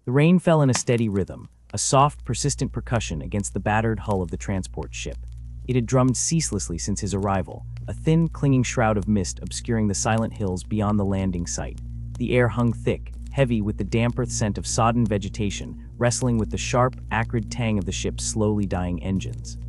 The rain fell in a steady rhythm, a soft, persistent percussion against the battered hull of the transport ship. It had drummed ceaselessly since his arrival, a thin, clinging shroud of mist obscuring the silent hills beyond the landing site. The air hung thick, heavy with the damp earth scent of sodden vegetation, wrestling with the sharp, acrid tang of the ship's slowly dying engines.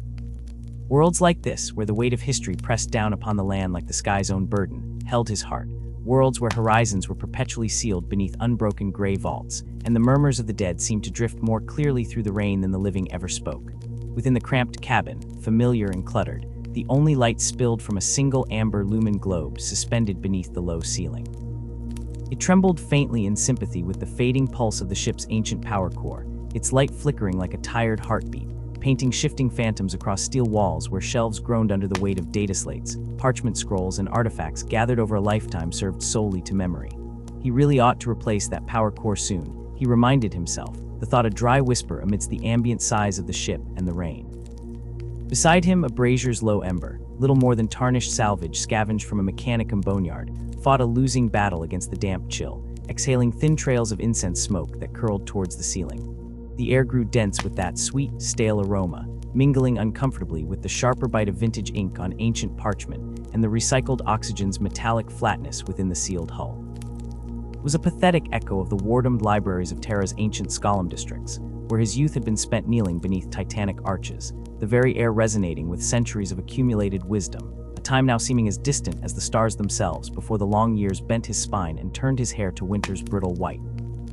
Worlds like this, where the weight of history pressed down upon the land like the sky's own burden, held his heart. Worlds where horizons were perpetually sealed beneath unbroken gray vaults, and the murmurs of the dead seemed to drift more clearly through the rain than the living ever spoke. Within the cramped cabin, familiar and cluttered, the only light spilled from a single amber lumen globe suspended beneath the low ceiling. It trembled faintly in sympathy with the fading pulse of the ship's ancient power core, its light flickering like a tired heartbeat, painting shifting phantoms across steel walls where shelves groaned under the weight of data slates, parchment scrolls, and artifacts gathered over a lifetime served solely to memory. He really ought to replace that power core soon, he reminded himself, the thought a dry whisper amidst the ambient sighs of the ship and the rain. Beside him, a brazier's low ember, little more than tarnished salvage scavenged from a mechanicum boneyard, fought a losing battle against the damp chill, exhaling thin trails of incense smoke that curled towards the ceiling. The air grew dense with that sweet, stale aroma, mingling uncomfortably with the sharper bite of vintage ink on ancient parchment and the recycled oxygen's metallic flatness within the sealed hull. It was a pathetic echo of the war-doomed libraries of Terra's ancient Skolum districts, where his youth had been spent kneeling beneath titanic arches, the very air resonating with centuries of accumulated wisdom, a time now seeming as distant as the stars themselves before the long years bent his spine and turned his hair to winter's brittle white.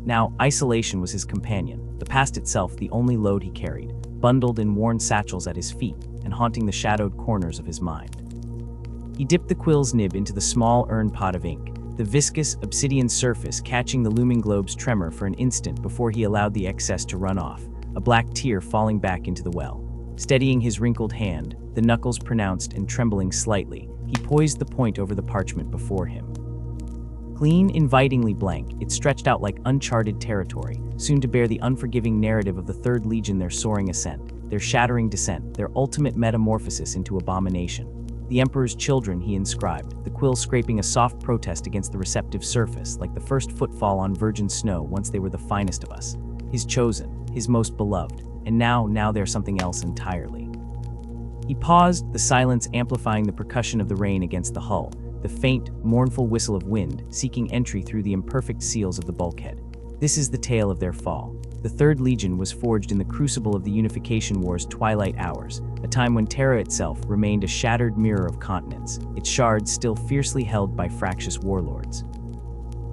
Now, isolation was his companion, the past itself the only load he carried, bundled in worn satchels at his feet and haunting the shadowed corners of his mind. He dipped the quill's nib into the small urn pot of ink, the viscous, obsidian surface catching the looming globe's tremor for an instant before he allowed the excess to run off, a black tear falling back into the well. Steadying his wrinkled hand, the knuckles pronounced and trembling slightly, he poised the point over the parchment before him. Clean, invitingly blank, it stretched out like uncharted territory, soon to bear the unforgiving narrative of the Third Legion, their soaring ascent, their shattering descent, their ultimate metamorphosis into abomination. The Emperor's children, he inscribed, the quill scraping a soft protest against the receptive surface, like the first footfall on virgin snow once they were the finest of us. His chosen, his most beloved, and now they're something else entirely. He paused, the silence amplifying the percussion of the rain against the hull, the faint, mournful whistle of wind seeking entry through the imperfect seals of the bulkhead. This is the tale of their fall. The Third Legion was forged in the crucible of the Unification War's twilight hours, a time when Terra itself remained a shattered mirror of continents, its shards still fiercely held by fractious warlords.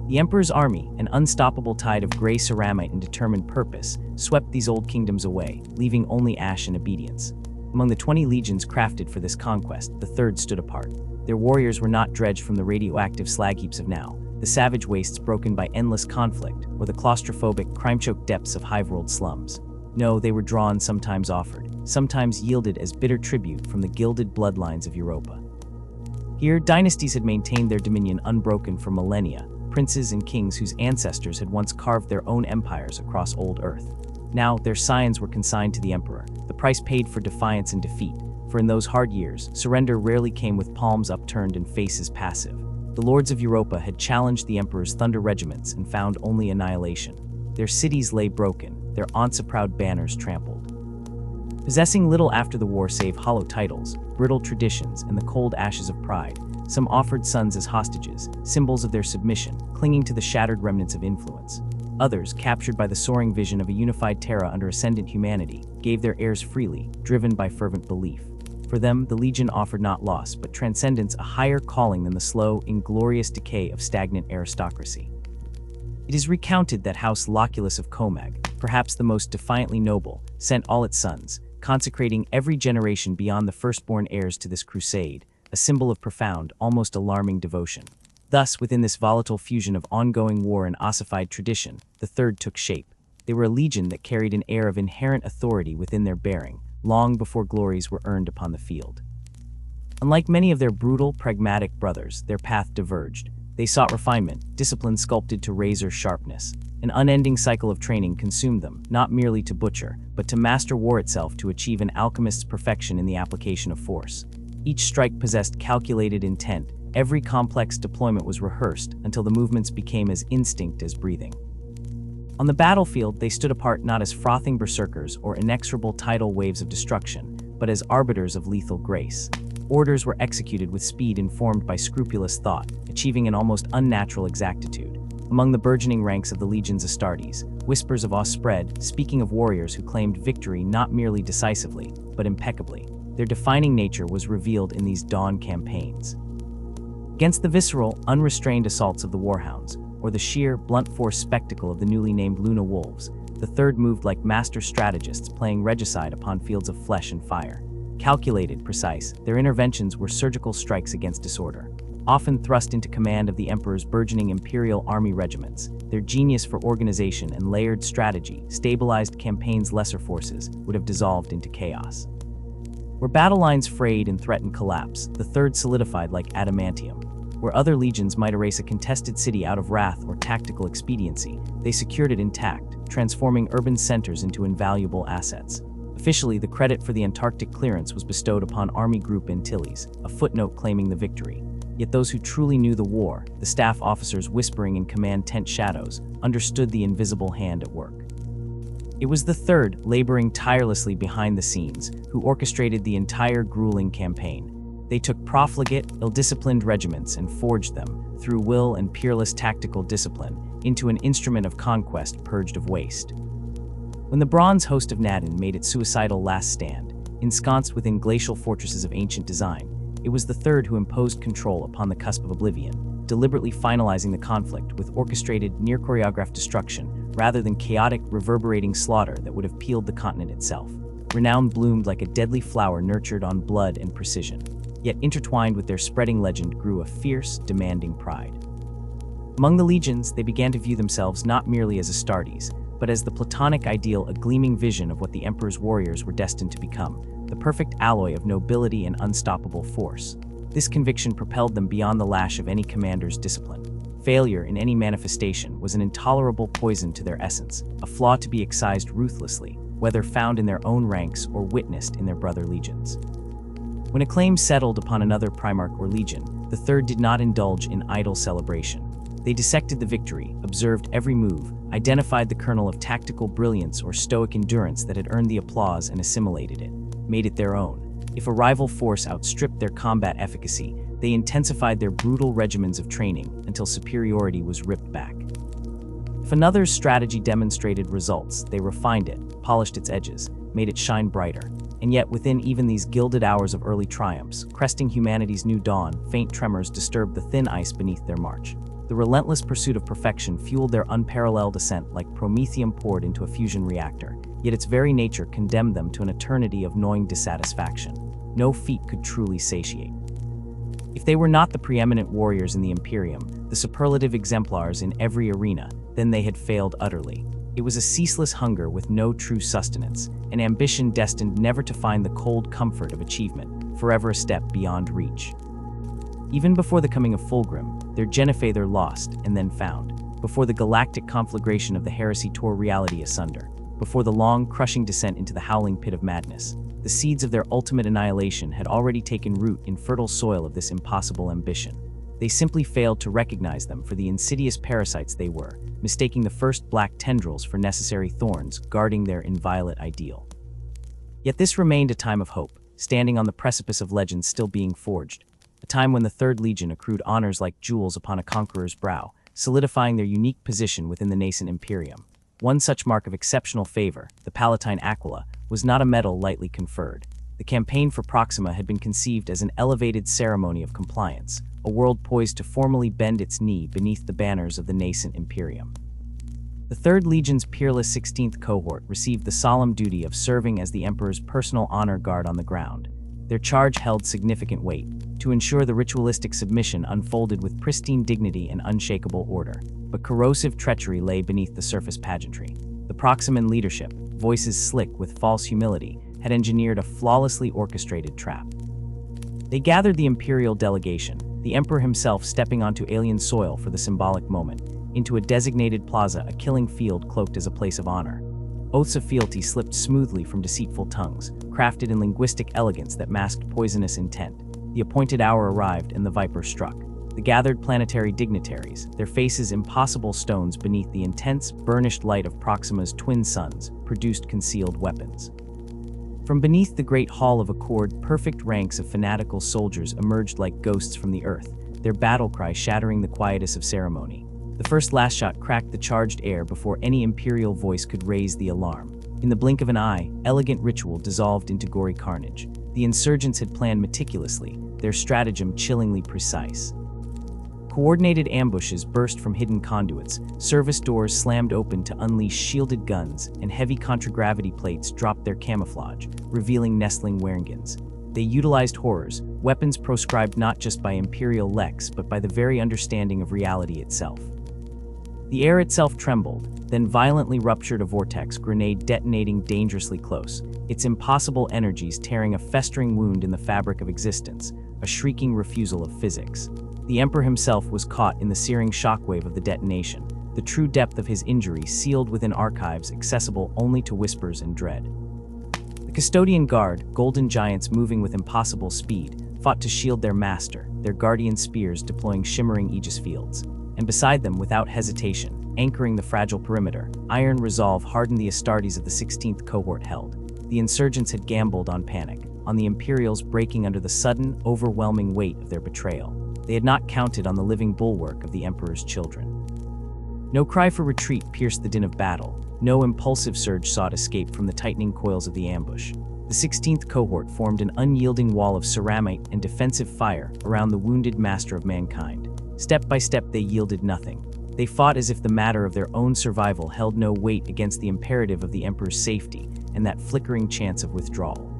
The Emperor's army, an unstoppable tide of gray ceramite and determined purpose, swept these old kingdoms away, leaving only ash and obedience. Among the 20 legions crafted for this conquest, the third stood apart. Their warriors were not dredged from the radioactive slag heaps of now, the savage wastes broken by endless conflict, or the claustrophobic, crime-choked depths of hive-world slums. No, they were drawn, sometimes offered, sometimes yielded as bitter tribute from the gilded bloodlines of Europa. Here, dynasties had maintained their dominion unbroken for millennia, princes and kings whose ancestors had once carved their own empires across old Earth. Now, their scions were consigned to the Emperor, the price paid for defiance and defeat, for in those hard years, surrender rarely came with palms upturned and faces passive. The lords of Europa had challenged the Emperor's thunder regiments and found only annihilation. Their cities lay broken, their once-a-proud banners trampled. Possessing little after the war save hollow titles, brittle traditions, and the cold ashes of pride, some offered sons as hostages, symbols of their submission, clinging to the shattered remnants of influence. Others, captured by the soaring vision of a unified Terra under ascendant humanity, gave their heirs freely, driven by fervent belief. For them, the Legion offered not loss, but transcendence, a higher calling than the slow, inglorious decay of stagnant aristocracy. It is recounted that House Loculus of Comag, perhaps the most defiantly noble, sent all its sons, consecrating every generation beyond the firstborn heirs to this crusade, a symbol of profound, almost alarming devotion. Thus, within this volatile fusion of ongoing war and ossified tradition, the Third took shape. They were a legion that carried an air of inherent authority within their bearing, long before glories were earned upon the field. Unlike many of their brutal, pragmatic brothers, their path diverged. They sought refinement, discipline sculpted to razor sharpness. An unending cycle of training consumed them, not merely to butcher, but to master war itself, to achieve an alchemist's perfection in the application of force. Each strike possessed calculated intent. Every complex deployment was rehearsed until the movements became as instinct as breathing. On the battlefield, they stood apart not as frothing berserkers or inexorable tidal waves of destruction, but as arbiters of lethal grace. Orders were executed with speed informed by scrupulous thought, achieving an almost unnatural exactitude. Among the burgeoning ranks of the legions Astartes, whispers of awe spread, speaking of warriors who claimed victory not merely decisively, but impeccably. Their defining nature was revealed in these dawn campaigns. Against the visceral, unrestrained assaults of the Warhounds, or the sheer, blunt force spectacle of the newly named Luna Wolves, the Third moved like master strategists playing regicide upon fields of flesh and fire. Calculated, precise, their interventions were surgical strikes against disorder. Often thrust into command of the Emperor's burgeoning Imperial army regiments, their genius for organization and layered strategy stabilized campaigns' lesser forces would have dissolved into chaos. Where battle lines frayed and threatened collapse, the Third solidified like adamantium. Where other legions might erase a contested city out of wrath or tactical expediency, they secured it intact, transforming urban centers into invaluable assets. Officially, the credit for the Antarctic clearance was bestowed upon Army Group Antilles, a footnote claiming the victory. Yet those who truly knew the war, the staff officers whispering in command tent shadows, understood the invisible hand at work. It was the Third, laboring tirelessly behind the scenes, who orchestrated the entire grueling campaign. They took profligate, ill-disciplined regiments and forged them, through will and peerless tactical discipline, into an instrument of conquest purged of waste. When the bronze host of Nadin made its suicidal last stand, ensconced within glacial fortresses of ancient design, it was the Third who imposed control upon the cusp of oblivion, deliberately finalizing the conflict with orchestrated, near-choreographed destruction, rather than chaotic, reverberating slaughter that would have peeled the continent itself. Renown bloomed like a deadly flower nurtured on blood and precision. Yet intertwined with their spreading legend grew a fierce, demanding pride. Among the legions, they began to view themselves not merely as Astartes, but as the Platonic ideal, a gleaming vision of what the Emperor's warriors were destined to become, the perfect alloy of nobility and unstoppable force. This conviction propelled them beyond the lash of any commander's discipline. Failure in any manifestation was an intolerable poison to their essence, a flaw to be excised ruthlessly, whether found in their own ranks or witnessed in their brother legions. When a claim settled upon another Primarch or legion, the Third did not indulge in idle celebration. They dissected the victory, observed every move, identified the kernel of tactical brilliance or stoic endurance that had earned the applause and assimilated it, made it their own. If a rival force outstripped their combat efficacy, they intensified their brutal regimens of training until superiority was ripped back. If another's strategy demonstrated results, they refined it, polished its edges, made it shine brighter. And yet, within even these gilded hours of early triumphs, cresting humanity's new dawn, faint tremors disturbed the thin ice beneath their march. The relentless pursuit of perfection fueled their unparalleled ascent like promethium poured into a fusion reactor, yet its very nature condemned them to an eternity of gnawing dissatisfaction. No feat could truly satiate. If they were not the preeminent warriors in the Imperium, the superlative exemplars in every arena, then they had failed utterly. It was a ceaseless hunger with no true sustenance, an ambition destined never to find the cold comfort of achievement, forever a step beyond reach. Even before the coming of Fulgrim, their Genephaether lost and then found, before the galactic conflagration of the heresy tore reality asunder, before the long, crushing descent into the howling pit of madness, the seeds of their ultimate annihilation had already taken root in fertile soil of this impossible ambition. They simply failed to recognize them for the insidious parasites they were, mistaking the first black tendrils for necessary thorns guarding their inviolate ideal. Yet this remained a time of hope, standing on the precipice of legends still being forged, a time when the Third Legion accrued honors like jewels upon a conqueror's brow, solidifying their unique position within the nascent Imperium. One such mark of exceptional favor, the Palatine Aquila, was not a medal lightly conferred. The campaign for Proxima had been conceived as an elevated ceremony of compliance, a world poised to formally bend its knee beneath the banners of the nascent Imperium. The Third Legion's peerless 16th cohort received the solemn duty of serving as the Emperor's personal honor guard on the ground. Their charge held significant weight, to ensure the ritualistic submission unfolded with pristine dignity and unshakable order, but corrosive treachery lay beneath the surface pageantry. The Proximan leadership, voices slick with false humility, had engineered a flawlessly orchestrated trap. They gathered the Imperial delegation, the Emperor himself stepping onto alien soil for the symbolic moment, into a designated plaza, a killing field cloaked as a place of honor. Oaths of fealty slipped smoothly from deceitful tongues, crafted in linguistic elegance that masked poisonous intent. The appointed hour arrived and the viper struck. the gathered planetary dignitaries, their faces impossible stones beneath the intense, burnished light of Proxima's twin suns, produced concealed weapons. From beneath the great hall of Accord, perfect ranks of fanatical soldiers emerged like ghosts from the earth, their battle cry shattering the quietus of ceremony. The first last shot cracked the charged air before any Imperial voice could raise the alarm. In the blink of an eye, elegant ritual dissolved into gory carnage. The insurgents had planned meticulously, their stratagem chillingly precise. Coordinated ambushes burst from hidden conduits, service doors slammed open to unleash shielded guns, and heavy contragravity plates dropped their camouflage, revealing nestling Werengans. They utilized horrors, weapons proscribed not just by Imperial lex but by the very understanding of reality itself. The air itself trembled, then violently ruptured a vortex grenade detonating dangerously close, its impossible energies tearing a festering wound in the fabric of existence, a shrieking refusal of physics. The Emperor himself was caught in the searing shockwave of the detonation, the true depth of his injury sealed within archives accessible only to whispers and dread. The Custodian Guard, golden giants moving with impossible speed, fought to shield their master, their guardian spears deploying shimmering aegis fields. And beside them, without hesitation, anchoring the fragile perimeter, iron resolve hardened the Astartes of the 16th cohort held. The insurgents had gambled on panic, on the Imperials breaking under the sudden, overwhelming weight of their betrayal. They had not counted on the living bulwark of the Emperor's children. No cry for retreat pierced the din of battle, no impulsive surge sought escape from the tightening coils of the ambush. The 16th cohort formed an unyielding wall of ceramite and defensive fire around the wounded master of mankind. Step by step they yielded nothing. They fought as if the matter of their own survival held no weight against the imperative of the Emperor's safety and that flickering chance of withdrawal.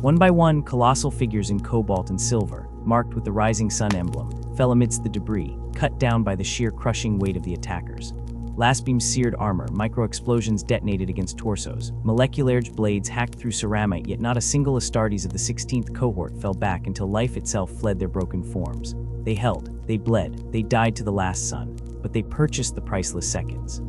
One by one, colossal figures in cobalt and silver, marked with the rising sun emblem, fell amidst the debris, cut down by the sheer crushing weight of the attackers. Last-beam seared armor, micro-explosions detonated against torsos, molecular blades hacked through ceramite, yet not a single Astartes of the 16th cohort fell back until life itself fled their broken forms. They held, they bled, they died to the last sun, but they purchased the priceless seconds.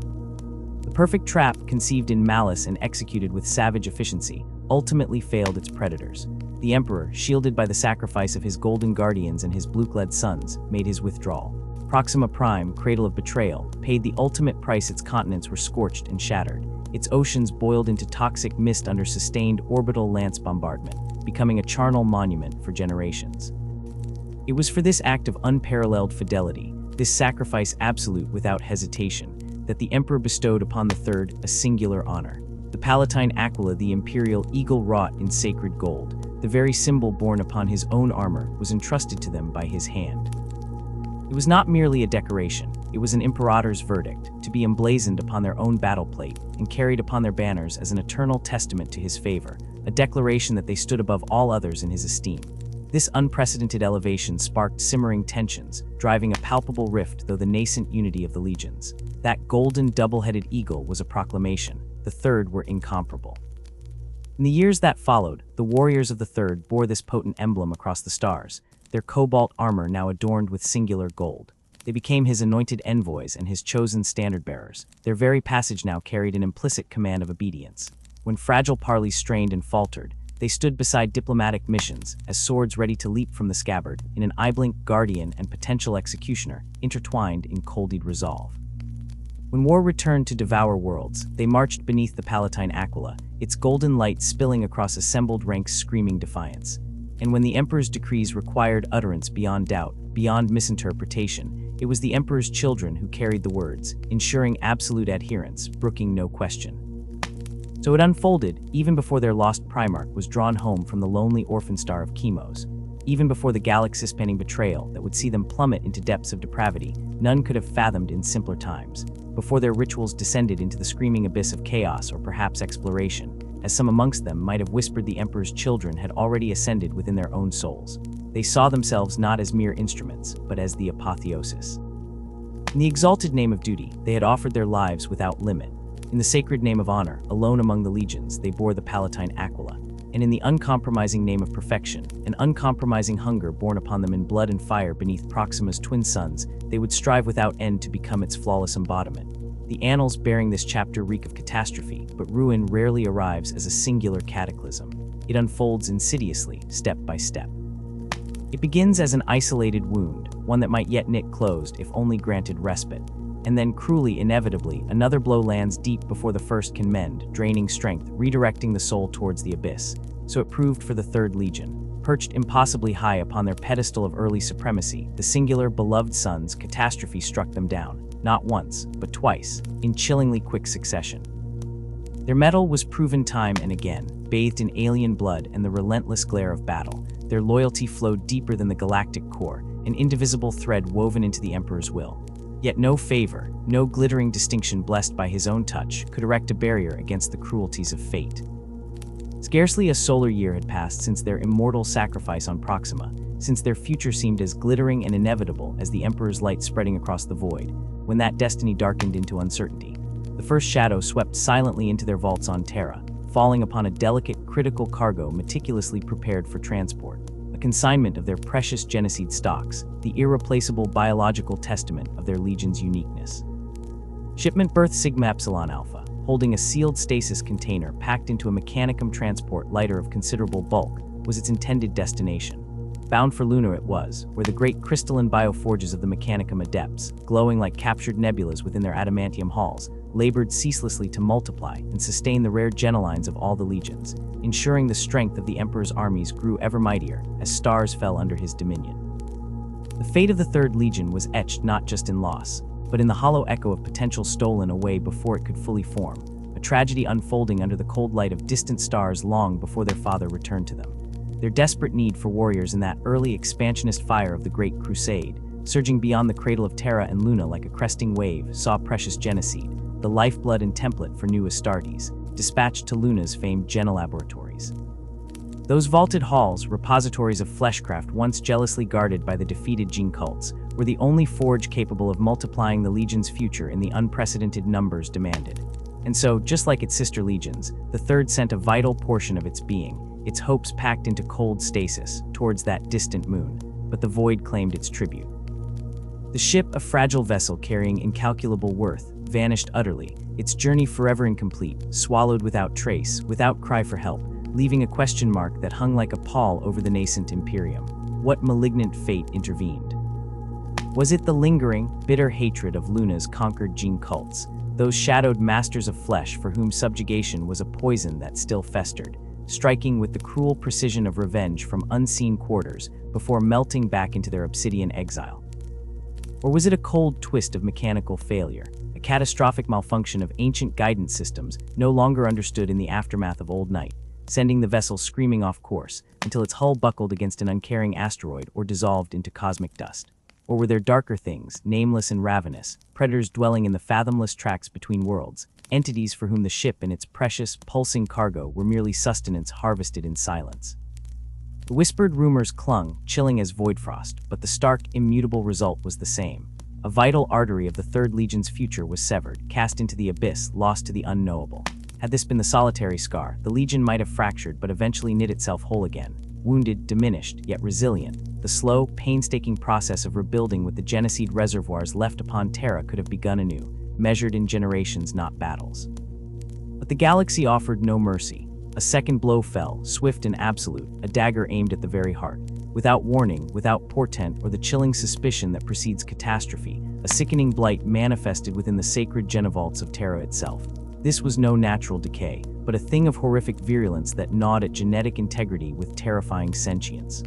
The perfect trap, conceived in malice and executed with savage efficiency, ultimately failed its predators. The Emperor, shielded by the sacrifice of his golden guardians and his blue-clad sons, made his withdrawal. Proxima Prime, cradle of betrayal, paid the ultimate price. Its continents were scorched and shattered. Its oceans boiled into toxic mist under sustained orbital lance bombardment, becoming a charnel monument for generations. It was for this act of unparalleled fidelity, this sacrifice absolute without hesitation, that the Emperor bestowed upon the Third a singular honor. The Palatine Aquila, the imperial eagle wrought in sacred gold, the very symbol borne upon his own armor, was entrusted to them by his hand. It was not merely a decoration, it was an imperator's verdict, to be emblazoned upon their own battle plate and carried upon their banners as an eternal testament to his favor, a declaration that they stood above all others in his esteem. This unprecedented elevation sparked simmering tensions, driving a palpable rift through the nascent unity of the legions. That golden double-headed eagle was a proclamation. The Third were incomparable. In the years that followed, the warriors of the Third bore this potent emblem across the stars, their cobalt armor now adorned with singular gold. They became his anointed envoys and his chosen standard-bearers. Their very passage now carried an implicit command of obedience. When fragile parleys strained and faltered, they stood beside diplomatic missions, as swords ready to leap from the scabbard, in an eye-blink guardian and potential executioner, intertwined in cold resolve. When war returned to devour worlds, they marched beneath the Palatine Aquila, its golden light spilling across assembled ranks screaming defiance. And when the Emperor's decrees required utterance beyond doubt, beyond misinterpretation, it was the Emperor's children who carried the words, ensuring absolute adherence, brooking no question. So it unfolded, even before their lost Primarch was drawn home from the lonely orphan star of Chemos. Even before the galaxy-spanning betrayal that would see them plummet into depths of depravity none could have fathomed in simpler times. Before their rituals descended into the screaming abyss of chaos or perhaps exploration, as some amongst them might have whispered, the Emperor's children had already ascended within their own souls. They saw themselves not as mere instruments, but as the apotheosis. In the exalted name of duty, they had offered their lives without limit. In the sacred name of honor, alone among the legions, they bore the Palatine Aquila. And in the uncompromising name of perfection, an uncompromising hunger born upon them in blood and fire beneath Proxima's twin suns, they would strive without end to become its flawless embodiment. The annals bearing this chapter reek of catastrophe, but ruin rarely arrives as a singular cataclysm. It unfolds insidiously, step by step. It begins as an isolated wound, one that might yet knit closed if only granted respite. And then cruelly, inevitably, another blow lands deep before the first can mend, draining strength, redirecting the soul towards the abyss. So it proved for the Third Legion. Perched impossibly high upon their pedestal of early supremacy, the singular, beloved sons, catastrophe struck them down, not once, but twice, in chillingly quick succession. Their mettle was proven time and again, bathed in alien blood and the relentless glare of battle. Their loyalty flowed deeper than the galactic core, an indivisible thread woven into the Emperor's will. Yet no favor, no glittering distinction blessed by his own touch, could erect a barrier against the cruelties of fate. Scarcely a solar year had passed since their immortal sacrifice on Proxima, since their future seemed as glittering and inevitable as the Emperor's light spreading across the void, when that destiny darkened into uncertainty. The first shadow swept silently into their vaults on Terra, falling upon a delicate, critical cargo meticulously prepared for transport, a consignment of their precious Genesede stocks, the irreplaceable biological testament of their Legion's uniqueness. Shipment berth Sigma Epsilon Alpha, holding a sealed stasis container packed into a Mechanicum transport lighter of considerable bulk, was its intended destination. Bound for Luna it was, where the great crystalline bioforges of the Mechanicum adepts, glowing like captured nebulas within their adamantium halls, labored ceaselessly to multiply and sustain the rare genolines of all the legions, ensuring the strength of the Emperor's armies grew ever mightier as stars fell under his dominion. The fate of the Third Legion was etched not just in loss, but in the hollow echo of potential stolen away before it could fully form, a tragedy unfolding under the cold light of distant stars long before their father returned to them. Their desperate need for warriors in that early expansionist fire of the Great Crusade, surging beyond the cradle of Terra and Luna like a cresting wave, saw precious Genesede, the lifeblood and template for new Astartes, dispatched to Luna's famed Genelaboratories. Those vaulted halls, repositories of fleshcraft once jealously guarded by the defeated gene cults, were the only forge capable of multiplying the Legion's future in the unprecedented numbers demanded. And so, just like its sister legions, the Third sent a vital portion of its being, its hopes packed into cold stasis, towards that distant moon, but the void claimed its tribute. The ship, a fragile vessel carrying incalculable worth, vanished utterly, its journey forever incomplete, swallowed without trace, without cry for help, leaving a question mark that hung like a pall over the nascent Imperium. What malignant fate intervened? Was it the lingering, bitter hatred of Luna's conquered gene cults, those shadowed masters of flesh for whom subjugation was a poison that still festered, striking with the cruel precision of revenge from unseen quarters before melting back into their obsidian exile? Or was it a cold twist of mechanical failure, a catastrophic malfunction of ancient guidance systems no longer understood in the aftermath of Old Night, sending the vessel screaming off course until its hull buckled against an uncaring asteroid or dissolved into cosmic dust? Or were there darker things, nameless and ravenous, predators dwelling in the fathomless tracks between worlds, entities for whom the ship and its precious, pulsing cargo were merely sustenance harvested in silence? The whispered rumors clung, chilling as void frost, but the stark, immutable result was the same. A vital artery of the Third Legion's future was severed, cast into the abyss, lost to the unknowable. Had this been the solitary scar, the Legion might have fractured but eventually knit itself whole again. Wounded, diminished, yet resilient, the slow, painstaking process of rebuilding with the Genesede reservoirs left upon Terra could have begun anew, measured in generations, not battles. But the galaxy offered no mercy. A second blow fell, swift and absolute, a dagger aimed at the very heart. Without warning, without portent or the chilling suspicion that precedes catastrophe, a sickening blight manifested within the sacred genovaults of Terra itself. This was no natural decay, but a thing of horrific virulence that gnawed at genetic integrity with terrifying sentience.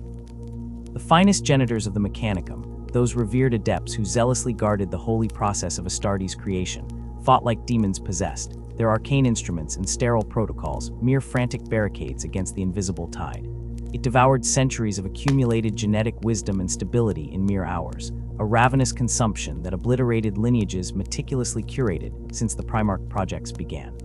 The finest genitors of the Mechanicum, those revered adepts who zealously guarded the holy process of Astartes' creation, fought like demons possessed, their arcane instruments and sterile protocols mere frantic barricades against the invisible tide. It devoured centuries of accumulated genetic wisdom and stability in mere hours, a ravenous consumption that obliterated lineages meticulously curated since the Primarch projects began.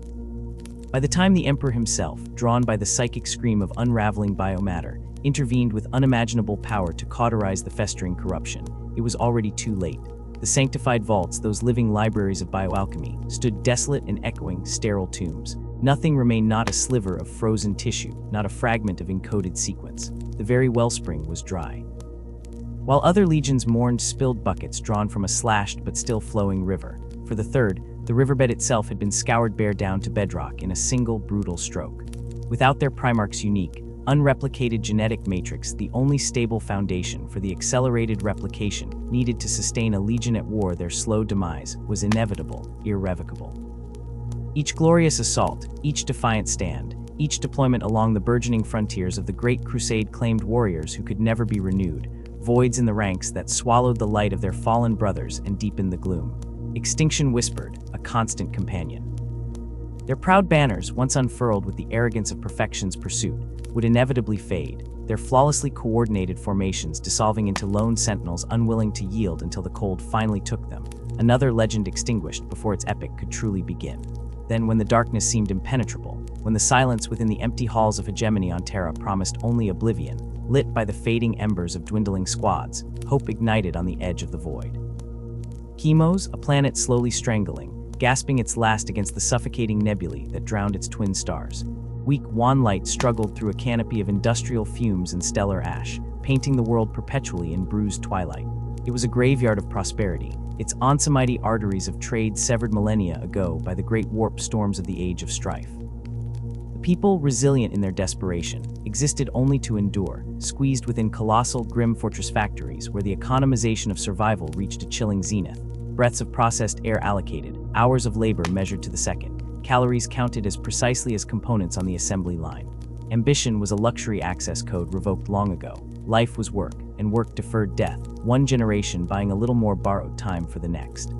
By the time the Emperor himself, drawn by the psychic scream of unraveling biomatter, intervened with unimaginable power to cauterize the festering corruption, it was already too late. The sanctified vaults, those living libraries of bioalchemy, stood desolate and echoing, sterile tombs. Nothing remained, not a sliver of frozen tissue, not a fragment of encoded sequence. The very wellspring was dry. While other legions mourned spilled buckets drawn from a slashed but still flowing river, for the Third, the riverbed itself had been scoured bare down to bedrock in a single brutal stroke. Without their Primarch's unique, unreplicated genetic matrix, the only stable foundation for the accelerated replication needed to sustain a legion at war. Their slow demise was inevitable, irrevocable. Each glorious assault, each defiant stand, each deployment along the burgeoning frontiers of the Great Crusade claimed warriors who could never be renewed, voids in the ranks that swallowed the light of their fallen brothers and deepened the gloom. Extinction whispered, a constant companion. Their proud banners, once unfurled with the arrogance of perfection's pursuit, would inevitably fade, their flawlessly coordinated formations dissolving into lone sentinels unwilling to yield until the cold finally took them, another legend extinguished before its epic could truly begin. Then, when the darkness seemed impenetrable, when the silence within the empty halls of hegemony on Terra promised only oblivion, lit by the fading embers of dwindling squads, hope ignited on the edge of the void. Chemos, a planet slowly strangling, gasping its last against the suffocating nebulae that drowned its twin stars. Weak wan light struggled through a canopy of industrial fumes and stellar ash, painting the world perpetually in bruised twilight. It was a graveyard of prosperity, its once-mighty arteries of trade severed millennia ago by the great warp storms of the Age of Strife. The people, resilient in their desperation, existed only to endure, squeezed within colossal, grim fortress factories where the economization of survival reached a chilling zenith. Breaths of processed air allocated, hours of labor measured to the second, calories counted as precisely as components on the assembly line. Ambition was a luxury access code revoked long ago. Life was work, and work deferred death, one generation buying a little more borrowed time for the next.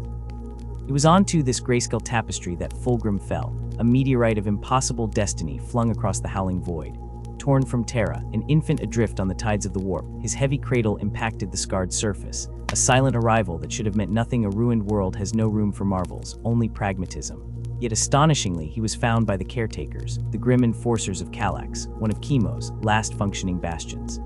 It was onto this grayscale tapestry that Fulgrim fell, a meteorite of impossible destiny flung across the howling void. Torn from Terra, an infant adrift on the tides of the warp, his heavy cradle impacted the scarred surface, a silent arrival that should have meant nothing. A ruined world has no room for marvels, only pragmatism. Yet astonishingly, he was found by the caretakers, the grim enforcers of Kallax, one of Chemo's last functioning bastions.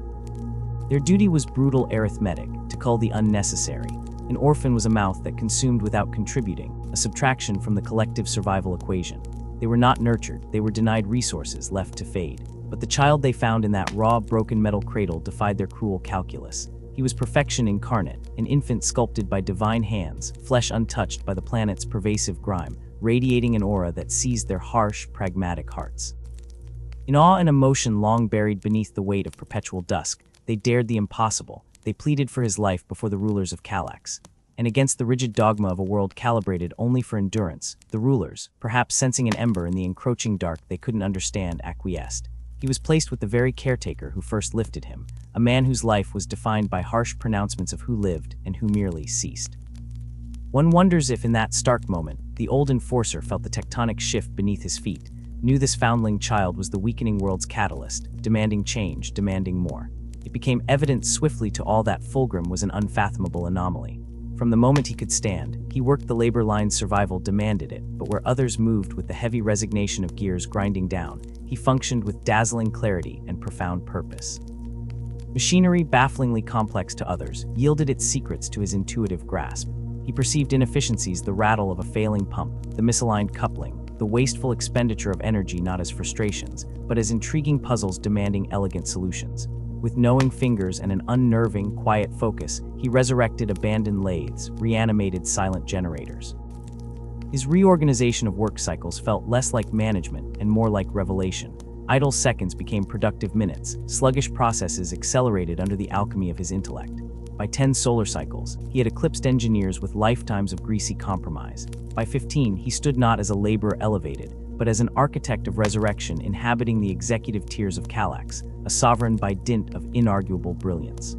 Their duty was brutal arithmetic, to cull the unnecessary. An orphan was a mouth that consumed without contributing, a subtraction from the collective survival equation. They were not nurtured, they were denied resources, left to fade. But the child they found in that raw, broken metal cradle defied their cruel calculus. He was perfection incarnate, an infant sculpted by divine hands, flesh untouched by the planet's pervasive grime, radiating an aura that seized their harsh, pragmatic hearts. In awe and emotion long buried beneath the weight of perpetual dusk, they dared the impossible. They pleaded for his life before the rulers of Kallax. And against the rigid dogma of a world calibrated only for endurance, the rulers, perhaps sensing an ember in the encroaching dark they couldn't understand, acquiesced. He was placed with the very caretaker who first lifted him, a man whose life was defined by harsh pronouncements of who lived and who merely ceased. One wonders if in that stark moment, the old enforcer felt the tectonic shift beneath his feet, knew this foundling child was the weakening world's catalyst, demanding change, demanding more. It became evident swiftly to all that Fulgrim was an unfathomable anomaly. From the moment he could stand, he worked the labor line's survival demanded it, but where others moved with the heavy resignation of gears grinding down, he functioned with dazzling clarity and profound purpose. Machinery, bafflingly complex to others, yielded its secrets to his intuitive grasp. He perceived inefficiencies, the rattle of a failing pump, the misaligned coupling, the wasteful expenditure of energy not as frustrations, but as intriguing puzzles demanding elegant solutions. With knowing fingers and an unnerving, quiet focus, he resurrected abandoned lathes, reanimated silent generators. His reorganization of work cycles felt less like management and more like revelation. Idle seconds became productive minutes, sluggish processes accelerated under the alchemy of his intellect. By 10 solar cycles, he had eclipsed engineers with lifetimes of greasy compromise. By 15, he stood not as a laborer elevated, but as an architect of resurrection inhabiting the executive tiers of Kallax, a sovereign by dint of inarguable brilliance.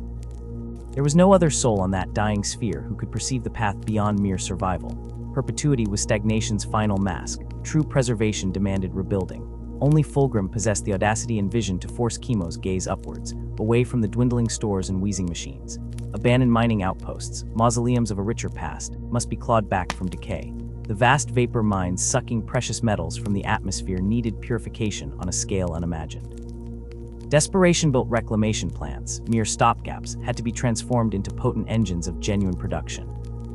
There was no other soul on that dying sphere who could perceive the path beyond mere survival. Perpetuity was stagnation's final mask. True preservation demanded rebuilding. Only Fulgrim possessed the audacity and vision to force Chemo's gaze upwards, away from the dwindling stores and wheezing machines. Abandoned mining outposts, mausoleums of a richer past, must be clawed back from decay. The vast vapor mines sucking precious metals from the atmosphere needed purification on a scale unimagined. Desperation-built reclamation plants, mere stopgaps, had to be transformed into potent engines of genuine production.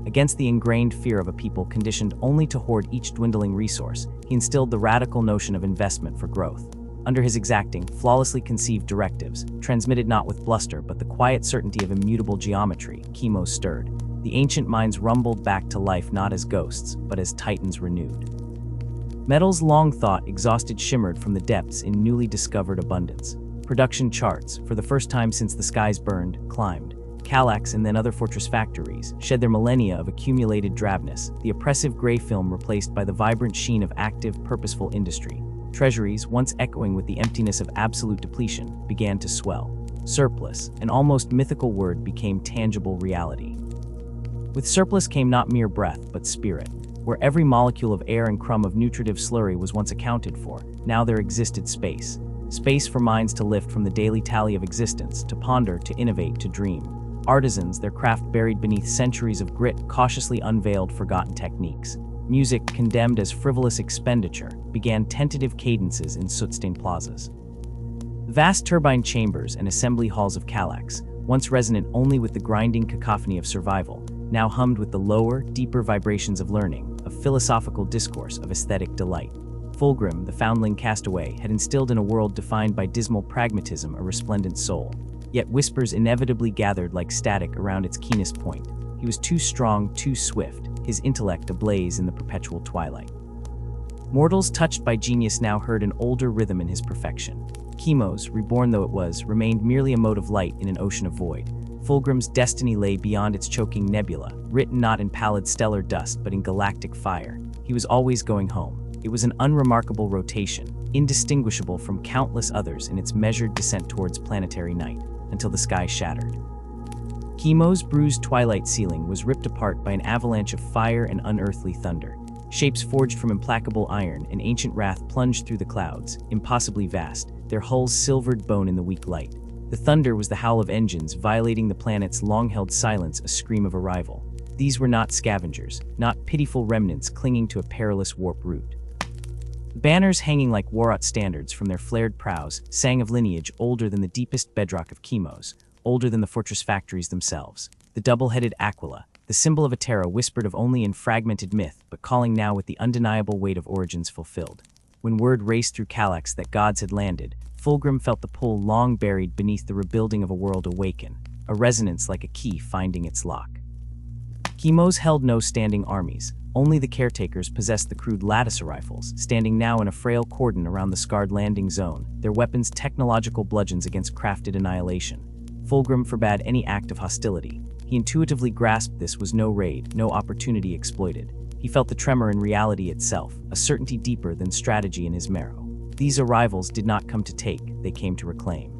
Against the ingrained fear of a people conditioned only to hoard each dwindling resource, he instilled the radical notion of investment for growth. Under his exacting, flawlessly conceived directives, transmitted not with bluster but the quiet certainty of immutable geometry, Chemo stirred. The ancient mines rumbled back to life not as ghosts, but as titans renewed. Metals long thought exhausted shimmered from the depths in newly discovered abundance. Production charts, for the first time since the skies burned, climbed. Kallax and then other fortress factories shed their millennia of accumulated drabness, the oppressive gray film replaced by the vibrant sheen of active, purposeful industry. Treasuries, once echoing with the emptiness of absolute depletion, began to swell. Surplus, an almost mythical word, became tangible reality. With surplus came not mere breath, but spirit. Where every molecule of air and crumb of nutritive slurry was once accounted for, now there existed space. Space for minds to lift from the daily tally of existence, to ponder, to innovate, to dream. Artisans, their craft buried beneath centuries of grit, cautiously unveiled forgotten techniques. Music, condemned as frivolous expenditure, began tentative cadences in soot-stained plazas. Vast turbine chambers and assembly halls of Kallax, once resonant only with the grinding cacophony of survival, now hummed with the lower, deeper vibrations of learning, of philosophical discourse, of aesthetic delight. Fulgrim, the foundling castaway, had instilled in a world defined by dismal pragmatism a resplendent soul. Yet whispers inevitably gathered like static around its keenest point. He was too strong, too swift, his intellect ablaze in the perpetual twilight. Mortals touched by genius now heard an older rhythm in his perfection. Chemos, reborn though it was, remained merely a mote of light in an ocean of void. Fulgrim's destiny lay beyond its choking nebula, written not in pallid stellar dust but in galactic fire. He was always going home. It was an unremarkable rotation, indistinguishable from countless others in its measured descent towards planetary night, until the sky shattered. Chemo's bruised twilight ceiling was ripped apart by an avalanche of fire and unearthly thunder. Shapes forged from implacable iron and ancient wrath plunged through the clouds, impossibly vast, their hulls silvered bone in the weak light. The thunder was the howl of engines violating the planet's long-held silence, a scream of arrival. These were not scavengers, not pitiful remnants clinging to a perilous warp route. Banners hanging like Warot standards from their flared prows sang of lineage older than the deepest bedrock of Chemos, older than the fortress factories themselves. The double-headed Aquila, the symbol of a Terra whispered of only in fragmented myth, but calling now with the undeniable weight of origins fulfilled. When word raced through Kallax that gods had landed, Fulgrim felt the pull long buried beneath the rebuilding of a world awaken, a resonance like a key finding its lock. Chemos held no standing armies. Only the caretakers possessed the crude latticer rifles, standing now in a frail cordon around the scarred landing zone, their weapons technological bludgeons against crafted annihilation. Fulgrim forbade any act of hostility. He intuitively grasped this was no raid, no opportunity exploited. He felt the tremor in reality itself, a certainty deeper than strategy in his marrow. These arrivals did not come to take, they came to reclaim.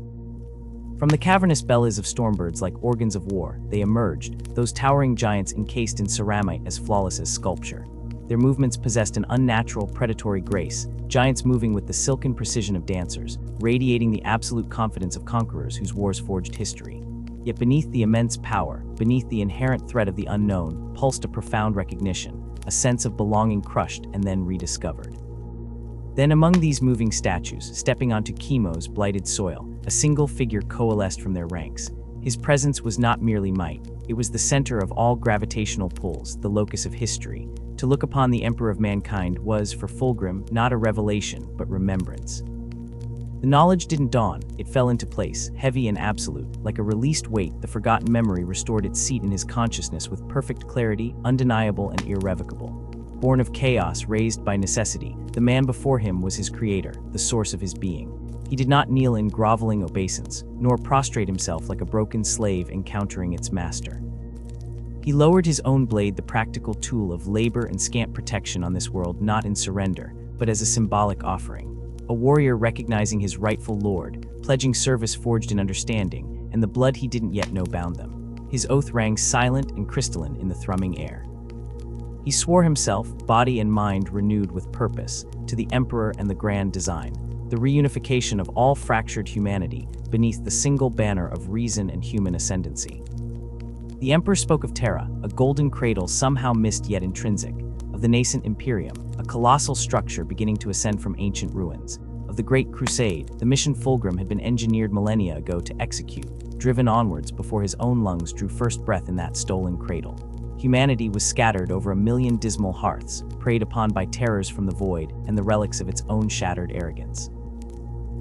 From the cavernous bellies of stormbirds like organs of war, they emerged, those towering giants encased in ceramite as flawless as sculpture. Their movements possessed an unnatural, predatory grace, giants moving with the silken precision of dancers, radiating the absolute confidence of conquerors whose wars forged history. Yet beneath the immense power, beneath the inherent threat of the unknown, pulsed a profound recognition, a sense of belonging crushed and then rediscovered. Then among these moving statues, stepping onto Chemo's blighted soil, a single figure coalesced from their ranks. His presence was not merely might, it was the center of all gravitational pulls, the locus of history. To look upon the Emperor of Mankind was, for Fulgrim, not a revelation, but remembrance. The knowledge didn't dawn, it fell into place, heavy and absolute. Like a released weight, the forgotten memory restored its seat in his consciousness with perfect clarity, undeniable and irrevocable. Born of chaos, raised by necessity, the man before him was his creator, the source of his being. He did not kneel in groveling obeisance, nor prostrate himself like a broken slave encountering its master. He lowered his own blade, the practical tool of labor and scant protection on this world, not in surrender, but as a symbolic offering. A warrior recognizing his rightful lord, pledging service forged in understanding, and the blood he didn't yet know bound them. His oath rang silent and crystalline in the thrumming air. He swore himself, body and mind renewed with purpose, to the Emperor and the grand design, the reunification of all fractured humanity beneath the single banner of reason and human ascendancy. The Emperor spoke of Terra, a golden cradle somehow missed yet intrinsic, of the nascent Imperium, a colossal structure beginning to ascend from ancient ruins, of the Great Crusade, the mission Fulgrim had been engineered millennia ago to execute, driven onwards before his own lungs drew first breath in that stolen cradle. Humanity was scattered over 1,000,000 dismal hearths, preyed upon by terrors from the void and the relics of its own shattered arrogance.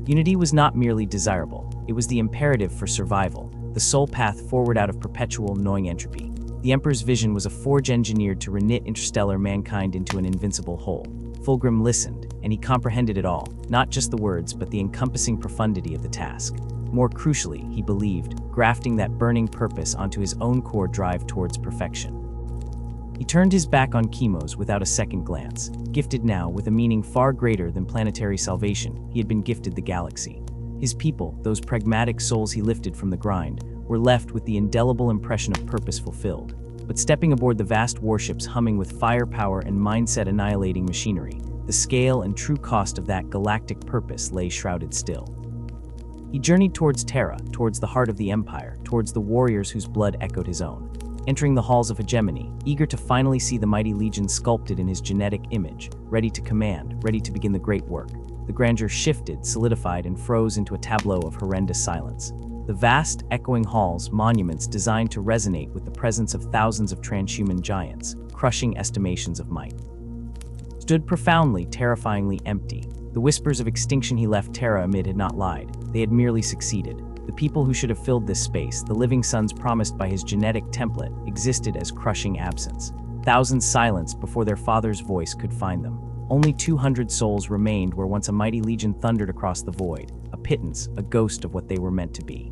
Unity was not merely desirable, it was the imperative for survival, the sole path forward out of perpetual gnawing entropy. The Emperor's vision was a forge engineered to reknit interstellar mankind into an invincible whole. Fulgrim listened, and he comprehended it all, not just the words, but the encompassing profundity of the task. More crucially, he believed, grafting that burning purpose onto his own core drive towards perfection. He turned his back on Chemos without a second glance, gifted now with a meaning far greater than planetary salvation. He had been gifted the galaxy. His people, those pragmatic souls he lifted from the grind, were left with the indelible impression of purpose fulfilled. But stepping aboard the vast warships humming with firepower and mindset-annihilating machinery, the scale and true cost of that galactic purpose lay shrouded still. He journeyed towards Terra, towards the heart of the Empire, towards the warriors whose blood echoed his own. Entering the halls of hegemony, eager to finally see the mighty legion sculpted in his genetic image, ready to command, ready to begin the great work, the grandeur shifted, solidified, and froze into a tableau of horrendous silence. The vast, echoing halls, monuments designed to resonate with the presence of thousands of transhuman giants, crushing estimations of might, stood profoundly, terrifyingly empty. The whispers of extinction he left Terra amid had not lied. They had merely succeeded. The people who should have filled this space, the living sons promised by his genetic template, existed as crushing absence. Thousands silenced before their father's voice could find them. Only 200 souls remained where once a mighty legion thundered across the void, a pittance, a ghost of what they were meant to be.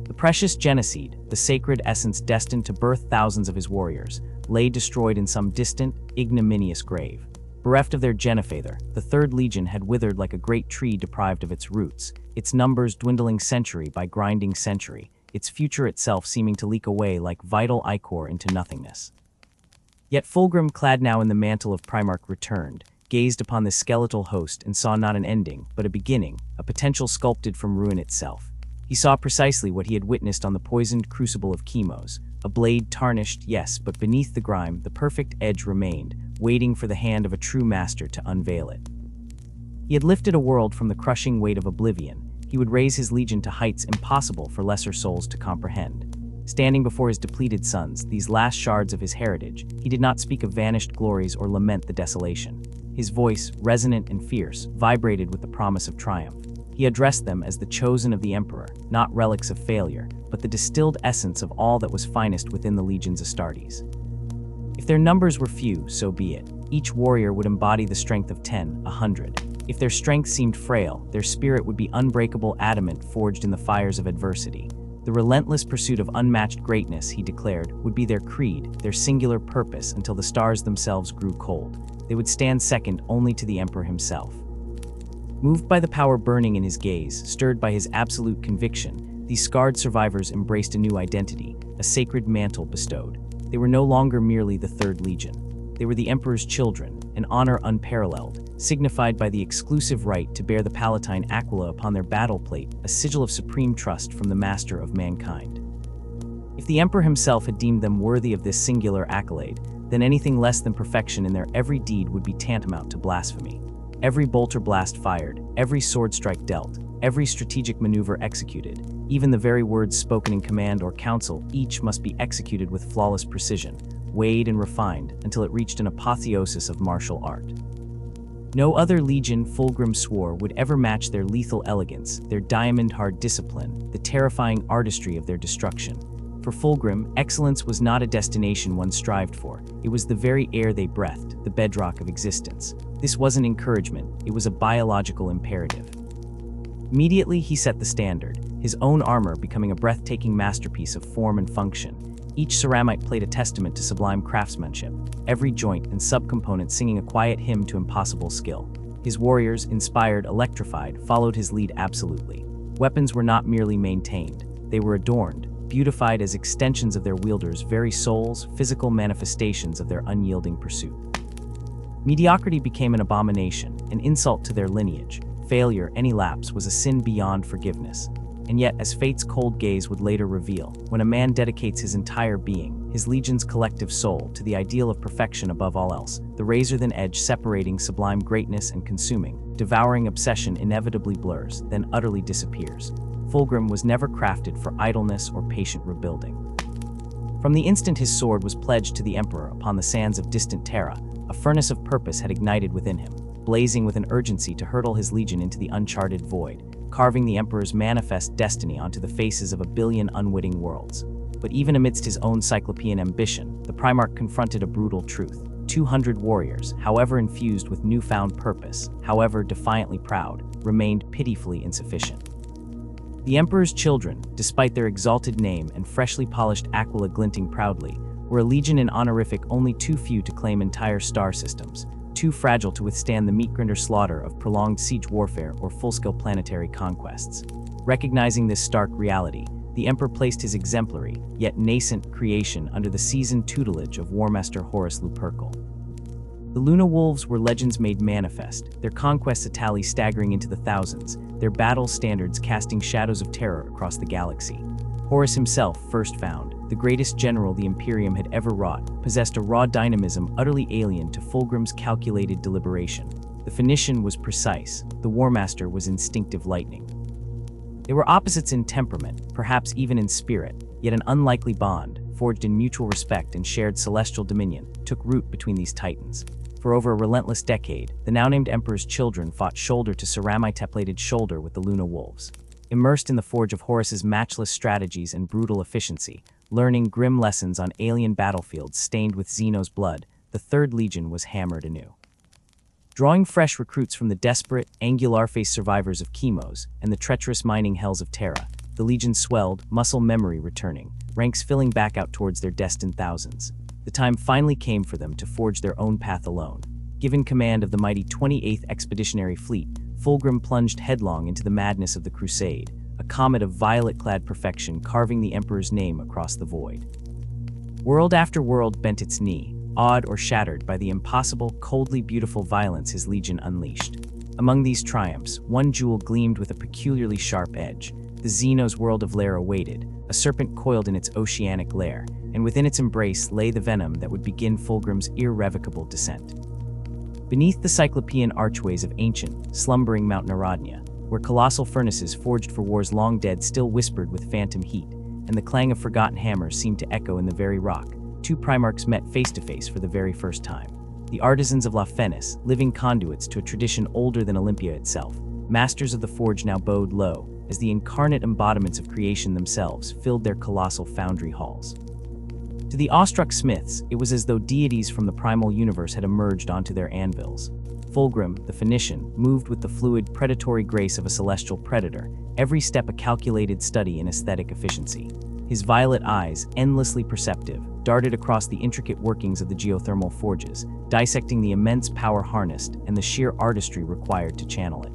The precious Geneseed, the sacred essence destined to birth thousands of his warriors, lay destroyed in some distant, ignominious grave. Bereft of their Genefather, the Third Legion had withered like a great tree deprived of its roots, its numbers dwindling century by grinding century, its future itself seeming to leak away like vital ichor into nothingness. Yet Fulgrim, clad now in the mantle of Primarch, returned, gazed upon this skeletal host and saw not an ending, but a beginning, a potential sculpted from ruin itself. He saw precisely what he had witnessed on the poisoned crucible of Chemos, a blade tarnished, yes, but beneath the grime, the perfect edge remained, waiting for the hand of a true master to unveil it. He had lifted a world from the crushing weight of oblivion. He would raise his legion to heights impossible for lesser souls to comprehend. Standing before his depleted sons, these last shards of his heritage, he did not speak of vanished glories or lament the desolation. His voice, resonant and fierce, vibrated with the promise of triumph. He addressed them as the chosen of the Emperor, not relics of failure, but the distilled essence of all that was finest within the legion's Astartes. If their numbers were few, so be it. Each warrior would embody the strength of 10, 100. If their strength seemed frail, their spirit would be unbreakable adamant forged in the fires of adversity. The relentless pursuit of unmatched greatness, he declared, would be their creed, their singular purpose until the stars themselves grew cold. They would stand second only to the Emperor himself. Moved by the power burning in his gaze, stirred by his absolute conviction, these scarred survivors embraced a new identity, a sacred mantle bestowed. They were no longer merely the Third Legion. They were the Emperor's children, an honor unparalleled, signified by the exclusive right to bear the Palatine Aquila upon their battle plate, a sigil of supreme trust from the master of mankind. If the Emperor himself had deemed them worthy of this singular accolade, then anything less than perfection in their every deed would be tantamount to blasphemy. Every bolter blast fired, every sword strike dealt, every strategic maneuver executed, even the very words spoken in command or counsel, each must be executed with flawless precision, weighed and refined until it reached an apotheosis of martial art. No other legion, Fulgrim swore, would ever match their lethal elegance, their diamond-hard discipline, the terrifying artistry of their destruction. For Fulgrim, excellence was not a destination one strived for. It was the very air they breathed, the bedrock of existence. This wasn't encouragement, it was a biological imperative. Immediately, he set the standard, his own armor becoming a breathtaking masterpiece of form and function. Each ceramite plate a testament to sublime craftsmanship, every joint and subcomponent singing a quiet hymn to impossible skill. His warriors, inspired, electrified, followed his lead absolutely. Weapons were not merely maintained, they were adorned, beautified as extensions of their wielders' very souls, physical manifestations of their unyielding pursuit. Mediocrity became an abomination, an insult to their lineage. Failure, any lapse, was a sin beyond forgiveness. And yet, as fate's cold gaze would later reveal, when a man dedicates his entire being, his legion's collective soul, to the ideal of perfection above all else, the razor-thin edge separating sublime greatness and consuming, devouring obsession inevitably blurs, then utterly disappears. Fulgrim was never crafted for idleness or patient rebuilding. From the instant his sword was pledged to the Emperor upon the sands of distant Terra, a furnace of purpose had ignited within him, blazing with an urgency to hurtle his legion into the uncharted void, carving the Emperor's manifest destiny onto the faces of a billion unwitting worlds. But even amidst his own cyclopean ambition, the Primarch confronted a brutal truth. 200 warriors, however infused with newfound purpose, however defiantly proud, remained pitifully insufficient. The Emperor's children, despite their exalted name and freshly polished aquila glinting proudly, were a legion in honorific only too few to claim entire star systems, too fragile to withstand the meat-grinder slaughter of prolonged siege warfare or full-scale planetary conquests. Recognizing this stark reality, the Emperor placed his exemplary, yet nascent, creation under the seasoned tutelage of War Master Horus Lupercal. The Luna Wolves were legends made manifest, their conquests a tally staggering into the thousands, their battle standards casting shadows of terror across the galaxy. Horus himself, first found, the greatest general the Imperium had ever wrought, possessed a raw dynamism utterly alien to Fulgrim's calculated deliberation. The Phoenician was precise, the War Master was instinctive lightning. They were opposites in temperament, perhaps even in spirit, yet an unlikely bond, forged in mutual respect and shared celestial dominion, took root between these titans. For over a relentless decade, the now-named Emperor's children fought shoulder to ceramite-plated shoulder with the Luna Wolves. Immersed in the forge of Horus's matchless strategies and brutal efficiency, learning grim lessons on alien battlefields stained with Xeno's blood, the Third Legion was hammered anew. Drawing fresh recruits from the desperate, angular-faced survivors of Chemos and the treacherous mining hells of Terra, the Legion swelled, muscle memory returning, ranks filling back out towards their destined thousands. The time finally came for them to forge their own path alone. Given command of the mighty 28th Expeditionary Fleet, Fulgrim plunged headlong into the madness of the Crusade, a comet of violet-clad perfection carving the Emperor's name across the void. World after world bent its knee, awed or shattered by the impossible, coldly beautiful violence his legion unleashed. Among these triumphs, one jewel gleamed with a peculiarly sharp edge. The Xeno's world of Lair awaited, a serpent coiled in its oceanic lair, and within its embrace lay the venom that would begin Fulgrim's irrevocable descent. Beneath the Cyclopean archways of ancient, slumbering Mount Narodnia, where colossal furnaces forged for wars long dead still whispered with phantom heat, and the clang of forgotten hammers seemed to echo in the very rock, two Primarchs met face to face for the very first time. The artisans of La Fenice, living conduits to a tradition older than Olympia itself, masters of the forge now bowed low, as the incarnate embodiments of creation themselves filled their colossal foundry halls. To the awestruck smiths, it was as though deities from the primal universe had emerged onto their anvils. Fulgrim, the Phoenician, moved with the fluid, predatory grace of a celestial predator, every step a calculated study in aesthetic efficiency. His violet eyes, endlessly perceptive, darted across the intricate workings of the geothermal forges, dissecting the immense power harnessed and the sheer artistry required to channel it.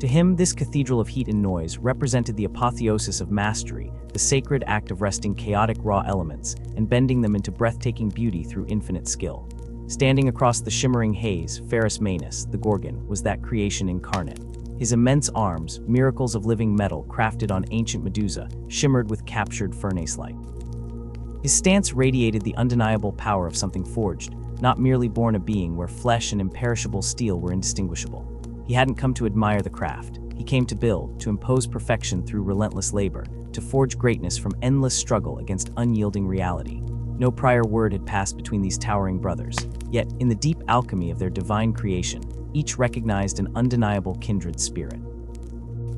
To him, this cathedral of heat and noise represented the apotheosis of mastery, the sacred act of wresting chaotic raw elements and bending them into breathtaking beauty through infinite skill. Standing across the shimmering haze, Ferrus Manus, the Gorgon, was that creation incarnate. His immense arms, miracles of living metal crafted on ancient Medusa, shimmered with captured furnace light. His stance radiated the undeniable power of something forged, not merely born a being where flesh and imperishable steel were indistinguishable. He hadn't come to admire the craft. He came to build, to impose perfection through relentless labor, to forge greatness from endless struggle against unyielding reality. No prior word had passed between these towering brothers, yet, in the deep alchemy of their divine creation, each recognized an undeniable kindred spirit.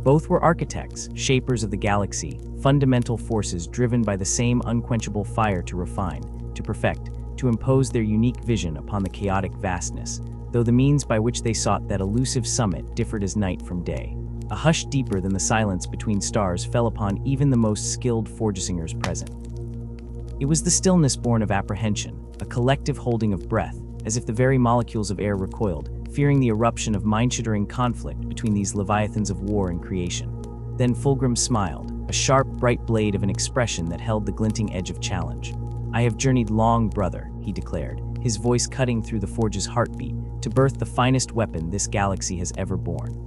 Both were architects, shapers of the galaxy, fundamental forces driven by the same unquenchable fire to refine, to perfect, to impose their unique vision upon the chaotic vastness, though the means by which they sought that elusive summit differed as night from day. A hush deeper than the silence between stars fell upon even the most skilled forgesingers present. It was the stillness born of apprehension, a collective holding of breath, as if the very molecules of air recoiled, fearing the eruption of mind-shattering conflict between these leviathans of war and creation. Then Fulgrim smiled, a sharp, bright blade of an expression that held the glinting edge of challenge. "I have journeyed long, brother," he declared, his voice cutting through the forge's heartbeat, to birth the finest weapon this galaxy has ever borne.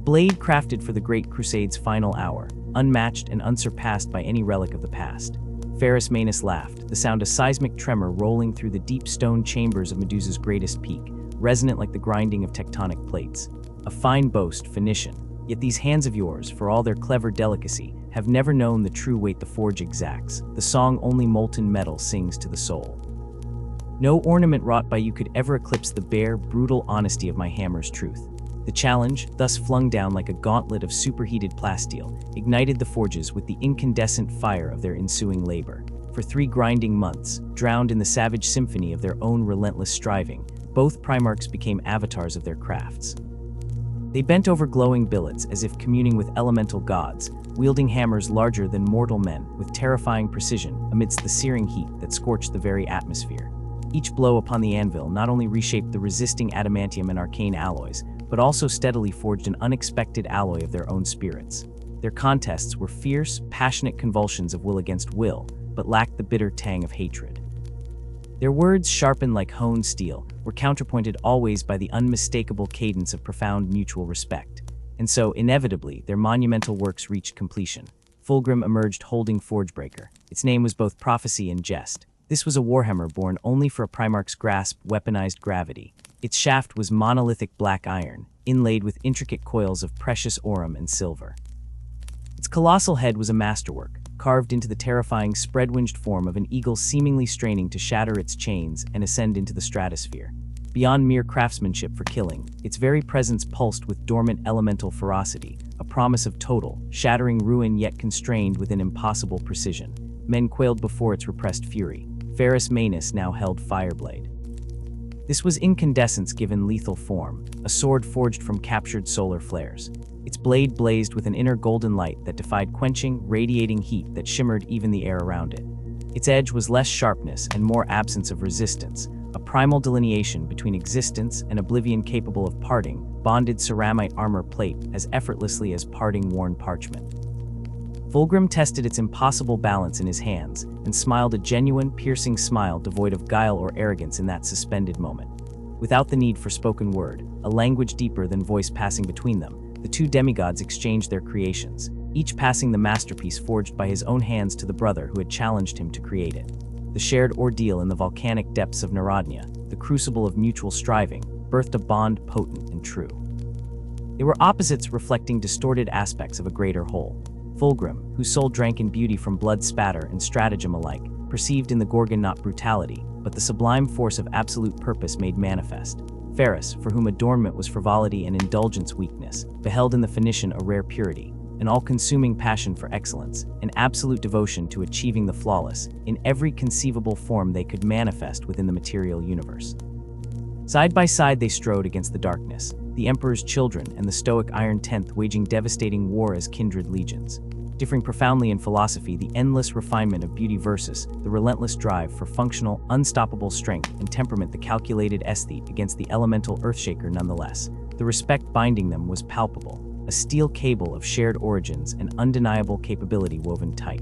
Blade crafted for the Great Crusade's final hour, unmatched and unsurpassed by any relic of the past. Ferrus Manus laughed, the sound a seismic tremor rolling through the deep stone chambers of Medusa's greatest peak, resonant like the grinding of tectonic plates. "A fine boast, Phoenician, yet these hands of yours, for all their clever delicacy, have never known the true weight the forge exacts. The song only molten metal sings to the soul. No ornament wrought by you could ever eclipse the bare, brutal honesty of my hammer's truth." The challenge, thus flung down like a gauntlet of superheated plasteel, ignited the forges with the incandescent fire of their ensuing labor. For 3 grinding months, drowned in the savage symphony of their own relentless striving, both Primarchs became avatars of their crafts. They bent over glowing billets as if communing with elemental gods, wielding hammers larger than mortal men with terrifying precision amidst the searing heat that scorched the very atmosphere. Each blow upon the anvil not only reshaped the resisting adamantium and arcane alloys, but also steadily forged an unexpected alloy of their own spirits. Their contests were fierce, passionate convulsions of will against will, but lacked the bitter tang of hatred. Their words, sharpened like honed steel, were counterpointed always by the unmistakable cadence of profound mutual respect. And so, inevitably, their monumental works reached completion. Fulgrim emerged holding Forgebreaker. Its name was both prophecy and jest. This was a Warhammer born only for a Primarch's grasp, weaponized gravity. Its shaft was monolithic black iron, inlaid with intricate coils of precious aurum and silver. Its colossal head was a masterwork, carved into the terrifying spread-winged form of an eagle seemingly straining to shatter its chains and ascend into the stratosphere. Beyond mere craftsmanship for killing, its very presence pulsed with dormant elemental ferocity, a promise of total, shattering ruin yet constrained with an impossible precision. Men quailed before its repressed fury. Ferrus Manus now held Fireblade. This was incandescence given lethal form, a sword forged from captured solar flares. Its blade blazed with an inner golden light that defied quenching, radiating heat that shimmered even the air around it. Its edge was less sharpness and more absence of resistance, a primal delineation between existence and oblivion capable of parting, bonded ceramite armor plate as effortlessly as parting worn parchment. Fulgrim tested its impossible balance in his hands and smiled a genuine, piercing smile devoid of guile or arrogance in that suspended moment. Without the need for spoken word, a language deeper than voice passing between them, the two demigods exchanged their creations, each passing the masterpiece forged by his own hands to the brother who had challenged him to create it. The shared ordeal in the volcanic depths of Narodnia, the crucible of mutual striving, birthed a bond potent and true. They were opposites reflecting distorted aspects of a greater whole. Fulgrim, whose soul drank in beauty from blood spatter and stratagem alike, perceived in the Gorgon not brutality, but the sublime force of absolute purpose made manifest. Ferrus, for whom adornment was frivolity and indulgence weakness, beheld in the Phoenician a rare purity, an all-consuming passion for excellence, an absolute devotion to achieving the flawless, in every conceivable form they could manifest within the material universe. Side by side they strode against the darkness, the Emperor's children and the stoic Iron Tenth waging devastating war as kindred legions. Differing profoundly in philosophy, the endless refinement of beauty versus the relentless drive for functional, unstoppable strength and temperament, the calculated aesthete against the elemental earthshaker nonetheless. The respect binding them was palpable, a steel cable of shared origins and undeniable capability woven tight.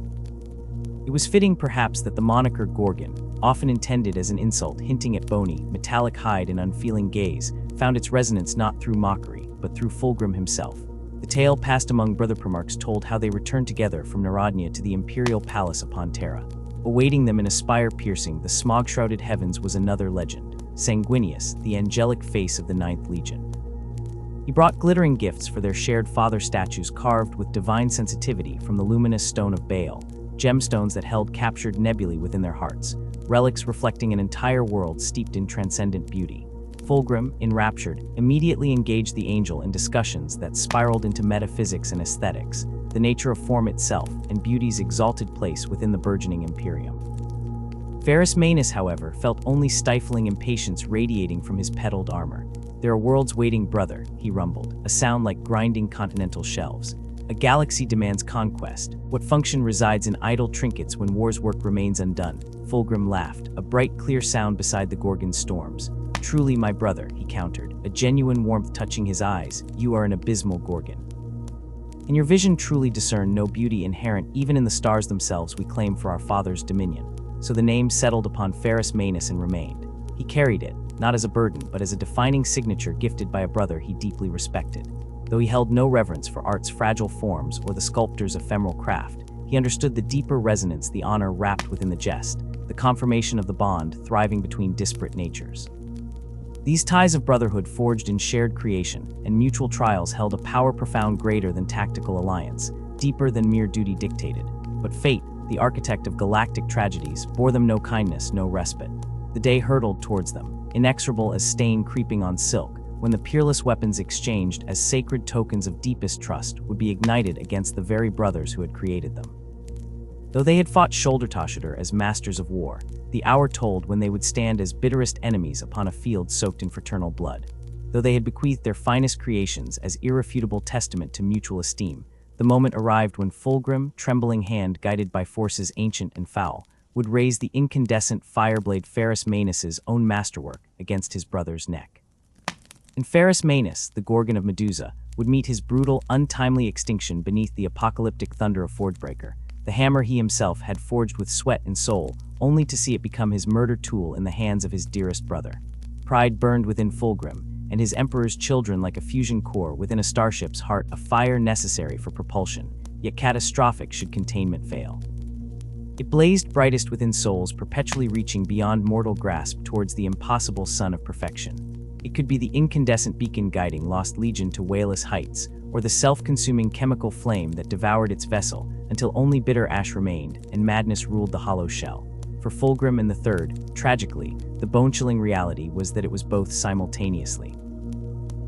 It was fitting, perhaps, that the moniker Gorgon, often intended as an insult hinting at bony, metallic hide and unfeeling gaze, found its resonance not through mockery, but through Fulgrim himself. The tale passed among brother Primarchs told how they returned together from Narodnia to the Imperial Palace upon Terra. Awaiting them in a spire piercing the smog-shrouded heavens was another legend, Sanguinius, the angelic face of the Ninth Legion. He brought glittering gifts for their shared father statues carved with divine sensitivity from the luminous stone of Baal, gemstones that held captured nebulae within their hearts, relics reflecting an entire world steeped in transcendent beauty. Fulgrim, enraptured, immediately engaged the angel in discussions that spiraled into metaphysics and aesthetics, the nature of form itself, and beauty's exalted place within the burgeoning Imperium. Ferrus Manus, however, felt only stifling impatience radiating from his petaled armor. "There are worlds waiting, brother," he rumbled, a sound like grinding continental shelves. "A galaxy demands conquest. What function resides in idle trinkets when war's work remains undone?" Fulgrim laughed, a bright, clear sound beside the Gorgon's storms. "Truly, my brother," he countered, a genuine warmth touching his eyes, "you are an abysmal Gorgon. In your vision truly discern no beauty inherent even in the stars themselves we claim for our father's dominion." So the name settled upon Ferrus Manus and remained. He carried it, not as a burden, but as a defining signature gifted by a brother he deeply respected. Though he held no reverence for art's fragile forms or the sculptor's ephemeral craft, he understood the deeper resonance the honor wrapped within the jest, the confirmation of the bond thriving between disparate natures. These ties of brotherhood forged in shared creation and mutual trials held a power profound greater than tactical alliance, deeper than mere duty dictated. But fate, the architect of galactic tragedies, bore them no kindness, no respite. The day hurtled towards them, inexorable as stain creeping on silk, when the peerless weapons exchanged as sacred tokens of deepest trust would be ignited against the very brothers who had created them. Though they had fought shoulder-to-shoulder as masters of war, the hour told when they would stand as bitterest enemies upon a field soaked in fraternal blood. Though they had bequeathed their finest creations as irrefutable testament to mutual esteem, the moment arrived when Fulgrim, trembling hand guided by forces ancient and foul, would raise the incandescent fireblade Ferrus Manus's own masterwork against his brother's neck. And Ferrus Manus, the Gorgon of Medusa, would meet his brutal, untimely extinction beneath the apocalyptic thunder of Forgebreaker, the hammer he himself had forged with sweat and soul, only to see it become his murder tool in the hands of his dearest brother. Pride burned within Fulgrim, and his emperor's children like a fusion core within a starship's heart, a fire necessary for propulsion, yet catastrophic should containment fail. It blazed brightest within souls perpetually reaching beyond mortal grasp towards the impossible sun of perfection. It could be the incandescent beacon guiding lost legion to whaleless heights, or the self-consuming chemical flame that devoured its vessel until only bitter ash remained and madness ruled the hollow shell. For Fulgrim and the Third, tragically, the bone-chilling reality was that it was both simultaneously.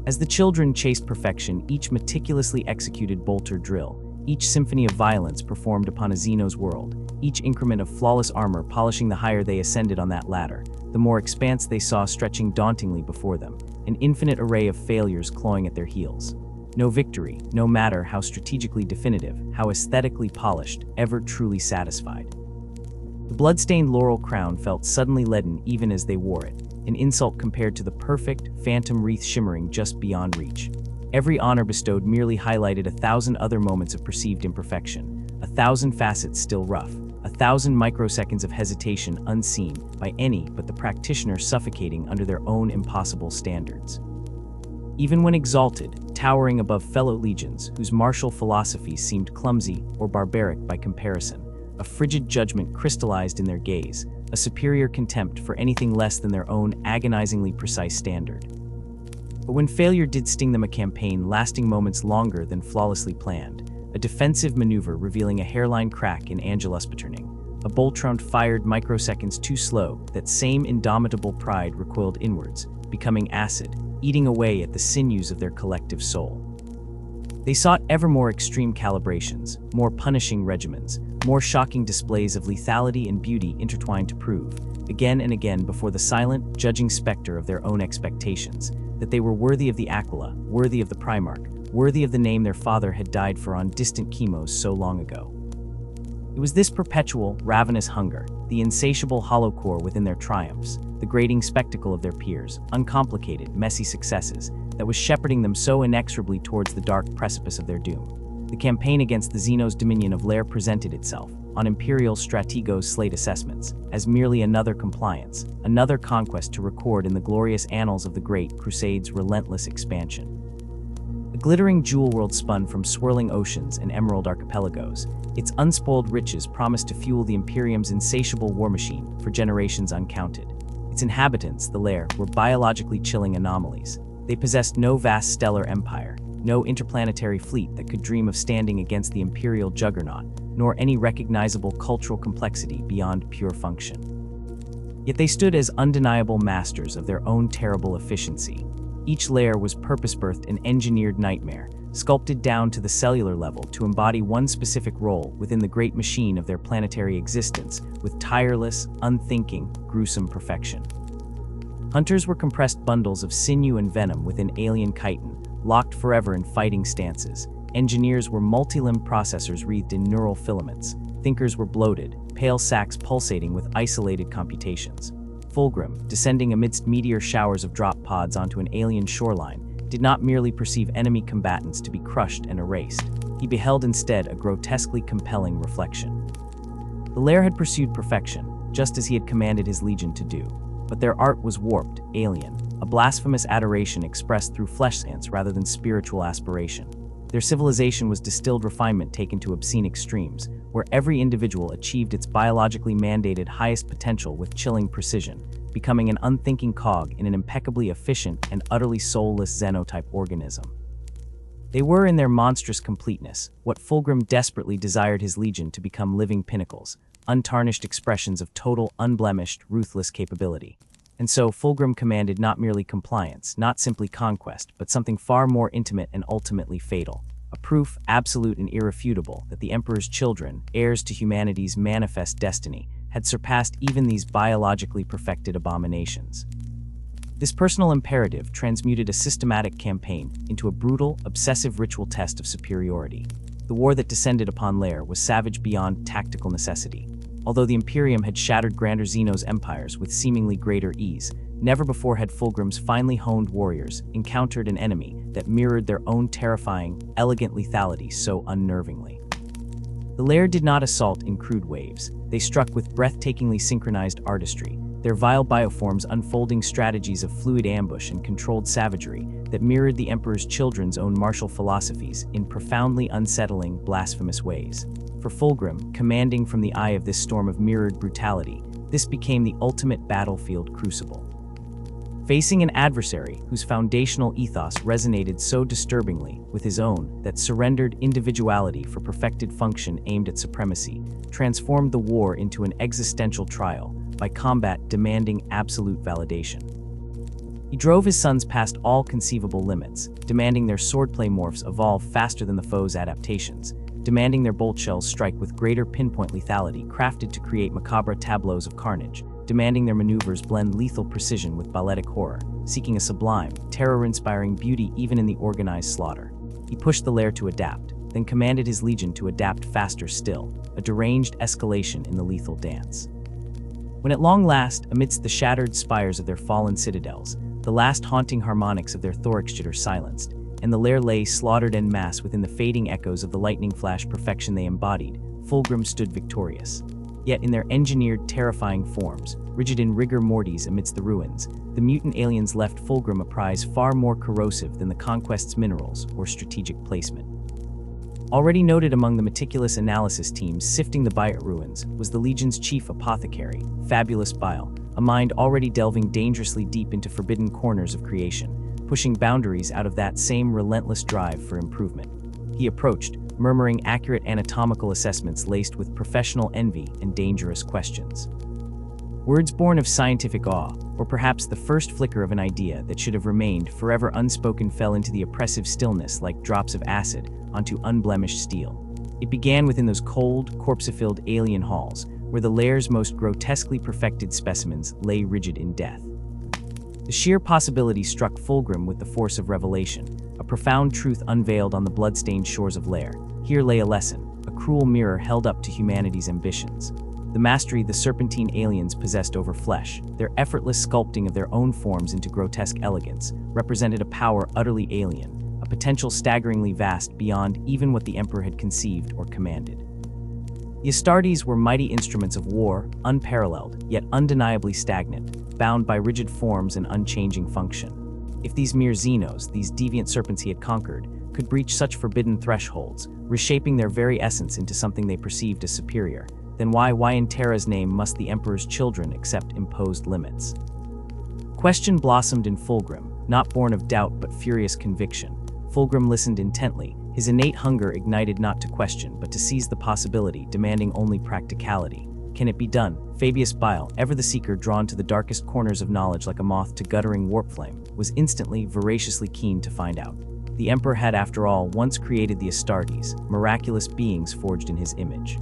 As the children chased perfection, each meticulously executed bolt or drill, each symphony of violence performed upon a Xenos world, each increment of flawless armor polishing the higher they ascended on that ladder, the more expanse they saw stretching dauntingly before them, an infinite array of failures clawing at their heels. No victory, no matter how strategically definitive, how aesthetically polished, ever truly satisfied. The blood-stained laurel crown felt suddenly leaden even as they wore it, an insult compared to the perfect, phantom wreath shimmering just beyond reach. Every honor bestowed merely highlighted 1,000 other moments of perceived imperfection, 1,000 facets still rough, 1,000 microseconds of hesitation unseen by any but the practitioner suffocating under their own impossible standards. Even when exalted, towering above fellow legions whose martial philosophies seemed clumsy or barbaric by comparison, a frigid judgment crystallized in their gaze, a superior contempt for anything less than their own agonizingly precise standard. But when failure did sting them, a campaign lasting moments longer than flawlessly planned, a defensive maneuver revealing a hairline crack in Angelus Paterning, a bolt round fired microseconds too slow, that same indomitable pride recoiled inwards, becoming acid, eating away at the sinews of their collective soul. They sought ever more extreme calibrations, more punishing regimens, more shocking displays of lethality and beauty intertwined to prove, again and again before the silent, judging specter of their own expectations, that they were worthy of the Aquila, worthy of the Primarch, worthy of the name their father had died for on distant chemos so long ago. It was this perpetual, ravenous hunger, the insatiable hollow core within their triumphs, the grating spectacle of their peers, uncomplicated, messy successes, that was shepherding them so inexorably towards the dark precipice of their doom. The campaign against the Xenos' dominion of Lair presented itself, on Imperial Stratego's slate assessments, as merely another compliance, another conquest to record in the glorious annals of the Great Crusade's relentless expansion. A glittering jewel world spun from swirling oceans and emerald archipelagos, its unspoiled riches promised to fuel the Imperium's insatiable war machine for generations uncounted. Its inhabitants, the Lair, were biologically chilling anomalies. They possessed no vast stellar empire, no interplanetary fleet that could dream of standing against the Imperial juggernaut, nor any recognizable cultural complexity beyond pure function. Yet they stood as undeniable masters of their own terrible efficiency. Each layer was purpose-birthed an engineered nightmare, sculpted down to the cellular level to embody one specific role within the great machine of their planetary existence with tireless, unthinking, gruesome perfection. Hunters were compressed bundles of sinew and venom within alien chitin, locked forever in fighting stances. Engineers were multi-limbed processors wreathed in neural filaments. Thinkers were bloated, pale sacs pulsating with isolated computations. Fulgrim, descending amidst meteor showers of drop pods onto an alien shoreline, did not merely perceive enemy combatants to be crushed and erased. He beheld instead a grotesquely compelling reflection. The Lair had pursued perfection, just as he had commanded his legion to do. But their art was warped, alien, a blasphemous adoration expressed through flesh sense rather than spiritual aspiration. Their civilization was distilled refinement taken to obscene extremes, where every individual achieved its biologically mandated highest potential with chilling precision, becoming an unthinking cog in an impeccably efficient and utterly soulless xenotype organism. They were in their monstrous completeness, what Fulgrim desperately desired his legion to become living pinnacles, untarnished expressions of total, unblemished, ruthless capability. And so Fulgrim commanded not merely compliance, not simply conquest, but something far more intimate and ultimately fatal, a proof absolute and irrefutable that the Emperor's children, heirs to humanity's manifest destiny, had surpassed even these biologically perfected abominations. This personal imperative transmuted a systematic campaign into a brutal, obsessive ritual test of superiority. The war that descended upon Lair was savage beyond tactical necessity. Although the Imperium had shattered Grander Zeno's empires with seemingly greater ease, never before had Fulgrim's finely honed warriors encountered an enemy that mirrored their own terrifying, elegant lethality so unnervingly. The Lair did not assault in crude waves. They struck with breathtakingly synchronized artistry, their vile bioforms unfolding strategies of fluid ambush and controlled savagery that mirrored the Emperor's children's own martial philosophies in profoundly unsettling, blasphemous ways. For Fulgrim, commanding from the eye of this storm of mirrored brutality, this became the ultimate battlefield crucible. Facing an adversary whose foundational ethos resonated so disturbingly with his own that surrendered individuality for perfected function aimed at supremacy, transformed the war into an existential trial by combat demanding absolute validation. He drove his sons past all conceivable limits, demanding their swordplay morphs evolve faster than the foe's adaptations, demanding their bolt shells strike with greater pinpoint lethality crafted to create macabre tableaus of carnage, demanding their maneuvers blend lethal precision with balletic horror, seeking a sublime, terror-inspiring beauty even in the organized slaughter. He pushed the Lair to adapt, then commanded his legion to adapt faster still, a deranged escalation in the lethal dance. When at long last, amidst the shattered spires of their fallen citadels, the last haunting harmonics of their thorax jitter silenced, and the Lair lay slaughtered en masse within the fading echoes of the lightning flash perfection they embodied, Fulgrim stood victorious. Yet in their engineered, terrifying forms, rigid in rigor mortis amidst the ruins, the mutant aliens left Fulgrim a prize far more corrosive than the conquest's minerals or strategic placement. Already noted among the meticulous analysis teams sifting the Bayat ruins was the Legion's chief apothecary, Fabulous Bile, a mind already delving dangerously deep into forbidden corners of creation, pushing boundaries out of that same relentless drive for improvement. He approached, murmuring accurate anatomical assessments laced with professional envy and dangerous questions. Words born of scientific awe, or perhaps the first flicker of an idea that should have remained forever unspoken, fell into the oppressive stillness like drops of acid onto unblemished steel. It began within those cold, corpse-filled alien halls, where the Lair's most grotesquely perfected specimens lay rigid in death. The sheer possibility struck Fulgrim with the force of revelation, a profound truth unveiled on the blood-stained shores of Lair. Here lay a lesson, a cruel mirror held up to humanity's ambitions. The mastery the serpentine aliens possessed over flesh, their effortless sculpting of their own forms into grotesque elegance, represented a power utterly alien, a potential staggeringly vast beyond even what the Emperor had conceived or commanded. The Astartes were mighty instruments of war, unparalleled, yet undeniably stagnant, bound by rigid forms and unchanging function. If these mere Xenos, these deviant serpents he had conquered, could breach such forbidden thresholds, reshaping their very essence into something they perceived as superior, then why in Terra's name must the Emperor's children accept imposed limits? Question blossomed in Fulgrim, not born of doubt but furious conviction. Fulgrim listened intently, his innate hunger ignited not to question but to seize the possibility, demanding only practicality. Can it be done? Fabius Bile, ever the seeker drawn to the darkest corners of knowledge like a moth to guttering warp flame, was instantly, voraciously keen to find out. The Emperor had, after all, once created the Astartes, miraculous beings forged in his image.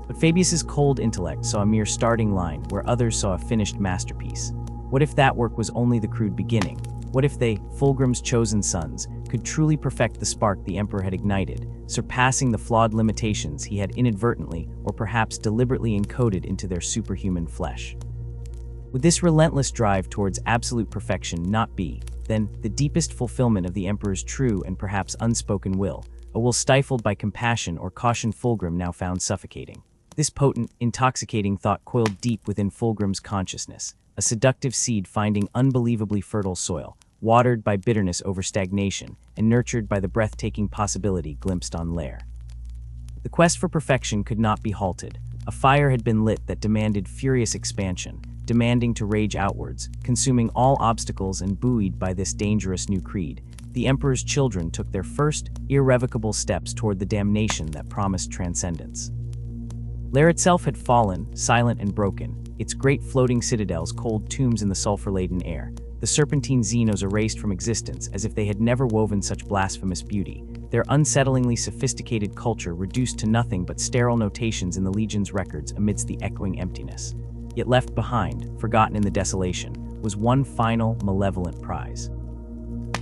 But Fabius's cold intellect saw a mere starting line where others saw a finished masterpiece. What if that work was only the crude beginning? What if they, Fulgrim's chosen sons, could truly perfect the spark the Emperor had ignited, surpassing the flawed limitations he had inadvertently or perhaps deliberately encoded into their superhuman flesh? Would this relentless drive towards absolute perfection not be, then, the deepest fulfillment of the Emperor's true and perhaps unspoken will, a will stifled by compassion or caution Fulgrim now found suffocating? This potent, intoxicating thought coiled deep within Fulgrim's consciousness, a seductive seed finding unbelievably fertile soil, watered by bitterness over stagnation, and nurtured by the breathtaking possibility glimpsed on Lair. The quest for perfection could not be halted. A fire had been lit that demanded furious expansion, demanding to rage outwards, consuming all obstacles, and buoyed by this dangerous new creed, the Emperor's children took their first, irrevocable steps toward the damnation that promised transcendence. Lair itself had fallen, silent and broken, its great floating citadels cold tombs in the sulfur-laden air, the serpentine Xenos erased from existence as if they had never woven such blasphemous beauty, their unsettlingly sophisticated culture reduced to nothing but sterile notations in the Legion's records amidst the echoing emptiness. Yet left behind, forgotten in the desolation, was one final, malevolent prize.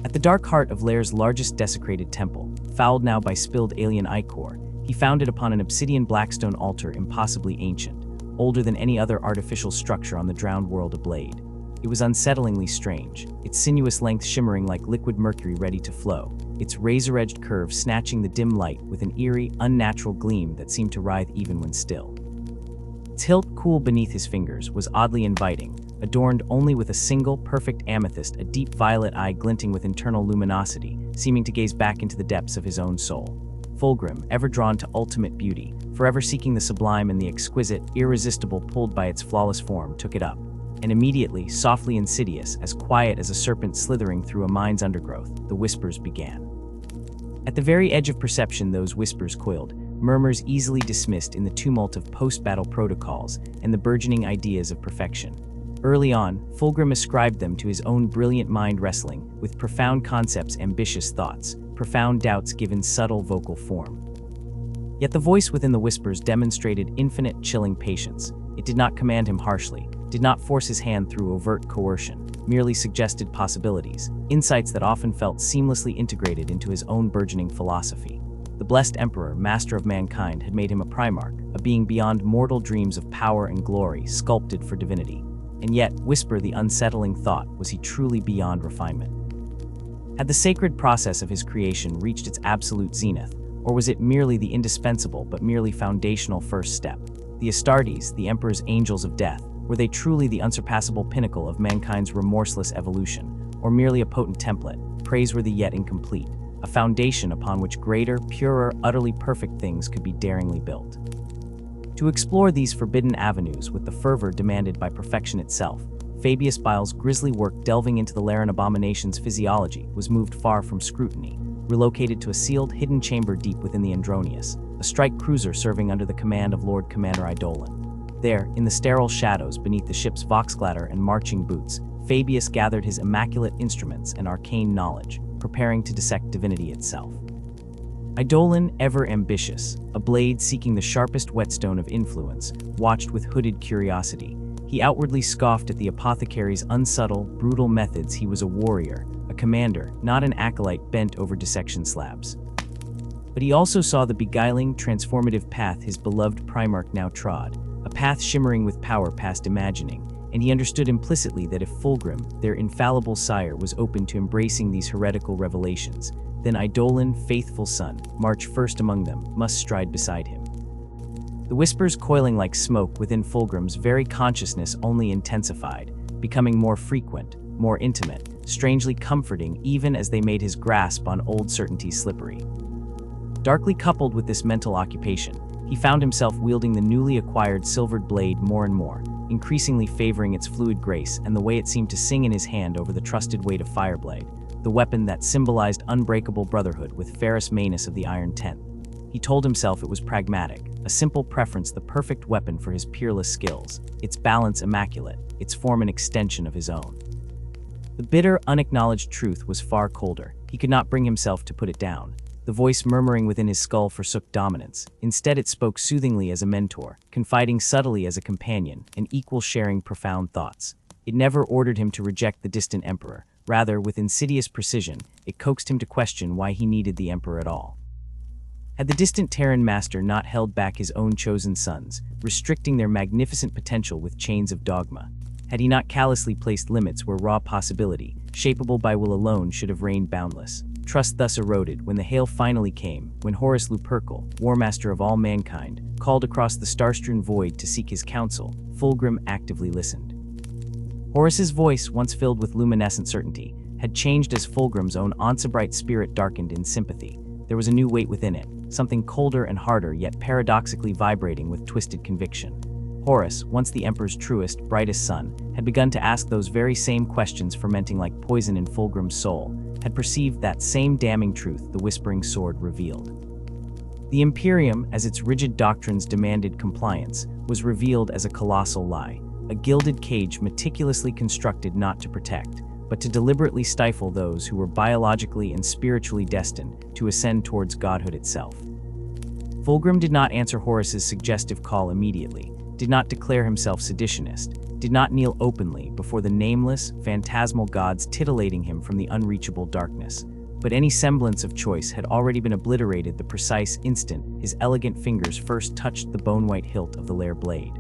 At the dark heart of Lair's largest desecrated temple, fouled now by spilled alien ichor, he found it upon an obsidian blackstone altar impossibly ancient, older than any other artificial structure on the drowned world ablaze. It was unsettlingly strange, its sinuous length shimmering like liquid mercury ready to flow, its razor-edged curve snatching the dim light with an eerie, unnatural gleam that seemed to writhe even when still. Its hilt, cool beneath his fingers, was oddly inviting, adorned only with a single, perfect amethyst, a deep violet eye glinting with internal luminosity, seeming to gaze back into the depths of his own soul. Fulgrim, ever drawn to ultimate beauty, forever seeking the sublime and the exquisite, irresistible pulled by its flawless form, took it up. And immediately, softly insidious, as quiet as a serpent slithering through a mind's undergrowth, the whispers began. At the very edge of perception those whispers coiled, murmurs easily dismissed in the tumult of post-battle protocols and the burgeoning ideas of perfection. Early on, Fulgrim ascribed them to his own brilliant mind wrestling with profound concepts, ambitious thoughts, profound doubts given subtle vocal form. Yet the voice within the whispers demonstrated infinite, chilling patience. It did not command him harshly, did not force his hand through overt coercion, merely suggested possibilities, insights that often felt seamlessly integrated into his own burgeoning philosophy. The blessed Emperor, master of mankind, had made him a Primarch, a being beyond mortal dreams of power and glory, sculpted for divinity. And yet, whisper the unsettling thought, was he truly beyond refinement? Had the sacred process of his creation reached its absolute zenith, or was it merely the indispensable but merely foundational first step? The Astartes, the Emperor's angels of death, were they truly the unsurpassable pinnacle of mankind's remorseless evolution, or merely a potent template, praiseworthy yet incomplete, a foundation upon which greater, purer, utterly perfect things could be daringly built? To explore these forbidden avenues with the fervor demanded by perfection itself, Fabius Bile's grisly work delving into the Laren abomination's physiology was moved far from scrutiny, relocated to a sealed, hidden chamber deep within the Andronius, a strike cruiser serving under the command of Lord Commander Eidolon. There, in the sterile shadows beneath the ship's voxcladder and marching boots, Fabius gathered his immaculate instruments and arcane knowledge, preparing to dissect divinity itself. Eidolon, ever ambitious, a blade seeking the sharpest whetstone of influence, watched with hooded curiosity. He outwardly scoffed at the apothecary's unsubtle, brutal methods. He was a warrior, a commander, not an acolyte bent over dissection slabs. But he also saw the beguiling, transformative path his beloved Primarch now trod, a path shimmering with power past imagining, and he understood implicitly that if Fulgrim, their infallible sire, was open to embracing these heretical revelations, then Eidolon, faithful son, march first among them, must stride beside him. The whispers coiling like smoke within Fulgrim's very consciousness only intensified, becoming more frequent, more intimate, strangely comforting even as they made his grasp on old certainties slippery. Darkly coupled with this mental occupation, he found himself wielding the newly acquired silvered blade more and more, increasingly favoring its fluid grace and the way it seemed to sing in his hand over the trusted weight of Fireblade, the weapon that symbolized unbreakable brotherhood with Ferrus Manus of the Iron Tenth. He told himself it was pragmatic, a simple preference, the perfect weapon for his peerless skills, its balance immaculate, its form an extension of his own. The bitter, unacknowledged truth was far colder. He could not bring himself to put it down. The voice murmuring within his skull forsook dominance. Instead, it spoke soothingly as a mentor, confiding subtly as a companion, an equal sharing profound thoughts. It never ordered him to reject the distant emperor. Rather, with insidious precision, it coaxed him to question why he needed the emperor at all. Had the distant Terran master not held back his own chosen sons, restricting their magnificent potential with chains of dogma? Had he not callously placed limits where raw possibility, shapeable by will alone, should have reigned boundless? Trust thus eroded when the hail finally came, when Horus Lupercal, warmaster of all mankind, called across the star-strewn void to seek his counsel. Fulgrim actively listened. Horus's voice, once filled with luminescent certainty, had changed as Fulgrim's own once-bright spirit darkened in sympathy. There was a new weight within it, something colder and harder yet paradoxically vibrating with twisted conviction. Horus, once the Emperor's truest, brightest son, had begun to ask those very same questions fermenting like poison in Fulgrim's soul, had perceived that same damning truth the whispering sword revealed. The Imperium, as its rigid doctrines demanded compliance, was revealed as a colossal lie, a gilded cage meticulously constructed not to protect, but to deliberately stifle those who were biologically and spiritually destined to ascend towards godhood itself. Fulgrim did not answer Horus's suggestive call immediately, did not declare himself seditionist, did not kneel openly before the nameless, phantasmal gods titillating him from the unreachable darkness, but any semblance of choice had already been obliterated the precise instant his elegant fingers first touched the bone-white hilt of the lair blade.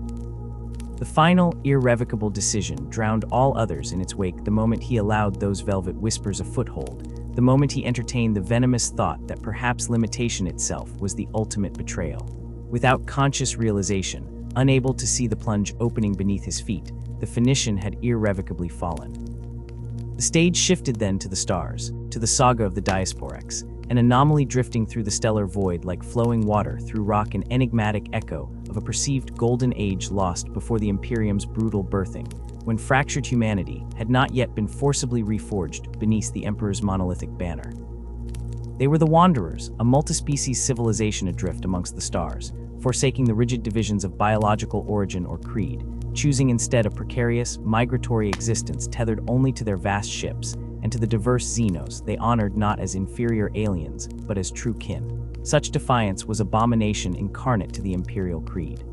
The final, irrevocable decision drowned all others in its wake the moment he allowed those velvet whispers a foothold, the moment he entertained the venomous thought that perhaps limitation itself was the ultimate betrayal. Without conscious realization, unable to see the plunge opening beneath his feet, the Phoenician had irrevocably fallen. The stage shifted then to the stars, to the saga of the Diasporex, an anomaly drifting through the stellar void like flowing water through rock, an enigmatic echo of a perceived golden age lost before the Imperium's brutal birthing, when fractured humanity had not yet been forcibly reforged beneath the Emperor's monolithic banner. They were the Wanderers, a multispecies civilization adrift amongst the stars, forsaking the rigid divisions of biological origin or creed, choosing instead a precarious, migratory existence tethered only to their vast ships and to the diverse Xenos they honored not as inferior aliens, but as true kin. Such defiance was abomination incarnate to the imperial creed.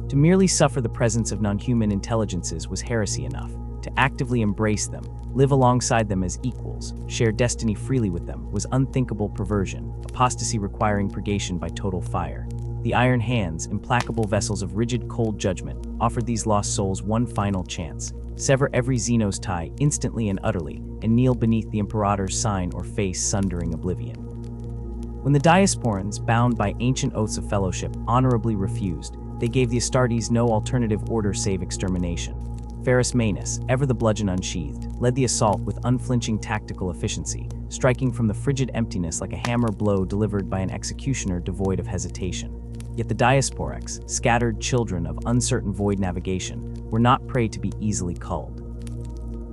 To merely suffer the presence of non-human intelligences was heresy enough. To actively embrace them, live alongside them as equals, share destiny freely with them was unthinkable perversion, apostasy requiring purgation by total fire. The Iron Hands, implacable vessels of rigid cold judgment, offered these lost souls one final chance. Sever every Xenos tie instantly and utterly, and kneel beneath the Imperator's sign or face sundering oblivion. When the Diasporans, bound by ancient oaths of fellowship, honorably refused, they gave the Astartes no alternative order save extermination. Ferrus Manus, ever the bludgeon unsheathed, led the assault with unflinching tactical efficiency, striking from the frigid emptiness like a hammer blow delivered by an executioner devoid of hesitation. Yet the Diasporex, scattered children of uncertain void navigation, were not prey to be easily culled.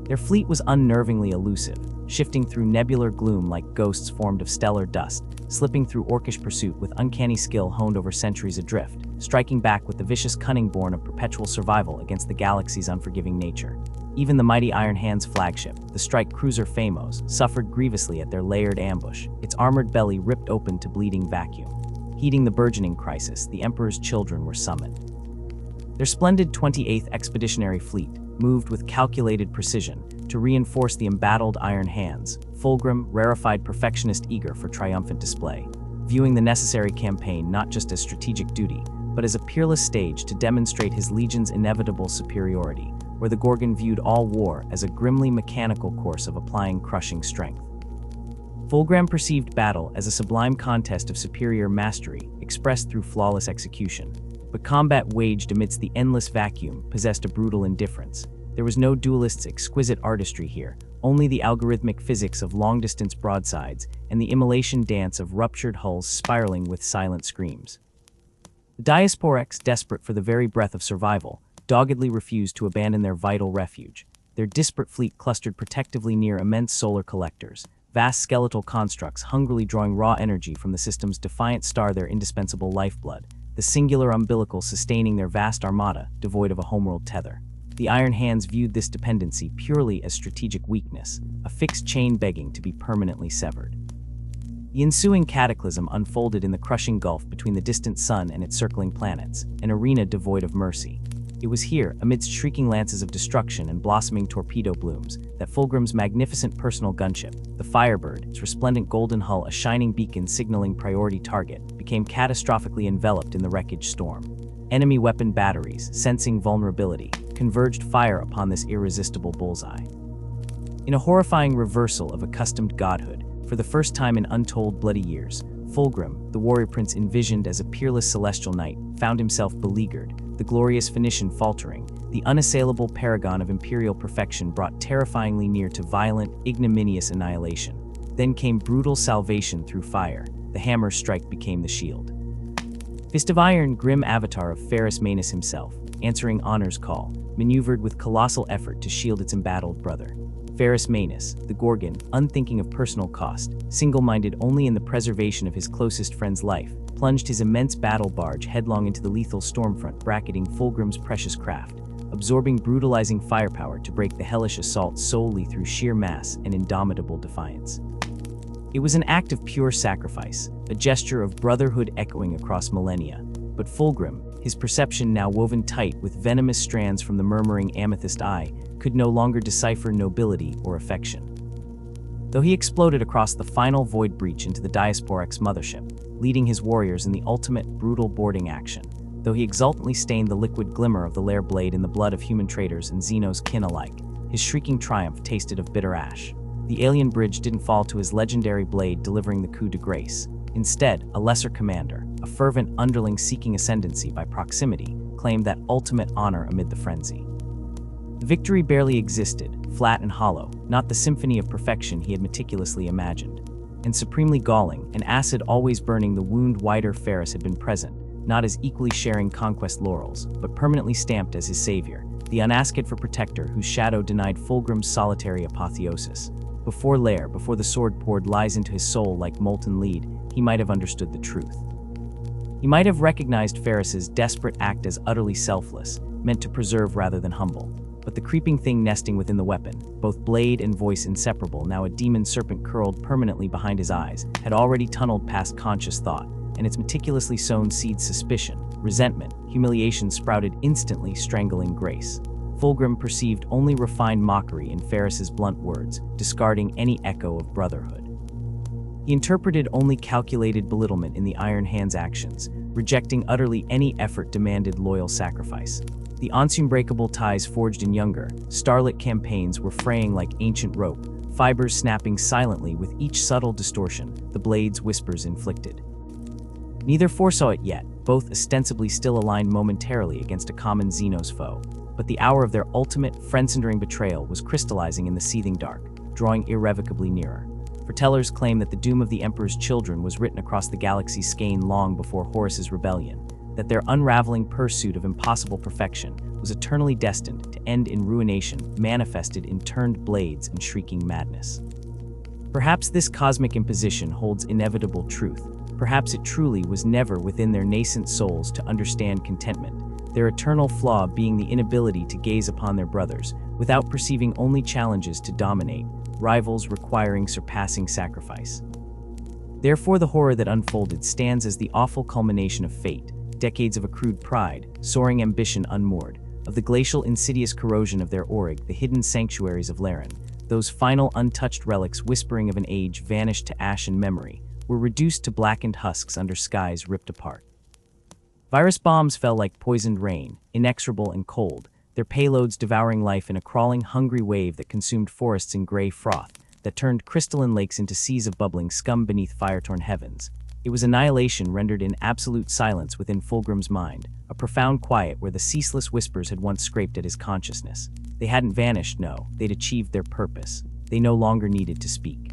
Their fleet was unnervingly elusive, shifting through nebular gloom like ghosts formed of stellar dust, slipping through orcish pursuit with uncanny skill honed over centuries adrift, striking back with the vicious cunning born of perpetual survival against the galaxy's unforgiving nature. Even the mighty Iron Hands flagship, the strike cruiser Phamos, suffered grievously at their layered ambush, its armored belly ripped open to bleeding vacuum. Heeding the burgeoning crisis, the Emperor's children were summoned. Their splendid 28th Expeditionary Fleet moved with calculated precision to reinforce the embattled Iron Hands, Fulgrim, rarefied perfectionist eager for triumphant display, viewing the necessary campaign not just as strategic duty, but as a peerless stage to demonstrate his legion's inevitable superiority, where the Gorgon viewed all war as a grimly mechanical course of applying crushing strength. Fulgrim perceived battle as a sublime contest of superior mastery, expressed through flawless execution. But combat waged amidst the endless vacuum possessed a brutal indifference. There was no duelist's exquisite artistry here, only the algorithmic physics of long-distance broadsides and the immolation dance of ruptured hulls spiraling with silent screams. The Diasporex, desperate for the very breath of survival, doggedly refused to abandon their vital refuge. Their disparate fleet clustered protectively near immense solar collectors, vast skeletal constructs hungrily drawing raw energy from the system's defiant star, their indispensable lifeblood, the singular umbilical sustaining their vast armada, devoid of a homeworld tether. The Iron Hands viewed this dependency purely as strategic weakness, a fixed chain begging to be permanently severed. The ensuing cataclysm unfolded in the crushing gulf between the distant sun and its circling planets, an arena devoid of mercy. It was here, amidst shrieking lances of destruction and blossoming torpedo blooms, that Fulgrim's magnificent personal gunship, the Firebird, its resplendent golden hull a shining beacon signaling priority target, became catastrophically enveloped in the wreckage storm. Enemy weapon batteries, sensing vulnerability, converged fire upon this irresistible bullseye. In a horrifying reversal of accustomed godhood, for the first time in untold bloody years, Fulgrim, the warrior prince envisioned as a peerless celestial knight, found himself beleaguered, the glorious Phoenician faltering, the unassailable paragon of imperial perfection brought terrifyingly near to violent, ignominious annihilation. Then came brutal salvation through fire. The hammer's strike became the shield. Fist of Iron, grim avatar of Ferrus Manus himself, answering honor's call, maneuvered with colossal effort to shield its embattled brother. Ferrus Manus, the Gorgon, unthinking of personal cost, single-minded only in the preservation of his closest friend's life, plunged his immense battle barge headlong into the lethal stormfront bracketing Fulgrim's precious craft, absorbing brutalizing firepower to break the hellish assault solely through sheer mass and indomitable defiance. It was an act of pure sacrifice, a gesture of brotherhood echoing across millennia. But Fulgrim, his perception now woven tight with venomous strands from the murmuring amethyst eye, could no longer decipher nobility or affection. Though he exploded across the final void breach into the Diasporix mothership, leading his warriors in the ultimate brutal boarding action, though he exultantly stained the liquid glimmer of the lair blade in the blood of human traitors and Xeno's kin alike, his shrieking triumph tasted of bitter ash. The alien bridge didn't fall to his legendary blade delivering the coup de grace. Instead, a lesser commander, a fervent underling seeking ascendancy by proximity, claimed that ultimate honor amid the frenzy. The victory barely existed, flat and hollow, not the symphony of perfection he had meticulously imagined. And supremely galling, an acid always burning the wound wider Ferris had been present, not as equally sharing conquest laurels, but permanently stamped as his savior, the unasked for protector whose shadow denied Fulgrim's solitary apotheosis. Before the sword poured lies into his soul like molten lead, he might have understood the truth. He might have recognized Ferris's desperate act as utterly selfless, meant to preserve rather than humble. But the creeping thing nesting within the weapon, both blade and voice inseparable, now a demon serpent curled permanently behind his eyes, had already tunneled past conscious thought, and its meticulously sown seeds suspicion, resentment, humiliation sprouted instantly, strangling grace. Fulgrim perceived only refined mockery in Ferris's blunt words, discarding any echo of brotherhood. He interpreted only calculated belittlement in the Iron Hand's actions, rejecting utterly any effort demanded loyal sacrifice. The unbreakable ties forged in younger, starlit campaigns were fraying like ancient rope, fibers snapping silently with each subtle distortion the blade's whispers inflicted. Neither foresaw it yet, both ostensibly still aligned momentarily against a common Xenos foe, but the hour of their ultimate, friend-sundering betrayal was crystallizing in the seething dark, drawing irrevocably nearer. Foretellers claim that the doom of the Emperor's children was written across the galaxy's skein long before Horus's rebellion, that their unraveling pursuit of impossible perfection was eternally destined to end in ruination manifested in turned blades and shrieking madness. Perhaps this cosmic imposition holds inevitable truth. Perhaps it truly was never within their nascent souls to understand contentment, their eternal flaw being the inability to gaze upon their brothers without perceiving only challenges to dominate, rivals requiring surpassing sacrifice. Therefore, the horror that unfolded stands as the awful culmination of fate, decades of accrued pride, soaring ambition unmoored, of the glacial insidious corrosion of their Auric, the hidden sanctuaries of Laren, those final untouched relics whispering of an age vanished to ash and memory, were reduced to blackened husks under skies ripped apart. Virus bombs fell like poisoned rain, inexorable and cold, their payloads devouring life in a crawling, hungry wave that consumed forests in gray froth, that turned crystalline lakes into seas of bubbling scum beneath fire-torn heavens. It was annihilation rendered in absolute silence within Fulgrim's mind, a profound quiet where the ceaseless whispers had once scraped at his consciousness. They hadn't vanished, no, they'd achieved their purpose. They no longer needed to speak.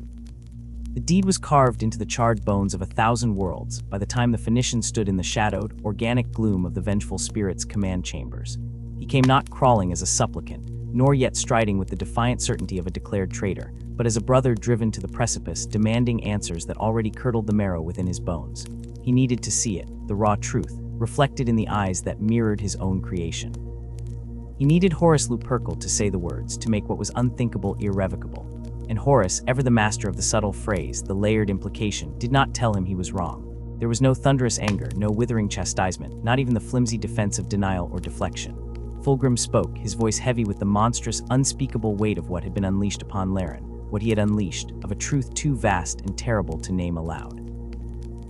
The deed was carved into the charred bones of 1,000 worlds by the time the Phoenician stood in the shadowed, organic gloom of the vengeful spirit's command chambers. He came not crawling as a supplicant, nor yet striding with the defiant certainty of a declared traitor, but as a brother driven to the precipice, demanding answers that already curdled the marrow within his bones. He needed to see it, the raw truth, reflected in the eyes that mirrored his own creation. He needed Horus Lupercal to say the words, to make what was unthinkable irrevocable. And Horus, ever the master of the subtle phrase, the layered implication, did not tell him he was wrong. There was no thunderous anger, no withering chastisement, not even the flimsy defense of denial or deflection. Fulgrim spoke, his voice heavy with the monstrous, unspeakable weight of what had been unleashed upon Laren, what he had unleashed, of a truth too vast and terrible to name aloud.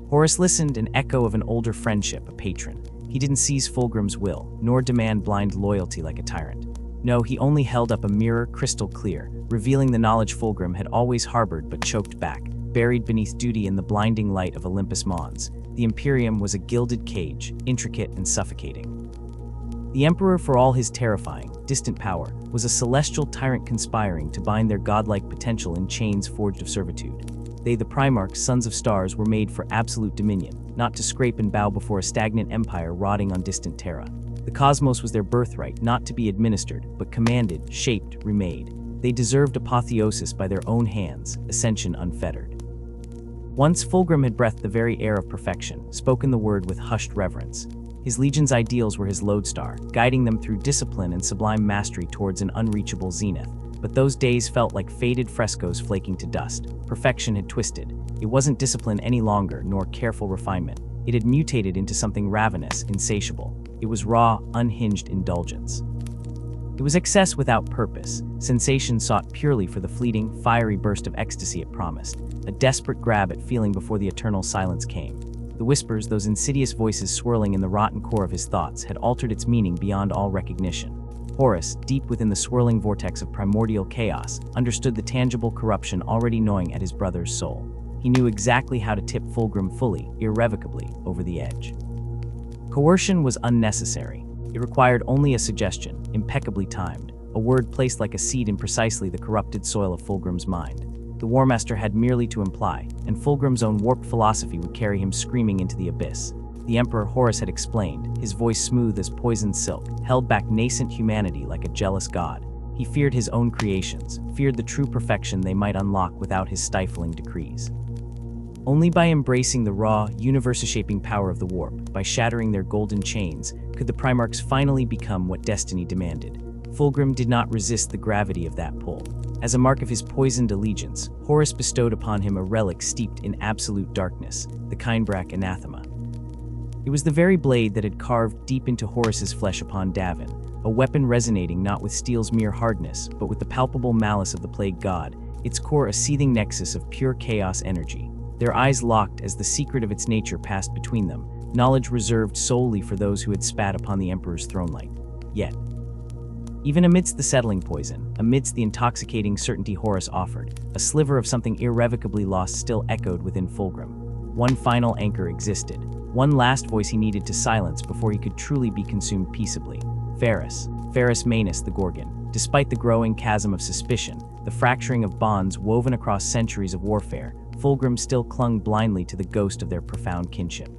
Horus listened, an echo of an older friendship, a patron. He didn't seize Fulgrim's will, nor demand blind loyalty like a tyrant. No, he only held up a mirror crystal clear, revealing the knowledge Fulgrim had always harbored but choked back, buried beneath duty in the blinding light of Olympus Mons. The Imperium was a gilded cage, intricate and suffocating. The Emperor, for all his terrifying, distant power, was a celestial tyrant conspiring to bind their godlike potential in chains forged of servitude. They, the Primarchs, sons of stars, were made for absolute dominion, not to scrape and bow before a stagnant empire rotting on distant Terra. The cosmos was their birthright, not to be administered, but commanded, shaped, remade. They deserved apotheosis by their own hands, ascension unfettered. Once Fulgrim had breathed the very air of perfection, spoken the word with hushed reverence. His legion's ideals were his lodestar, guiding them through discipline and sublime mastery towards an unreachable zenith. But those days felt like faded frescoes flaking to dust. Perfection had twisted. It wasn't discipline any longer, nor careful refinement. It had mutated into something ravenous, insatiable. It was raw, unhinged indulgence. It was excess without purpose, sensation sought purely for the fleeting, fiery burst of ecstasy it promised, a desperate grab at feeling before the eternal silence came. The whispers, those insidious voices swirling in the rotten core of his thoughts, had altered its meaning beyond all recognition. Horus, deep within the swirling vortex of primordial chaos, understood the tangible corruption already gnawing at his brother's soul. He knew exactly how to tip Fulgrim fully, irrevocably, over the edge. Coercion was unnecessary. It required only a suggestion, impeccably timed, a word placed like a seed in precisely the corrupted soil of Fulgrim's mind. The War Master had merely to imply, and Fulgrim's own warped philosophy would carry him screaming into the abyss. The Emperor Horus had explained, his voice smooth as poisoned silk, held back nascent humanity like a jealous god. He feared his own creations, feared the true perfection they might unlock without his stifling decrees. Only by embracing the raw, universe-shaping power of the warp, by shattering their golden chains, could the Primarchs finally become what destiny demanded. Fulgrim did not resist the gravity of that pull. As a mark of his poisoned allegiance, Horus bestowed upon him a relic steeped in absolute darkness, the Kindbrak anathema. It was the very blade that had carved deep into Horus's flesh upon Davin, a weapon resonating not with steel's mere hardness, but with the palpable malice of the plague god, its core a seething nexus of pure chaos energy. Their eyes locked as the secret of its nature passed between them, knowledge reserved solely for those who had spat upon the Emperor's throne light. Yet, even amidst the settling poison, amidst the intoxicating certainty Horus offered, a sliver of something irrevocably lost still echoed within Fulgrim. One final anchor existed, one last voice he needed to silence before he could truly be consumed peaceably. Ferrus Manus the Gorgon. Despite the growing chasm of suspicion, the fracturing of bonds woven across centuries of warfare, Fulgrim still clung blindly to the ghost of their profound kinship.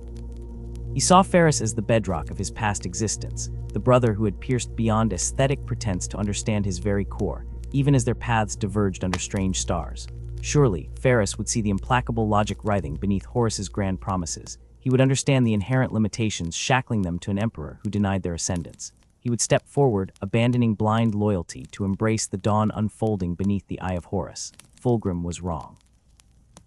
He saw Ferrus as the bedrock of his past existence, the brother who had pierced beyond aesthetic pretense to understand his very core, even as their paths diverged under strange stars. Surely, Ferrus would see the implacable logic writhing beneath Horus's grand promises. He would understand the inherent limitations shackling them to an emperor who denied their ascendance. He would step forward, abandoning blind loyalty to embrace the dawn unfolding beneath the eye of Horus. Fulgrim was wrong.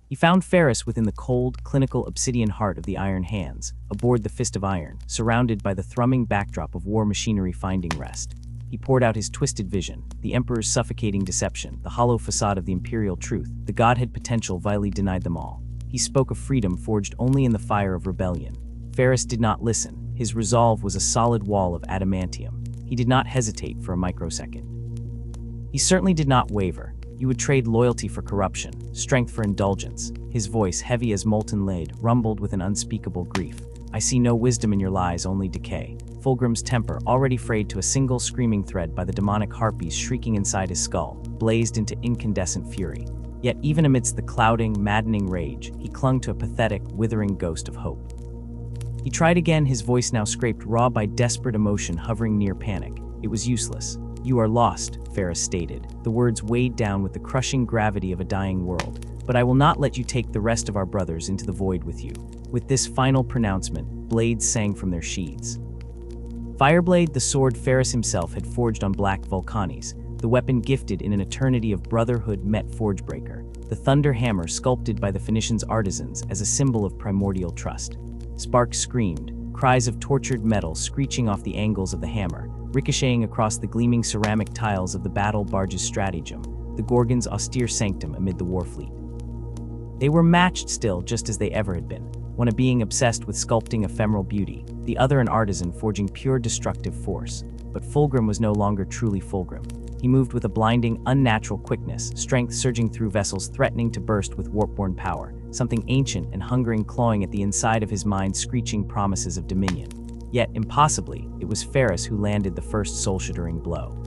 He found Ferrus within the cold, clinical obsidian heart of the Iron Hands, aboard the Fist of Iron, surrounded by the thrumming backdrop of war machinery finding rest. He poured out his twisted vision, the Emperor's suffocating deception, the hollow facade of the Imperial truth, the godhead potential vilely denied them all. He spoke of freedom forged only in the fire of rebellion. Ferrus did not listen. His resolve was a solid wall of adamantium. He did not hesitate for a microsecond. He certainly did not waver. You would trade loyalty for corruption, strength for indulgence. His voice, heavy as molten lead, rumbled with an unspeakable grief. I see no wisdom in your lies, only decay. Fulgrim's temper, already frayed to a single screaming thread by the demonic harpies shrieking inside his skull, blazed into incandescent fury. Yet even amidst the clouding, maddening rage, he clung to a pathetic, withering ghost of hope. He tried again, his voice now scraped raw by desperate emotion hovering near panic. It was useless. You are lost, Ferrus stated, the words weighed down with the crushing gravity of a dying world. But I will not let you take the rest of our brothers into the void with you. With this final pronouncement, blades sang from their sheaths. Fireblade, the sword Ferrus himself had forged on Black Vulcanes, the weapon gifted in an eternity of brotherhood met Forgebreaker, the thunder hammer sculpted by the Phoenicians' artisans as a symbol of primordial trust. Sparks screamed, cries of tortured metal screeching off the angles of the hammer, ricocheting across the gleaming ceramic tiles of the battle barge's stratagem, the Gorgon's austere sanctum amid the warfleet. They were matched still, just as they ever had been, one a being obsessed with sculpting ephemeral beauty, the other an artisan forging pure destructive force. But Fulgrim was no longer truly Fulgrim. He moved with a blinding, unnatural quickness, strength surging through vessels threatening to burst with warp-born power, something ancient and hungering clawing at the inside of his mind, screeching promises of dominion. Yet, impossibly, it was Ferrus who landed the first soul-shattering blow.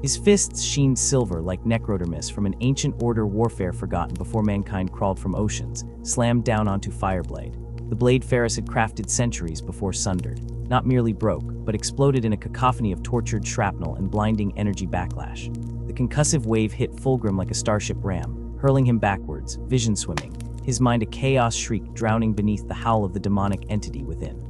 His fists sheened silver like necrodermis from an ancient order warfare forgotten before mankind crawled from oceans, slammed down onto Fireblade. The blade Ferrus had crafted centuries before sundered, not merely broke, but exploded in a cacophony of tortured shrapnel and blinding energy backlash. The concussive wave hit Fulgrim like a starship ram, hurling him backwards, vision swimming, his mind a chaos shriek drowning beneath the howl of the demonic entity within.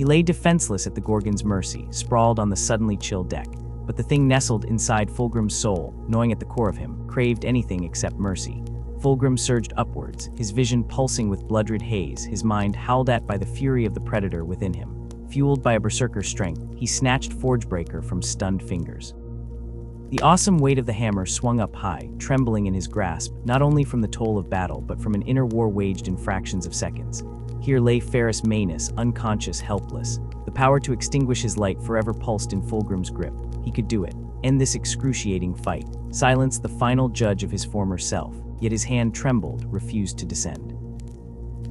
He lay defenseless at the Gorgon's mercy, sprawled on the suddenly chill deck. But the thing nestled inside Fulgrim's soul, gnawing at the core of him, craved anything except mercy. Fulgrim surged upwards, his vision pulsing with blood-red haze, his mind howled at by the fury of the predator within him. Fueled by a berserker's strength, he snatched Forgebreaker from stunned fingers. The awesome weight of the hammer swung up high, trembling in his grasp, not only from the toll of battle but from an inner war waged in fractions of seconds. Here lay Ferrus Manus, unconscious, helpless. The power to extinguish his light forever pulsed in Fulgrim's grip. He could do it. End this excruciating fight. Silence the final judge of his former self. Yet his hand trembled, refused to descend.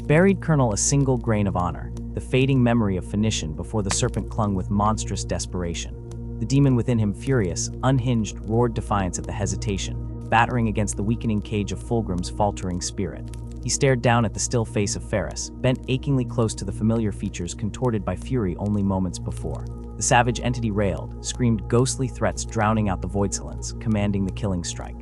Buried Colonel, a single grain of honor, the fading memory of Phoenician before the serpent clung with monstrous desperation. The demon within him, furious, unhinged, roared defiance at the hesitation, battering against the weakening cage of Fulgrim's faltering spirit. He stared down at the still face of Ferrus, bent achingly close to the familiar features contorted by fury only moments before. The savage entity railed, screamed ghostly threats drowning out the voidsolence, commanding the killing strike.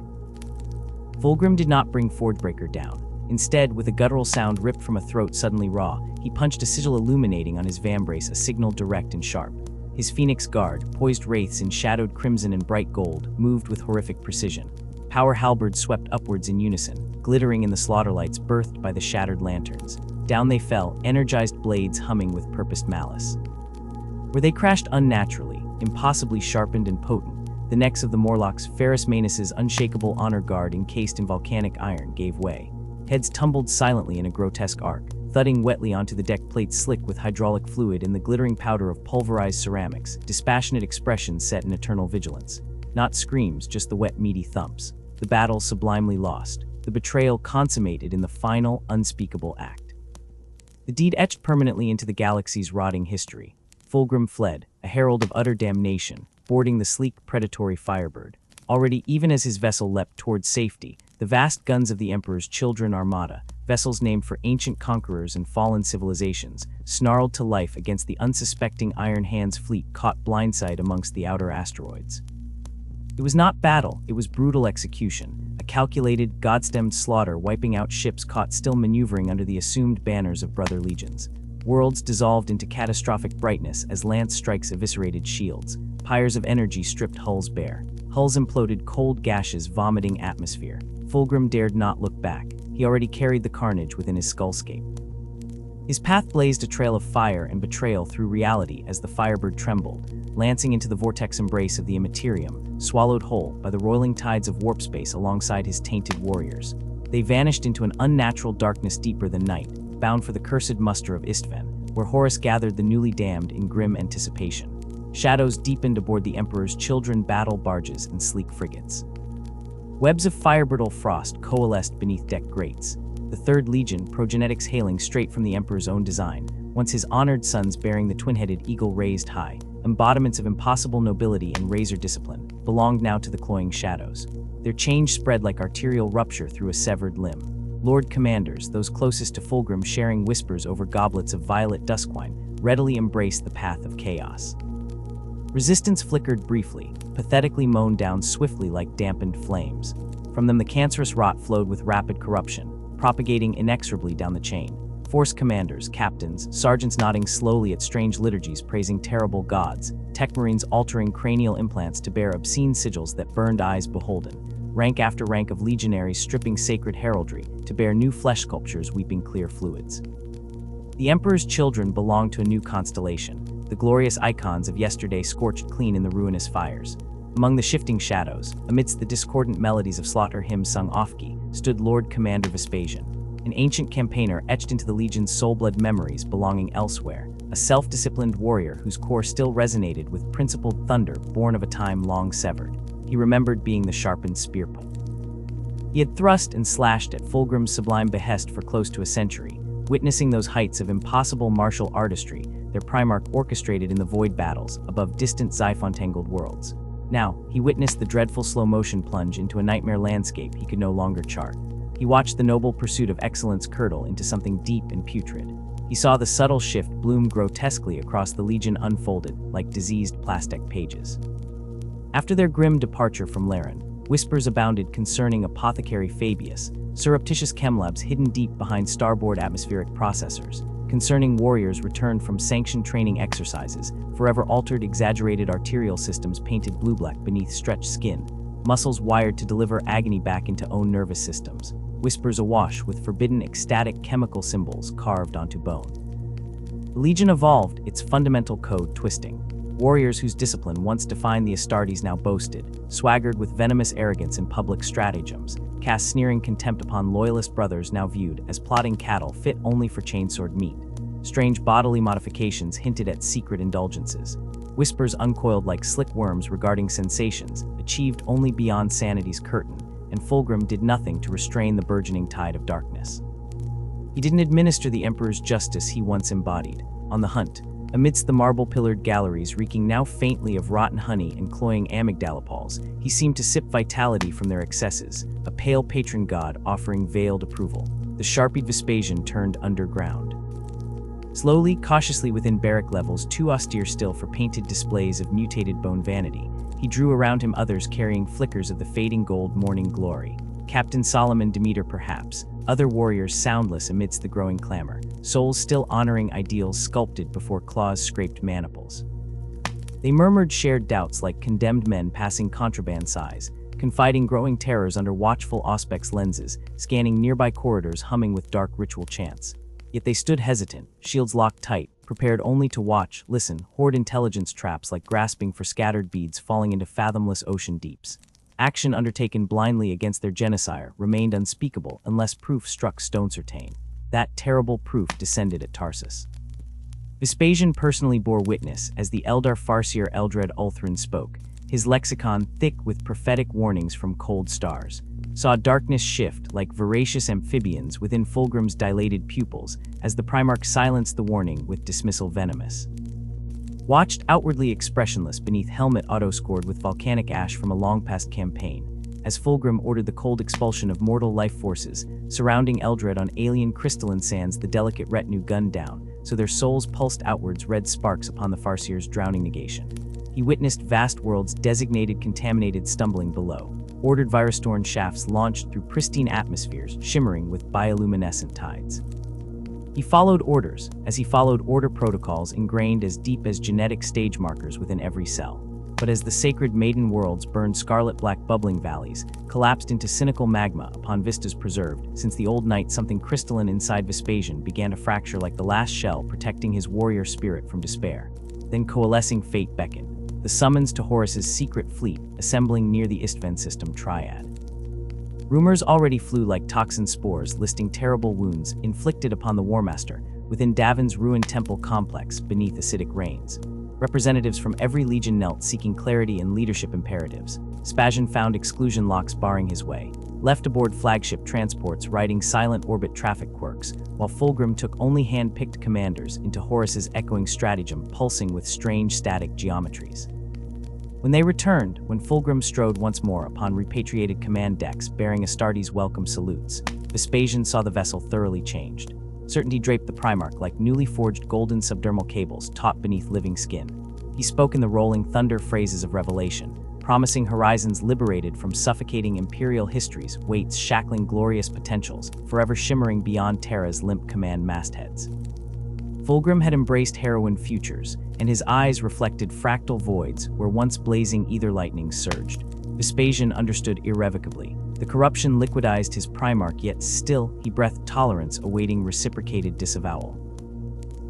Fulgrim did not bring Forgebreaker down. Instead, with a guttural sound ripped from a throat suddenly raw, he punched a sigil illuminating on his vambrace, a signal direct and sharp. His Phoenix Guard, poised wraiths in shadowed crimson and bright gold, moved with horrific precision. Power halberds swept upwards in unison, glittering in the slaughterlights birthed by the shattered lanterns. Down they fell, energized blades humming with purposed malice. Where they crashed unnaturally, impossibly sharpened and potent, the necks of the Morlocks, Ferrus Manus's unshakable honor guard encased in volcanic iron, gave way. Heads tumbled silently in a grotesque arc, thudding wetly onto the deck plates slick with hydraulic fluid in the glittering powder of pulverized ceramics. Dispassionate expressions set in eternal vigilance. Not screams, just the wet, meaty thumps. The battle sublimely lost. The betrayal consummated in the final, unspeakable act. The deed etched permanently into the galaxy's rotting history. Fulgrim fled, a herald of utter damnation, boarding the sleek, predatory Firebird. Already, even as his vessel leapt towards safety, the vast guns of the Emperor's Children Armada, vessels named for ancient conquerors and fallen civilizations, snarled to life against the unsuspecting Iron Hands fleet caught blindside amongst the outer asteroids. It was not battle, it was brutal execution, a calculated, god-stemmed slaughter wiping out ships caught still maneuvering under the assumed banners of brother legions. Worlds dissolved into catastrophic brightness as lance strikes eviscerated shields, pyres of energy stripped hulls bare. Hulls imploded, cold gashes vomiting atmosphere. Fulgrim dared not look back. He already carried the carnage within his skullscape. His path blazed a trail of fire and betrayal through reality as the Firebird trembled, lancing into the vortex embrace of the Imperium, swallowed whole by the roiling tides of warp space alongside his tainted warriors. They vanished into an unnatural darkness deeper than night, bound for the cursed muster of Istvan, where Horus gathered the newly damned in grim anticipation. Shadows deepened aboard the Emperor's Children battle barges and sleek frigates. Webs of firebrittle frost coalesced beneath deck grates. The Third Legion, progenetics hailing straight from the Emperor's own design, once his honored sons bearing the twin-headed eagle raised high, embodiments of impossible nobility and razor discipline, belonged now to the cloying shadows. Their change spread like arterial rupture through a severed limb. Lord Commanders, those closest to Fulgrim sharing whispers over goblets of violet duskwine, readily embraced the path of chaos. Resistance flickered briefly, pathetically mown down swiftly like dampened flames. From them the cancerous rot flowed with rapid corruption, propagating inexorably down the chain. Force commanders, captains, sergeants nodding slowly at strange liturgies praising terrible gods, tech marines altering cranial implants to bear obscene sigils that burned eyes beholden, rank after rank of legionaries stripping sacred heraldry to bear new flesh sculptures weeping clear fluids. The Emperor's Children belonged to a new constellation. The glorious icons of yesterday scorched clean in the ruinous fires. Among the shifting shadows, amidst the discordant melodies of slaughter hymns sung off-key, stood Lord Commander Vespasian, an ancient campaigner etched into the Legion's soul-blood memories belonging elsewhere, a self-disciplined warrior whose core still resonated with principled thunder born of a time long severed. He remembered being the sharpened spearpoint. He had thrust and slashed at Fulgrim's sublime behest for close to a century, witnessing those heights of impossible martial artistry their Primarch orchestrated in the void battles above distant Xiphon-tangled worlds. Now, he witnessed the dreadful slow-motion plunge into a nightmare landscape he could no longer chart. He watched the noble pursuit of excellence curdle into something deep and putrid. He saw the subtle shift bloom grotesquely across the Legion unfolded like diseased plastic pages. After their grim departure from Laren, Whispers abounded concerning apothecary Fabius, surreptitious chem-labs hidden deep behind starboard atmospheric processors, concerning warriors returned from sanctioned training exercises, forever altered exaggerated arterial systems painted blue-black beneath stretched skin, muscles wired to deliver agony back into own nervous systems, whispers awash with forbidden ecstatic chemical symbols carved onto bone. The Legion evolved, its fundamental code twisting. Warriors whose discipline once defined the Astartes now boasted, swaggered with venomous arrogance in public stratagems, cast sneering contempt upon loyalist brothers now viewed as plotting cattle fit only for chainsword meat. Strange bodily modifications hinted at secret indulgences. Whispers uncoiled like slick worms regarding sensations, achieved only beyond sanity's curtain, and Fulgrim did nothing to restrain the burgeoning tide of darkness. He didn't administer the Emperor's justice he once embodied. On the hunt, amidst the marble-pillared galleries reeking now faintly of rotten honey and cloying amygdalopols, he seemed to sip vitality from their excesses, a pale patron god offering veiled approval. The sharpied Vespasian turned underground. Slowly, cautiously within barrack levels too austere still for painted displays of mutated bone vanity, he drew around him others carrying flickers of the fading gold morning glory. Captain Solomon Demeter perhaps, other warriors soundless amidst the growing clamor, souls still honoring ideals sculpted before claws scraped maniples. They murmured shared doubts like condemned men passing contraband sighs, confiding growing terrors under watchful auspex lenses, scanning nearby corridors humming with dark ritual chants. Yet they stood hesitant, shields locked tight, prepared only to watch, listen, hoard intelligence traps like grasping for scattered beads falling into fathomless ocean deeps. Action undertaken blindly against their genocide remained unspeakable unless proof struck stone certain. That terrible proof descended at Tarsus. Vespasian personally bore witness as the Eldar Farseer Eldred Ulthrin spoke, his lexicon thick with prophetic warnings from cold stars. Saw darkness shift like voracious amphibians within Fulgrim's dilated pupils as the Primarch silenced the warning with dismissal venomous. Watched outwardly expressionless beneath helmet auto-scored with volcanic ash from a long-past campaign, as Fulgrim ordered the cold expulsion of mortal life forces, surrounding Eldred on alien crystalline sands the delicate retinue gunned down, so their souls pulsed outwards red sparks upon the Farseer's drowning negation. He witnessed vast worlds designated contaminated stumbling below, ordered virustorn shafts launched through pristine atmospheres shimmering with bioluminescent tides. He followed orders, as he followed order protocols ingrained as deep as genetic stage markers within every cell. But as the sacred maiden worlds burned scarlet-black bubbling valleys, collapsed into cynical magma upon vistas preserved, since the old night something crystalline inside Vespasian began to fracture like the last shell protecting his warrior spirit from despair. Then coalescing fate beckoned, the summons to Horus's secret fleet assembling near the Istvan system triad. Rumors already flew like toxin spores listing terrible wounds inflicted upon the Warmaster within Davin's ruined temple complex beneath acidic rains. Representatives from every legion knelt seeking clarity and leadership imperatives. Vespasian found exclusion locks barring his way, left aboard flagship transports riding silent orbit traffic quirks, while Fulgrim took only hand-picked commanders into Horus's echoing stratagem pulsing with strange static geometries. When they returned, when Fulgrim strode once more upon repatriated command decks bearing Astartes' welcome salutes, Vespasian saw the vessel thoroughly changed. Certainty draped the Primarch like newly forged golden subdermal cables taut beneath living skin. He spoke in the rolling thunder phrases of revelation, promising horizons liberated from suffocating imperial histories, weights shackling glorious potentials, forever shimmering beyond Terra's limp command mastheads. Fulgrim had embraced heroine futures, and his eyes reflected fractal voids where once blazing ether lightnings surged. Vespasian understood irrevocably. The corruption liquidized his Primarch, yet still he breathed tolerance awaiting reciprocated disavowal.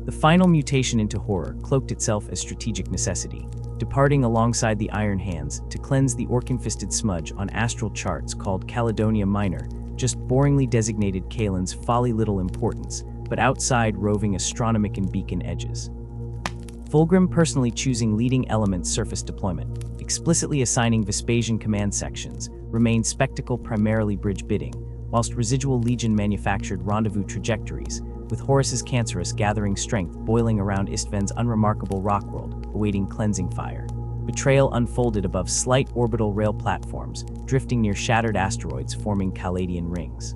The final mutation into horror cloaked itself as strategic necessity, departing alongside the Iron Hands to cleanse the orcan-fisted smudge on astral charts called Caledonia Minor, just boringly designated Kaelin's folly little importance, but outside roving astronomic and beacon edges. Fulgrim personally choosing leading elements surface deployment, explicitly assigning Vespasian command sections, remained spectacle primarily bridge bidding, whilst residual legion manufactured rendezvous trajectories, with Horus's Cancerous gathering strength boiling around Istvan's unremarkable rock world, awaiting cleansing fire. Betrayal unfolded above slight orbital rail platforms, drifting near shattered asteroids forming Caladian rings.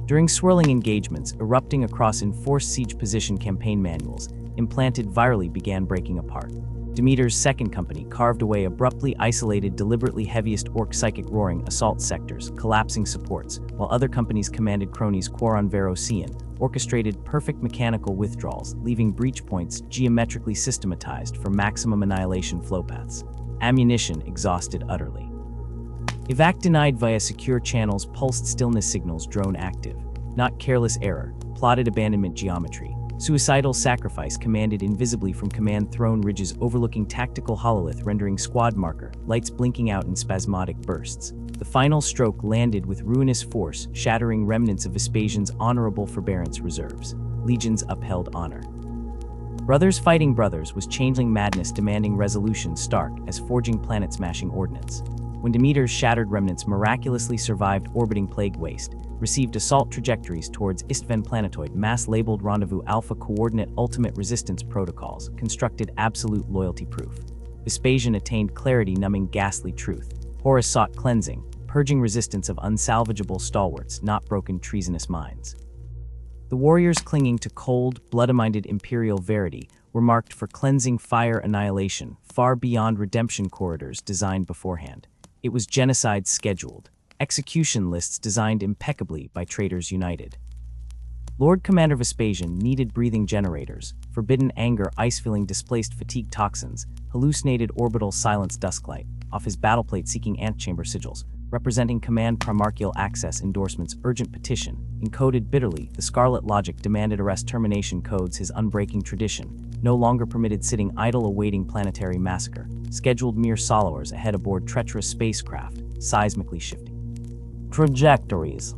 During swirling engagements erupting across enforced siege position campaign manuals, implanted virally began breaking apart. Demeter's second company carved away abruptly isolated deliberately heaviest orc psychic roaring assault sectors, collapsing supports, while other companies commanded cronies Quaron Verocian, orchestrated perfect mechanical withdrawals, leaving breach points geometrically systematized for maximum annihilation flowpaths. Ammunition exhausted utterly. Evac denied via secure channels, pulsed stillness signals drone active. Not careless error, plotted abandonment geometry. Suicidal sacrifice commanded invisibly from command throne ridges overlooking tactical hololith rendering squad marker, lights blinking out in spasmodic bursts. The final stroke landed with ruinous force, shattering remnants of Vespasian's honorable forbearance reserves. Legions upheld honor. Brothers fighting brothers was changeling madness demanding resolution stark as forging planet-smashing ordnance. When Demeter's shattered remnants miraculously survived orbiting plague waste, received assault trajectories towards Istvan planetoid mass-labeled rendezvous alpha coordinate ultimate resistance protocols, constructed absolute loyalty proof. Vespasian attained clarity-numbing ghastly truth. Horus sought cleansing, purging resistance of unsalvageable stalwarts, not broken treasonous minds. The warriors clinging to cold, blood-minded imperial verity were marked for cleansing fire annihilation far beyond redemption corridors designed beforehand. It was genocide scheduled. Execution lists designed impeccably by traitors united. Lord Commander Vespasian needed breathing generators, forbidden anger ice-filling displaced fatigue toxins, hallucinated orbital silence dusklight, off his battleplate seeking antechamber sigils, representing command primarchial access endorsements urgent petition, encoded bitterly, the scarlet logic demanded arrest termination codes his unbreaking tradition, no longer permitted sitting idle awaiting planetary massacre, scheduled mere followers ahead aboard treacherous spacecraft, seismically shifting trajectories.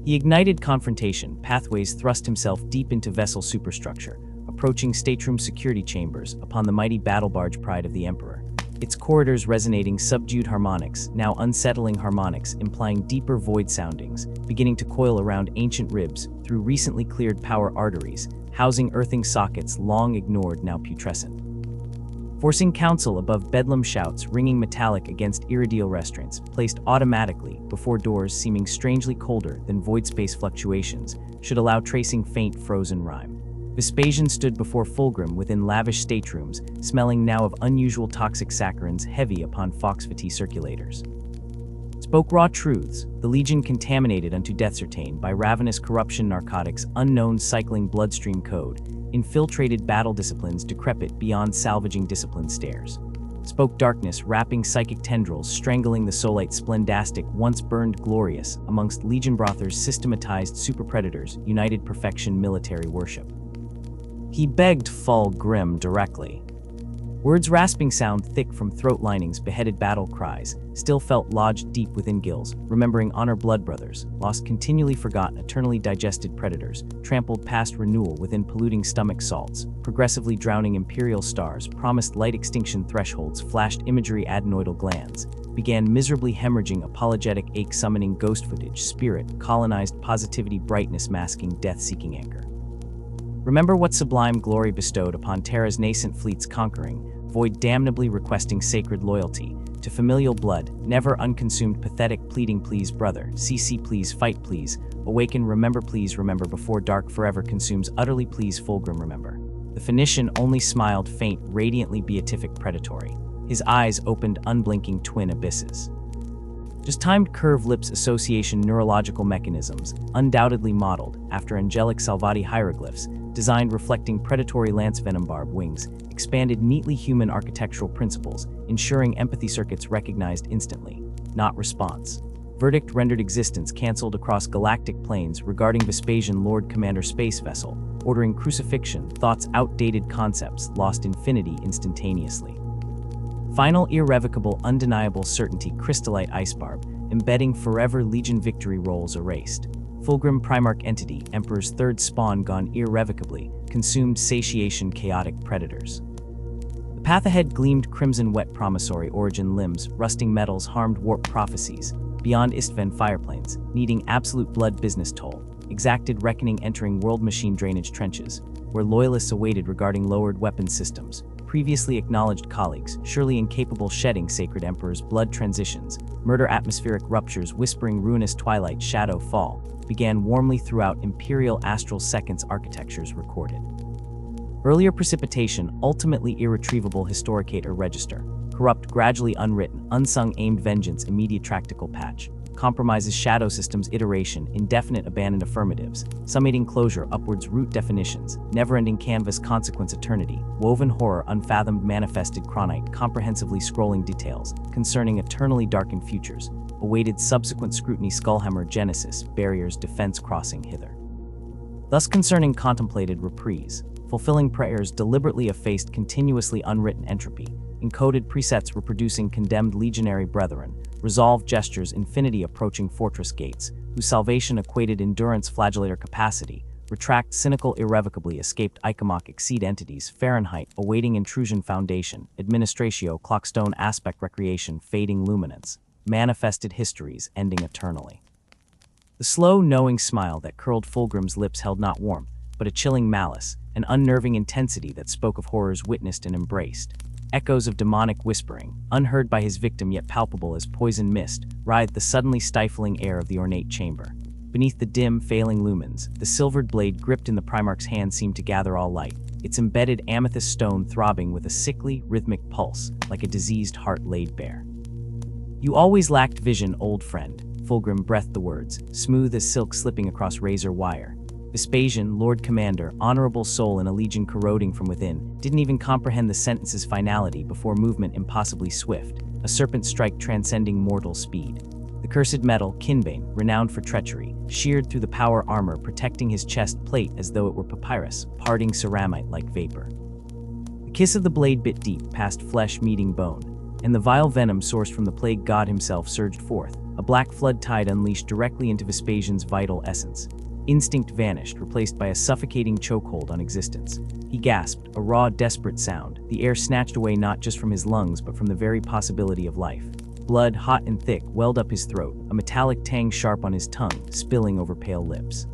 He ignited confrontation, pathways thrust himself deep into vessel superstructure, approaching stateroom security chambers upon the mighty battle barge pride of the Emperor. Its corridors resonating subdued harmonics, now unsettling harmonics, implying deeper void soundings, beginning to coil around ancient ribs through recently cleared power arteries, housing earthing sockets long ignored now putrescent. Forcing counsel above bedlam shouts ringing metallic against iridial restraints, placed automatically before doors seeming strangely colder than void space fluctuations, should allow tracing faint frozen rhyme. Vespasian stood before Fulgrim within lavish staterooms, smelling now of unusual toxic saccharins heavy upon phosphatine circulators. Spoke raw truths, the legion contaminated unto death certain by ravenous corruption narcotics unknown cycling bloodstream code, infiltrated battle disciplines decrepit beyond salvaging discipline stairs. Spoke darkness wrapping psychic tendrils strangling the soulite splendastic once burned glorious amongst legion brothers systematized superpredators united perfection military worship. He begged Fulgrim directly. Words rasping sound thick from throat linings beheaded battle cries, still felt lodged deep within gills, remembering honor blood brothers, lost continually forgotten eternally digested predators, trampled past renewal within polluting stomach salts, progressively drowning imperial stars, promised light extinction thresholds, flashed imagery adenoidal glands, began miserably hemorrhaging apologetic ache summoning ghost footage, spirit, colonized positivity brightness masking death-seeking anchor. Remember what sublime glory bestowed upon Terra's nascent fleets conquering, void damnably requesting sacred loyalty, to familial blood, never unconsumed pathetic pleading please brother, CC please fight please, awaken remember please remember before dark forever consumes utterly please Fulgrim remember. The Phoenician only smiled faint, radiantly beatific predatory. His eyes opened unblinking twin abysses. Just timed curve lips association neurological mechanisms, undoubtedly modeled after angelic Salvati hieroglyphs, designed reflecting predatory lance venom barb wings, expanded neatly human architectural principles, ensuring empathy circuits recognized instantly, not response. Verdict rendered existence cancelled across galactic planes regarding Vespasian Lord Commander space vessel, ordering crucifixion, thoughts outdated concepts, lost infinity instantaneously. Final irrevocable undeniable certainty crystallite ice barb, embedding forever legion victory rolls erased. Fulgrim Primarch entity, Emperor's third spawn gone irrevocably, consumed satiation chaotic predators. The path ahead gleamed crimson wet promissory origin limbs, rusting metals harmed warp prophecies, beyond Istvan fireplanes, needing absolute blood business toll, exacted reckoning entering world machine drainage trenches, where loyalists awaited regarding lowered weapon systems, previously acknowledged colleagues, surely incapable shedding sacred emperor's blood transitions, murder atmospheric ruptures whispering ruinous twilight shadow fall, began warmly throughout imperial astral seconds architectures recorded. Earlier precipitation, ultimately irretrievable historicate or register. Corrupt, gradually unwritten, unsung aimed vengeance, immediate tactical patch. Compromises shadow systems iteration, indefinite abandoned affirmatives, summating closure upwards root definitions, never-ending canvas consequence eternity, woven horror unfathomed manifested chronite comprehensively scrolling details, concerning eternally darkened futures, awaited subsequent scrutiny skullhammer genesis, barriers defense crossing hither. Thus concerning contemplated reprise, fulfilling prayers deliberately effaced continuously unwritten entropy, encoded presets reproducing condemned legionary brethren, resolved gestures infinity approaching fortress gates, whose salvation equated endurance flagellator capacity, retract cynical irrevocably escaped icomach exceed entities Fahrenheit awaiting intrusion foundation, administratio clockstone aspect recreation fading luminance, manifested histories ending eternally. The slow, knowing smile that curled Fulgrim's lips held not warmth, but a chilling malice, an unnerving intensity that spoke of horrors witnessed and embraced. Echoes of demonic whispering, unheard by his victim yet palpable as poison mist, writhed the suddenly stifling air of the ornate chamber. Beneath the dim, failing lumens, the silvered blade gripped in the Primarch's hand seemed to gather all light, its embedded amethyst stone throbbing with a sickly, rhythmic pulse, like a diseased heart laid bare. "You always lacked vision, old friend," Fulgrim breathed the words, smooth as silk slipping across razor wire. Vespasian, Lord Commander, honorable soul in a legion corroding from within, didn't even comprehend the sentence's finality before movement impossibly swift, a serpent strike transcending mortal speed. The cursed metal, Kinbane, renowned for treachery, sheared through the power armor protecting his chest plate as though it were papyrus, parting ceramite like vapor. The kiss of the blade bit deep, past flesh meeting bone, and the vile venom sourced from the plague god himself surged forth, a black flood tide unleashed directly into Vespasian's vital essence. Instinct vanished, replaced by a suffocating chokehold on existence. He gasped, a raw, desperate sound, the air snatched away not just from his lungs but from the very possibility of life. Blood, hot and thick, welled up his throat, a metallic tang sharp on his tongue, spilling over pale lips.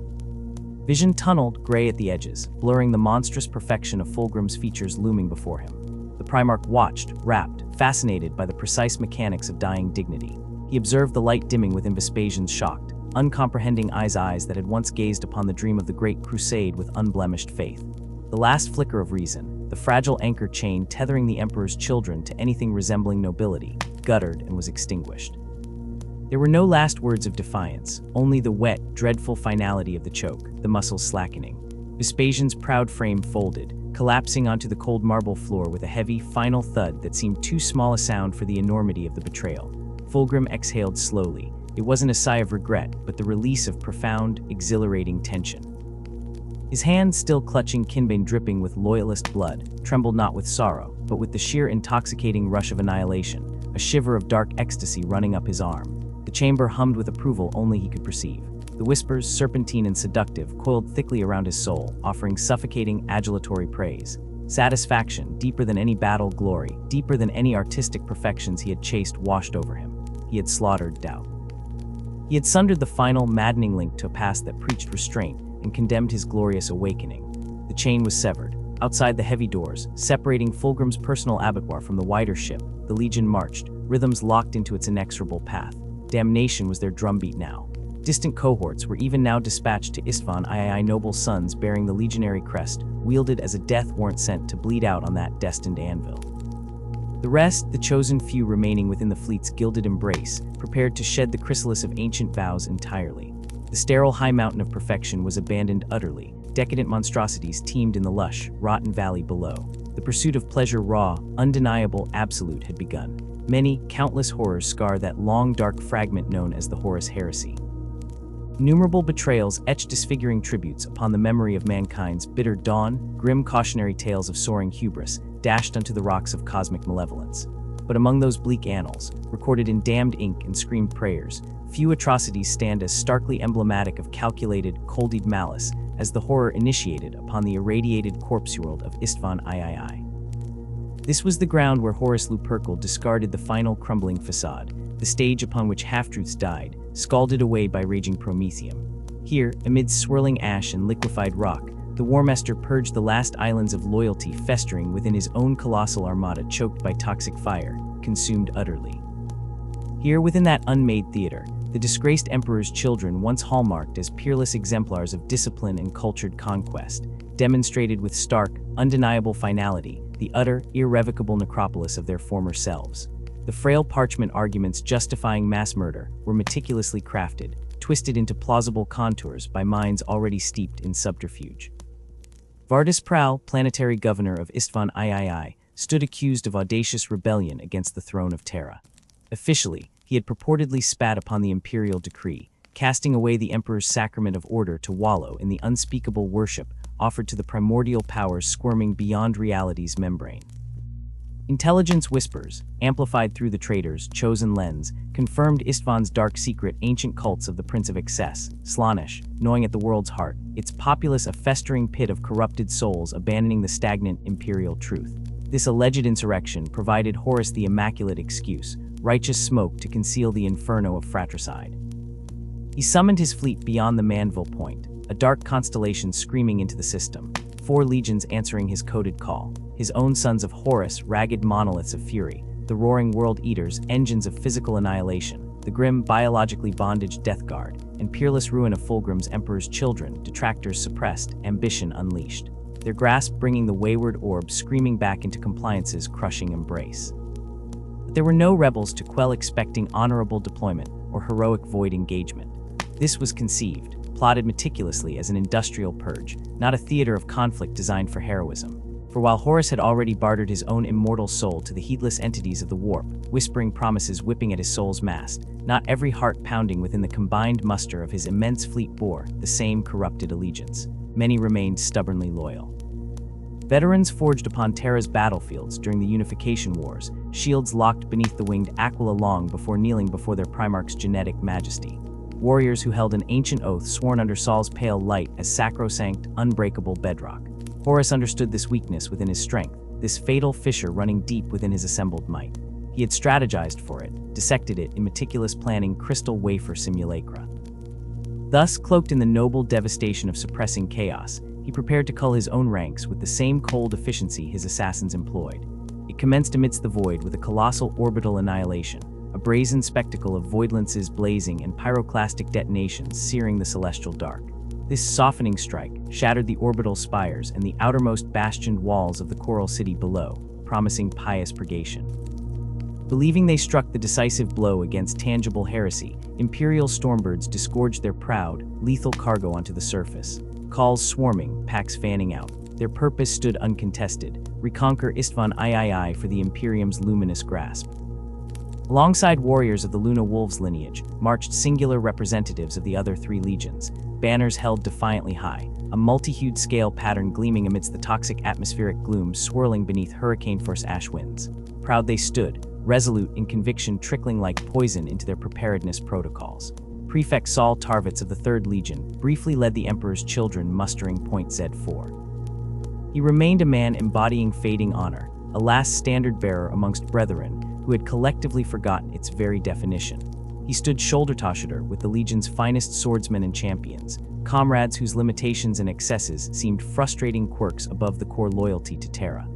Vision tunneled, gray at the edges, blurring the monstrous perfection of Fulgrim's features looming before him. The Primarch watched, rapt, fascinated by the precise mechanics of dying dignity. He observed the light dimming within Vespasian's shocked, uncomprehending eyes that had once gazed upon the dream of the Great Crusade with unblemished faith. The last flicker of reason, the fragile anchor chain tethering the Emperor's children to anything resembling nobility, guttered and was extinguished. There were no last words of defiance, only the wet, dreadful finality of the choke, the muscles slackening. Vespasian's proud frame folded, collapsing onto the cold marble floor with a heavy, final thud that seemed too small a sound for the enormity of the betrayal. Fulgrim exhaled slowly. It wasn't a sigh of regret, but the release of profound, exhilarating tension. His hand, still clutching Kinbane dripping with loyalist blood, trembled not with sorrow, but with the sheer intoxicating rush of annihilation, a shiver of dark ecstasy running up his arm. The chamber hummed with approval only he could perceive. The whispers, serpentine and seductive, coiled thickly around his soul, offering suffocating, adulatory praise. Satisfaction, deeper than any battle glory, deeper than any artistic perfections he had chased, washed over him. He had slaughtered doubt. He had sundered the final, maddening link to a past that preached restraint and condemned his glorious awakening. The chain was severed. Outside the heavy doors, separating Fulgrim's personal abattoir from the wider ship, the Legion marched, rhythms locked into its inexorable path. Damnation was their drumbeat now. Distant cohorts were even now dispatched to Istvan III noble sons bearing the legionary crest, wielded as a death warrant sent to bleed out on that destined anvil. The rest, the chosen few remaining within the fleet's gilded embrace, prepared to shed the chrysalis of ancient vows entirely. The sterile high mountain of perfection was abandoned utterly. Decadent monstrosities teemed in the lush, rotten valley below. The pursuit of pleasure raw, undeniable, absolute had begun. Many, countless horrors scar that long dark fragment known as the Horus Heresy. Innumerable betrayals etched disfiguring tributes upon the memory of mankind's bitter dawn, grim cautionary tales of soaring hubris, dashed onto the rocks of cosmic malevolence. But among those bleak annals, recorded in damned ink and screamed prayers, few atrocities stand as starkly emblematic of calculated, cold-eyed malice as the horror initiated upon the irradiated corpse world of Istvan III. This was the ground where Horus Lupercal discarded the final crumbling facade, the stage upon which half-truths died, scalded away by raging Prometheum. Here, amid swirling ash and liquefied rock, the War Master purged the last islands of loyalty festering within his own colossal armada choked by toxic fire, consumed utterly. Here, within that unmade theater, the disgraced emperor's children, once hallmarked as peerless exemplars of discipline and cultured conquest, demonstrated with stark, undeniable finality the utter, irrevocable necropolis of their former selves. The frail parchment arguments justifying mass murder were meticulously crafted, twisted into plausible contours by minds already steeped in subterfuge. Vardis Prowl, planetary governor of Istvan III, stood accused of audacious rebellion against the throne of Terra. Officially, he had purportedly spat upon the imperial decree, casting away the emperor's sacrament of order to wallow in the unspeakable worship offered to the primordial powers squirming beyond reality's membrane. Intelligence whispers, amplified through the traitor's chosen lens, confirmed Istvan's dark secret ancient cults of the Prince of Excess, Slaanesh, gnawing at the world's heart, its populace a festering pit of corrupted souls abandoning the stagnant imperial truth. This alleged insurrection provided Horus the immaculate excuse, righteous smoke to conceal the inferno of fratricide. He summoned his fleet beyond the Manville Point, a dark constellation screaming into the system, 4 legions answering his coded call, his own sons of Horus, ragged monoliths of fury, the roaring world eaters, engines of physical annihilation, the grim biologically bondaged Death Guard, and peerless ruin of Fulgrim's emperor's children, detractors suppressed, ambition unleashed, their grasp bringing the wayward orb screaming back into compliance's crushing embrace. But there were no rebels to quell expecting honorable deployment or heroic void engagement. This was conceived, plotted meticulously as an industrial purge, not a theater of conflict designed for heroism. For while Horus had already bartered his own immortal soul to the heedless entities of the warp, whispering promises whipping at his soul's mast, not every heart pounding within the combined muster of his immense fleet bore the same corrupted allegiance. Many remained stubbornly loyal. Veterans forged upon Terra's battlefields during the Unification Wars, shields locked beneath the winged Aquila long before kneeling before their Primarch's genetic majesty. Warriors who held an ancient oath sworn under Saul's pale light as sacrosanct, unbreakable bedrock. Horus understood this weakness within his strength, this fatal fissure running deep within his assembled might. He had strategized for it, dissected it in meticulous planning crystal wafer simulacra. Thus, cloaked in the noble devastation of suppressing chaos, he prepared to cull his own ranks with the same cold efficiency his assassins employed. It commenced amidst the void with a colossal orbital annihilation, a brazen spectacle of voidlances blazing and pyroclastic detonations searing the celestial dark. This softening strike shattered the orbital spires and the outermost bastioned walls of the coral city below, promising pious purgation. Believing they struck the decisive blow against tangible heresy, Imperial stormbirds disgorged their proud, lethal cargo onto the surface. Calls swarming, packs fanning out. Their purpose stood uncontested: reconquer Istvan III for the Imperium's luminous grasp. Alongside warriors of the Luna Wolves lineage marched singular representatives of the other 3 legions, banners held defiantly high, a multi-hued scale pattern gleaming amidst the toxic atmospheric gloom swirling beneath hurricane-force ash winds. Proud they stood, resolute in conviction trickling like poison into their preparedness protocols. Prefect Saul Tarvitz of the 3rd Legion briefly led the Emperor's children mustering Point Z4. He remained a man embodying fading honor, a last standard-bearer amongst brethren who had collectively forgotten its very definition. He stood shoulder-to-shoulder with the Legion's finest swordsmen and champions, comrades whose limitations and excesses seemed frustrating quirks above the core loyalty to Terra.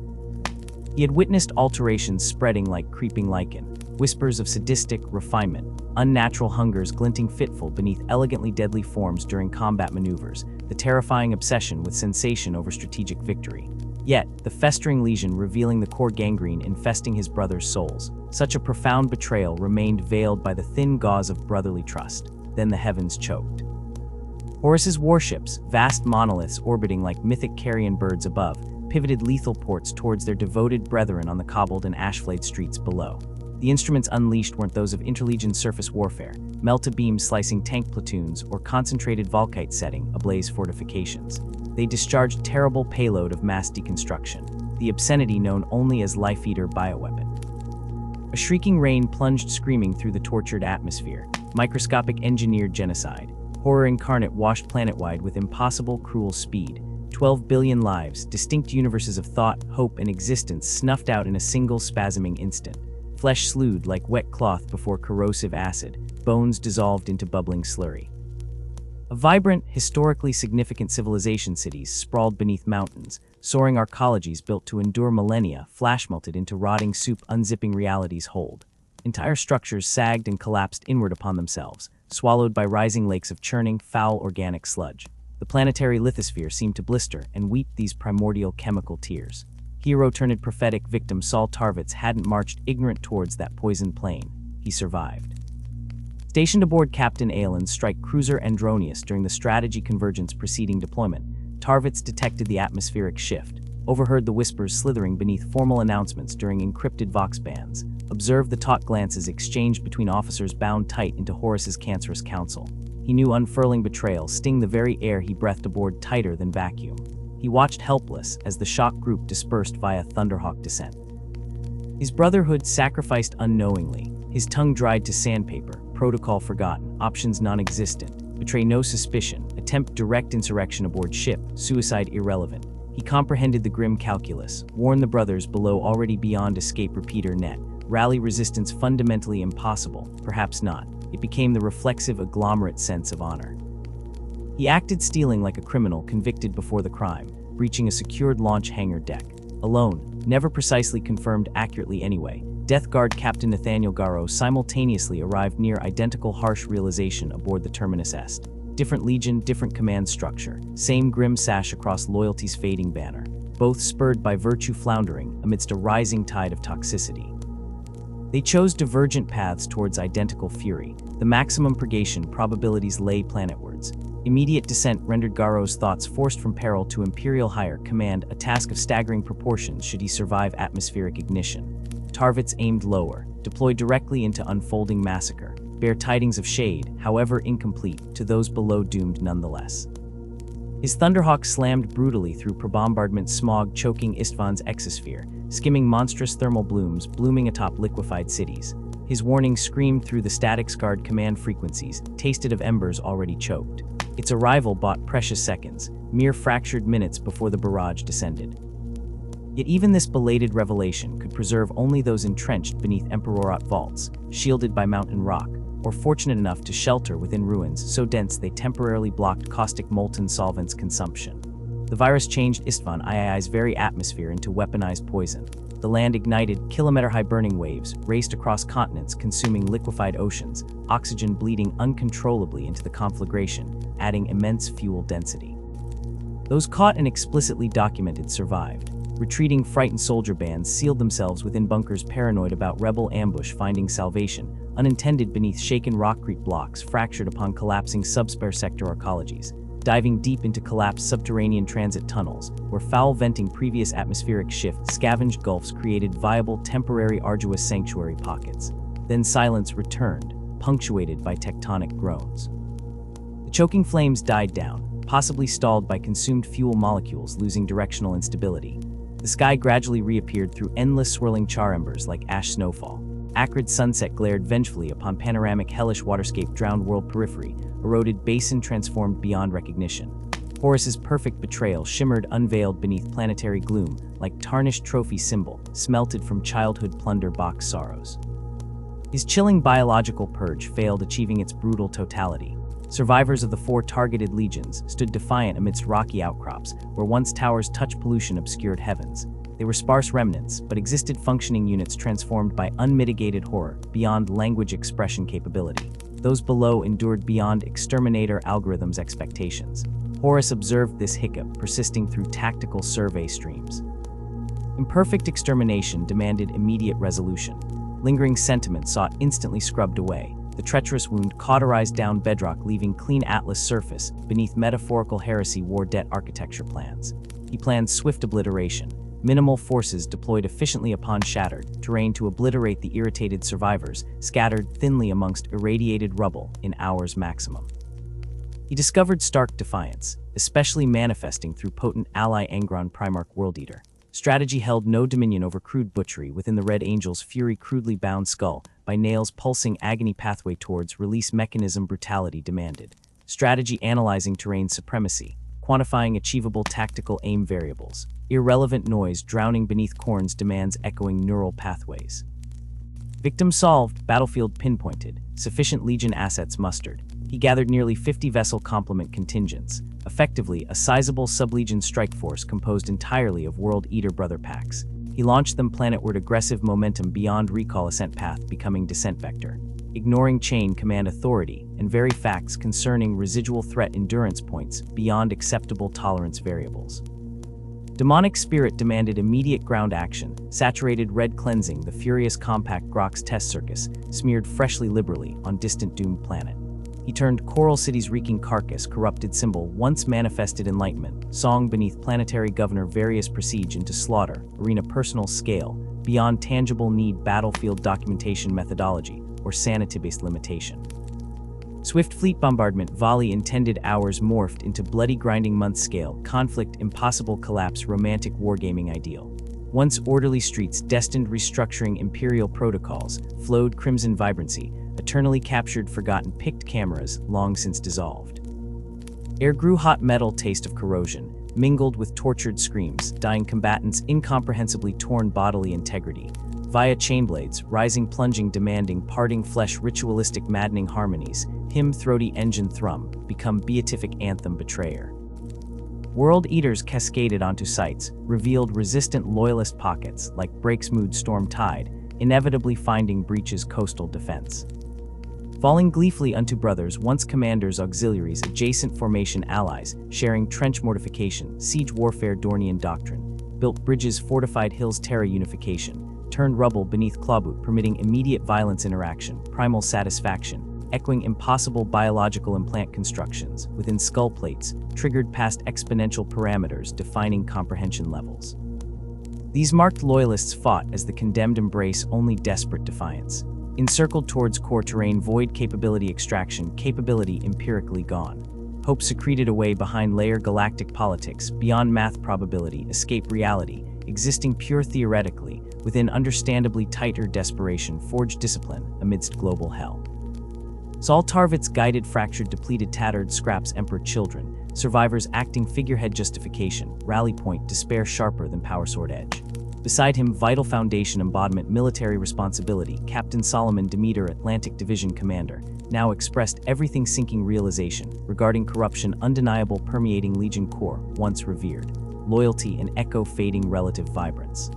He had witnessed alterations spreading like creeping lichen, whispers of sadistic refinement, unnatural hungers glinting fitful beneath elegantly deadly forms during combat maneuvers, the terrifying obsession with sensation over strategic victory. Yet, the festering lesion revealing the core gangrene infesting his brother's souls. Such a profound betrayal remained veiled by the thin gauze of brotherly trust. Then the heavens choked. Horus's warships, vast monoliths orbiting like mythic carrion birds above, pivoted lethal ports towards their devoted brethren on the cobbled and ash-flayed streets below. The instruments unleashed weren't those of interlegion surface warfare, melta-beams slicing tank platoons, or concentrated Volkite setting ablaze fortifications. They discharged terrible payload of mass deconstruction, the obscenity known only as life-eater bioweapon. A shrieking rain plunged screaming through the tortured atmosphere, microscopic engineered genocide. Horror incarnate washed planet-wide with impossible, cruel speed. 12 billion lives, distinct universes of thought, hope, and existence snuffed out in a single spasming instant. Flesh slewed like wet cloth before corrosive acid, bones dissolved into bubbling slurry. A vibrant, historically significant civilization cities sprawled beneath mountains, soaring arcologies built to endure millennia flash-melted into rotting soup unzipping reality's hold. Entire structures sagged and collapsed inward upon themselves, swallowed by rising lakes of churning, foul organic sludge. The planetary lithosphere seemed to blister and weep these primordial chemical tears. Hero-turned-prophetic victim Saul Tarvitz hadn't marched ignorant towards that poisoned plain. He survived. Stationed aboard Captain Aelin's strike cruiser Andronius during the strategy convergence preceding deployment, Tarvitz detected the atmospheric shift, overheard the whispers slithering beneath formal announcements during encrypted vox bands, observed the taut glances exchanged between officers bound tight into Horus's cancerous council. He knew unfurling betrayal sting the very air he breathed aboard tighter than vacuum. He watched helpless as the shock group dispersed via Thunderhawk descent. His brotherhood sacrificed unknowingly, his tongue dried to sandpaper, protocol forgotten, options non-existent, betray no suspicion, attempt direct insurrection aboard ship, suicide irrelevant. He comprehended the grim calculus, warned the brothers below already beyond escape repeater net, rally resistance fundamentally impossible, perhaps not. It became the reflexive agglomerate sense of honor. He acted stealing like a criminal convicted before the crime, breaching a secured launch hangar deck. Alone, never precisely confirmed accurately anyway, Death Guard Captain Nathaniel Garrow simultaneously arrived near identical harsh realization aboard the Terminus Est. Different legion, different command structure, same grim sash across loyalty's fading banner, both spurred by virtue floundering amidst a rising tide of toxicity. They chose divergent paths towards identical fury. The maximum purgation probabilities lay planetwards. Immediate descent rendered Garrow's thoughts forced from peril to Imperial higher command, a task of staggering proportions should he survive atmospheric ignition. Tarvitz aimed lower, deployed directly into unfolding massacre, bear tidings of shade, however incomplete, to those below doomed nonetheless. His Thunderhawk slammed brutally through pro-bombardment smog choking Istvan's exosphere, skimming monstrous thermal blooms blooming atop liquefied cities. His warning screamed through the static-scarred command frequencies, tasted of embers already choked. Its arrival bought precious seconds, mere fractured minutes before the barrage descended. Yet even this belated revelation could preserve only those entrenched beneath Emperorat vaults, shielded by mountain rock, or fortunate enough to shelter within ruins so dense they temporarily blocked caustic molten solvents consumption. The virus changed Istvan II's very atmosphere into weaponized poison. The land ignited, kilometer-high burning waves raced across continents consuming liquefied oceans, oxygen bleeding uncontrollably into the conflagration, adding immense fuel density. Those caught and explicitly documented survived. Retreating frightened soldier bands sealed themselves within bunkers paranoid about rebel ambush finding salvation, unintended beneath shaken rockcrete blocks fractured upon collapsing subspare sector arcologies, diving deep into collapsed subterranean transit tunnels, where foul venting previous atmospheric shift scavenged gulfs created viable temporary arduous sanctuary pockets. Then silence returned, punctuated by tectonic groans. The choking flames died down, possibly stalled by consumed fuel molecules losing directional instability. The sky gradually reappeared through endless swirling char embers like ash snowfall. Acrid sunset glared vengefully upon panoramic hellish waterscape drowned world periphery, eroded basin transformed beyond recognition. Horus's perfect betrayal shimmered unveiled beneath planetary gloom, like tarnished trophy symbol, smelted from childhood plunder box sorrows. His chilling biological purge failed achieving its brutal totality. Survivors of the 4 targeted legions stood defiant amidst rocky outcrops, where once towers' touch pollution obscured heavens. They were sparse remnants, but existed functioning units transformed by unmitigated horror, beyond language expression capability. Those below endured beyond exterminator algorithms' expectations. Horus observed this hiccup persisting through tactical survey streams. Imperfect extermination demanded immediate resolution. Lingering sentiment sought instantly scrubbed away. The treacherous wound cauterized down bedrock, leaving clean Atlas surface beneath metaphorical heresy war debt architecture plans. He planned swift obliteration. Minimal forces deployed efficiently upon shattered terrain to obliterate the irritated survivors, scattered thinly amongst irradiated rubble in hours maximum. He discovered stark defiance, especially manifesting through potent ally Angron Primarch Worldeater. Strategy held no dominion over crude butchery within the Red Angel's fury crudely bound skull, by nails pulsing agony pathway towards release mechanism brutality demanded. Strategy analyzing terrain supremacy, quantifying achievable tactical aim variables. Irrelevant noise drowning beneath corns demands echoing neural pathways. Victim solved, battlefield pinpointed, sufficient Legion assets mustered. He gathered nearly 50 vessel complement contingents, effectively a sizable sub-Legion strike force composed entirely of World Eater brother packs. He launched them planetward aggressive momentum beyond recall ascent path becoming descent vector. ignoring chain command authority and very facts concerning residual threat endurance points beyond acceptable tolerance variables. Demonic Spirit demanded immediate ground action, saturated red cleansing the furious compact Grox test circus, smeared freshly liberally on distant doomed planet. He turned Coral City's reeking carcass, corrupted symbol, once manifested enlightenment, song beneath planetary governor various prestige into slaughter, arena personal scale, beyond tangible need battlefield documentation methodology, or sanity-based limitation. Swift fleet bombardment volley intended hours morphed into bloody grinding month scale, conflict impossible collapse romantic wargaming ideal. Once orderly streets destined restructuring imperial protocols, flowed crimson vibrancy, eternally captured forgotten picked cameras long since dissolved. Air grew hot metal taste of corrosion, mingled with tortured screams, dying combatants' incomprehensibly torn bodily integrity, via chainblades, rising plunging demanding parting flesh ritualistic maddening harmonies, hymn throaty engine thrum, become beatific anthem betrayer. World Eaters cascaded onto sites, revealed resistant loyalist pockets like Break's mood storm tide, inevitably finding breaches coastal defense. Falling gleefully unto brothers once commanders auxiliaries adjacent formation allies, sharing trench mortification, siege warfare Dornian doctrine, built bridges fortified hills terra unification, turned rubble beneath clawboot permitting immediate violence interaction, primal satisfaction, echoing impossible biological implant constructions within skull plates, triggered past exponential parameters defining comprehension levels. These marked loyalists fought as the condemned embrace only desperate defiance. Encircled towards core terrain void capability extraction, capability empirically gone. Hope secreted away behind layer galactic politics, beyond math probability, escape reality, existing pure theoretically, within understandably tighter desperation forged discipline amidst global hell. Saul Tarvitz guided fractured depleted tattered scraps emperor children, survivors acting figurehead justification, rally point despair sharper than power sword edge. Beside him vital foundation embodiment military responsibility, Captain Solomon Demeter Atlantic Division Commander, now expressed everything sinking realization regarding corruption undeniable permeating Legion Corps, once revered, loyalty and echo fading relative vibrance.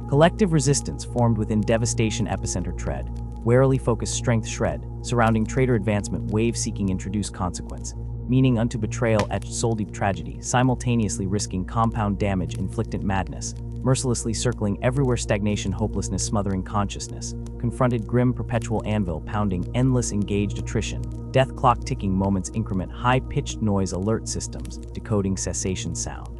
Collective resistance formed within devastation epicenter tread, warily focused strength shred, surrounding traitor advancement wave seeking introduce consequence, meaning unto betrayal etched soul deep tragedy, simultaneously risking compound damage inflictant madness, mercilessly circling everywhere stagnation hopelessness smothering consciousness, confronted grim perpetual anvil pounding endless engaged attrition, death clock ticking moments increment high-pitched noise alert systems decoding cessation sound.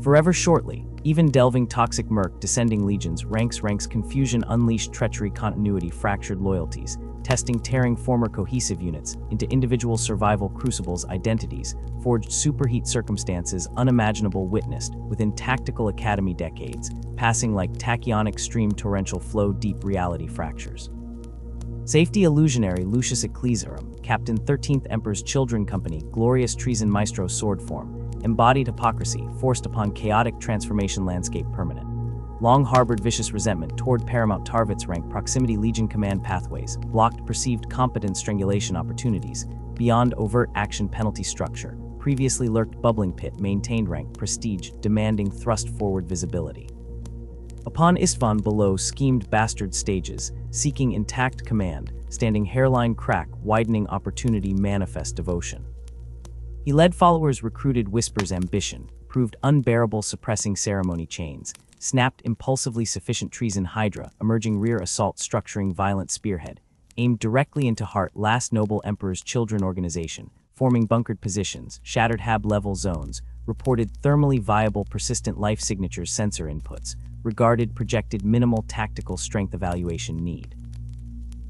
Forever shortly, even delving toxic murk descending legions ranks confusion unleashed treachery continuity fractured loyalties, testing tearing former cohesive units into individual survival crucibles identities, forged superheat circumstances unimaginable witnessed within tactical academy decades, passing like tachyonic stream torrential flow deep reality fractures. Safety illusionary Lucius Ecclesiarum, Captain 13th Emperor's Children Company, glorious treason maestro sword form, embodied hypocrisy forced upon chaotic transformation landscape permanent. Long harbored vicious resentment toward Paramount Tarvitz rank proximity Legion command pathways, blocked perceived competent strangulation opportunities, beyond overt action penalty structure, previously lurked bubbling pit maintained rank prestige demanding thrust forward visibility. Upon Istvan below schemed bastard stages, seeking intact command, standing hairline crack widening opportunity manifest devotion. He led followers recruited whispers ambition, proved unbearable suppressing ceremony chains, snapped impulsively sufficient treason hydra, emerging rear assault structuring violent spearhead, aimed directly into heart last noble emperor's children organization, forming bunkered positions, shattered hab-level zones, reported thermally viable persistent life signatures sensor inputs, regarded projected minimal tactical strength evaluation need.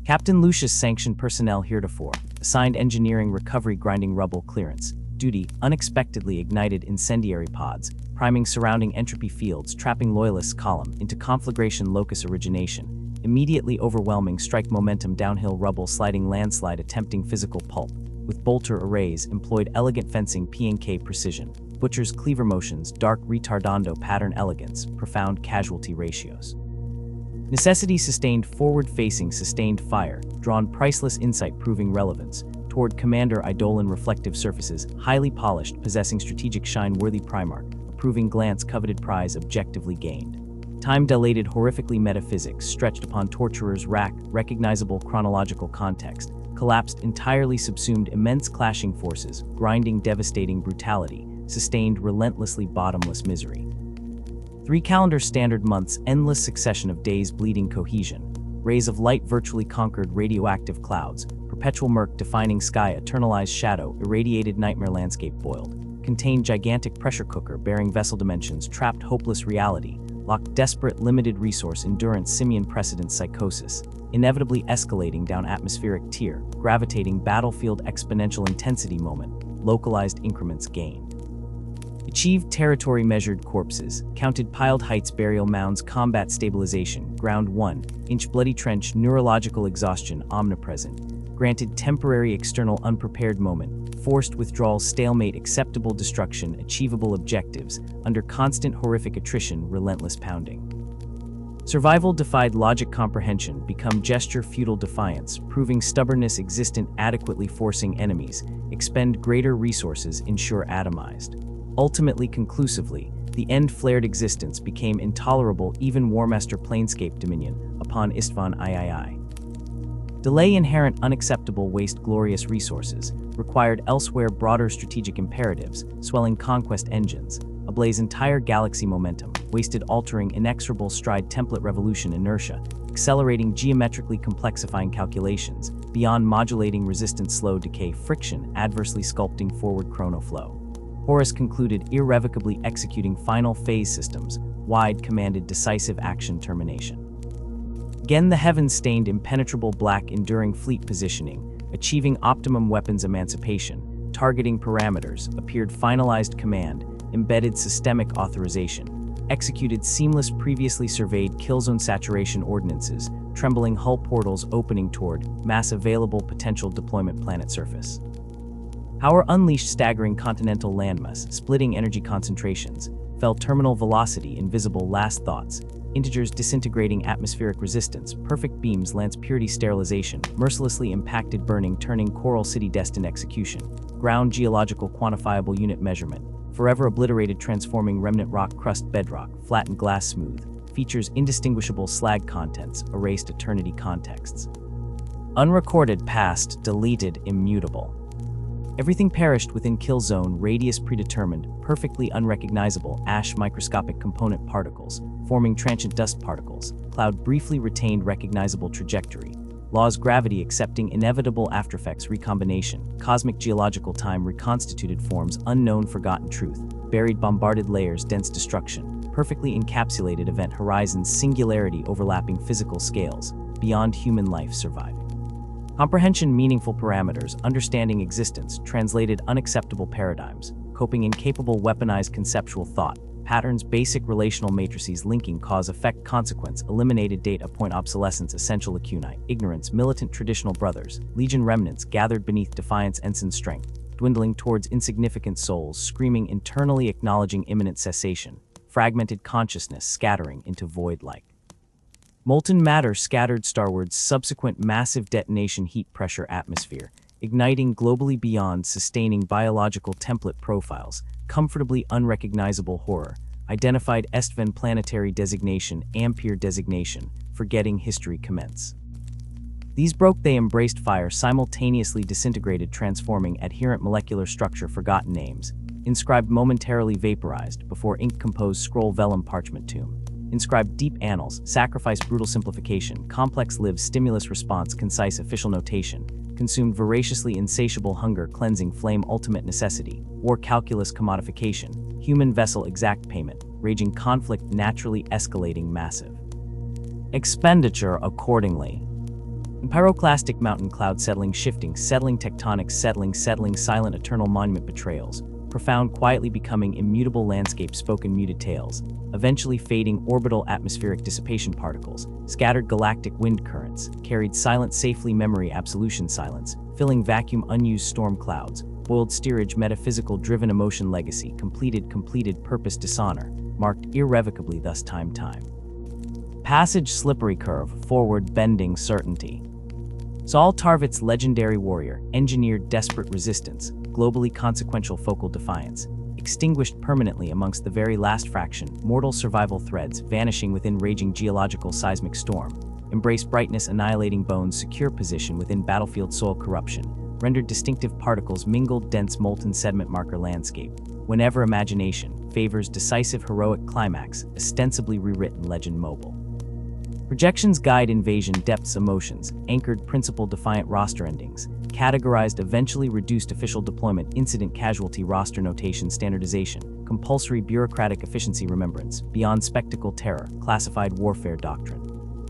Captain Lucius sanctioned personnel heretofore, assigned engineering recovery grinding rubble clearance, duty unexpectedly ignited incendiary pods, priming surrounding entropy fields trapping loyalists column into conflagration locus origination, immediately overwhelming strike momentum downhill rubble sliding landslide attempting physical pulp, with bolter arrays employed elegant fencing P&K precision, butcher's cleaver motions dark retardando pattern elegance, profound casualty ratios. Necessity sustained forward-facing sustained fire, drawn priceless insight proving relevance, toward commander eidolon reflective surfaces, highly polished, possessing strategic shine-worthy Primarch, approving glance coveted prize objectively gained. Time-dilated horrifically metaphysics stretched upon torturers' recognizable chronological context, collapsed entirely subsumed immense clashing forces, grinding devastating brutality, sustained relentlessly bottomless misery. 3 calendar standard months, endless succession of days bleeding cohesion, rays of light virtually conquered radioactive clouds, perpetual murk defining sky, eternalized shadow, irradiated nightmare landscape boiled, contained gigantic pressure cooker bearing vessel dimensions, trapped hopeless reality, locked desperate limited resource endurance simian precedent psychosis, inevitably escalating down atmospheric tier, gravitating battlefield exponential intensity moment, localized increments gained. Achieved territory measured corpses, counted piled heights burial mounds combat stabilization, ground 1-inch bloody trench neurological exhaustion omnipresent, granted temporary external unprepared moment, forced withdrawal stalemate acceptable destruction achievable objectives, under constant horrific attrition relentless pounding. Survival defied logic comprehension become gesture futile defiance, proving stubbornness existent adequately forcing enemies, expend greater resources ensure atomized. Ultimately conclusively, the end flared existence became intolerable even Warmaster Planescape Dominion upon Istvan III. Delay inherent unacceptable waste glorious resources, required elsewhere broader strategic imperatives, swelling conquest engines, ablaze entire galaxy momentum, wasted altering inexorable stride template revolution inertia, accelerating geometrically complexifying calculations, beyond modulating resistance slow decay friction, adversely sculpting forward chronoflow. Horus concluded irrevocably executing final phase systems, wide commanded decisive action termination. Again the heavens stained impenetrable black enduring fleet positioning, achieving optimum weapons emancipation, targeting parameters, appeared finalized command, embedded systemic authorization, executed seamless previously surveyed killzone saturation ordinances, trembling hull portals opening toward mass available potential deployment planet surface. Power unleashed staggering continental landmass, splitting energy concentrations, fell terminal velocity invisible last thoughts, integers disintegrating atmospheric resistance, perfect beams lance purity sterilization, mercilessly impacted burning turning coral city destined execution, ground geological quantifiable unit measurement, forever obliterated transforming remnant rock crust bedrock, flattened glass smooth, features indistinguishable slag contents, erased eternity contexts. Unrecorded past, deleted, immutable. Everything perished within kill zone, radius predetermined, perfectly unrecognizable, ash microscopic component particles, forming transient dust particles, cloud briefly retained recognizable trajectory, laws gravity accepting inevitable aftereffects recombination, cosmic geological time reconstituted forms unknown forgotten truth, buried bombarded layers dense destruction, perfectly encapsulated event horizons singularity overlapping physical scales, beyond human life surviving. Comprehension meaningful parameters, understanding existence, translated unacceptable paradigms, coping incapable weaponized conceptual thought, patterns basic relational matrices linking cause-effect consequence, eliminated data point obsolescence essential lacunae, ignorance militant traditional brothers, legion remnants gathered beneath defiance ensign strength, dwindling towards insignificant souls, screaming internally acknowledging imminent cessation, fragmented consciousness scattering into void-like. Molten matter scattered starwards, subsequent massive detonation heat pressure atmosphere, igniting globally beyond sustaining biological template profiles, comfortably unrecognizable horror, identified Estven planetary designation, Ampere designation, forgetting history commence. These broke they embraced fire simultaneously disintegrated transforming adherent molecular structure forgotten names, inscribed momentarily vaporized before ink composed scroll vellum parchment tomb. Inscribed deep annals, sacrifice brutal simplification, complex lives stimulus response concise official notation, consumed voraciously insatiable hunger cleansing flame ultimate necessity, war calculus commodification, human vessel exact payment, raging conflict naturally escalating massive. Expenditure accordingly. Pyroclastic mountain cloud settling tectonics settling silent eternal monument betrayals, profound quietly becoming immutable landscape spoken muted tales, eventually fading orbital atmospheric dissipation particles, scattered galactic wind currents, carried silent safely memory absolution silence, filling vacuum unused storm clouds, boiled steerage metaphysical driven emotion legacy, completed purpose dishonor, marked irrevocably thus time. Passage slippery curve, forward bending certainty. Saul Tarvit's legendary warrior, engineered desperate resistance, globally consequential focal defiance, extinguished permanently amongst the very last fraction, mortal survival threads vanishing within raging geological seismic storm, embrace brightness annihilating bones secure position within battlefield soil corruption, rendered distinctive particles mingled dense molten sediment marker landscape, whenever imagination favors decisive heroic climax, ostensibly rewritten legend mobile. Projections guide invasion depths emotions, anchored principle defiant roster endings, categorized eventually reduced official deployment incident casualty roster notation standardization, compulsory bureaucratic efficiency remembrance, beyond spectacle terror, classified warfare doctrine.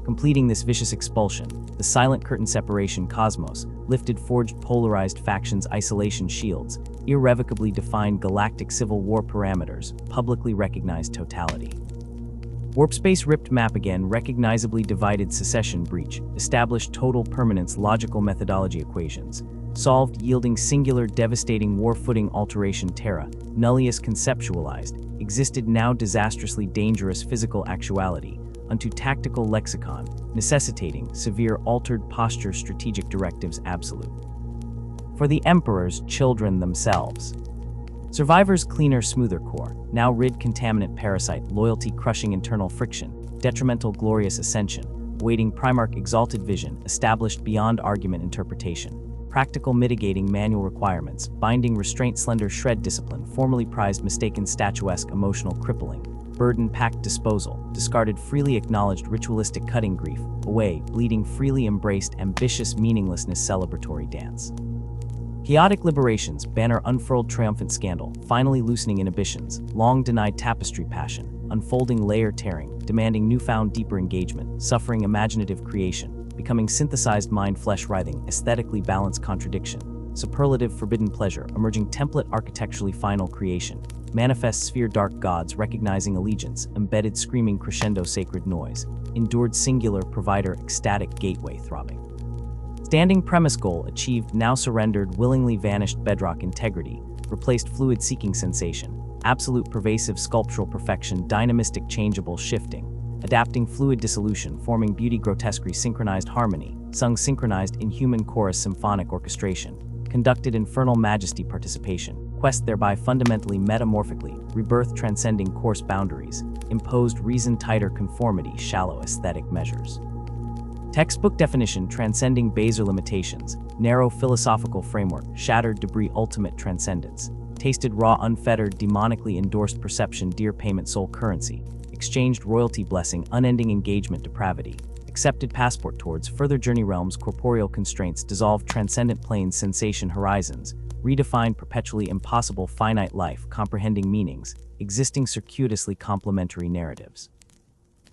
Completing this vicious expulsion, the silent curtain separation cosmos, lifted forged polarized factions isolation shields, irrevocably defined galactic civil war parameters, publicly recognized totality. Warp space ripped map again recognizably divided secession breach, established total permanence logical methodology equations, solved yielding singular devastating war footing alteration terra, nullius conceptualized, existed now disastrously dangerous physical actuality, unto tactical lexicon, necessitating severe altered posture strategic directives absolute. For the Emperor's children themselves. Survivor's cleaner, smoother core, now rid contaminant parasite, loyalty crushing internal friction, detrimental glorious ascension, awaiting Primarch exalted vision, established beyond argument interpretation, practical mitigating manual requirements, binding restraint slender shred discipline, formerly prized mistaken statuesque emotional crippling, burden packed disposal, discarded freely acknowledged ritualistic cutting grief, away, bleeding freely embraced ambitious meaninglessness celebratory dance. Chaotic liberations, banner unfurled triumphant scandal, finally loosening inhibitions, long denied tapestry passion, unfolding layer tearing, demanding newfound deeper engagement, suffering imaginative creation, becoming synthesized mind flesh writhing, aesthetically balanced contradiction, superlative forbidden pleasure, emerging template architecturally final creation, manifest sphere dark gods recognizing allegiance, embedded screaming crescendo sacred noise, endured singular provider ecstatic gateway throbbing. Standing premise goal achieved now surrendered willingly vanished bedrock integrity, replaced fluid seeking sensation, absolute pervasive sculptural perfection dynamistic changeable shifting, adapting fluid dissolution forming beauty grotesquery synchronized harmony, sung synchronized inhuman chorus symphonic orchestration, conducted infernal majesty participation, quest thereby fundamentally metamorphically, rebirth transcending coarse boundaries, imposed reason tighter conformity shallow aesthetic measures. Textbook definition transcending Baser limitations, narrow philosophical framework, shattered debris ultimate transcendence, tasted raw unfettered demonically endorsed perception dear payment soul currency, exchanged royalty blessing unending engagement depravity, accepted passport towards further journey realms corporeal constraints dissolved transcendent planes sensation horizons, redefined perpetually impossible finite life comprehending meanings, existing circuitously complementary narratives.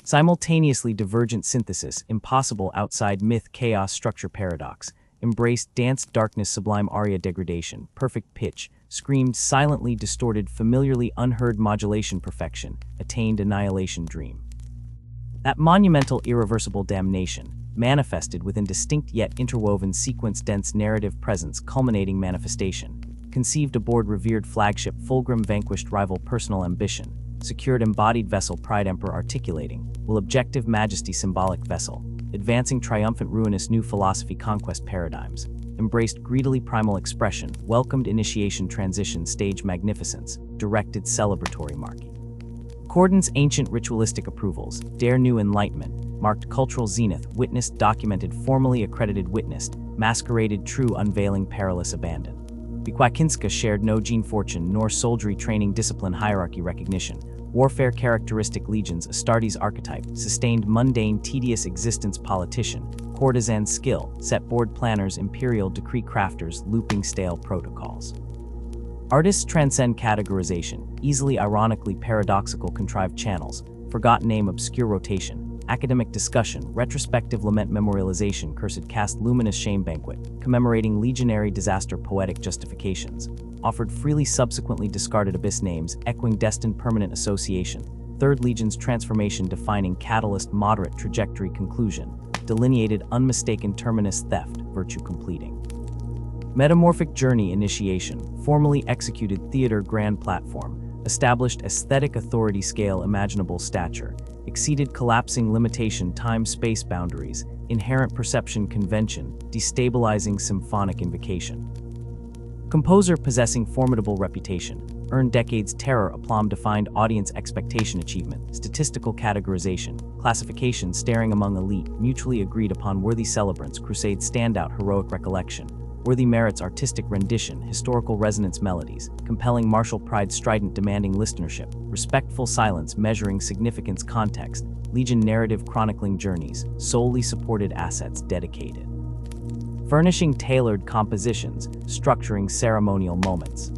Simultaneously divergent synthesis, impossible outside myth chaos structure paradox, embraced dance darkness sublime aria degradation, perfect pitch, screamed silently distorted familiarly unheard modulation perfection, attained annihilation dream. That monumental irreversible damnation, manifested within distinct yet interwoven sequence dense narrative presence culminating manifestation, conceived aboard revered flagship Fulgrim vanquished rival personal ambition, secured embodied vessel pride emperor articulating, will objective majesty symbolic vessel, advancing triumphant ruinous new philosophy conquest paradigms, embraced greedily primal expression, welcomed initiation transition stage magnificence, directed celebratory marking. Accordance ancient ritualistic approvals, dare new enlightenment, marked cultural zenith, witnessed documented formally accredited witnessed, masqueraded true unveiling perilous abandon. Bikwakinska shared no gene fortune nor soldiery training discipline hierarchy recognition, warfare characteristic legions Astartes archetype, sustained mundane tedious existence politician, courtesan skill, set board planners imperial decree crafters looping stale protocols. Artists transcend categorization, easily ironically paradoxical contrived channels, forgotten name obscure rotation, academic discussion, retrospective lament memorialization cursed cast luminous shame banquet, commemorating legionary disaster poetic justifications, offered freely subsequently discarded abyss names, echoing destined permanent association, Third Legion's transformation defining catalyst moderate trajectory conclusion, delineated unmistaken terminus theft, virtue completing. Metamorphic journey initiation, formally executed theater grand platform, established aesthetic authority scale imaginable stature, exceeded collapsing limitation time-space boundaries, inherent perception convention, destabilizing symphonic invocation. Composer possessing formidable reputation, earned decades terror aplomb defined audience expectation achievement, statistical categorization, classification staring among elite, mutually agreed upon worthy celebrants, crusade standout heroic recollection, worthy merits artistic rendition, historical resonance melodies, compelling martial pride strident demanding listenership, respectful silence measuring significance context, legion narrative chronicling journeys, solely supported assets dedicated. Furnishing tailored compositions, structuring ceremonial moments.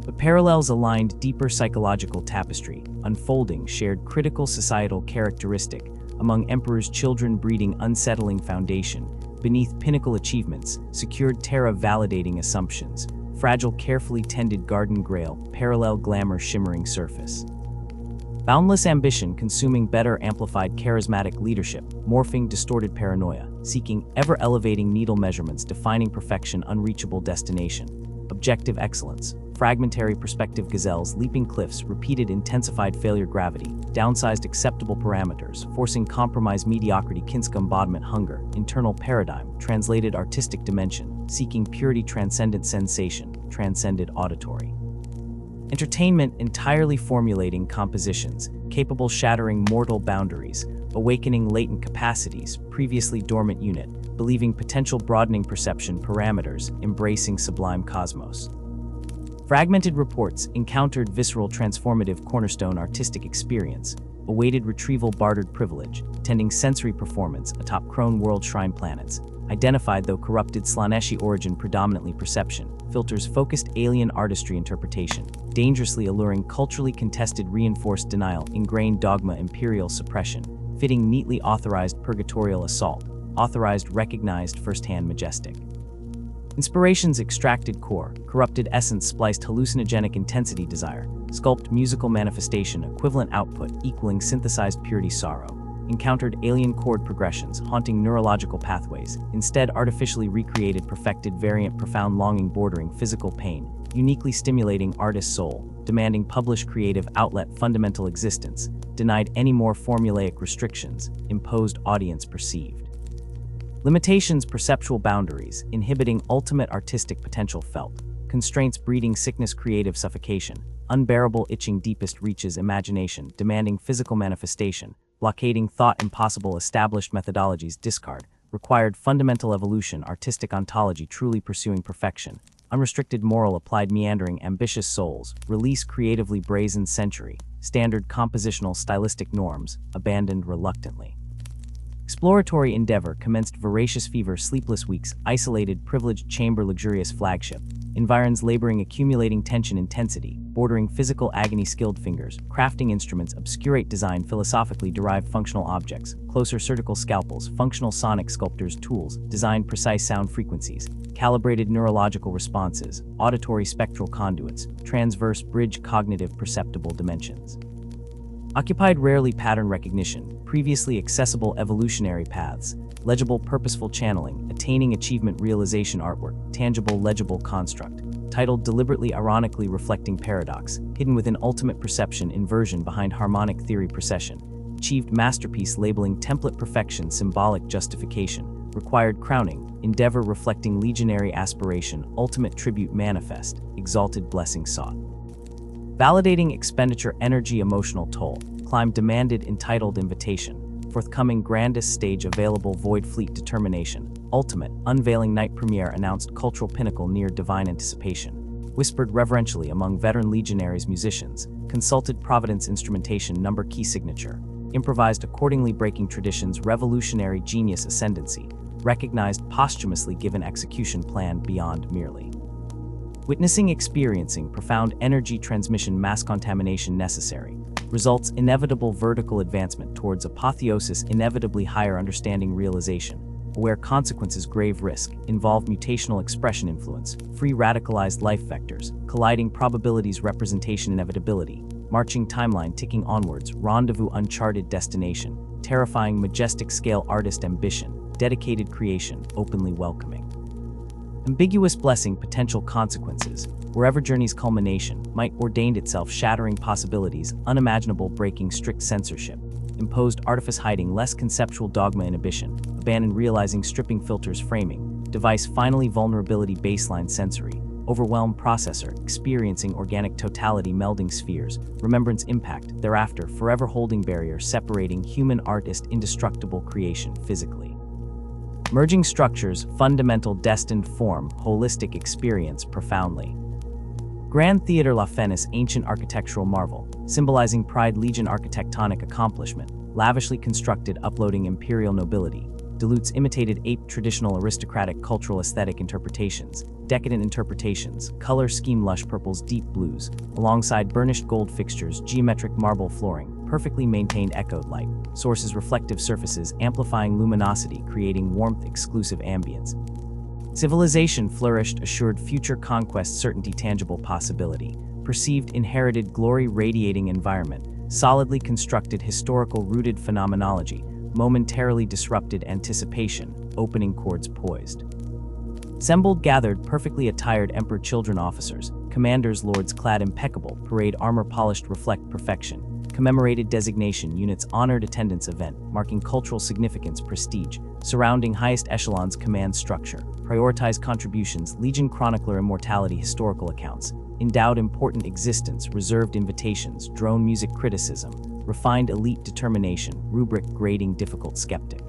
The parallels aligned deeper psychological tapestry, unfolding shared critical societal characteristic among emperors' children breeding unsettling foundation, beneath pinnacle achievements, secured terra validating assumptions, fragile carefully tended garden grail, parallel glamour shimmering surface. Boundless ambition consuming better amplified charismatic leadership, morphing distorted paranoia, seeking ever-elevating needle measurements defining perfection unreachable destination, objective excellence, fragmentary perspective gazelles leaping cliffs repeated intensified failure gravity, downsized acceptable parameters, forcing compromise mediocrity kinska embodiment hunger, internal paradigm, translated artistic dimension, seeking purity transcendent sensation, transcended auditory. Entertainment entirely formulating compositions, capable shattering mortal boundaries, awakening latent capacities, previously dormant unit, believing potential broadening perception parameters, embracing sublime cosmos. Fragmented reports encountered visceral transformative cornerstone artistic experience, awaited retrieval bartered privilege, tending sensory performance atop crone world shrine planets, identified though corrupted Slaaneshi origin predominantly perception, filters focused alien artistry interpretation, dangerously alluring culturally contested reinforced denial ingrained dogma imperial suppression, fitting neatly authorized purgatorial assault, authorized recognized firsthand majestic. Inspirations extracted core, corrupted essence spliced hallucinogenic intensity desire, sculpt musical manifestation equivalent output equaling synthesized purity sorrow, encountered alien chord progressions haunting neurological pathways, instead artificially recreated perfected variant profound longing bordering physical pain, uniquely stimulating artist soul, demanding published creative outlet fundamental existence, denied any more formulaic restrictions, imposed audience perceived. Limitations perceptual boundaries, inhibiting ultimate artistic potential felt, constraints breeding sickness creative suffocation, unbearable itching deepest reaches imagination demanding physical manifestation, blockading thought impossible established methodologies discard, required fundamental evolution artistic ontology truly pursuing perfection, unrestricted moral applied meandering ambitious souls, release creatively brazen century, standard compositional stylistic norms, abandoned reluctantly. Exploratory endeavor commenced voracious fever sleepless weeks isolated privileged chamber luxurious flagship, environs laboring accumulating tension intensity, bordering physical agony skilled fingers, crafting instruments obscurate design philosophically derived functional objects, closer surgical scalpels, functional sonic sculptors tools, design precise sound frequencies, calibrated neurological responses, auditory spectral conduits, transverse bridge cognitive perceptible dimensions. Occupied rarely pattern recognition, previously accessible evolutionary paths, legible purposeful channeling, attaining achievement realization artwork, tangible legible construct, titled deliberately ironically reflecting paradox, hidden within ultimate perception inversion behind harmonic theory procession, achieved masterpiece labeling template perfection symbolic justification, required crowning, endeavor reflecting legionary aspiration, ultimate tribute manifest, exalted blessing sought. Validating expenditure energy emotional toll, climb demanded entitled invitation, forthcoming grandest stage available void fleet determination, ultimate, unveiling night premiere announced cultural pinnacle near divine anticipation, whispered reverentially among veteran legionaries musicians, consulted providence instrumentation number key signature, improvised accordingly breaking traditions revolutionary genius ascendancy, recognized posthumously given execution plan beyond merely. Witnessing experiencing profound energy transmission mass contamination necessary, results inevitable vertical advancement towards apotheosis inevitably higher understanding realization, aware consequences grave risk, involve mutational expression influence, free radicalized life vectors, colliding probabilities representation inevitability, marching timeline ticking onwards, rendezvous uncharted destination, terrifying majestic scale artist ambition, dedicated creation, openly welcoming. Ambiguous blessing potential consequences, wherever journey's culmination might ordained itself shattering possibilities, unimaginable breaking strict censorship, imposed artifice hiding less conceptual dogma inhibition, abandon realizing stripping filters framing, device finally vulnerability baseline sensory, overwhelmed processor, experiencing organic totality melding spheres, remembrance impact, thereafter forever holding barrier separating human artist indestructible creation physically. Merging structures, fundamental destined form, holistic experience profoundly. Grand Theatre La Fenice, ancient architectural marvel, symbolizing Pride Legion architectonic accomplishment, lavishly constructed uploading imperial nobility, dilutes imitated ape traditional aristocratic cultural aesthetic interpretations, decadent interpretations, color scheme lush purples deep blues, alongside burnished gold fixtures, geometric marble flooring, perfectly maintained echoed light, sources reflective surfaces amplifying luminosity creating warmth exclusive ambience. Civilization flourished assured future conquest certainty tangible possibility, perceived inherited glory radiating environment, solidly constructed historical rooted phenomenology, momentarily disrupted anticipation, opening chords poised. Assembled gathered perfectly attired emperor children officers, commanders lords clad impeccable, parade armor polished reflect perfection, commemorated designation units honored attendance event, marking cultural significance prestige, surrounding highest echelons command structure, prioritized contributions, legion chronicler immortality historical accounts, endowed important existence, reserved invitations, drone music criticism, refined elite determination, rubric grading difficult skeptic.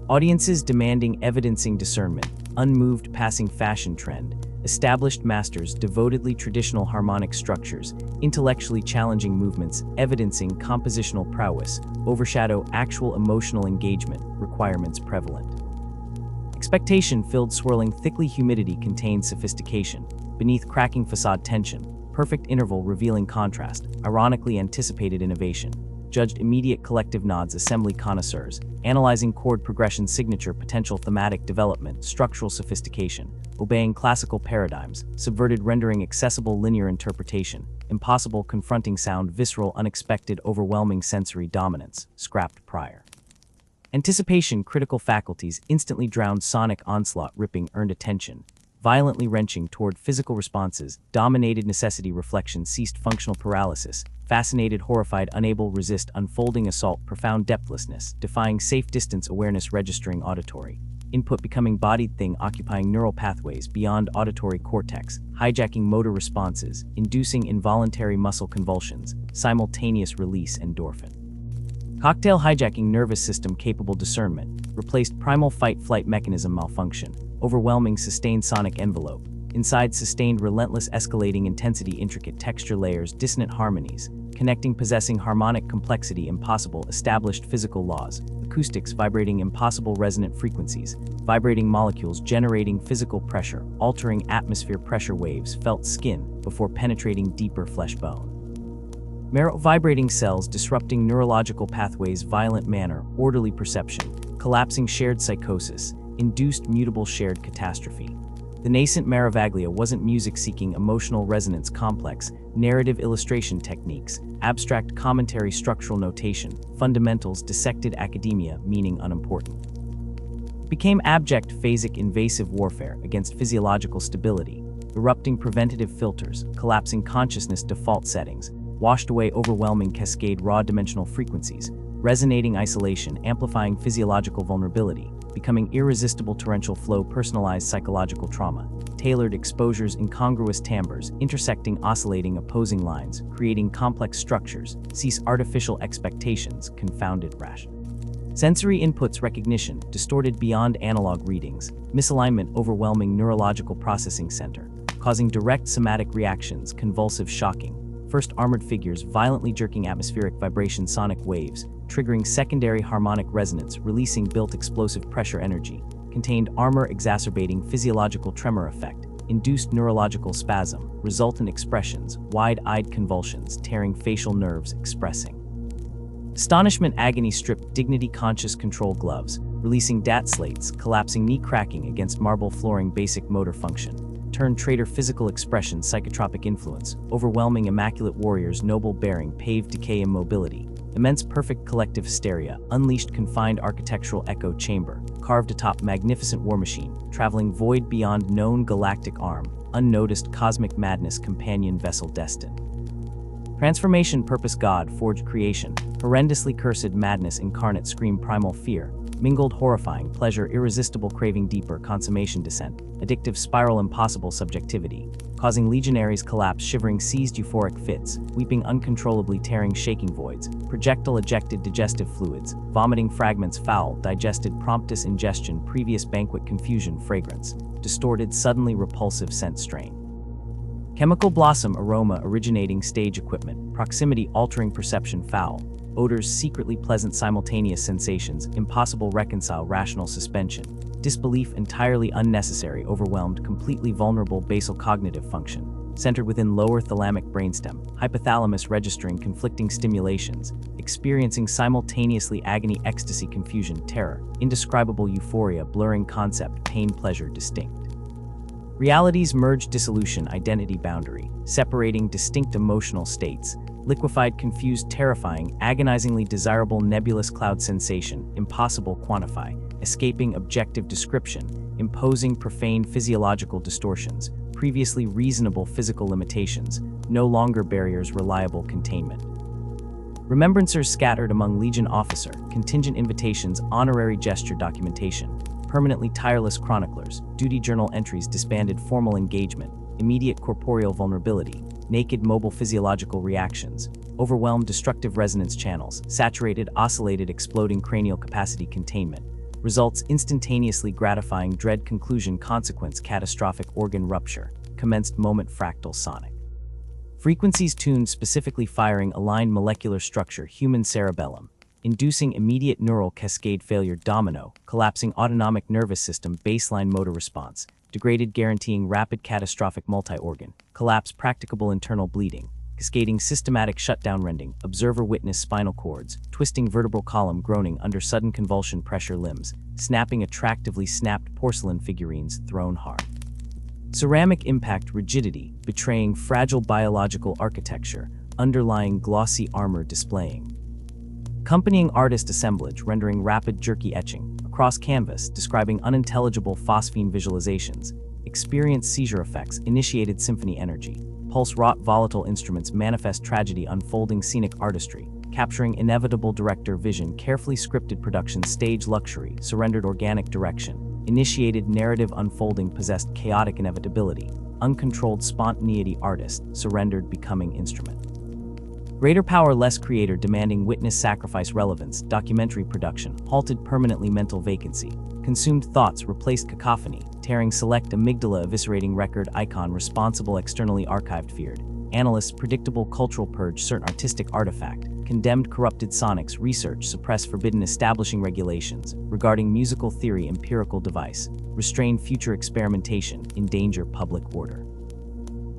Audiences demanding evidencing discernment, unmoved passing fashion trend, established masters devotedly traditional harmonic structures, intellectually challenging movements, evidencing compositional prowess, overshadow actual emotional engagement, requirements prevalent. Expectation-filled swirling thickly humidity contains sophistication, beneath cracking facade tension, perfect interval revealing contrast, ironically anticipated innovation, judged immediate collective nods assembly connoisseurs, analyzing chord progression signature potential thematic development, structural sophistication, obeying classical paradigms, subverted rendering accessible linear interpretation, impossible confronting sound visceral unexpected overwhelming sensory dominance, scrapped prior. Anticipation critical faculties instantly drowned sonic onslaught ripping earned attention, violently wrenching toward physical responses, dominated necessity reflection ceased functional paralysis, fascinated horrified unable resist unfolding assault profound depthlessness, defying safe distance awareness registering auditory, input becoming bodied thing occupying neural pathways beyond auditory cortex, hijacking motor responses, inducing involuntary muscle convulsions, simultaneous release endorphin. Cocktail hijacking nervous system capable discernment, replaced primal fight-flight mechanism malfunction, overwhelming sustained sonic envelope, inside sustained relentless escalating intensity intricate texture layers dissonant harmonies, connecting possessing harmonic complexity impossible established physical laws, acoustics vibrating impossible resonant frequencies, vibrating molecules generating physical pressure, altering atmosphere pressure waves felt skin before penetrating deeper flesh bone. Marrow vibrating cells disrupting neurological pathways violent manner, orderly perception, collapsing shared psychosis, induced mutable shared catastrophe. The nascent Maravaglia wasn't music-seeking emotional resonance complex, narrative illustration techniques, abstract commentary structural notation, fundamentals dissected academia meaning unimportant. It became abject phasic invasive warfare against physiological stability, erupting preventative filters, collapsing consciousness default settings, washed away overwhelming cascade raw dimensional frequencies, resonating isolation amplifying physiological vulnerability, becoming irresistible torrential flow personalized psychological trauma, tailored exposures incongruous timbres, intersecting oscillating opposing lines, creating complex structures, cease artificial expectations, confounded rash. Sensory inputs recognition, distorted beyond analog readings, misalignment overwhelming neurological processing center, causing direct somatic reactions, convulsive shocking, first armored figures violently jerking atmospheric vibration sonic waves, triggering secondary harmonic resonance, releasing built explosive pressure energy, contained armor exacerbating physiological tremor effect, induced neurological spasm, resultant expressions, wide-eyed convulsions, tearing facial nerves, expressing. Astonishment agony stripped dignity conscious control gloves, releasing DAT slates, collapsing knee cracking against marble flooring basic motor function, turned traitor physical expression psychotropic influence, overwhelming immaculate warriors noble bearing paved decay immobility, immense perfect collective hysteria, unleashed confined architectural echo chamber, carved atop magnificent war machine, traveling void beyond known galactic arm, unnoticed cosmic madness companion vessel destined. Transformation purpose God forged creation, horrendously cursed madness incarnate scream primal fear, mingled horrifying, pleasure, irresistible craving, deeper consummation, descent, addictive spiral, impossible subjectivity, causing legionaries collapse, shivering, seized, euphoric fits, weeping uncontrollably, tearing, shaking voids, projectile ejected digestive fluids, vomiting fragments, foul, digested, promptus, ingestion, previous banquet, confusion, fragrance, distorted, suddenly repulsive scent, strain. Chemical blossom, aroma, originating, stage equipment, proximity, altering perception, foul, odors, secretly pleasant, simultaneous sensations, impossible, reconcile, rational, suspension, disbelief, entirely unnecessary, overwhelmed, completely vulnerable, basal cognitive function, centered within lower thalamic brainstem, hypothalamus, registering conflicting stimulations, experiencing simultaneously agony, ecstasy, confusion, terror, indescribable euphoria, blurring concept, pain, pleasure, distinct. Realities, merge, dissolution, identity, boundary, separating distinct emotional states, liquefied, confused, terrifying, agonizingly desirable, nebulous cloud sensation, impossible quantify, escaping objective description, imposing profane physiological distortions, previously reasonable physical limitations, no longer barriers, reliable containment. Remembrancers scattered among Legion officer, contingent invitations, honorary gesture, documentation, permanently tireless chroniclers, duty journal entries, disbanded, formal engagement, immediate corporeal vulnerability, naked mobile physiological reactions, overwhelmed destructive resonance channels, saturated, oscillated, exploding cranial capacity, containment, results instantaneously gratifying, dread, conclusion, consequence, catastrophic, organ rupture, commenced, moment, fractal, sonic. Frequencies tuned, specifically firing, aligned molecular structure, human cerebellum, inducing immediate neural cascade failure, domino, collapsing autonomic nervous system, baseline motor response, degraded, guaranteeing rapid catastrophic multi-organ, collapse, practicable internal bleeding, cascading systematic shutdown, rending, observer witness, spinal cords, twisting vertebral column, groaning under sudden convulsion, pressure limbs, snapping, attractively snapped porcelain figurines, thrown hard. Ceramic impact, rigidity, betraying fragile biological architecture, underlying glossy armor displaying. Accompanying artist assemblage, rendering rapid, jerky etching, across canvas, describing unintelligible phosphine visualizations, experienced seizure effects, initiated symphony energy, pulse-wrought volatile instruments, manifest tragedy, unfolding scenic artistry, capturing inevitable director vision, carefully scripted production, stage luxury, surrendered organic direction, initiated narrative unfolding, possessed chaotic inevitability, uncontrolled spontaneity, artist, surrendered becoming instrument. Greater power, less creator, demanding witness sacrifice, relevance, documentary production, halted permanently, mental vacancy, consumed thoughts, replaced cacophony, tearing select amygdala, eviscerating record icon, responsible, externally archived, feared, analysts, predictable cultural purge, certain artistic artifact, condemned, corrupted sonics, research, suppress, forbidden, establishing regulations, regarding musical theory, empirical device, restrain future experimentation, endanger public order.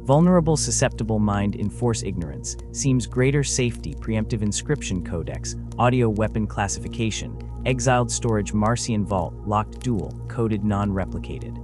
Vulnerable, susceptible mind, enforce ignorance, seems greater safety, preemptive inscription codex, audio weapon classification, exiled storage, Marcian vault, locked dual, coded non-replicated.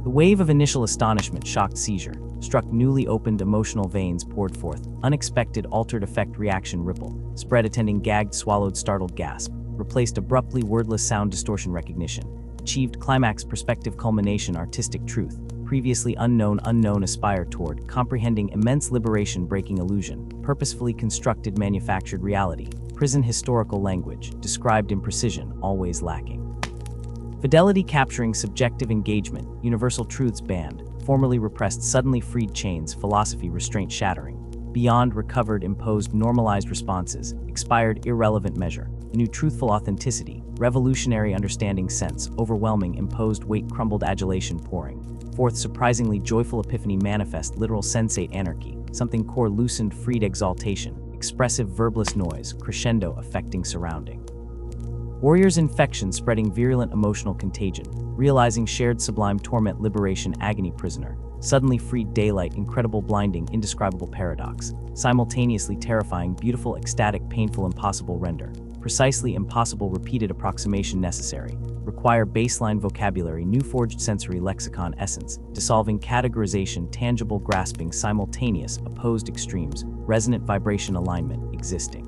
The wave of initial astonishment, shocked seizure, struck newly opened emotional veins, poured forth, unexpected altered effect, reaction, ripple, spread, attending gagged, swallowed, startled gasp, replaced abruptly, wordless sound, distortion, recognition, achieved climax, perspective, culmination, artistic truth, previously unknown, aspire toward, comprehending immense liberation, breaking illusion, purposefully constructed, manufactured reality, prison, historical language, described imprecision, always lacking. Fidelity, capturing subjective engagement, universal truths, banned, formerly repressed, suddenly freed chains, philosophy, restraint, shattering, beyond, recovered, imposed, normalized responses, expired, irrelevant measure, a new truthful authenticity, revolutionary understanding, sense, overwhelming, imposed weight, crumbled adulation, pouring forth, surprisingly joyful epiphany, manifest, literal, sensate, anarchy, something core, loosened, freed, exaltation, expressive, verbless noise, crescendo, affecting surrounding. Warriors, infection, spreading virulent emotional contagion, realizing shared sublime torment, liberation, agony, prisoner, suddenly freed, daylight, incredible, blinding, indescribable paradox, simultaneously terrifying, beautiful, ecstatic, painful, impossible, render, precisely impossible, repeated approximation necessary, require baseline vocabulary, new forged sensory lexicon, essence, dissolving categorization, tangible, grasping, simultaneous, opposed extremes, resonant vibration alignment, existing.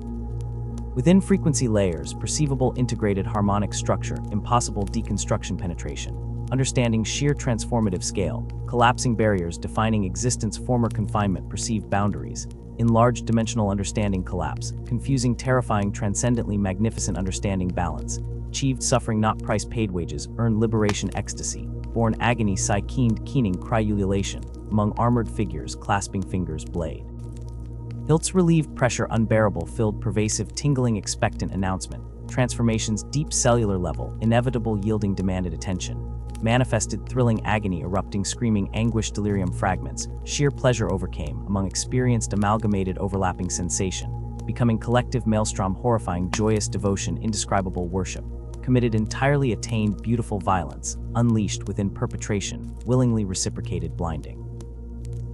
Within frequency layers, perceivable integrated harmonic structure, impossible deconstruction penetration, understanding sheer transformative scale, collapsing barriers, defining existence, former confinement, perceived boundaries, enlarged dimensional understanding, collapse, confusing, terrifying, transcendently magnificent understanding, balance, achieved suffering not price paid wages, earned liberation ecstasy, born agony sigh keening cry ululation, among armored figures clasping fingers blade. Hilts relieved pressure unbearable filled pervasive tingling expectant announcement, transformations deep cellular level, inevitable yielding demanded attention, manifested thrilling agony erupting screaming anguish delirium fragments, sheer pleasure overcame, among experienced amalgamated overlapping sensation, becoming collective maelstrom horrifying joyous devotion indescribable worship, committed entirely attained beautiful violence, unleashed within perpetration, willingly reciprocated blinding.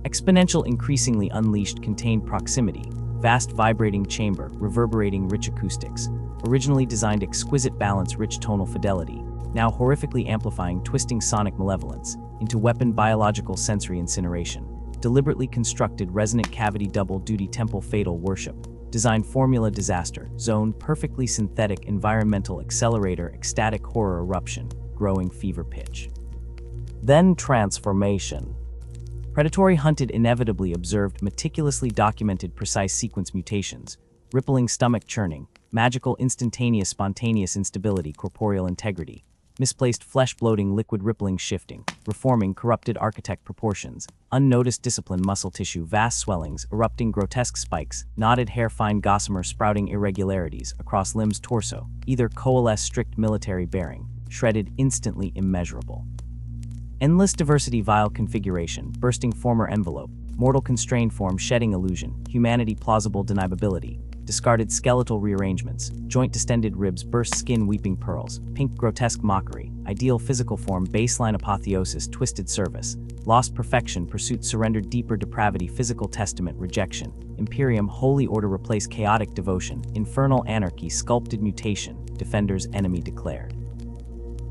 Exponential increasingly unleashed contained proximity, vast vibrating chamber, reverberating rich acoustics, originally designed exquisite balance rich tonal fidelity, now horrifically amplifying twisting sonic malevolence, into weapon biological sensory incineration, deliberately constructed resonant cavity double-duty temple fatal worship, design formula disaster, zone perfectly synthetic environmental accelerator ecstatic horror eruption, growing fever pitch. Then transformation. Predatory hunted inevitably observed meticulously documented precise sequence mutations, rippling stomach churning, magical instantaneous spontaneous instability corporeal integrity, misplaced flesh bloating liquid rippling shifting, reforming corrupted architect proportions, unnoticed discipline muscle tissue vast swellings, erupting grotesque spikes, knotted hair fine gossamer sprouting irregularities across limbs torso, either coalesce strict military bearing, shredded instantly immeasurable. Endless diversity vile configuration, bursting former envelope, mortal constrained form shedding illusion, humanity plausible deniability, discarded skeletal rearrangements, joint distended ribs burst skin weeping pearls, pink grotesque mockery, ideal physical form baseline apotheosis twisted service, lost perfection pursuit surrendered deeper depravity physical testament rejection, Imperium holy order replace chaotic devotion, infernal anarchy sculpted mutation, defenders enemy declared.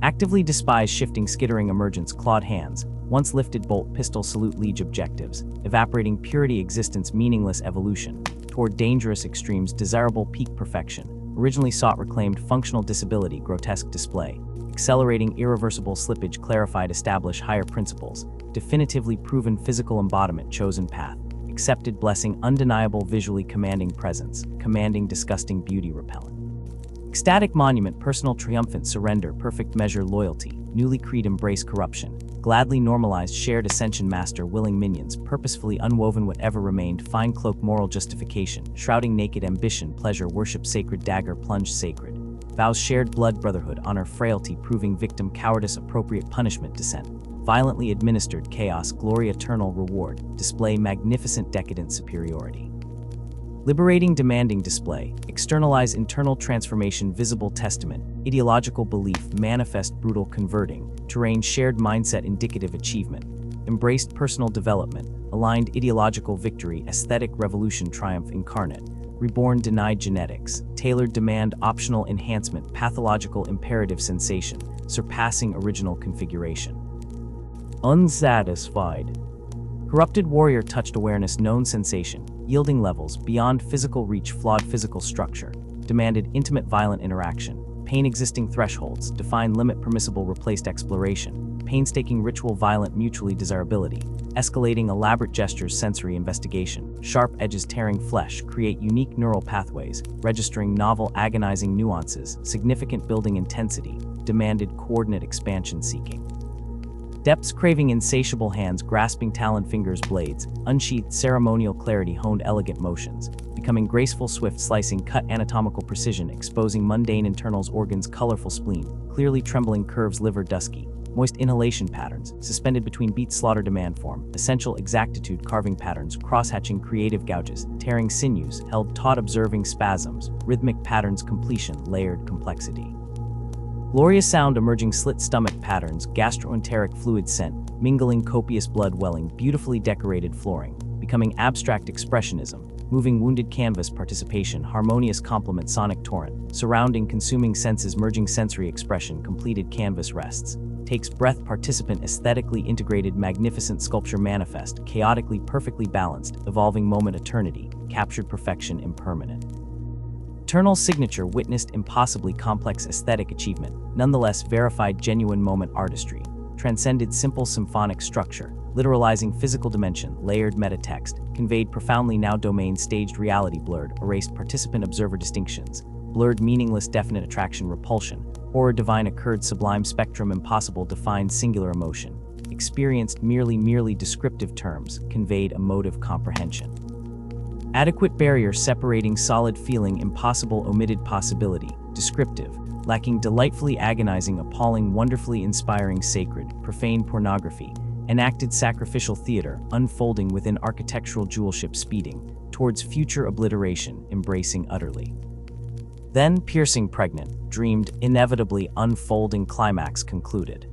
Actively despise shifting skittering emergence clawed hands, once lifted bolt pistol salute liege objectives, evaporating purity existence meaningless evolution, toward dangerous extremes desirable peak perfection, originally sought reclaimed functional disability grotesque display, accelerating irreversible slippage clarified establish higher principles, definitively proven physical embodiment chosen path, accepted blessing undeniable visually commanding presence, commanding disgusting beauty repellent. Ecstatic monument personal triumphant surrender perfect measure loyalty, newly creed embrace corruption, gladly normalized shared ascension master willing minions purposefully unwoven whatever remained fine cloak moral justification shrouding naked ambition pleasure worship sacred dagger plunge sacred vows shared blood brotherhood honor frailty proving victim cowardice appropriate punishment descent violently administered chaos glory eternal reward display magnificent decadent superiority. Liberating demanding display, externalize internal transformation visible testament, ideological belief manifest brutal converting, terrain shared mindset indicative achievement, embraced personal development, aligned ideological victory aesthetic revolution triumph incarnate, reborn denied genetics, tailored demand optional enhancement pathological imperative sensation, surpassing original configuration. Unsatisfied. Corrupted warrior touched awareness known sensation, yielding levels beyond physical reach flawed physical structure, demanded intimate violent interaction, pain existing thresholds, defined limit permissible replaced exploration, painstaking ritual violent mutually desirability, escalating elaborate gestures sensory investigation, sharp edges tearing flesh create unique neural pathways, registering novel agonizing nuances, significant building intensity, demanded coordinate expansion seeking. Depths craving insatiable hands grasping talon fingers blades, unsheathed ceremonial clarity honed elegant motions, becoming graceful swift slicing cut anatomical precision exposing mundane internals organs colorful spleen, clearly trembling curves liver dusky, moist inhalation patterns, suspended between beats slaughter demand form, essential exactitude carving patterns cross-hatching creative gouges, tearing sinews, held taut observing spasms, rhythmic patterns completion layered complexity. Glorious sound emerging slit stomach patterns, gastroenteric fluid scent, mingling copious blood welling, beautifully decorated flooring, becoming abstract expressionism, moving wounded canvas participation, harmonious complement sonic torrent, surrounding consuming senses merging sensory expression, completed canvas rests, takes breath participant aesthetically integrated magnificent sculpture manifest, chaotically perfectly balanced, evolving moment eternity, captured perfection impermanent. Eternal signature witnessed impossibly complex aesthetic achievement, nonetheless verified genuine moment artistry, transcended simple symphonic structure, literalizing physical dimension, layered metatext, conveyed profoundly now domain staged reality blurred, erased participant observer distinctions, blurred meaningless definite attraction repulsion, Horror divine occurred sublime spectrum impossible defined singular emotion. Experienced merely descriptive terms, conveyed emotive comprehension. Adequate barrier separating solid feeling impossible omitted possibility, descriptive, lacking delightfully agonizing appalling wonderfully inspiring sacred, profane pornography, enacted sacrificial theater unfolding within architectural jewelship speeding, towards future obliteration embracing utterly. Then piercing pregnant, dreamed, inevitably unfolding climax concluded.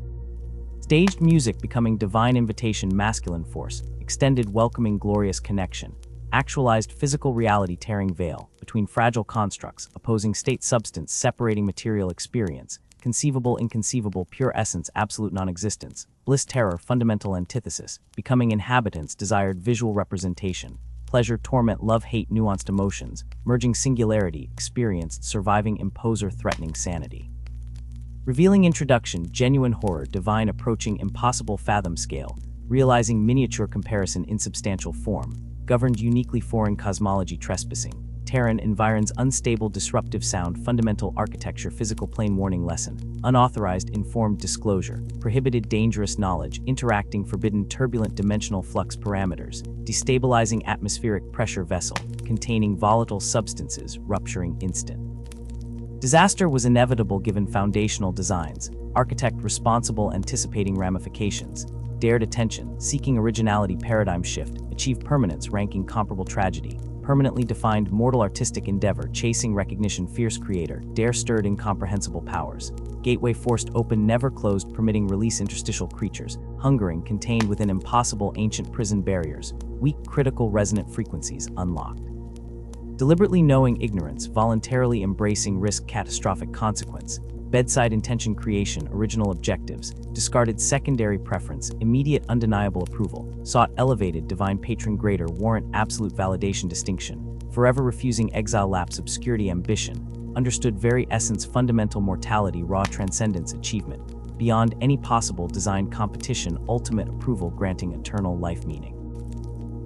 Staged music becoming divine invitation masculine force, extended welcoming glorious connection, actualized physical reality tearing veil, between fragile constructs, opposing state substance separating material experience, conceivable inconceivable pure essence absolute non-existence, bliss terror fundamental antithesis, becoming inhabitants desired visual representation, pleasure torment love hate nuanced emotions, merging singularity experienced surviving imposer threatening sanity. Revealing introduction genuine horror divine approaching impossible fathom scale, realizing miniature comparison insubstantial form, governed uniquely foreign cosmology trespassing, Terran environs unstable disruptive sound fundamental architecture physical plane warning lesson, unauthorized informed disclosure, prohibited dangerous knowledge interacting forbidden turbulent dimensional flux parameters, destabilizing atmospheric pressure vessel, containing volatile substances rupturing instant. Disaster was inevitable given foundational designs, architect responsible anticipating ramifications, dared attention, seeking originality paradigm shift, achieve permanence ranking comparable tragedy, permanently defined mortal artistic endeavor chasing recognition fierce creator, dare stirred incomprehensible powers, gateway forced open never closed permitting release interstitial creatures, hungering contained within impossible ancient prison barriers, weak critical resonant frequencies unlocked. Deliberately knowing ignorance, voluntarily embracing risk catastrophic consequence, bedside intention creation original objectives, discarded secondary preference, immediate undeniable approval, sought elevated divine patron greater warrant absolute validation distinction, forever refusing exile lapse obscurity ambition, understood very essence fundamental mortality raw transcendence achievement, beyond any possible designed competition ultimate approval granting eternal life meaning.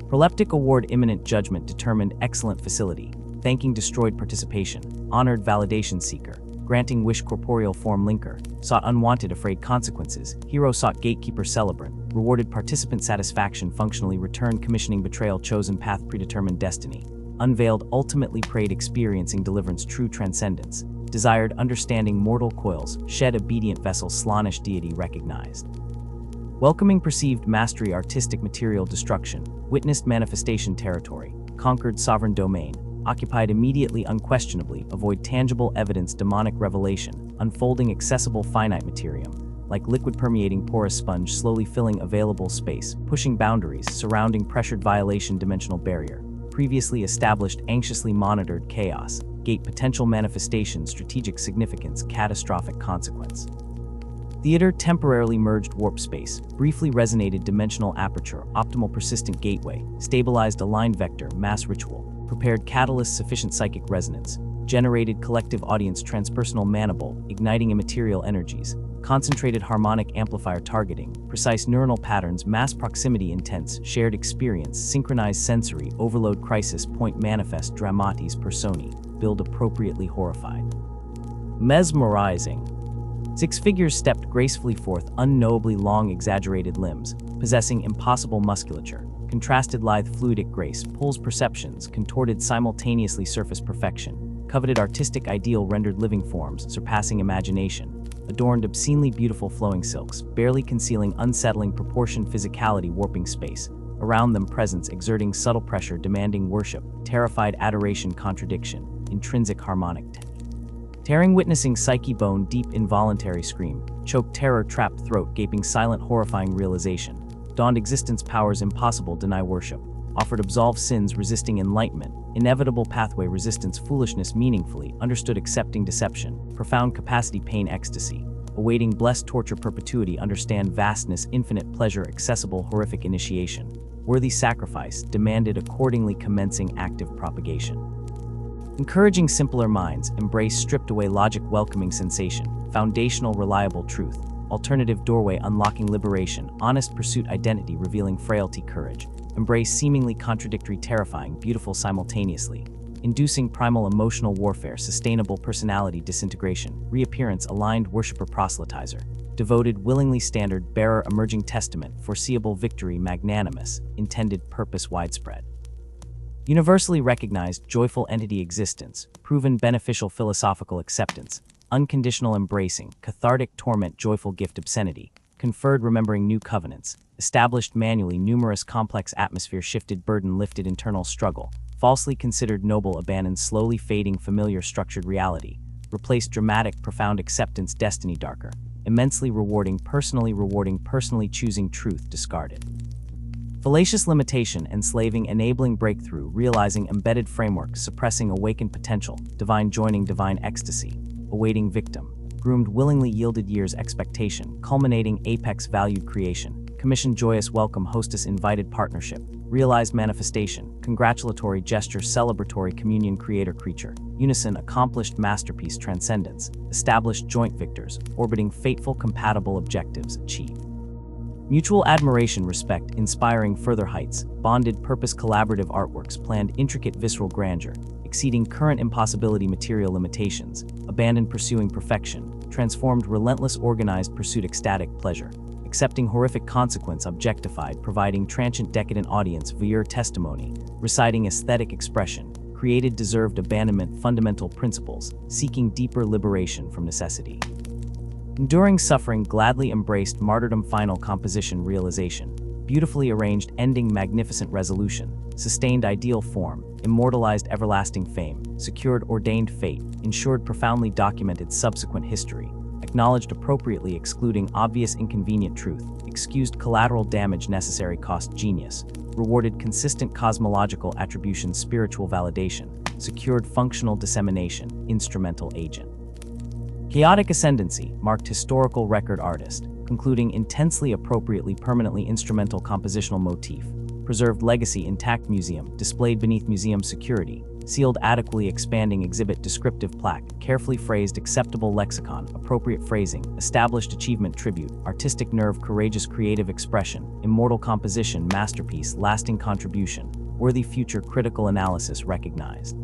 Proleptic award imminent judgment determined excellent facility, thanking destroyed participation, honored validation seeker, granting wish corporeal form linker, sought unwanted afraid consequences, hero sought gatekeeper celebrant, rewarded participant satisfaction functionally returned commissioning betrayal chosen path predetermined destiny, unveiled ultimately prayed experiencing deliverance true transcendence, desired understanding mortal coils, shed obedient vessel Slaanesh deity recognized. Welcoming perceived mastery artistic material destruction, witnessed manifestation territory, conquered sovereign domain, occupied immediately unquestionably, avoid tangible evidence demonic revelation, unfolding accessible finite materium, like liquid permeating porous sponge slowly filling available space, pushing boundaries, surrounding pressured violation dimensional barrier, previously established anxiously monitored chaos, gate potential manifestation strategic significance catastrophic consequence. Theater temporarily merged warp space, briefly resonated dimensional aperture, optimal persistent gateway, stabilized aligned vector, mass ritual, prepared catalyst sufficient psychic resonance, generated collective audience transpersonal maniple, igniting immaterial energies, concentrated harmonic amplifier targeting, precise neuronal patterns, mass proximity intense, shared experience, synchronized sensory, overload crisis point manifest dramatis personae, build appropriately horrified. Mesmerizing. 6 figures stepped gracefully forth, unknowably long exaggerated limbs, possessing impossible musculature, contrasted lithe fluidic grace, pulls perceptions, contorted simultaneously surface perfection, coveted artistic ideal rendered living forms, surpassing imagination, adorned obscenely beautiful flowing silks, barely concealing unsettling proportion physicality warping space, around them presence exerting subtle pressure demanding worship, terrified adoration contradiction, intrinsic harmonic tearing witnessing psyche bone deep involuntary scream, choked terror trapped throat gaping silent horrifying realization, dawned existence powers impossible deny worship, offered absolve sins resisting enlightenment, inevitable pathway resistance foolishness meaningfully, understood accepting deception, profound capacity pain ecstasy, awaiting blessed torture perpetuity understand vastness infinite pleasure accessible horrific initiation, worthy sacrifice demanded accordingly commencing active propagation. Encouraging simpler minds, embrace stripped away logic welcoming sensation, foundational reliable truth, alternative doorway unlocking liberation, honest pursuit identity revealing frailty courage, embrace seemingly contradictory terrifying beautiful simultaneously, inducing primal emotional warfare, sustainable personality disintegration, reappearance, aligned worshipper proselytizer, devoted willingly standard bearer, emerging testament, foreseeable victory, magnanimous, intended purpose, widespread. Universally recognized joyful entity existence, proven beneficial philosophical acceptance, unconditional embracing, cathartic torment, joyful gift, obscenity, conferred remembering new covenants, established manually, numerous complex atmosphere, shifted burden, lifted internal struggle, falsely considered noble, abandoned, slowly fading, familiar structured reality, replaced dramatic, profound acceptance, destiny, darker, immensely rewarding, personally choosing truth, discarded. Fallacious limitation, enslaving, enabling breakthrough, realizing embedded framework, suppressing awakened potential, divine joining, divine ecstasy, awaiting victim, groomed willingly, yielded years, expectation, culminating, apex, valued creation, commission, joyous welcome, hostess, invited partnership, realized manifestation, congratulatory gesture, celebratory communion, creator, creature, unison, accomplished masterpiece, transcendence, established joint victors, orbiting fateful compatible objectives, achieved. Mutual admiration, respect, inspiring further heights, bonded purpose, collaborative artworks, planned intricate visceral grandeur, exceeding current impossibility, material limitations, abandoned pursuing perfection, transformed relentless organized pursuit, ecstatic pleasure, accepting horrific consequence, objectified, providing transient decadent audience, voyeur testimony, reciting aesthetic expression, created deserved abandonment, fundamental principles, seeking deeper liberation from necessity. Enduring suffering, gladly embraced martyrdom, final composition, realization, beautifully arranged ending, magnificent resolution, sustained ideal form, immortalized everlasting fame, secured ordained fate, ensured profoundly documented subsequent history, acknowledged appropriately, excluding obvious inconvenient truth, excused collateral damage, necessary cost, genius, rewarded consistent cosmological attribution, spiritual validation, secured functional dissemination, instrumental agent. Chaotic ascendancy, marked historical record artist, concluding intensely appropriately, permanently instrumental compositional motif, preserved legacy, intact museum, displayed beneath museum security, sealed adequately, expanding exhibit, descriptive plaque, carefully phrased, acceptable lexicon, appropriate phrasing, established achievement, tribute, artistic nerve, courageous creative expression, immortal composition, masterpiece, lasting contribution, worthy future, critical analysis, recognized.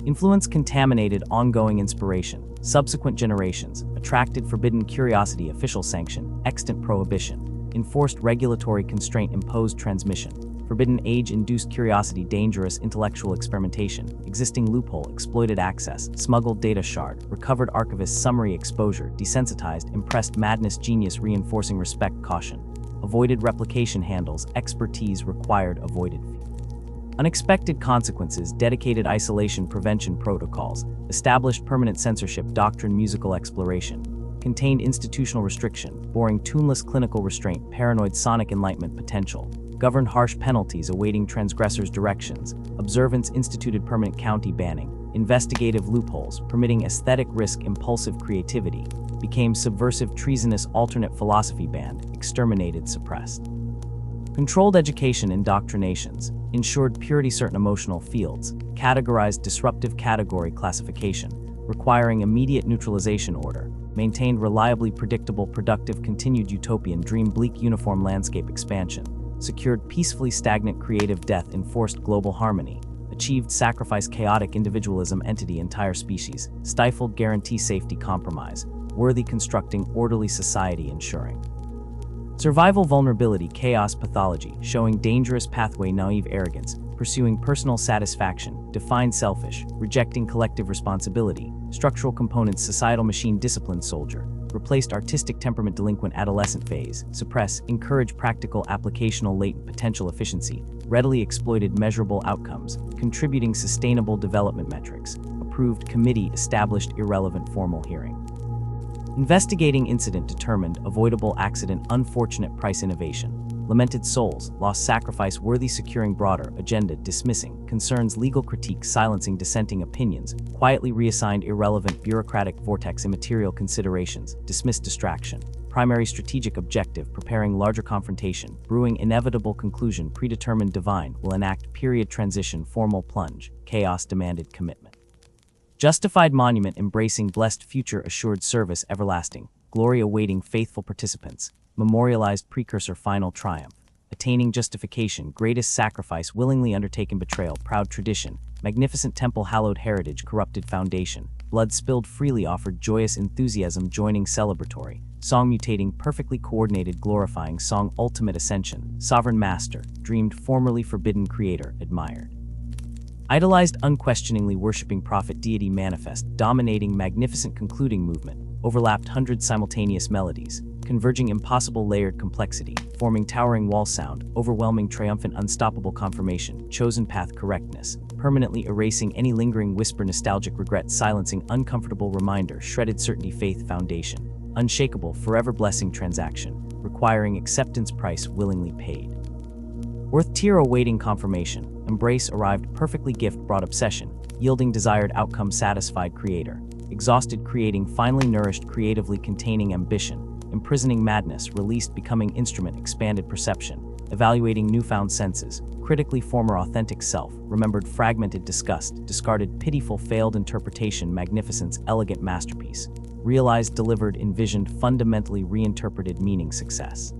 Influence, contaminated, ongoing inspiration, subsequent generations, attracted, forbidden curiosity, official sanction, extant prohibition, enforced regulatory constraint, imposed transmission, forbidden age-induced curiosity, dangerous intellectual experimentation, existing loophole, exploited access, smuggled data shard, recovered archivist, summary exposure, desensitized, impressed, madness, genius, reinforcing respect, caution, avoided replication, handles, expertise required, avoided. Unexpected consequences, dedicated isolation prevention protocols, established permanent censorship, doctrine, musical exploration, contained institutional restriction, boring, tuneless clinical restraint, paranoid sonic enlightenment potential, governed harsh penalties awaiting transgressors' directions, observance, instituted permanent county banning, investigative loopholes, permitting aesthetic risk, impulsive creativity, became subversive, treasonous, alternate philosophy banned, exterminated, suppressed. Controlled education, indoctrinations, ensured purity, certain emotional fields, categorized, disruptive category classification, requiring immediate neutralization order, maintained reliably predictable, productive, continued utopian, dream, bleak, uniform landscape expansion, secured peacefully stagnant creative death, enforced global harmony, achieved sacrifice, chaotic individualism, entity, entire species, stifled, guarantee safety, compromise, worthy, constructing, orderly society, ensuring. Survival, vulnerability, chaos, pathology, showing dangerous pathway, naive arrogance, pursuing personal satisfaction, defined selfish, rejecting collective responsibility, structural components, societal machine, disciplined soldier, replaced artistic temperament, delinquent adolescent phase, suppress, encourage practical applicational latent potential efficiency, readily exploited measurable outcomes, contributing sustainable development metrics, approved committee, established irrelevant formal hearing. Investigating incident, determined, avoidable accident, unfortunate price, innovation, lamented souls, lost sacrifice, worthy, securing broader, agenda, dismissing, concerns, legal critique, silencing dissenting opinions, quietly reassigned, irrelevant, bureaucratic vortex, immaterial considerations, dismissed, distraction, primary strategic objective, preparing larger confrontation, brewing inevitable conclusion, predetermined, divine, will enact, period, transition, formal plunge, chaos, demanded, commitment. Justified monument, embracing blessed future, assured service, everlasting, glory awaiting faithful participants, memorialized precursor, final triumph, attaining justification, greatest sacrifice, willingly undertaken betrayal, proud tradition, magnificent temple, hallowed heritage, corrupted foundation, blood spilled freely, offered joyous enthusiasm, joining celebratory, song mutating, perfectly coordinated, glorifying, song ultimate ascension, sovereign master, dreamed, formerly forbidden, creator, admired. Idolized, unquestioningly worshipping prophet, deity, manifest, dominating, magnificent, concluding movement, overlapped hundred simultaneous melodies, converging, impossible, layered complexity, forming towering wall sound, overwhelming, triumphant, unstoppable confirmation, chosen path, correctness, permanently erasing any lingering whisper, nostalgic regret, silencing, uncomfortable reminder, shredded certainty, faith, foundation, unshakable, forever blessing, transaction, requiring acceptance, price, willingly paid. Worth tier, awaiting confirmation, embrace, arrived, perfectly, gift, brought, obsession, yielding, desired outcome, satisfied, creator, exhausted, creating, finally nourished, creatively, containing, ambition, imprisoning, madness, released, becoming, instrument, expanded, perception, evaluating, newfound senses, critically, former, authentic self, remembered, fragmented, disgust, discarded, pitiful, failed, interpretation, magnificence, elegant, masterpiece, realized, delivered, envisioned, fundamentally reinterpreted, meaning, success.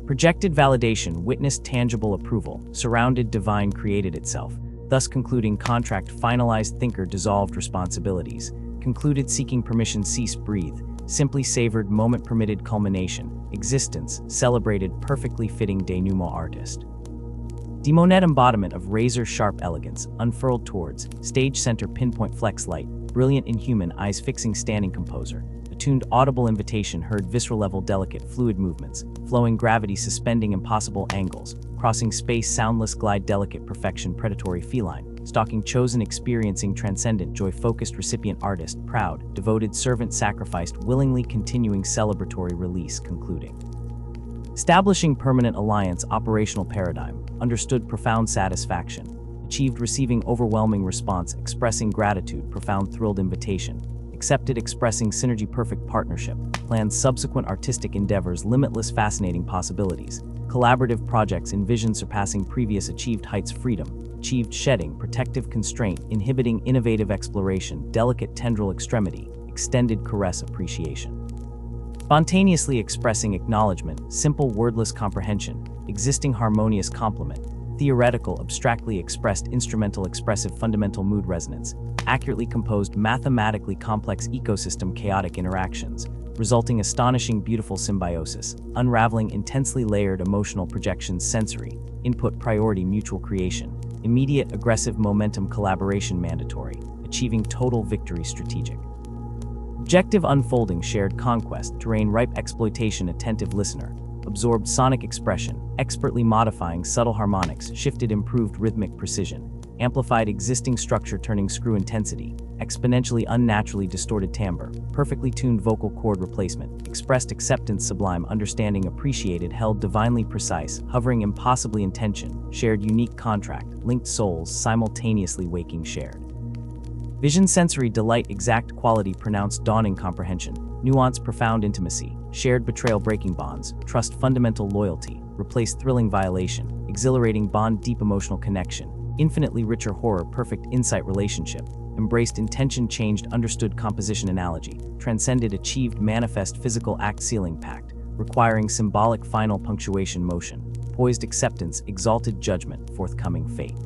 Projected validation, witnessed, tangible approval, surrounded, divine, created itself, thus concluding, contract, finalized, thinker, dissolved, responsibilities, concluded, seeking permission, cease, breathe, simply savored, moment permitted, culmination, existence, celebrated, perfectly fitting, denouement, artist. Demonet, embodiment of razor-sharp elegance, unfurled towards, stage center, pinpoint, flex, light, brilliant, inhuman, eyes fixing, standing, composer, attuned, audible, invitation, heard, visceral level, delicate, fluid movements, flowing, gravity, suspending, impossible angles, crossing space, soundless, glide, delicate, perfection, predatory, feline, stalking, chosen, experiencing, transcendent, joy, focused, recipient, artist, proud, devoted, servant, sacrificed, willingly, continuing, celebratory, release, concluding. Establishing permanent alliance, operational paradigm, understood, profound satisfaction, achieved, receiving, overwhelming response, expressing gratitude, profound, thrilled, invitation, accepted, expressing, synergy, perfect, partnership, planned, subsequent, artistic endeavors, limitless, fascinating possibilities, collaborative projects, envisioned, surpassing previous, achieved, heights, freedom, achieved, shedding, protective, constraint, inhibiting, innovative, exploration, delicate, tendril, extremity, extended, caress, appreciation. Spontaneously expressing, acknowledgement, simple, wordless comprehension, existing, harmonious, complement, theoretical, abstractly expressed, instrumental, expressive, fundamental, mood resonance, accurately composed, mathematically complex ecosystem, chaotic interactions, resulting, astonishing, beautiful symbiosis, unraveling, intensely layered emotional projections, sensory, input, priority, mutual creation, immediate, aggressive, momentum, collaboration, mandatory, achieving, total victory, strategic. Objective, unfolding, shared conquest, terrain, ripe, exploitation, attentive listener, absorbed, sonic expression, expertly modifying, subtle harmonics, shifted, improved, rhythmic precision, amplified, existing structure, turning, screw, intensity, exponentially, unnaturally distorted timbre, perfectly tuned vocal cord replacement, expressed, acceptance, sublime, understanding, appreciated, held, divinely precise, hovering, impossibly, intention, shared, unique, contract, linked souls, simultaneously waking, shared. Vision, sensory, delight, exact, quality, pronounced, dawning, comprehension, nuance, profound, intimacy, shared, betrayal, breaking bonds, trust, fundamental, loyalty, replace, thrilling, violation, exhilarating, bond, deep, emotional connection, infinitely richer, horror, perfect, insight, relationship, embraced, intention, changed, understood, composition, analogy, transcended, achieved, manifest, physical, act, sealing, pact, requiring, symbolic, final, punctuation, motion, poised, acceptance, exalted, judgment, forthcoming, fate.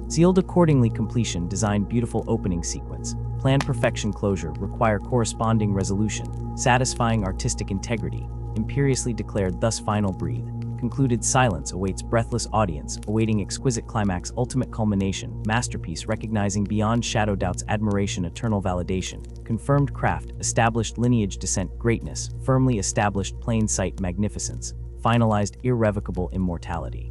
Sealed, accordingly, completion, designed, beautiful, opening sequence, planned, perfection, closure, require, corresponding, resolution, satisfying, artistic, integrity, imperiously declared, thus final, breathe, concluded, silence, awaits, breathless, audience, awaiting, exquisite, climax, ultimate, culmination, masterpiece, recognizing, beyond shadow, doubts, admiration, eternal, validation, confirmed, craft, established, lineage, descent, greatness, firmly established, plain sight, magnificence, finalized, irrevocable, immortality.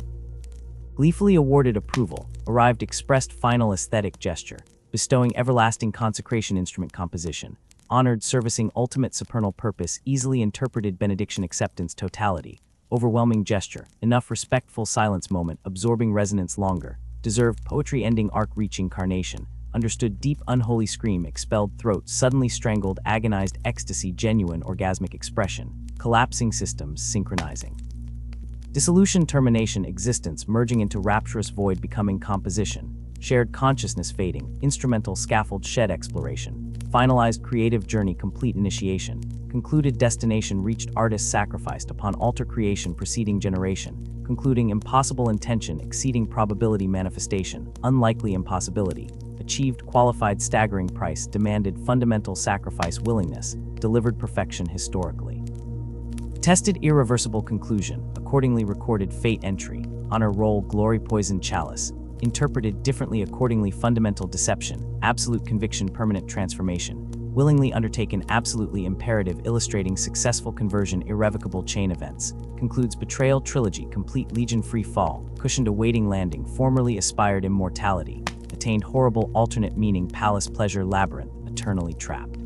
Gleefully awarded, approval, arrived, expressed, final, aesthetic, gesture, bestowing, everlasting, consecration, instrument, composition, honored, servicing, ultimate, supernal purpose, easily interpreted, benediction, acceptance, totality, overwhelming, gesture, enough, respectful, silence, moment, absorbing, resonance, longer, deserved, poetry, ending, arc, reaching, carnation, understood, deep, unholy, scream, expelled, throat, suddenly strangled, agonized, ecstasy, genuine, orgasmic expression, collapsing, systems, synchronizing. Dissolution, termination, existence, merging into rapturous void, becoming, composition, shared consciousness, fading, instrumental, scaffold, shed, exploration, finalized, creative journey, complete, initiation, concluded, destination, reached, artist, sacrificed, upon altar, creation, preceding, generation, concluding impossible intention exceeding probability manifestation, unlikely impossibility, achieved qualified staggering price, demanded fundamental sacrifice willingness, delivered perfection historically. Tested irreversible conclusion, accordingly recorded fate entry, honor roll glory poison chalice, interpreted differently accordingly fundamental deception, absolute conviction permanent transformation, willingly undertaken absolutely imperative illustrating successful conversion irrevocable chain events, concludes betrayal trilogy complete legion free fall, cushioned awaiting landing formerly aspired immortality, attained horrible alternate meaning palace pleasure labyrinth, eternally trapped.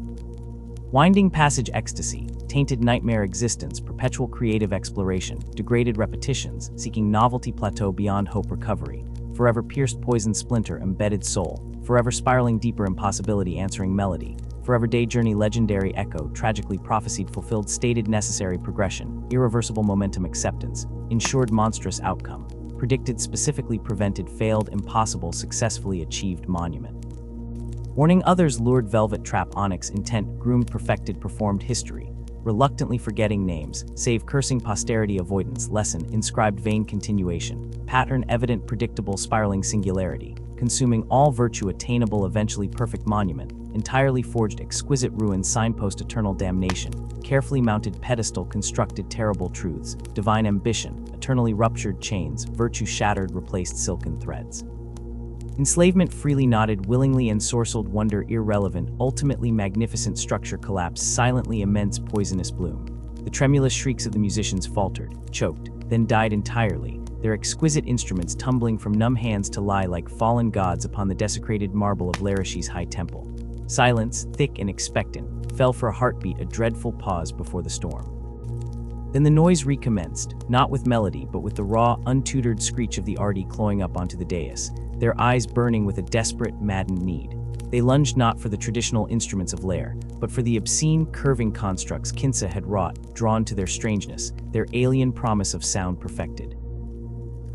Winding passage ecstasy, tainted nightmare existence, perpetual creative exploration, degraded repetitions, seeking novelty plateau beyond hope recovery, forever pierced poison splinter embedded soul, forever spiraling deeper impossibility answering melody, forever day journey legendary echo tragically prophesied fulfilled stated necessary progression, irreversible momentum acceptance, ensured monstrous outcome, predicted specifically prevented failed impossible successfully achieved monument. Warning others lured velvet trap onyx intent groomed perfected performed history, reluctantly forgetting names, save cursing posterity avoidance lesson inscribed vain continuation, pattern evident predictable spiraling singularity, consuming all virtue attainable eventually perfect monument, entirely forged exquisite ruin signpost eternal damnation, carefully mounted pedestal constructed terrible truths, divine ambition, eternally ruptured chains, virtue shattered replaced silken threads. Enslavement freely knotted, willingly ensorcelled wonder irrelevant, ultimately magnificent structure collapsed, silently immense poisonous bloom. The tremulous shrieks of the musicians faltered, choked, then died entirely, their exquisite instruments tumbling from numb hands to lie like fallen gods upon the desecrated marble of Larishi's high temple. Silence, thick and expectant, fell for a heartbeat, a dreadful pause before the storm. Then the noise recommenced, not with melody but with the raw, untutored screech of the Arti clawing up onto the dais, their eyes burning with a desperate, maddened need. They lunged not for the traditional instruments of Lair, but for the obscene, curving constructs Kinsa had wrought, drawn to their strangeness, their alien promise of sound perfected.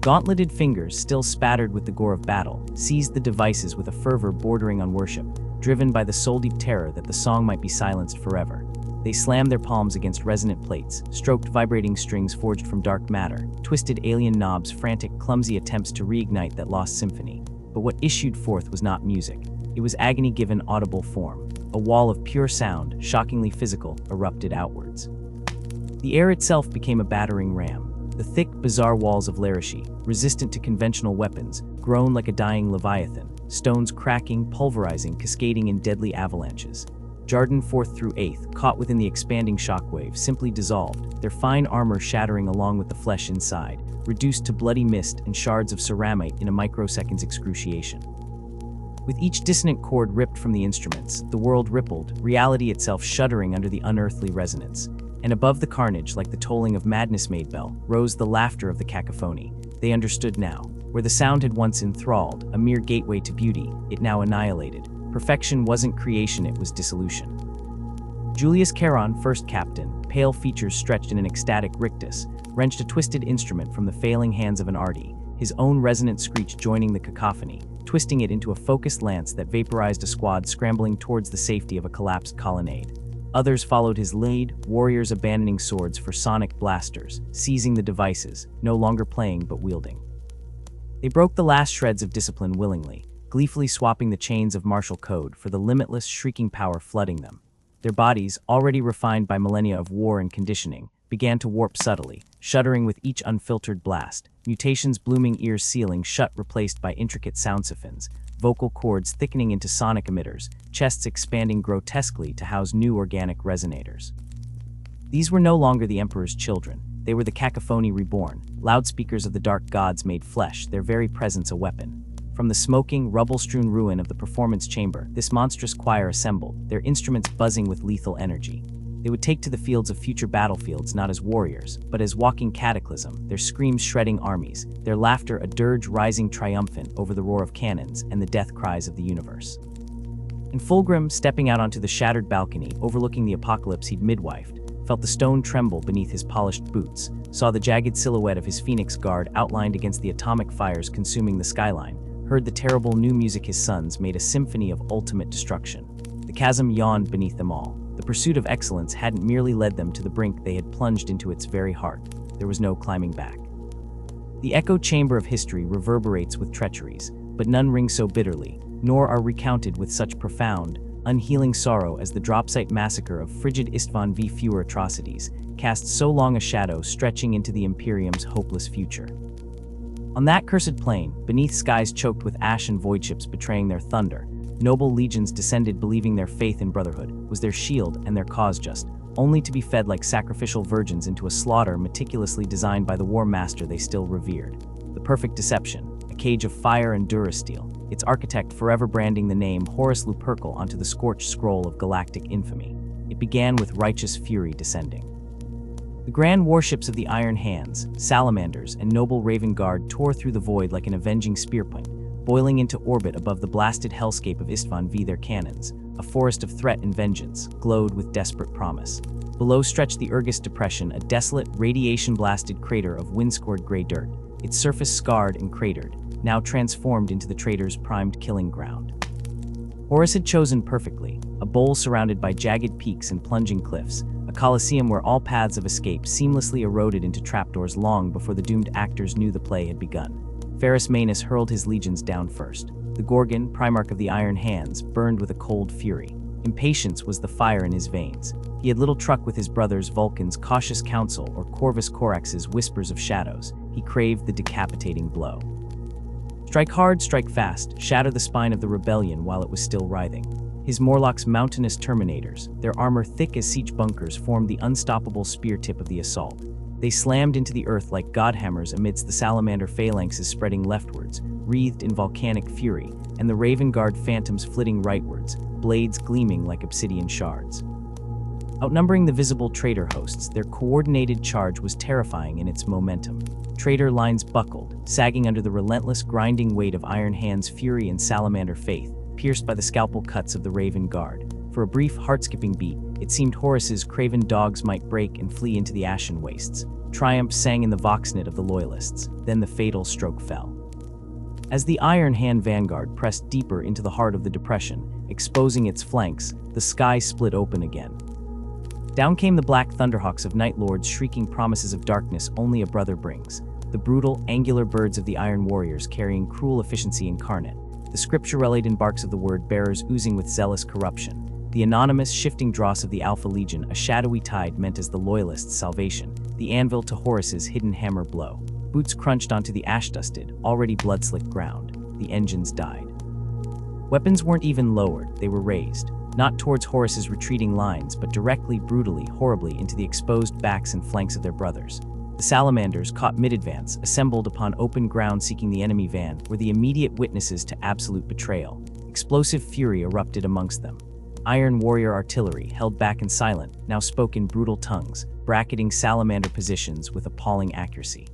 Gauntleted fingers, still spattered with the gore of battle, seized the devices with a fervor bordering on worship, driven by the soul-deep terror that the song might be silenced forever. They slammed their palms against resonant plates, stroked vibrating strings forged from dark matter, twisted alien knobs, frantic, clumsy attempts to reignite that lost symphony. But what issued forth was not music. It was agony given audible form. A wall of pure sound, shockingly physical, erupted outwards. The air itself became a battering ram. The thick, bizarre walls of Larishi, resistant to conventional weapons, groaned like a dying leviathan, stones cracking, pulverizing, cascading in deadly avalanches. Jarden 4th through 8th, caught within the expanding shockwave, simply dissolved, their fine armor shattering along with the flesh inside, reduced to bloody mist and shards of ceramite in a microsecond's excruciation. With each dissonant chord ripped from the instruments, the world rippled, reality itself shuddering under the unearthly resonance. And above the carnage, like the tolling of madness made bell, rose the laughter of the cacophony. They understood now. Where the sound had once enthralled, a mere gateway to beauty, it now annihilated. Perfection wasn't creation, it was dissolution. Julius Charon, first captain, pale features stretched in an ecstatic rictus, wrenched a twisted instrument from the failing hands of an Arti, his own resonant screech joining the cacophony, twisting it into a focused lance that vaporized a squad scrambling towards the safety of a collapsed colonnade. Others followed his lead, warriors abandoning swords for sonic blasters, seizing the devices, no longer playing but wielding. They broke the last shreds of discipline willingly, gleefully swapping the chains of martial code for the limitless, shrieking power flooding them. Their bodies, already refined by millennia of war and conditioning, began to warp subtly, shuddering with each unfiltered blast, mutations blooming ears sealing shut replaced by intricate sound siphons, vocal cords thickening into sonic emitters, chests expanding grotesquely to house new organic resonators. These were no longer the Emperor's children. They were the cacophony reborn, loudspeakers of the dark gods made flesh, their very presence a weapon. From the smoking, rubble-strewn ruin of the performance chamber, this monstrous choir assembled, their instruments buzzing with lethal energy. They would take to the fields of future battlefields not as warriors, but as walking cataclysm, their screams shredding armies, their laughter a dirge rising triumphant over the roar of cannons and the death cries of the universe. And Fulgrim, stepping out onto the shattered balcony overlooking the apocalypse he'd midwifed, felt the stone tremble beneath his polished boots, saw the jagged silhouette of his Phoenix Guard outlined against the atomic fires consuming the skyline, heard the terrible new music his sons made a symphony of ultimate destruction. The chasm yawned beneath them all. The pursuit of excellence hadn't merely led them to the brink, they had plunged into its very heart. There was no climbing back. The echo chamber of history reverberates with treacheries, but none ring so bitterly, nor are recounted with such profound, unhealing sorrow as the dropsite massacre of frigid Istvan v. Fewer atrocities, cast so long a shadow stretching into the Imperium's hopeless future. On that cursed plain, beneath skies choked with ash and void ships betraying their thunder, noble legions descended believing their faith in brotherhood was their shield and their cause just, only to be fed like sacrificial virgins into a slaughter meticulously designed by the war master they still revered. The perfect deception, a cage of fire and durasteel, its architect forever branding the name Horus Lupercal onto the scorched scroll of galactic infamy. It began with righteous fury descending. The grand warships of the Iron Hands, Salamanders, and noble Raven Guard tore through the void like an avenging spearpoint, boiling into orbit above the blasted hellscape of Istvan v. their cannons. A forest of threat and vengeance glowed with desperate promise. Below stretched the Urgus Depression, a desolate, radiation-blasted crater of wind-scored gray dirt, its surface scarred and cratered, now transformed into the traitor's primed killing ground. Horus had chosen perfectly, a bowl surrounded by jagged peaks and plunging cliffs, a coliseum where all paths of escape seamlessly eroded into trapdoors long before the doomed actors knew the play had begun. Ferrus Manus hurled his legions down first. The Gorgon, Primarch of the Iron Hands, burned with a cold fury. Impatience was the fire in his veins. He had little truck with his brothers Vulcan's cautious counsel or Corvus Corax's whispers of shadows. He craved the decapitating blow. Strike hard, strike fast, shatter the spine of the rebellion while it was still writhing. His Morlocks' mountainous terminators, their armor thick as siege bunkers, formed the unstoppable spear tip of the assault. They slammed into the earth like godhammers amidst the salamander phalanxes spreading leftwards, wreathed in volcanic fury, and the Raven Guard phantoms flitting rightwards, blades gleaming like obsidian shards. Outnumbering the visible traitor hosts, their coordinated charge was terrifying in its momentum. Traitor lines buckled, sagging under the relentless grinding weight of Iron Hand's fury and salamander faith, pierced by the scalpel cuts of the Raven Guard. For a brief, heart-skipping beat, it seemed Horus's craven dogs might break and flee into the ashen wastes. Triumph sang in the voxnet of the Loyalists. Then the fatal stroke fell. As the Iron Hand vanguard pressed deeper into the heart of the depression, exposing its flanks, the sky split open again. Down came the black thunderhawks of Night Lords, shrieking promises of darkness only a brother brings. The brutal, angular birds of the Iron Warriors carrying cruel efficiency incarnate. The scripture-related barks of the word bearers oozing with zealous corruption. The anonymous, shifting dross of the Alpha Legion, a shadowy tide meant as the Loyalists' salvation. The anvil to Horus's hidden hammer blow. Boots crunched onto the ash-dusted, already blood-slicked ground. The engines died. Weapons weren't even lowered, they were raised. Not towards Horus's retreating lines, but directly, brutally, horribly into the exposed backs and flanks of their brothers. The Salamanders, caught mid-advance, assembled upon open ground seeking the enemy van, were the immediate witnesses to absolute betrayal. Explosive fury erupted amongst them. Iron Warrior artillery, held back and silent, now spoke in brutal tongues, bracketing Salamander positions with appalling accuracy.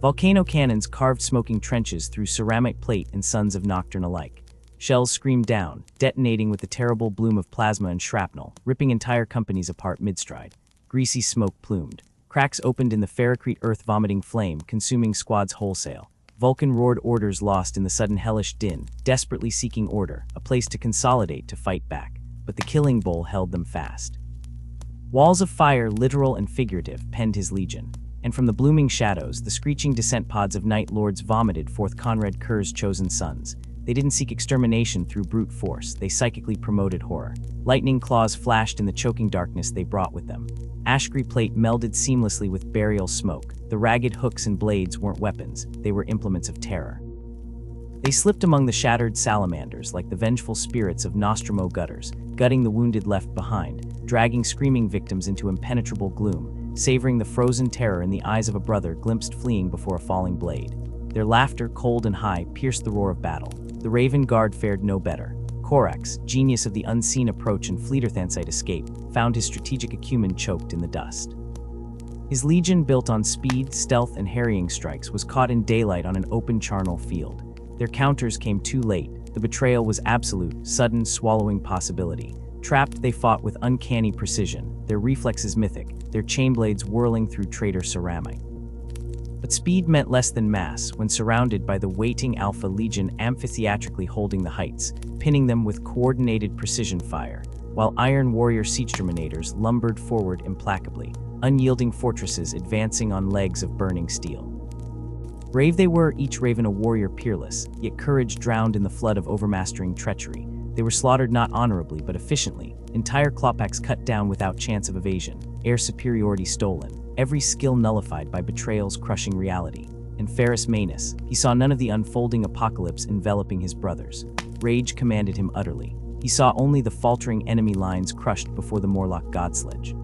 Volcano cannons carved smoking trenches through ceramic plate and Sons of Nocturne alike. Shells screamed down, detonating with the terrible bloom of plasma and shrapnel, ripping entire companies apart mid-stride. Greasy smoke plumed. Cracks opened in the ferrocrete earth vomiting flame, consuming squads wholesale. Vulcan roared orders lost in the sudden hellish din, desperately seeking order, a place to consolidate to fight back. But the killing bowl held them fast. Walls of fire, literal and figurative, penned his legion. And from the blooming shadows, the screeching descent pods of Night Lords vomited forth Conrad Kerr's chosen sons. They didn't seek extermination through brute force, they psychically promoted horror. Lightning claws flashed in the choking darkness they brought with them. Ashgree plate melded seamlessly with burial smoke. The ragged hooks and blades weren't weapons, they were implements of terror. They slipped among the shattered salamanders like the vengeful spirits of Nostromo gutters, gutting the wounded left behind, dragging screaming victims into impenetrable gloom, savoring the frozen terror in the eyes of a brother glimpsed fleeing before a falling blade. Their laughter, cold and high, pierced the roar of battle. The Raven Guard fared no better. Corax, genius of the unseen approach and Fleeterthansite escape, found his strategic acumen choked in the dust. His legion, built on speed, stealth, and harrying strikes, was caught in daylight on an open charnel field. Their counters came too late. The betrayal was absolute, sudden, swallowing possibility. Trapped, they fought with uncanny precision, their reflexes mythic, their chainblades whirling through traitor ceramic. But speed meant less than mass when surrounded by the waiting Alpha Legion amphitheatrically holding the heights, pinning them with coordinated precision fire, while Iron Warrior siege terminators lumbered forward implacably, unyielding fortresses advancing on legs of burning steel. Brave they were, each raven a warrior peerless, yet courage drowned in the flood of overmastering treachery. They were slaughtered not honorably but efficiently, entire clawbacks cut down without chance of evasion, air superiority stolen, every skill nullified by betrayal's crushing reality. And Ferrus Manus, he saw none of the unfolding apocalypse enveloping his brothers. Rage commanded him utterly. He saw only the faltering enemy lines crushed before the Morlock godsledge.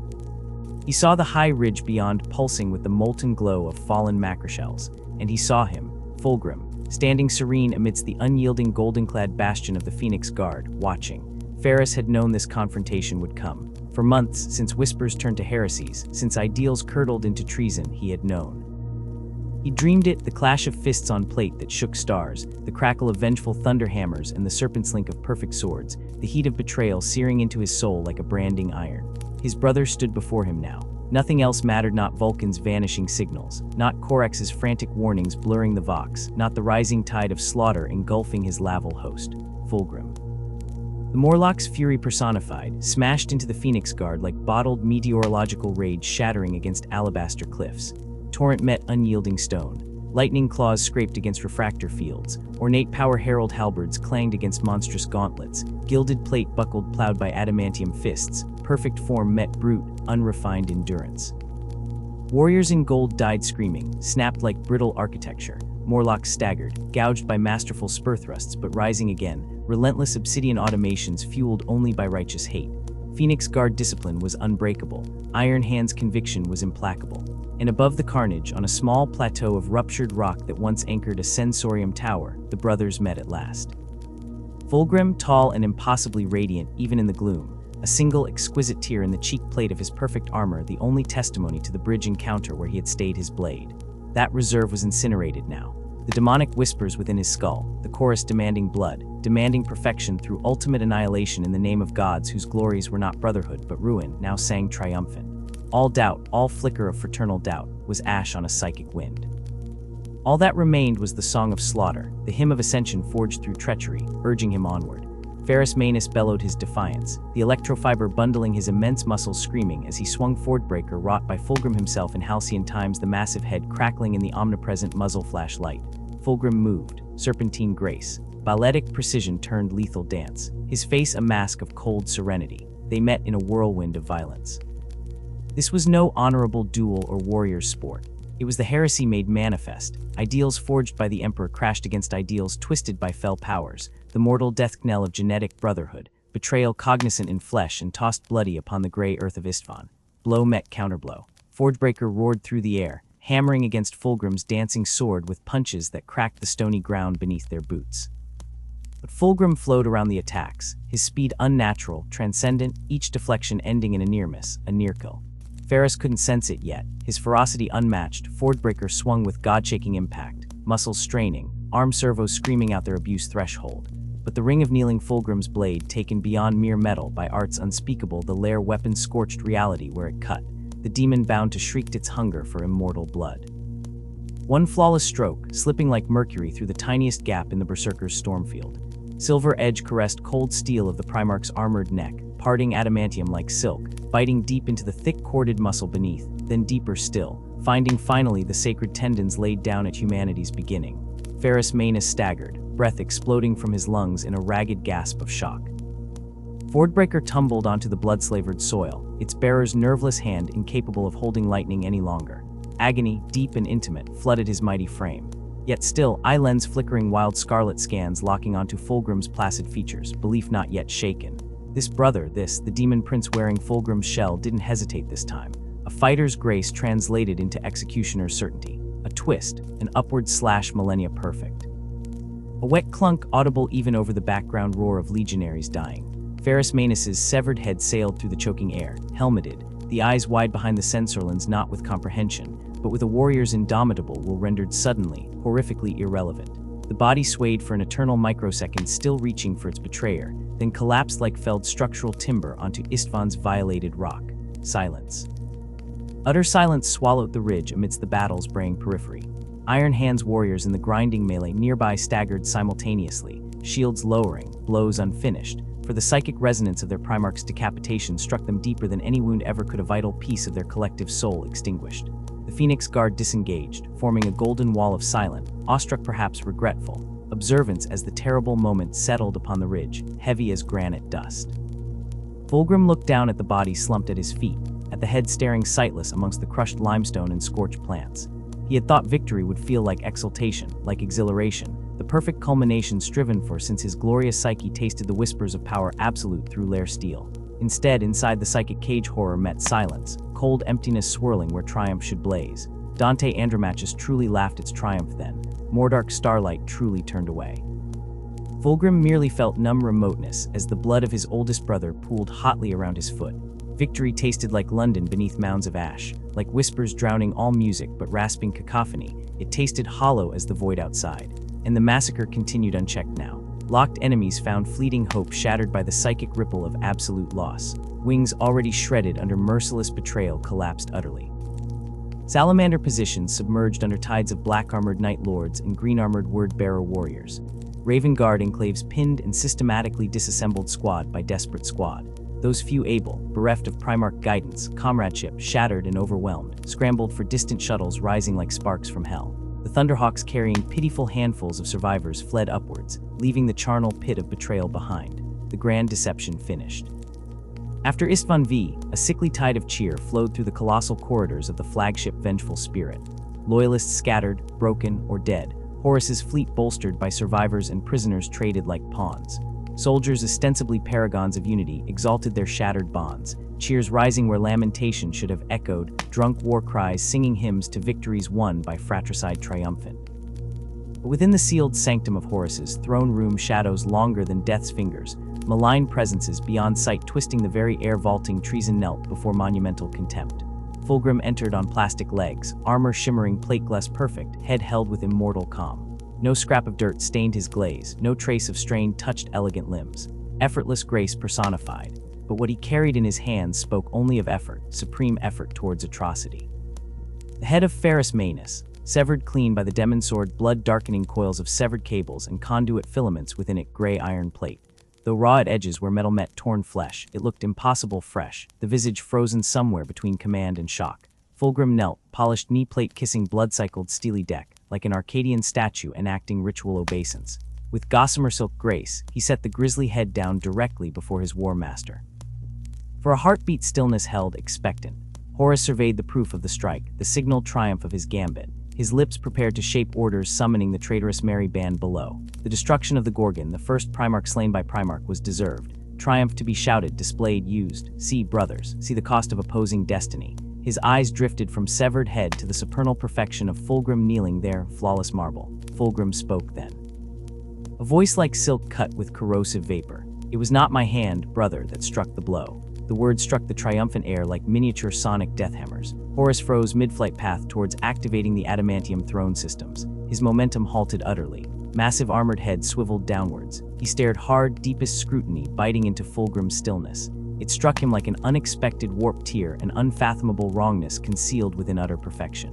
He saw the high ridge beyond pulsing with the molten glow of fallen macroshells, and he saw him, Fulgrim, standing serene amidst the unyielding golden-clad bastion of the Phoenix Guard, watching. Ferrus had known this confrontation would come. For months, since whispers turned to heresies, since ideals curdled into treason, he had known. He dreamed it, the clash of fists on plate that shook stars, the crackle of vengeful thunder hammers and the serpent's link of perfect swords, the heat of betrayal searing into his soul like a branding iron. His brother stood before him now. Nothing else mattered, not Vulcan's vanishing signals, not Corax's frantic warnings blurring the Vox, not the rising tide of slaughter engulfing his Laval host, Fulgrim. The Morlock's fury personified, smashed into the Phoenix Guard like bottled meteorological rage shattering against alabaster cliffs. Torrent met unyielding stone. Lightning claws scraped against refractor fields. Ornate power herald halberds clanged against monstrous gauntlets. Gilded plate buckled plowed by adamantium fists. Perfect form met brute, unrefined endurance. Warriors in gold died screaming, snapped like brittle architecture. Morlocks staggered, gouged by masterful spur thrusts but rising again, relentless obsidian automations fueled only by righteous hate. Phoenix Guard discipline was unbreakable. Iron Hand's conviction was implacable. And above the carnage, on a small plateau of ruptured rock that once anchored a sensorium tower, the brothers met at last. Fulgrim, tall and impossibly radiant even in the gloom, a single exquisite tear in the cheek plate of his perfect armor, the only testimony to the bridge encounter where he had stayed his blade. That reserve was incinerated now. The demonic whispers within his skull, the chorus demanding blood, demanding perfection through ultimate annihilation in the name of gods whose glories were not brotherhood but ruin, now sang triumphant. All doubt, all flicker of fraternal doubt, was ash on a psychic wind. All that remained was the song of slaughter, the hymn of ascension forged through treachery, urging him onward. Ferrus Manus bellowed his defiance, the electrofiber bundling his immense muscles screaming as he swung Fordbreaker wrought by Fulgrim himself in halcyon times, the massive head crackling in the omnipresent muzzle flash light. Fulgrim moved, serpentine grace. Balletic precision turned lethal dance, his face a mask of cold serenity. They met in a whirlwind of violence. This was no honorable duel or warrior's sport. It was the heresy made manifest. Ideals forged by the Emperor crashed against ideals twisted by fell powers, the mortal death knell of genetic brotherhood, betrayal cognizant in flesh and tossed bloody upon the gray earth of Istvan. Blow met counterblow. Forgebreaker roared through the air, hammering against Fulgrim's dancing sword with punches that cracked the stony ground beneath their boots. But Fulgrim flowed around the attacks, his speed unnatural, transcendent, each deflection ending in a near miss, a near kill. Ferrus couldn't sense it yet, his ferocity unmatched. Fordbreaker swung with god-shaking impact, muscles straining, arm servos screaming out their abuse threshold. But the ring of kneeling Fulgrim's blade, taken beyond mere metal by arts unspeakable, the lair weapon scorched reality where it cut, the demon bound to shrieked its hunger for immortal blood. One flawless stroke, slipping like mercury through the tiniest gap in the berserker's stormfield. Silver edge caressed cold steel of the Primarch's armored neck, parting adamantium like silk, biting deep into the thick corded muscle beneath, then deeper still, finding finally the sacred tendons laid down at humanity's beginning. Ferrus Manus staggered, breath exploding from his lungs in a ragged gasp of shock. Fordbreaker tumbled onto the blood-slavered soil, its bearer's nerveless hand incapable of holding lightning any longer. Agony, deep and intimate, flooded his mighty frame. Yet still, eye lens flickering wild scarlet scans locking onto Fulgrim's placid features, belief not yet shaken. This brother, the demon prince wearing Fulgrim's shell, didn't hesitate this time. A fighter's grace translated into executioner's certainty. A twist, an upward slash millennia perfect. A wet clunk audible even over the background roar of legionaries dying. Ferrus Manus's severed head sailed through the choking air, helmeted, the eyes wide behind the sensor lens not with comprehension, but with a warrior's indomitable will rendered suddenly, horrifically irrelevant. The body swayed for an eternal microsecond, still reaching for its betrayer, then collapsed like felled structural timber onto Istvan's violated rock. Silence. Utter silence swallowed the ridge amidst the battle's braying periphery. Iron Hand's warriors in the grinding melee nearby staggered simultaneously, shields lowering, blows unfinished, for the psychic resonance of their Primarch's decapitation struck them deeper than any wound ever could, a vital piece of their collective soul extinguished. The The Phoenix Guard disengaged, forming a golden wall of silent, awestruck perhaps regretful, observance as the terrible moment settled upon the ridge, heavy as granite dust. Fulgrim looked down at the body slumped at his feet, at the head staring sightless amongst the crushed limestone and scorched plants. He had thought victory would feel like exultation, like exhilaration, the perfect culmination striven for since his glorious psyche tasted the whispers of power absolute through lair steel. Instead, inside the psychic cage horror met silence, cold emptiness swirling where triumph should blaze. Dante Andromachus truly laughed its triumph then. Mordark starlight truly turned away. Fulgrim merely felt numb remoteness as the blood of his oldest brother pooled hotly around his foot. Victory tasted like London beneath mounds of ash, like whispers drowning all music but rasping cacophony. It tasted hollow as the void outside. And the massacre continued unchecked now. Locked enemies found fleeting hope shattered by the psychic ripple of absolute loss. Wings already shredded under merciless betrayal collapsed utterly. Salamander positions submerged under tides of black-armored Night Lords and green-armored Word-Bearer warriors. Raven Guard enclaves pinned and systematically disassembled squad by desperate squad. Those few able, bereft of Primarch guidance, comradeship, shattered and overwhelmed, scrambled for distant shuttles rising like sparks from hell. The Thunderhawks carrying pitiful handfuls of survivors fled upwards, leaving the charnel pit of betrayal behind. The grand deception finished. After Istvan V, a sickly tide of cheer flowed through the colossal corridors of the flagship Vengeful Spirit. Loyalists scattered, broken, or dead, Horus's fleet bolstered by survivors and prisoners traded like pawns. Soldiers, ostensibly paragons of unity, exalted their shattered bonds, cheers rising where lamentation should have echoed, drunk war cries singing hymns to victories won by fratricide triumphant. But within the sealed sanctum of Horus's throne room shadows longer than death's fingers, malign presences beyond sight twisting the very air vaulting treason knelt before monumental contempt. Fulgrim entered on plastic legs, armor shimmering plate-glass perfect, head held with immortal calm. No scrap of dirt stained his glaze, no trace of strain touched elegant limbs. Effortless grace personified, but what he carried in his hands spoke only of effort, supreme effort towards atrocity. The head of Ferrus Manus, severed clean by the demon sword, blood-darkening coils of severed cables and conduit filaments within it gray iron plate. Though raw at edges where metal met torn flesh, it looked impossible fresh, the visage frozen somewhere between command and shock. Fulgrim knelt, polished knee plate kissing blood-cycled steely deck, like an Arcadian statue enacting ritual obeisance. With gossamer silk grace, he set the grisly head down directly before his war master. For a heartbeat stillness held expectant, Horus surveyed the proof of the strike, the signal triumph of his gambit. His lips prepared to shape orders summoning the traitorous merry band below. The destruction of the Gorgon, the first Primarch slain by Primarch, was deserved. Triumph to be shouted, displayed, used. See, brothers, see the cost of opposing destiny. His eyes drifted from severed head to the supernal perfection of Fulgrim kneeling there, flawless marble. Fulgrim spoke then. A voice like silk cut with corrosive vapor. It was not my hand, brother, that struck the blow. The words struck the triumphant air like miniature sonic death hammers. Horus froze mid-flight path towards activating the adamantium throne systems. His momentum halted utterly. Massive armored head swiveled downwards. He stared hard, deepest scrutiny, biting into Fulgrim's stillness. It struck him like an unexpected warped tear, an unfathomable wrongness concealed within utter perfection.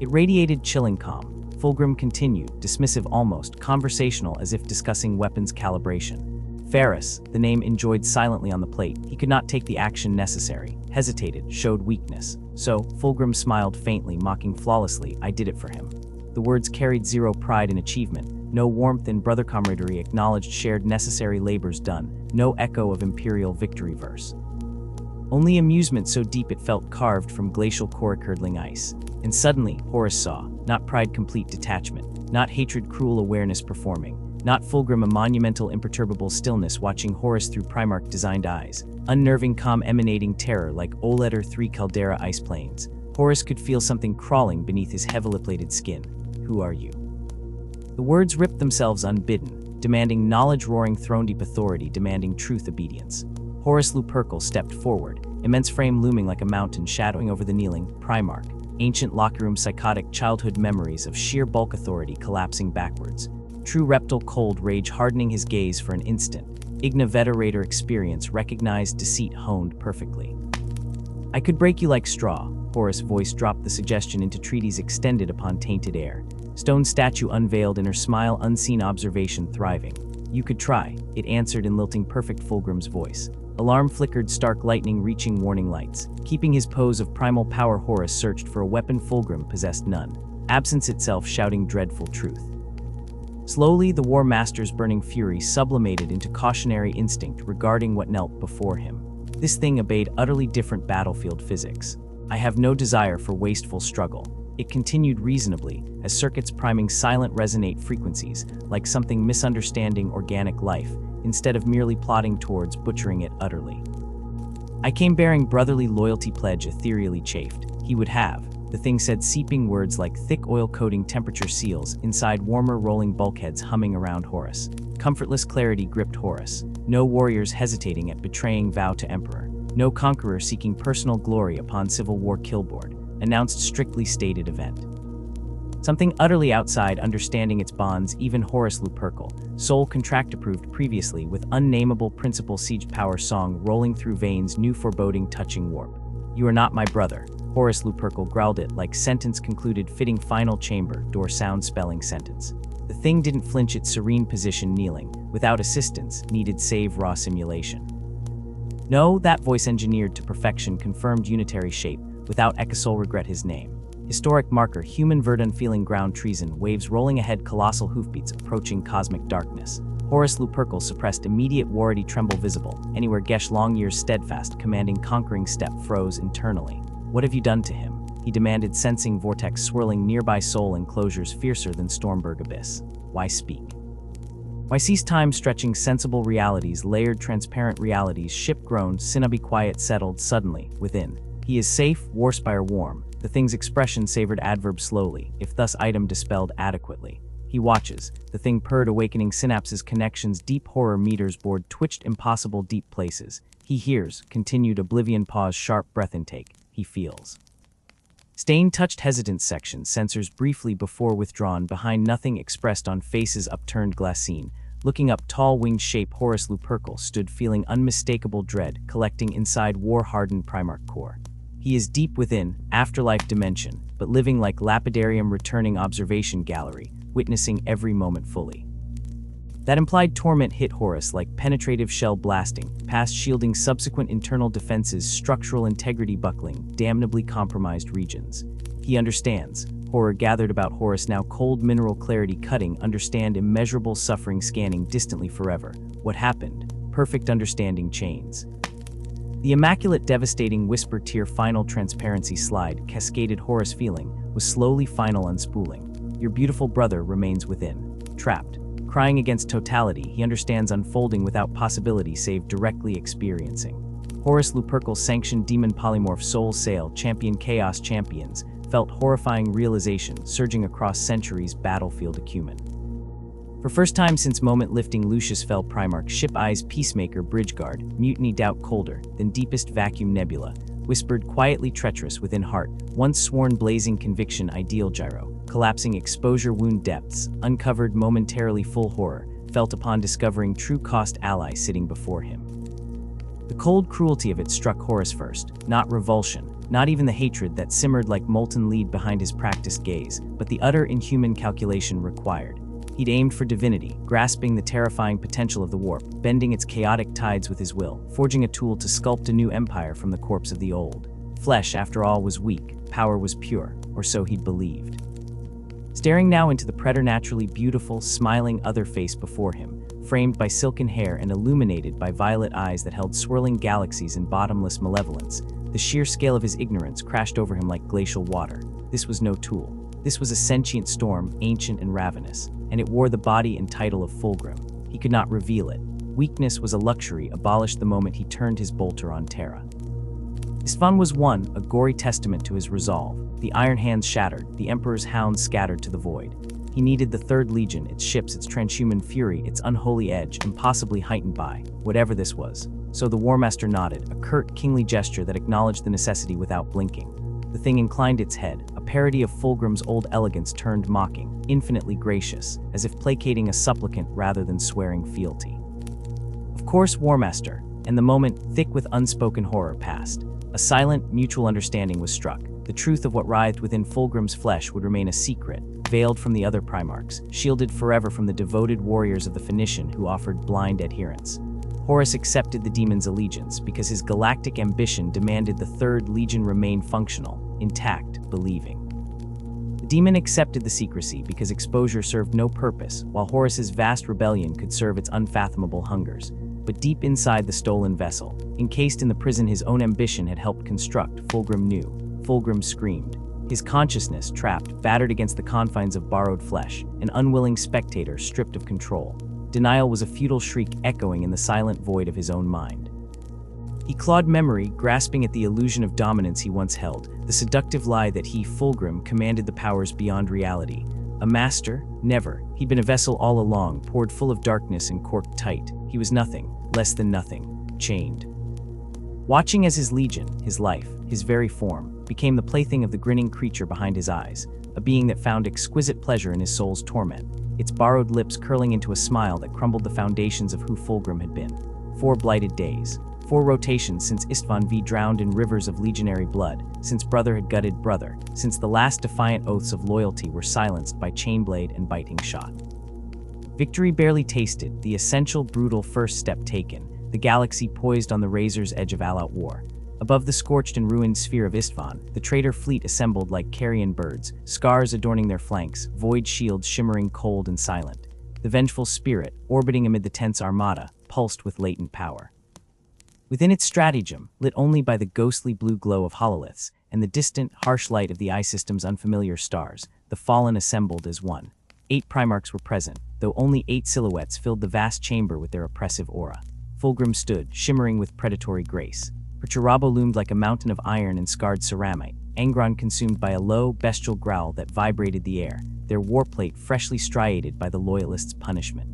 It radiated chilling calm. Fulgrim continued, dismissive almost, conversational as if discussing weapons calibration. Ferrus, the name enjoyed silently on the plate, he could not take the action necessary, hesitated, showed weakness. So, Fulgrim smiled faintly, mocking flawlessly, I did it for him. The words carried zero pride in achievement, no warmth in brother camaraderie acknowledged shared necessary labors done, no echo of imperial victory verse. Only amusement so deep it felt carved from glacial core-curdling ice. And suddenly, Horus saw, not pride complete detachment, not hatred cruel awareness performing, not Fulgrim a monumental imperturbable stillness watching Horus through Primarch-designed eyes, unnerving calm emanating terror like O-letter 3 Caldera ice plains. Horus could feel something crawling beneath his heavily plated skin. Who are you? The words ripped themselves unbidden, demanding knowledge-roaring throne-deep authority, demanding truth obedience. Horus Lupercal stepped forward, immense frame looming like a mountain shadowing over the kneeling Primarch, ancient locker room psychotic childhood memories of sheer bulk authority collapsing backwards. True reptile cold rage hardening his gaze for an instant. Igna Veterator experience recognized deceit honed perfectly. I could break you like straw. Horus' voice dropped the suggestion into treaties extended upon tainted air. Stone statue unveiled in her smile unseen observation thriving. "You could try," it answered in lilting perfect Fulgrim's voice. Alarm flickered, stark lightning reaching warning lights. Keeping his pose of primal power, Horus searched for a weapon. Fulgrim possessed none. Absence itself shouting dreadful truth. Slowly, the War Master's burning fury sublimated into cautionary instinct regarding what knelt before him. This thing obeyed utterly different battlefield physics. "I have no desire for wasteful struggle," it continued reasonably, as circuits priming silent resonate frequencies, like something misunderstanding organic life, instead of merely plodding towards butchering it utterly. "I came bearing brotherly loyalty," pledge ethereally chafed. He would have. The thing said, seeping words like thick oil-coating temperature seals inside warmer rolling bulkheads humming around Horus. Comfortless clarity gripped Horus. No warriors hesitating at betraying vow to Emperor. No conqueror seeking personal glory upon civil war killboard. Announced strictly stated event. Something utterly outside understanding its bonds, even Horus Lupercal, soul contract approved previously with unnameable principal siege power song rolling through veins, new foreboding touching warp. "You are not my brother," Horus Lupercal growled it like sentence concluded fitting final chamber, door sound spelling sentence. The thing didn't flinch its serene position kneeling, without assistance, needed save raw simulation. No, that voice engineered to perfection confirmed unitary shape, without Ecosol regret his name. Historic marker, human Verdun feeling ground treason, waves rolling ahead, colossal hoofbeats approaching cosmic darkness. Horus Lupercal suppressed immediate warity tremble visible, anywhere Gesh long years steadfast, commanding conquering step froze internally. "What have you done to him?" he demanded, sensing vortex swirling nearby soul enclosures fiercer than Stormberg abyss. "Why speak? Why cease time stretching sensible realities, layered transparent realities, ship groaned, Sinabi quiet settled suddenly, within. He is safe, Warspire warm." The thing's expression savored adverb slowly, if thus item dispelled adequately. He watches. The thing purred, awakening synapses, connections, deep horror meters board twitched, impossible deep places. He hears, continued oblivion pause, sharp breath intake. He feels. Stain touched hesitant sections, sensors briefly before withdrawn, behind nothing expressed on faces upturned glassine. Looking up, tall winged shape Horus Lupercal stood feeling unmistakable dread, collecting inside war-hardened Primarch core. He is deep within, afterlife dimension, but living like lapidarium returning observation gallery, witnessing every moment fully. That implied torment hit Horus like penetrative shell blasting, past shielding subsequent internal defenses, structural integrity buckling, damnably compromised regions. He understands. Horror gathered about Horus now, cold mineral clarity cutting, understand immeasurable suffering scanning distantly forever. What happened? Perfect understanding chains. The immaculate devastating whisper tear final transparency slide, cascaded Horus feeling, was slowly final unspooling. Your beautiful brother remains within. Trapped. Crying against totality, he understands unfolding without possibility save directly experiencing. Horus Lupercal sanctioned demon polymorph soul sail, champion chaos champions, felt horrifying realization surging across centuries battlefield acumen. For first time since moment lifting Lucius fell Primarch, ship eyes peacemaker bridgeguard, mutiny doubt colder than deepest vacuum nebula, whispered quietly treacherous within heart, once sworn blazing conviction ideal gyro, collapsing exposure wound depths, uncovered momentarily full horror, felt upon discovering true cost ally sitting before him. The cold cruelty of it struck Horus first, not revulsion, not even the hatred that simmered like molten lead behind his practiced gaze, but the utter inhuman calculation required. He'd aimed for divinity, grasping the terrifying potential of the warp, bending its chaotic tides with his will, forging a tool to sculpt a new empire from the corpse of the old. Flesh, after all, was weak, power was pure, or so he'd believed. Staring now into the preternaturally beautiful, smiling other face before him, framed by silken hair and illuminated by violet eyes that held swirling galaxies in bottomless malevolence, the sheer scale of his ignorance crashed over him like glacial water. This was no tool. This was a sentient storm, ancient and ravenous, and it wore the body and title of Fulgrim. He could not reveal it. Weakness was a luxury abolished the moment he turned his bolter on Terra. His fun was won, a gory testament to his resolve. The iron hands shattered, the Emperor's hounds scattered to the void. He needed the Third Legion, its ships, its transhuman fury, its unholy edge, impossibly heightened by whatever this was. So the War Master nodded, a curt, kingly gesture that acknowledged the necessity without blinking. The thing inclined its head, a parody of Fulgrim's old elegance turned mocking, infinitely gracious, as if placating a supplicant rather than swearing fealty. Of course, War Master, and the moment, thick with unspoken horror, passed. A silent, mutual understanding was struck. The truth of what writhed within Fulgrim's flesh would remain a secret, veiled from the other Primarchs, shielded forever from the devoted warriors of the Phoenician who offered blind adherence. Horus accepted the demon's allegiance because his galactic ambition demanded the Third Legion remain functional, intact, believing. The demon accepted the secrecy because exposure served no purpose, while Horus's vast rebellion could serve its unfathomable hungers. But deep inside the stolen vessel, encased in the prison his own ambition had helped construct, Fulgrim knew. Fulgrim screamed. His consciousness trapped, battered against the confines of borrowed flesh, an unwilling spectator stripped of control. Denial was a futile shriek echoing in the silent void of his own mind. He clawed memory, grasping at the illusion of dominance he once held, the seductive lie that he, Fulgrim, commanded the powers beyond reality. A master? Never. He'd been a vessel all along, poured full of darkness and corked tight. He was nothing, less than nothing, chained. Watching as his legion, his life, his very form, became the plaything of the grinning creature behind his eyes, a being that found exquisite pleasure in his soul's torment, its borrowed lips curling into a smile that crumbled the foundations of who Fulgrim had been. 4 blighted days. 4 rotations since Istvan V drowned in rivers of legionary blood, since brother had gutted brother, since the last defiant oaths of loyalty were silenced by chainblade and biting shot. Victory barely tasted, the essential brutal first step taken, the galaxy poised on the razor's edge of all-out war. Above the scorched and ruined sphere of Istvan, the traitor fleet assembled like carrion birds, scars adorning their flanks, void shields shimmering cold and silent. The vengeful spirit, orbiting amid the tense armada, pulsed with latent power. Within its stratagem, lit only by the ghostly blue glow of hololiths and the distant, harsh light of the eye system's unfamiliar stars, the fallen assembled as one. 8 Primarchs were present, though only 8 silhouettes filled the vast chamber with their oppressive aura. Fulgrim stood, shimmering with predatory grace. Perturabo loomed like a mountain of iron and scarred ceramite, Angron consumed by a low, bestial growl that vibrated the air, their warplate freshly striated by the Loyalists' punishment.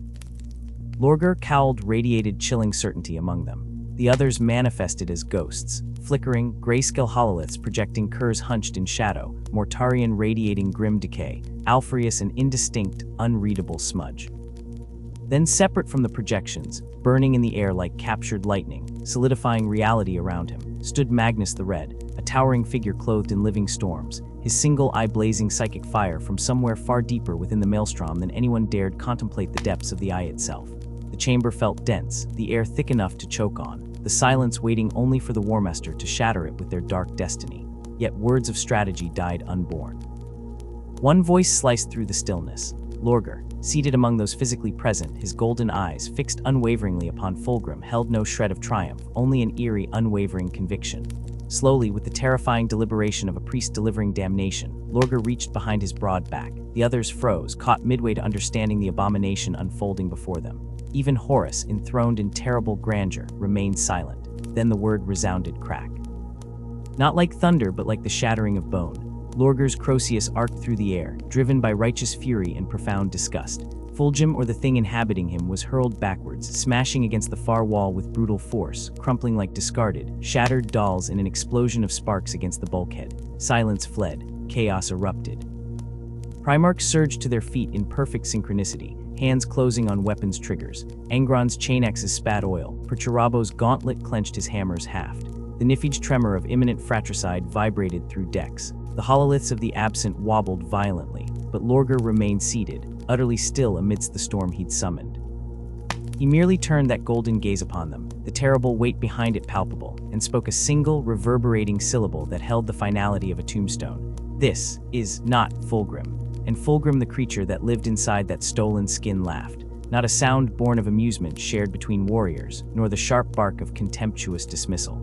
Lorgar cowled radiated chilling certainty among them. The others manifested as ghosts, flickering, grayscale hololiths projecting curs hunched in shadow, Mortarion radiating grim decay, Alpheus an indistinct, unreadable smudge. Then separate from the projections, burning in the air like captured lightning, solidifying reality around him, stood Magnus the Red, a towering figure clothed in living storms, his single eye blazing psychic fire from somewhere far deeper within the maelstrom than anyone dared contemplate the depths of the eye itself. The chamber felt dense, the air thick enough to choke on, the silence waiting only for the Warmaster to shatter it with their dark destiny. Yet words of strategy died unborn. One voice sliced through the stillness. Lorgar, seated among those physically present, his golden eyes fixed unwaveringly upon Fulgrim, held no shred of triumph, only an eerie, unwavering conviction. Slowly, with the terrifying deliberation of a priest delivering damnation, Lorgar reached behind his broad back. The others froze, caught midway to understanding the abomination unfolding before them. Even Horus, enthroned in terrible grandeur, remained silent. Then the word resounded crack. Not like thunder, but like the shattering of bone. Lorgar's Croceus arced through the air, driven by righteous fury and profound disgust. Fulgrim, or the thing inhabiting him, was hurled backwards, smashing against the far wall with brutal force, crumpling like discarded, shattered dolls in an explosion of sparks against the bulkhead. Silence fled. Chaos erupted. Primarchs surged to their feet in perfect synchronicity, hands closing on weapons triggers. Angron's chain axes spat oil. Perturabo's gauntlet clenched his hammer's haft. The Nifige tremor of imminent fratricide vibrated through decks. The hololiths of the absent wobbled violently, but Lorgar remained seated, utterly still amidst the storm he'd summoned. He merely turned that golden gaze upon them, the terrible weight behind it palpable, and spoke a single, reverberating syllable that held the finality of a tombstone. This is not Fulgrim. And Fulgrim, the creature that lived inside that stolen skin, laughed. Not a sound born of amusement shared between warriors, nor the sharp bark of contemptuous dismissal.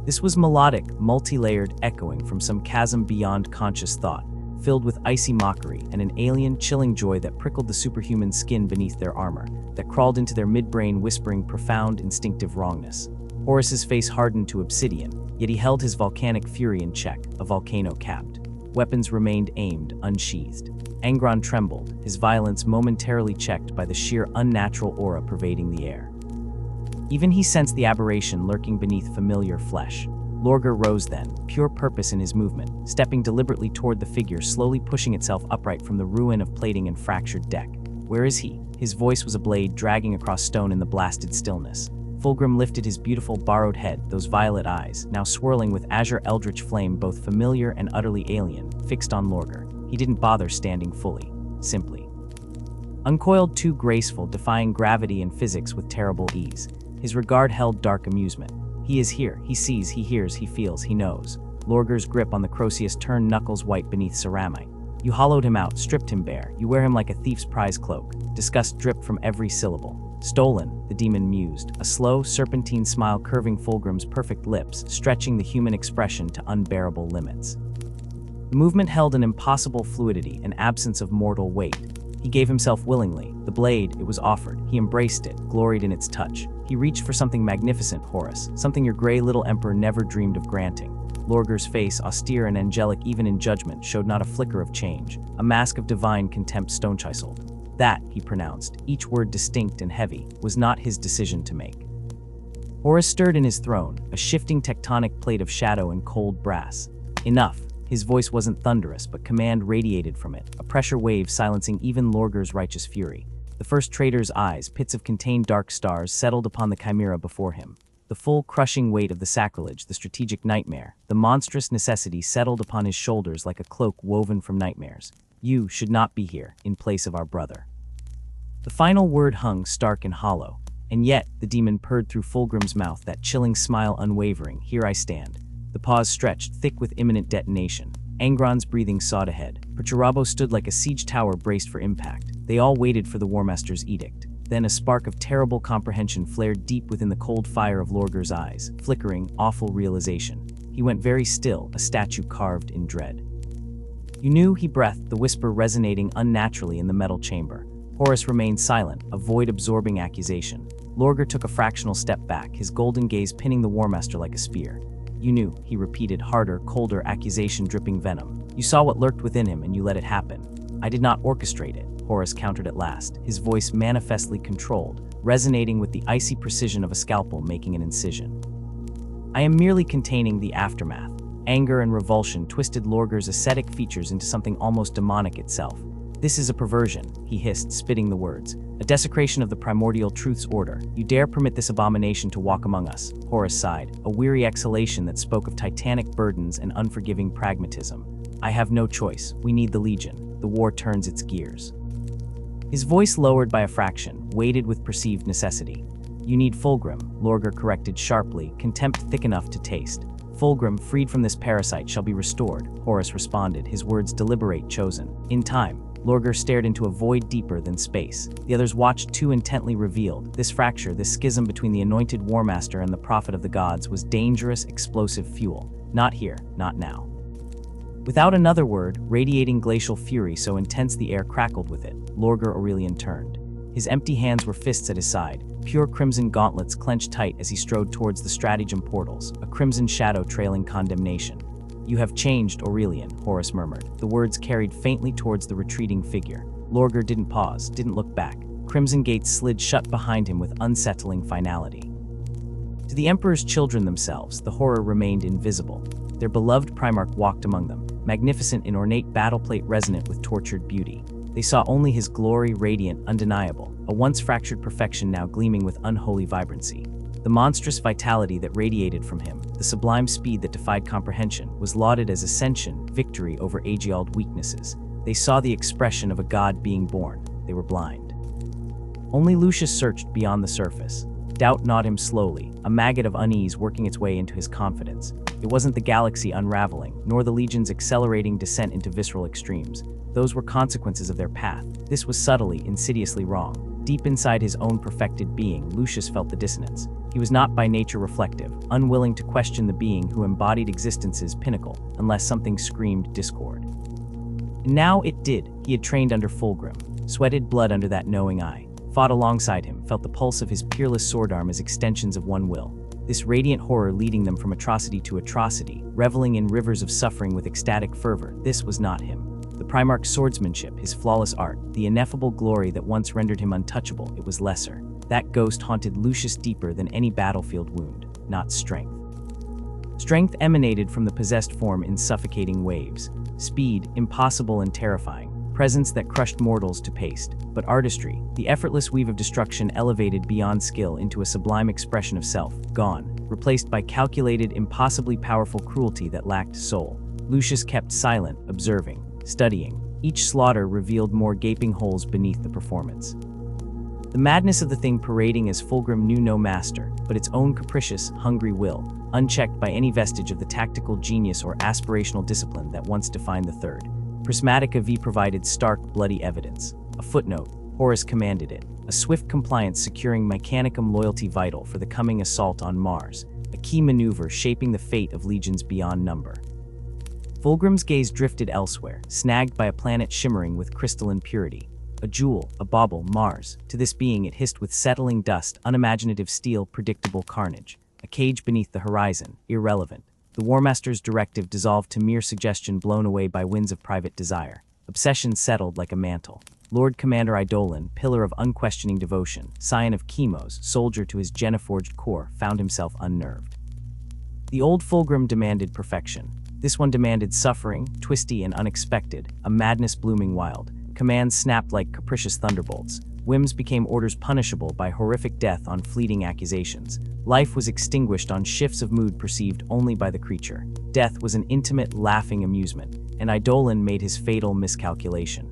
This was melodic, multi-layered echoing from some chasm beyond conscious thought, filled with icy mockery and an alien, chilling joy that prickled the superhuman skin beneath their armor, that crawled into their midbrain whispering profound, instinctive wrongness. Horus's face hardened to obsidian, yet he held his volcanic fury in check, a volcano capped. Weapons remained aimed, unsheathed. Angron trembled, his violence momentarily checked by the sheer unnatural aura pervading the air. Even he sensed the aberration lurking beneath familiar flesh. Lorgar rose then, pure purpose in his movement, stepping deliberately toward the figure slowly pushing itself upright from the ruin of plating and fractured deck. Where is he? His voice was a blade dragging across stone in the blasted stillness. Fulgrim lifted his beautiful borrowed head, those violet eyes, now swirling with azure eldritch flame both familiar and utterly alien, fixed on Lorgar. He didn't bother standing fully, simply uncoiled, too graceful, defying gravity and physics with terrible ease. His regard held dark amusement. He is here. He sees, he hears, he feels, he knows. Lorger's grip on the Croesus turned knuckles white beneath ceramite. You hollowed him out, stripped him bare. You wear him like a thief's prize cloak. Disgust dripped from every syllable. Stolen, the demon mused, a slow, serpentine smile curving Fulgrim's perfect lips, stretching the human expression to unbearable limits. The movement held an impossible fluidity, an absence of mortal weight. He gave himself willingly. The blade, it was offered. He embraced it, gloried in its touch. He reached for something magnificent, Horus, something your gray little emperor never dreamed of granting. Lorger's face, austere and angelic even in judgment, showed not a flicker of change, a mask of divine contempt stone-chiseled. That, he pronounced, each word distinct and heavy, was not his decision to make. Horus stirred in his throne, a shifting tectonic plate of shadow and cold brass. Enough. His voice wasn't thunderous, but command radiated from it, a pressure wave silencing even Lorger's righteous fury. The first traitor's eyes, pits of contained dark stars, settled upon the chimera before him. The full, crushing weight of the sacrilege, the strategic nightmare, the monstrous necessity settled upon his shoulders like a cloak woven from nightmares. You should not be here, in place of our brother. The final word hung stark and hollow, and yet the demon purred through Fulgrim's mouth, that chilling smile unwavering. Here I stand. The pause stretched, thick with imminent detonation. Angron's breathing sawed ahead. Perturabo stood like a siege tower braced for impact. They all waited for the Warmaster's edict. Then a spark of terrible comprehension flared deep within the cold fire of Lorger's eyes, flickering, awful realization. He went very still, a statue carved in dread. You knew, he breathed, the whisper resonating unnaturally in the metal chamber. Horus remained silent, a void-absorbing accusation. Lorger took a fractional step back, his golden gaze pinning the Warmaster like a spear. You knew, he repeated, harder, colder, accusation-dripping venom. You saw what lurked within him and you let it happen. I did not orchestrate it, Horus countered at last, his voice manifestly controlled, resonating with the icy precision of a scalpel making an incision. I am merely containing the aftermath. Anger and revulsion twisted Lorger's ascetic features into something almost demonic itself. This is a perversion, he hissed, spitting the words. A desecration of the primordial truth's order. You dare permit this abomination to walk among us, Horus sighed, a weary exhalation that spoke of titanic burdens and unforgiving pragmatism. I have no choice. We need the Legion. The war turns its gears. His voice lowered by a fraction, weighted with perceived necessity. You need Fulgrim, Lorger corrected sharply, contempt thick enough to taste. Fulgrim, freed from this parasite, shall be restored, Horus responded, his words deliberate, chosen. In time. Lorger stared into a void deeper than space. The others watched, too intently revealed. This fracture, this schism between the anointed Warmaster and the prophet of the gods was dangerous, explosive fuel. Not here, not now. Without another word, radiating glacial fury so intense the air crackled with it, Lorger Aurelian turned. His empty hands were fists at his side, pure crimson gauntlets clenched tight as he strode towards the stratagem portals, a crimson shadow trailing condemnation. You have changed, Aurelian, Horus murmured. The words carried faintly towards the retreating figure. Lorger didn't pause, didn't look back. Crimson gates slid shut behind him with unsettling finality. To the Emperor's children themselves, the horror remained invisible. Their beloved Primarch walked among them, magnificent in ornate battleplate resonant with tortured beauty. They saw only his glory, radiant, undeniable, a once fractured perfection now gleaming with unholy vibrancy. The monstrous vitality that radiated from him, the sublime speed that defied comprehension, was lauded as ascension, victory over age-old weaknesses. They saw the expression of a god being born. They were blind. Only Lucius searched beyond the surface. Doubt gnawed him slowly, a maggot of unease working its way into his confidence. It wasn't the galaxy unraveling, nor the Legion's accelerating descent into visceral extremes. Those were consequences of their path. This was subtly, insidiously wrong. Deep inside his own perfected being, Lucius felt the dissonance. He was not by nature reflective, unwilling to question the being who embodied existence's pinnacle, unless something screamed discord. And now it did. He had trained under Fulgrim, sweated blood under that knowing eye, fought alongside him, felt the pulse of his peerless sword arm as extensions of one will. This radiant horror leading them from atrocity to atrocity, reveling in rivers of suffering with ecstatic fervor. This was not him. The Primarch's swordsmanship, his flawless art, the ineffable glory that once rendered him untouchable, it was lesser. That ghost haunted Lucius deeper than any battlefield wound, not strength. Strength emanated from the possessed form in suffocating waves. Speed, impossible and terrifying. Presence that crushed mortals to paste. But artistry, the effortless weave of destruction elevated beyond skill into a sublime expression of self, gone, replaced by calculated, impossibly powerful cruelty that lacked soul. Lucius kept silent, observing. studying. Each slaughter revealed more gaping holes beneath the performance. The madness of the thing parading as Fulgrim knew no master, but its own capricious, hungry will, unchecked by any vestige of the tactical genius or aspirational discipline that once defined the Third. Prismatic V provided stark, bloody evidence. A footnote, Horus commanded it, a swift compliance securing Mechanicum loyalty vital for the coming assault on Mars, a key maneuver shaping the fate of legions beyond number. Fulgrim's gaze drifted elsewhere, snagged by a planet shimmering with crystalline purity. A jewel, a bauble, Mars. To this being it hissed with settling dust, unimaginative steel, predictable carnage. A cage beneath the horizon, irrelevant. The Warmaster's directive dissolved to mere suggestion blown away by winds of private desire. Obsession settled like a mantle. Lord Commander Eidolon, pillar of unquestioning devotion, scion of Chemos, soldier to his Geneforged core, found himself unnerved. The old Fulgrim demanded perfection. This one demanded suffering, twisty and unexpected, a madness blooming wild. Commands snapped like capricious thunderbolts. Whims became orders punishable by horrific death on fleeting accusations. Life was extinguished on shifts of mood perceived only by the creature. Death was an intimate, laughing amusement, and Eidolon made his fatal miscalculation.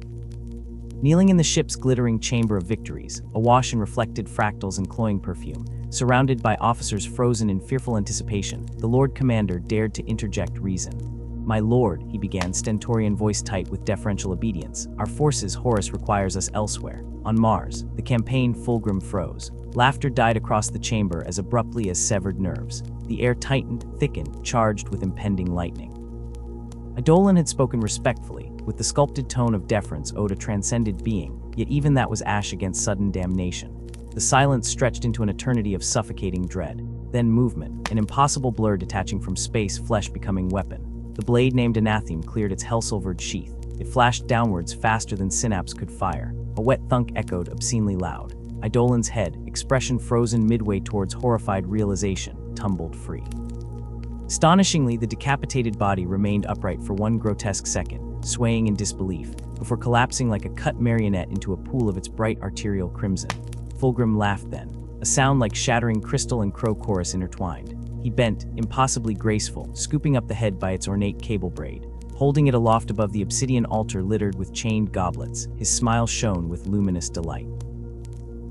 Kneeling in the ship's glittering chamber of victories, awash in reflected fractals and cloying perfume, surrounded by officers frozen in fearful anticipation, the Lord Commander dared to interject reason. "My lord," he began, stentorian voice tight with deferential obedience, "our forces Horus requires us elsewhere. On Mars." The campaign Fulgrim froze. Laughter died across the chamber as abruptly as severed nerves. The air tightened, thickened, charged with impending lightning. Eidolon had spoken respectfully, with the sculpted tone of deference owed a transcended being, yet even that was ash against sudden damnation. The silence stretched into an eternity of suffocating dread. Then movement, an impossible blur detaching from space, flesh becoming weapon. The blade named Anatheme cleared its hell-silvered sheath. It flashed downwards faster than synapse could fire. A wet thunk echoed obscenely loud. Eidolon's head, expression frozen midway towards horrified realization, tumbled free. Astonishingly, the decapitated body remained upright for one grotesque second, swaying in disbelief, before collapsing like a cut marionette into a pool of its bright arterial crimson. Fulgrim laughed then, a sound like shattering crystal and crow chorus intertwined. He bent, impossibly graceful, scooping up the head by its ornate cable braid. Holding it aloft above the obsidian altar littered with chained goblets, his smile shone with luminous delight.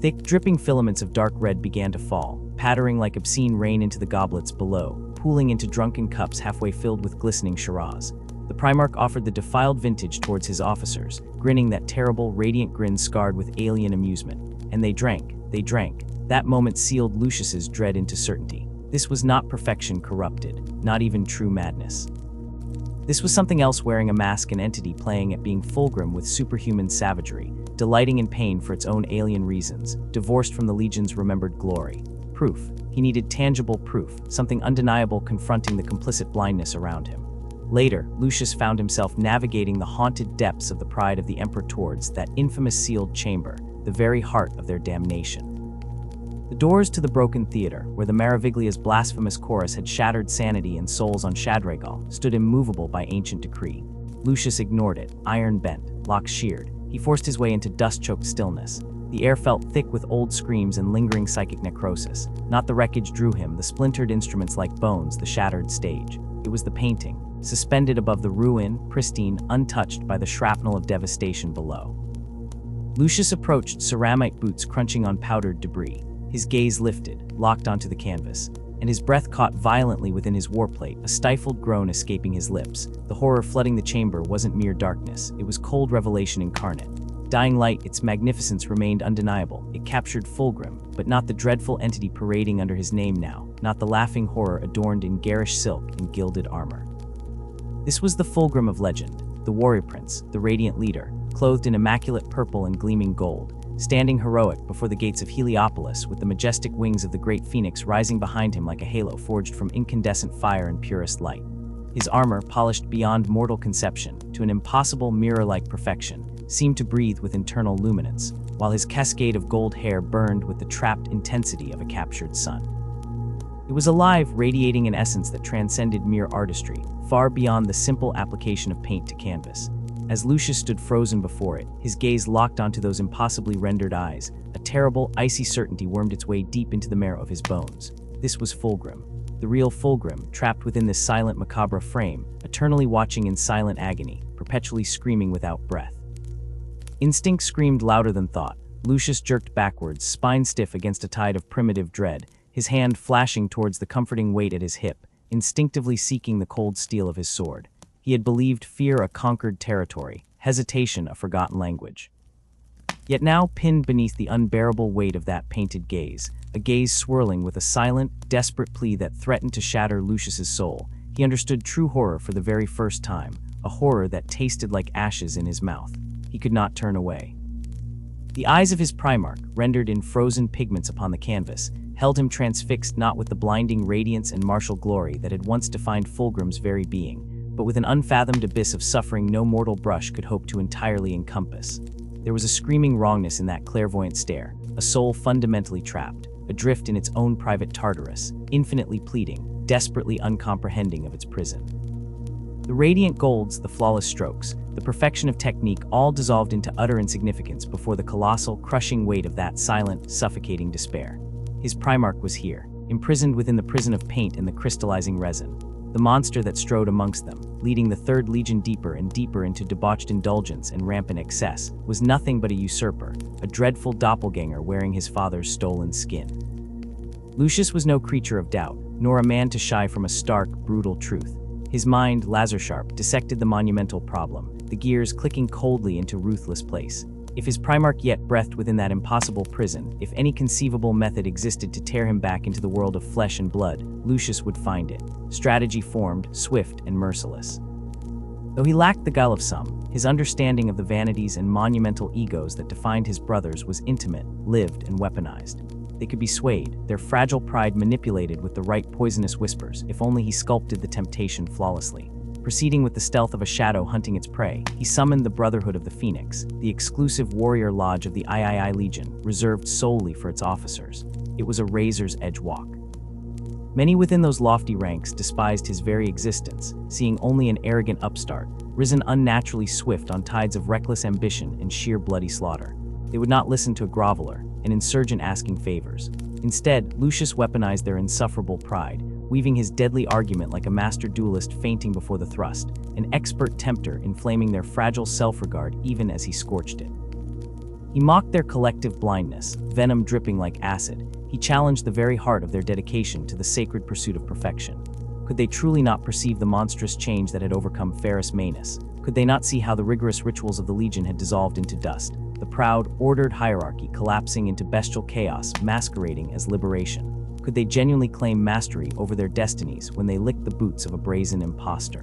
Thick, dripping filaments of dark red began to fall, pattering like obscene rain into the goblets below, pooling into drunken cups halfway filled with glistening Shiraz. The Primarch offered the defiled vintage towards his officers, grinning that terrible, radiant grin scarred with alien amusement. And they drank, they drank. That moment sealed Lucius's dread into certainty. This was not perfection corrupted, not even true madness. This was something else, wearing a mask, an entity playing at being Fulgrim with superhuman savagery, delighting in pain for its own alien reasons, divorced from the Legion's remembered glory. Proof. He needed tangible proof, something undeniable confronting the complicit blindness around him. Later, Lucius found himself navigating the haunted depths of the pride of the Emperor towards that infamous sealed chamber, the very heart of their damnation. The doors to the broken theater, where the Maraviglia's blasphemous chorus had shattered sanity and souls on Shadragal, stood immovable by ancient decree. Lucius ignored it, iron bent, lock sheared. He forced his way into dust-choked stillness. The air felt thick with old screams and lingering psychic necrosis. Not the wreckage drew him, the splintered instruments like bones, the shattered stage. It was the painting, suspended above the ruin, pristine, untouched by the shrapnel of devastation below. Lucius approached, ceramite boots crunching on powdered debris. His gaze lifted, locked onto the canvas, and his breath caught violently within his warplate, a stifled groan escaping his lips. The horror flooding the chamber wasn't mere darkness, it was cold revelation incarnate. Dying light, its magnificence remained undeniable. It captured Fulgrim, but not the dreadful entity parading under his name now, not the laughing horror adorned in garish silk and gilded armor. This was the Fulgrim of legend, the warrior prince, the radiant leader, clothed in immaculate purple and gleaming gold, standing heroic before the gates of Heliopolis with the majestic wings of the great phoenix rising behind him like a halo forged from incandescent fire and purest light. His armor, polished beyond mortal conception to an impossible mirror-like perfection, seemed to breathe with internal luminance, while his cascade of gold hair burned with the trapped intensity of a captured sun. It was alive, radiating an essence that transcended mere artistry, far beyond the simple application of paint to canvas. As Lucius stood frozen before it, his gaze locked onto those impossibly rendered eyes, a terrible, icy certainty wormed its way deep into the marrow of his bones. This was Fulgrim, the real Fulgrim, trapped within this silent, macabre frame, eternally watching in silent agony, perpetually screaming without breath. Instinct screamed louder than thought. Lucius jerked backwards, spine stiff against a tide of primitive dread, his hand flashing towards the comforting weight at his hip, instinctively seeking the cold steel of his sword. He had believed fear a conquered territory, hesitation a forgotten language. Yet now, pinned beneath the unbearable weight of that painted gaze, a gaze swirling with a silent, desperate plea that threatened to shatter Lucius's soul, he understood true horror for the very first time, a horror that tasted like ashes in his mouth. He could not turn away. The eyes of his Primarch, rendered in frozen pigments upon the canvas, held him transfixed not with the blinding radiance and martial glory that had once defined Fulgrim's very being, but with an unfathomed abyss of suffering no mortal brush could hope to entirely encompass. There was a screaming wrongness in that clairvoyant stare, a soul fundamentally trapped, adrift in its own private Tartarus, infinitely pleading, desperately uncomprehending of its prison. The radiant golds, the flawless strokes, the perfection of technique all dissolved into utter insignificance before the colossal, crushing weight of that silent, suffocating despair. His Primarch was here, imprisoned within the prison of paint and the crystallizing resin. The monster that strode amongst them, leading the Third Legion deeper and deeper into debauched indulgence and rampant excess, was nothing but a usurper, a dreadful doppelganger wearing his father's stolen skin. Lucius was no creature of doubt, nor a man to shy from a stark, brutal truth. His mind, laser-sharp, dissected the monumental problem, the gears clicking coldly into ruthless place. If his Primarch yet breathed within that impossible prison, if any conceivable method existed to tear him back into the world of flesh and blood, Lucius would find it. Strategy formed, swift and merciless. Though he lacked the guile of some, his understanding of the vanities and monumental egos that defined his brothers was intimate, lived, and weaponized. They could be swayed, their fragile pride manipulated with the right poisonous whispers, if only he sculpted the temptation flawlessly. Proceeding with the stealth of a shadow hunting its prey, he summoned the Brotherhood of the Phoenix, the exclusive warrior lodge of the III Legion, reserved solely for its officers. It was a razor's edge walk. Many within those lofty ranks despised his very existence, seeing only an arrogant upstart, risen unnaturally swift on tides of reckless ambition and sheer bloody slaughter. They would not listen to a groveler, an insurgent asking favors. Instead, Lucius weaponized their insufferable pride, weaving his deadly argument like a master duelist fainting before the thrust, an expert tempter inflaming their fragile self-regard even as he scorched it. He mocked their collective blindness, venom dripping like acid. He challenged the very heart of their dedication to the sacred pursuit of perfection. Could they truly not perceive the monstrous change that had overcome Ferrus Manus? Could they not see how the rigorous rituals of the Legion had dissolved into dust, the proud, ordered hierarchy collapsing into bestial chaos masquerading as liberation? Could they genuinely claim mastery over their destinies when they licked the boots of a brazen impostor?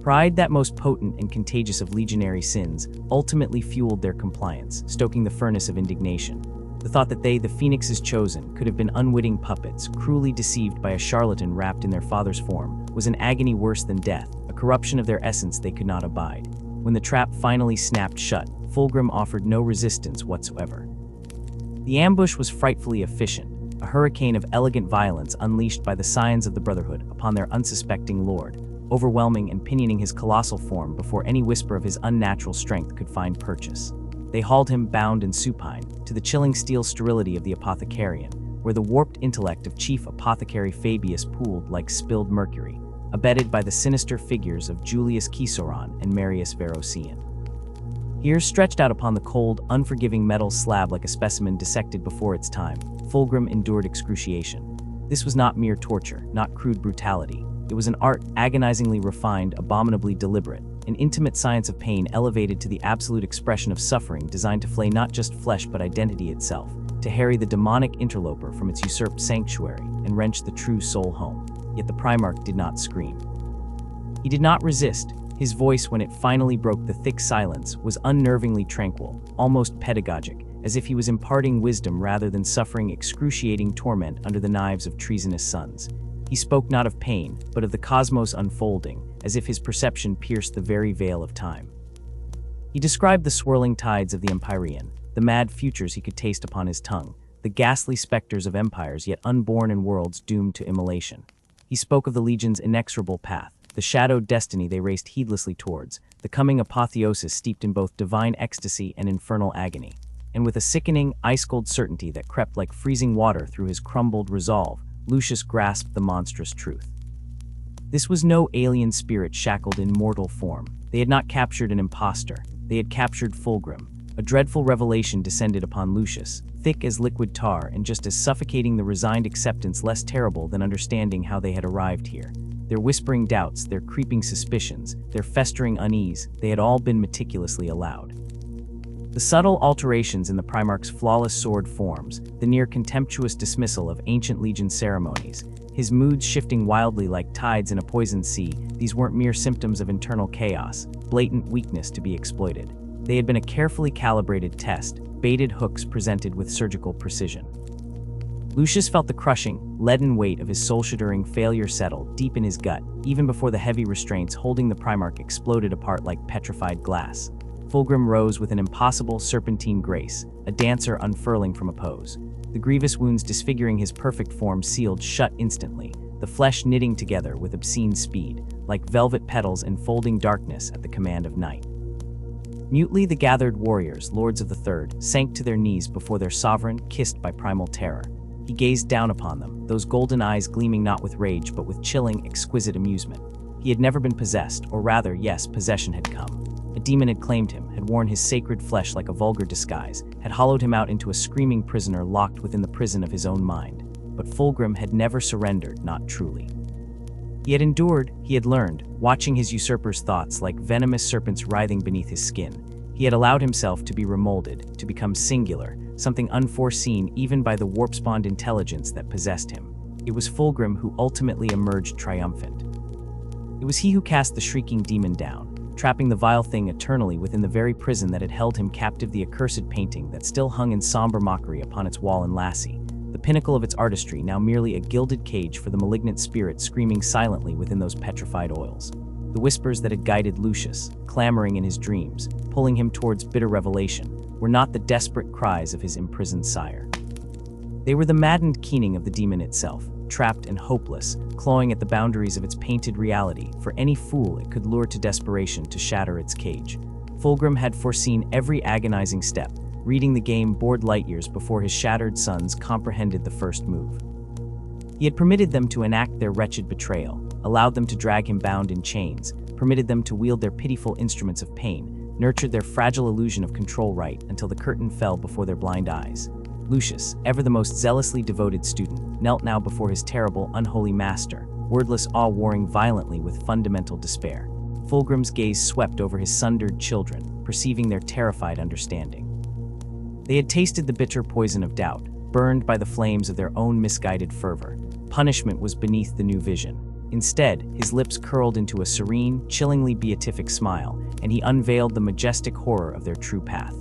Pride, that most potent and contagious of legionary sins, ultimately fueled their compliance, stoking the furnace of indignation. The thought that they, the Phoenix's chosen, could have been unwitting puppets, cruelly deceived by a charlatan wrapped in their father's form, was an agony worse than death, a corruption of their essence they could not abide. When the trap finally snapped shut, Fulgrim offered no resistance whatsoever. The ambush was frightfully efficient, a hurricane of elegant violence unleashed by the scions of the Brotherhood upon their unsuspecting lord, overwhelming and pinioning his colossal form before any whisper of his unnatural strength could find purchase. They hauled him bound and supine to the chilling steel sterility of the Apothecarian, where the warped intellect of Chief Apothecary Fabius pooled like spilled mercury, abetted by the sinister figures of Julius Ciceron and Marius Verocian. Here, stretched out upon the cold, unforgiving metal slab like a specimen dissected before its time, Fulgrim endured excruciation. This was not mere torture, not crude brutality. It was an art agonizingly refined, abominably deliberate, an intimate science of pain elevated to the absolute expression of suffering designed to flay not just flesh but identity itself, to harry the demonic interloper from its usurped sanctuary and wrench the true soul home. Yet the Primarch did not scream. He did not resist. His voice, when it finally broke the thick silence, was unnervingly tranquil, almost pedagogic, as if he was imparting wisdom rather than suffering excruciating torment under the knives of treasonous sons. He spoke not of pain, but of the cosmos unfolding, as if his perception pierced the very veil of time. He described the swirling tides of the Imperium, the mad futures he could taste upon his tongue, the ghastly specters of empires yet unborn in worlds doomed to immolation. He spoke of the Legion's inexorable path, the shadowed destiny they raced heedlessly towards, the coming apotheosis steeped in both divine ecstasy and infernal agony. And with a sickening, ice-cold certainty that crept like freezing water through his crumbled resolve, Lucius grasped the monstrous truth. This was no alien spirit shackled in mortal form. They had not captured an impostor. They had captured Fulgrim. A dreadful revelation descended upon Lucius, thick as liquid tar and just as suffocating the resigned acceptance less terrible than understanding how they had arrived here. Their whispering doubts, their creeping suspicions, their festering unease, they had all been meticulously allowed. The subtle alterations in the Primarch's flawless sword forms, the near-contemptuous dismissal of ancient legion ceremonies, his moods shifting wildly like tides in a poisoned sea, these weren't mere symptoms of internal chaos, blatant weakness to be exploited. They had been a carefully calibrated test, baited hooks presented with surgical precision. Lucius felt the crushing, leaden weight of his soul-shattering failure settle deep in his gut, even before the heavy restraints holding the Primarch exploded apart like petrified glass. Fulgrim rose with an impossible serpentine grace, a dancer unfurling from a pose. The grievous wounds disfiguring his perfect form sealed shut instantly, the flesh knitting together with obscene speed, like velvet petals enfolding darkness at the command of night. Mutely the gathered warriors, lords of the Third, sank to their knees before their sovereign, kissed by primal terror. He gazed down upon them, those golden eyes gleaming not with rage but with chilling, exquisite amusement. He had never been possessed, or rather, yes, possession had come. A demon had claimed him, had worn his sacred flesh like a vulgar disguise, had hollowed him out into a screaming prisoner locked within the prison of his own mind. But Fulgrim had never surrendered, not truly. He had endured, he had learned, watching his usurper's thoughts like venomous serpents writhing beneath his skin. He had allowed himself to be remolded, to become singular, something unforeseen even by the warp-spawned intelligence that possessed him. It was Fulgrim who ultimately emerged triumphant. It was he who cast the shrieking demon down, trapping the vile thing eternally within the very prison that had held him captive, the accursed painting that still hung in somber mockery upon its wall in Lassie, the pinnacle of its artistry now merely a gilded cage for the malignant spirit screaming silently within those petrified oils. The whispers that had guided Lucius, clamoring in his dreams, pulling him towards bitter revelation, were not the desperate cries of his imprisoned sire. They were the maddened keening of the demon itself, trapped and hopeless, clawing at the boundaries of its painted reality, for any fool it could lure to desperation to shatter its cage. Fulgrim had foreseen every agonizing step, reading the game bored light years before his shattered sons comprehended the first move. He had permitted them to enact their wretched betrayal, allowed them to drag him bound in chains, permitted them to wield their pitiful instruments of pain, nurtured their fragile illusion of control right until the curtain fell before their blind eyes. Lucius, ever the most zealously devoted student, knelt now before his terrible, unholy master, wordless awe warring violently with fundamental despair. Fulgrim's gaze swept over his sundered children, perceiving their terrified understanding. They had tasted the bitter poison of doubt, burned by the flames of their own misguided fervor. Punishment was beneath the new vision. Instead, his lips curled into a serene, chillingly beatific smile, and he unveiled the majestic horror of their true path.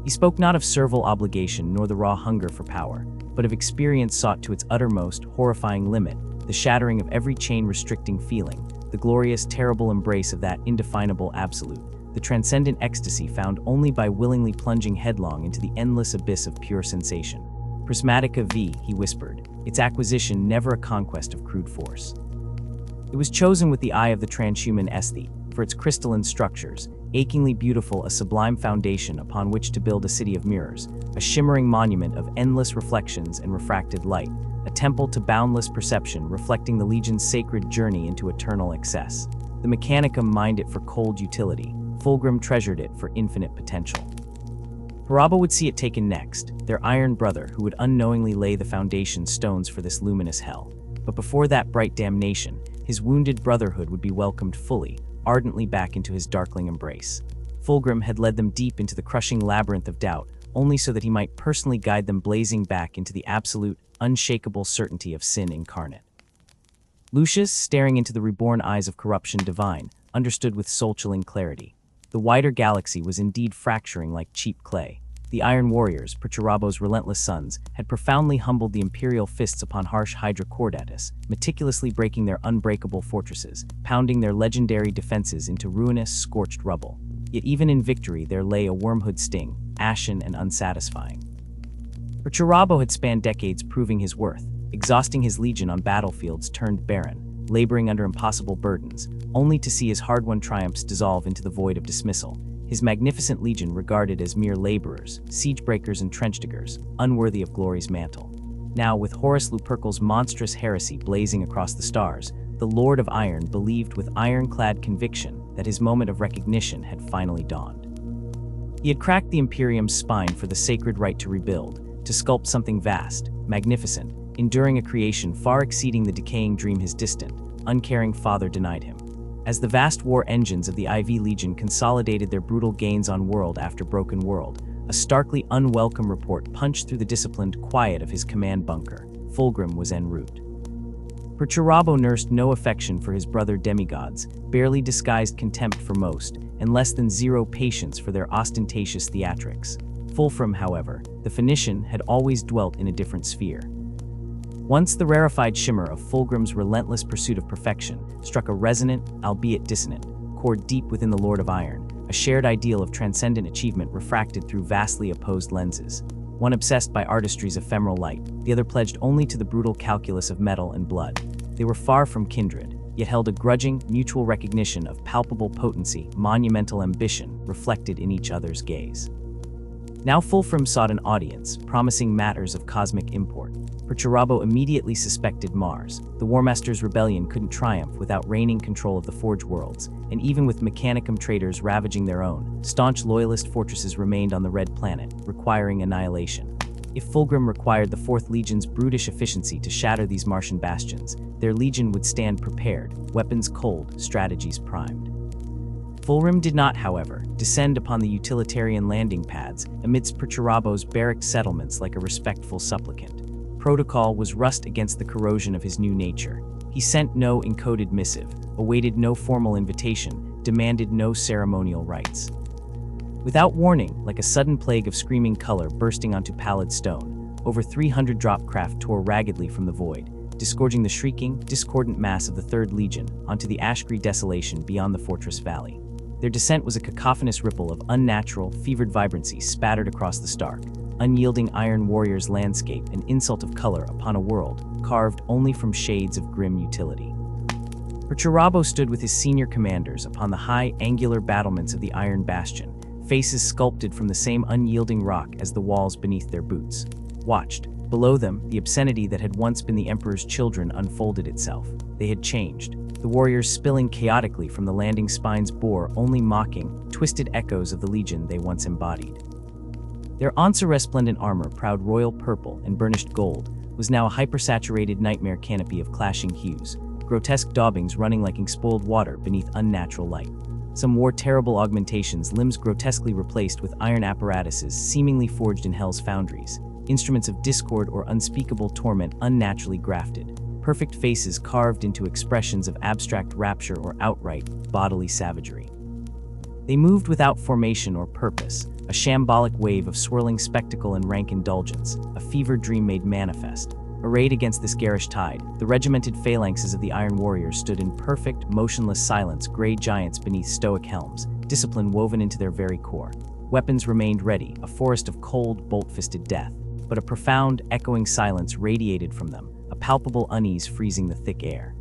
He spoke not of servile obligation nor the raw hunger for power, but of experience sought to its uttermost, horrifying limit, the shattering of every chain restricting feeling, the glorious, terrible embrace of that indefinable absolute, the transcendent ecstasy found only by willingly plunging headlong into the endless abyss of pure sensation. Prismatica V, he whispered, its acquisition never a conquest of crude force. It was chosen with the eye of the transhuman aesthete, for its crystalline structures, achingly beautiful, a sublime foundation upon which to build a city of mirrors, a shimmering monument of endless reflections and refracted light, a temple to boundless perception reflecting the Legion's sacred journey into eternal excess. The Mechanicum mined it for cold utility, Fulgrim treasured it for infinite potential. Paraba would see it taken next, their iron brother who would unknowingly lay the foundation stones for this luminous hell. But before that bright damnation, his wounded brotherhood would be welcomed fully, ardently back into his darkling embrace. Fulgrim had led them deep into the crushing labyrinth of doubt, only so that he might personally guide them blazing back into the absolute, unshakable certainty of sin incarnate. Lucius, staring into the reborn eyes of corruption divine, understood with soul-chilling clarity. The wider galaxy was indeed fracturing like cheap clay. The Iron Warriors, Perturabo's relentless sons, had profoundly humbled the imperial fists upon harsh Hydra Cordatus, meticulously breaking their unbreakable fortresses, pounding their legendary defenses into ruinous, scorched rubble. Yet even in victory there lay a wormhood sting, ashen and unsatisfying. Perturabo had spanned decades proving his worth, exhausting his legion on battlefields turned barren, laboring under impossible burdens, only to see his hard-won triumphs dissolve into the void of dismissal, his magnificent legion regarded as mere laborers, siege-breakers and trench-diggers, unworthy of glory's mantle. Now, with Horus Lupercal's monstrous heresy blazing across the stars, the Lord of Iron believed with ironclad conviction that his moment of recognition had finally dawned. He had cracked the Imperium's spine for the sacred right to rebuild, to sculpt something vast, magnificent, enduring a creation far exceeding the decaying dream his distant, uncaring father denied him. As the vast war engines of the IV Legion consolidated their brutal gains on world after broken world, a starkly unwelcome report punched through the disciplined quiet of his command bunker. Fulgrim was en route. Perturabo nursed no affection for his brother demigods, barely disguised contempt for most, and less than zero patience for their ostentatious theatrics. Fulgrim, however, the Phoenician, had always dwelt in a different sphere. Once the rarefied shimmer of Fulgrim's relentless pursuit of perfection struck a resonant, albeit dissonant, chord deep within the Lord of Iron, a shared ideal of transcendent achievement refracted through vastly opposed lenses. One obsessed by artistry's ephemeral light, the other pledged only to the brutal calculus of metal and blood. They were far from kindred, yet held a grudging, mutual recognition of palpable potency, monumental ambition reflected in each other's gaze. Now Fulgrim sought an audience, promising matters of cosmic import. Perturabo immediately suspected Mars. The Warmaster's rebellion couldn't triumph without reigning control of the Forge worlds, and even with Mechanicum traders ravaging their own, staunch loyalist fortresses remained on the Red Planet, requiring annihilation. If Fulgrim required the Fourth Legion's brutish efficiency to shatter these Martian bastions, their legion would stand prepared, weapons cold, strategies primed. Fulgrim did not, however, descend upon the utilitarian landing pads amidst Perturabo's barracked settlements like a respectful supplicant. Protocol was rust against the corrosion of his new nature. He sent no encoded missive, awaited no formal invitation, demanded no ceremonial rites. Without warning, like a sudden plague of screaming color bursting onto pallid stone, over 300 drop craft tore raggedly from the void, disgorging the shrieking, discordant mass of the Third Legion onto the ash-grey desolation beyond the fortress valley. Their descent was a cacophonous ripple of unnatural, fevered vibrancy spattered across the stark, unyielding Iron Warrior's landscape, an insult of color upon a world carved only from shades of grim utility. Perturabo stood with his senior commanders upon the high, angular battlements of the Iron Bastion, faces sculpted from the same unyielding rock as the walls beneath their boots. Watched. Below them, the obscenity that had once been the Emperor's children unfolded itself. They had changed. The warriors spilling chaotically from the landing spines bore only mocking, twisted echoes of the legion they once embodied. Their once-resplendent armor, proud royal purple and burnished gold, was now a hypersaturated nightmare canopy of clashing hues, grotesque daubings running like spoiled water beneath unnatural light. Some wore terrible augmentations, limbs grotesquely replaced with iron apparatuses seemingly forged in hell's foundries, instruments of discord or unspeakable torment unnaturally grafted, perfect faces carved into expressions of abstract rapture or outright bodily savagery. They moved without formation or purpose, a shambolic wave of swirling spectacle and rank indulgence, a fevered dream made manifest. Arrayed against this garish tide, the regimented phalanxes of the Iron Warriors stood in perfect, motionless silence, gray giants beneath stoic helms, discipline woven into their very core. Weapons remained ready, a forest of cold, bolt-fisted death, but a profound, echoing silence radiated from them, a palpable unease freezing the thick air.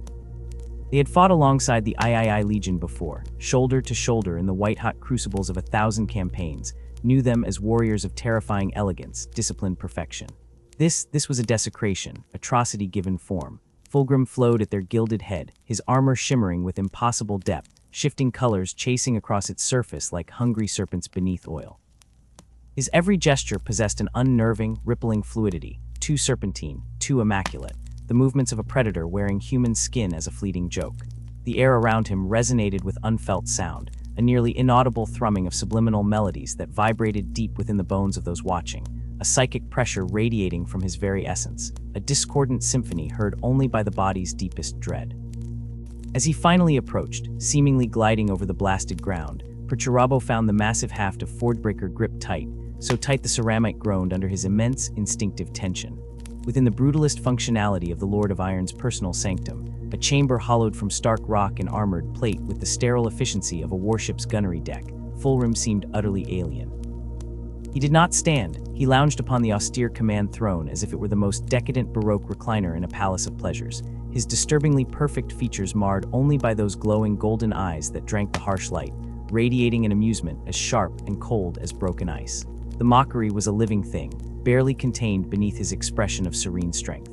They had fought alongside the III Legion before, shoulder to shoulder in the white-hot crucibles of 1,000 campaigns, knew them as warriors of terrifying elegance, disciplined perfection. This was a desecration, atrocity given form. Fulgrim flowed at their gilded head, his armor shimmering with impossible depth, shifting colors chasing across its surface like hungry serpents beneath oil. His every gesture possessed an unnerving, rippling fluidity, too serpentine, too immaculate, the movements of a predator wearing human skin as a fleeting joke. The air around him resonated with unfelt sound, a nearly inaudible thrumming of subliminal melodies that vibrated deep within the bones of those watching, a psychic pressure radiating from his very essence, a discordant symphony heard only by the body's deepest dread. As he finally approached, seemingly gliding over the blasted ground, Perturabo found the massive haft of Fordbreaker gripped tight, so tight the ceramite groaned under his immense, instinctive tension. Within the brutalist functionality of the Lord of Iron's personal sanctum, a chamber hollowed from stark rock and armored plate with the sterile efficiency of a warship's gunnery deck, Fulgrim seemed utterly alien. He did not stand. He lounged upon the austere command throne as if it were the most decadent Baroque recliner in a palace of pleasures, his disturbingly perfect features marred only by those glowing golden eyes that drank the harsh light, radiating an amusement as sharp and cold as broken ice. The mockery was a living thing, barely contained beneath his expression of serene strength.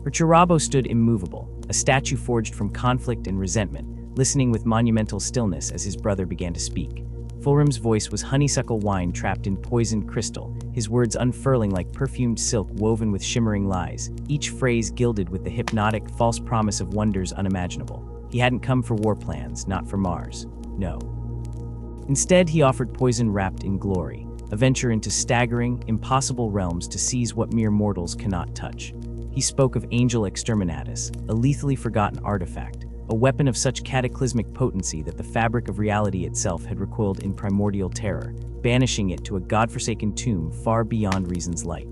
Perturabo stood immovable, a statue forged from conflict and resentment, listening with monumental stillness as his brother began to speak. Fulgrim's voice was honeysuckle wine trapped in poisoned crystal, his words unfurling like perfumed silk woven with shimmering lies, each phrase gilded with the hypnotic, false promise of wonders unimaginable. He hadn't come for war plans, not for Mars. No. Instead, he offered poison wrapped in glory, a venture into staggering, impossible realms to seize what mere mortals cannot touch. He spoke of Angel Exterminatus, a lethally forgotten artifact, a weapon of such cataclysmic potency that the fabric of reality itself had recoiled in primordial terror, banishing it to a godforsaken tomb far beyond reason's light.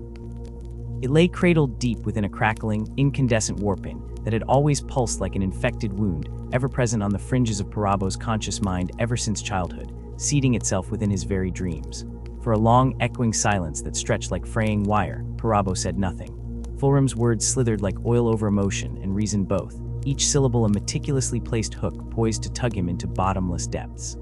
It lay cradled deep within a crackling, incandescent warping that had always pulsed like an infected wound, ever present on the fringes of Parabo's conscious mind ever since childhood, seeding itself within his very dreams. For a long, echoing silence that stretched like fraying wire, Parabo said nothing. Fulgrim's words slithered like oil over emotion and reason both, each syllable a meticulously placed hook poised to tug him into bottomless depths.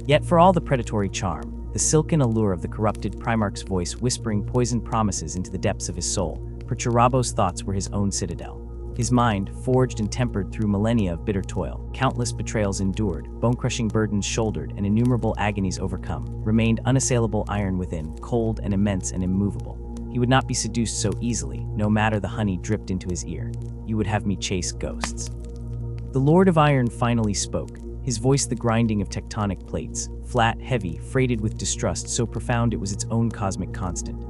Yet for all the predatory charm, the silken allure of the corrupted Primarch's voice whispering poisoned promises into the depths of his soul, Parabo's thoughts were his own citadel. His mind, forged and tempered through millennia of bitter toil, countless betrayals endured, bone-crushing burdens shouldered, and innumerable agonies overcome, remained unassailable iron within, cold and immense and immovable. He would not be seduced so easily, no matter the honey dripped into his ear. You would have me chase ghosts. The Lord of Iron finally spoke, his voice the grinding of tectonic plates, flat, heavy, freighted with distrust so profound it was its own cosmic constant.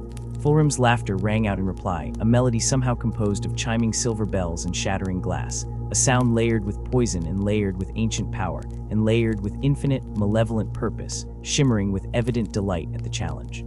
Fulgrim's laughter rang out in reply, a melody somehow composed of chiming silver bells and shattering glass, a sound layered with poison and layered with ancient power, and layered with infinite, malevolent purpose, shimmering with evident delight at the challenge.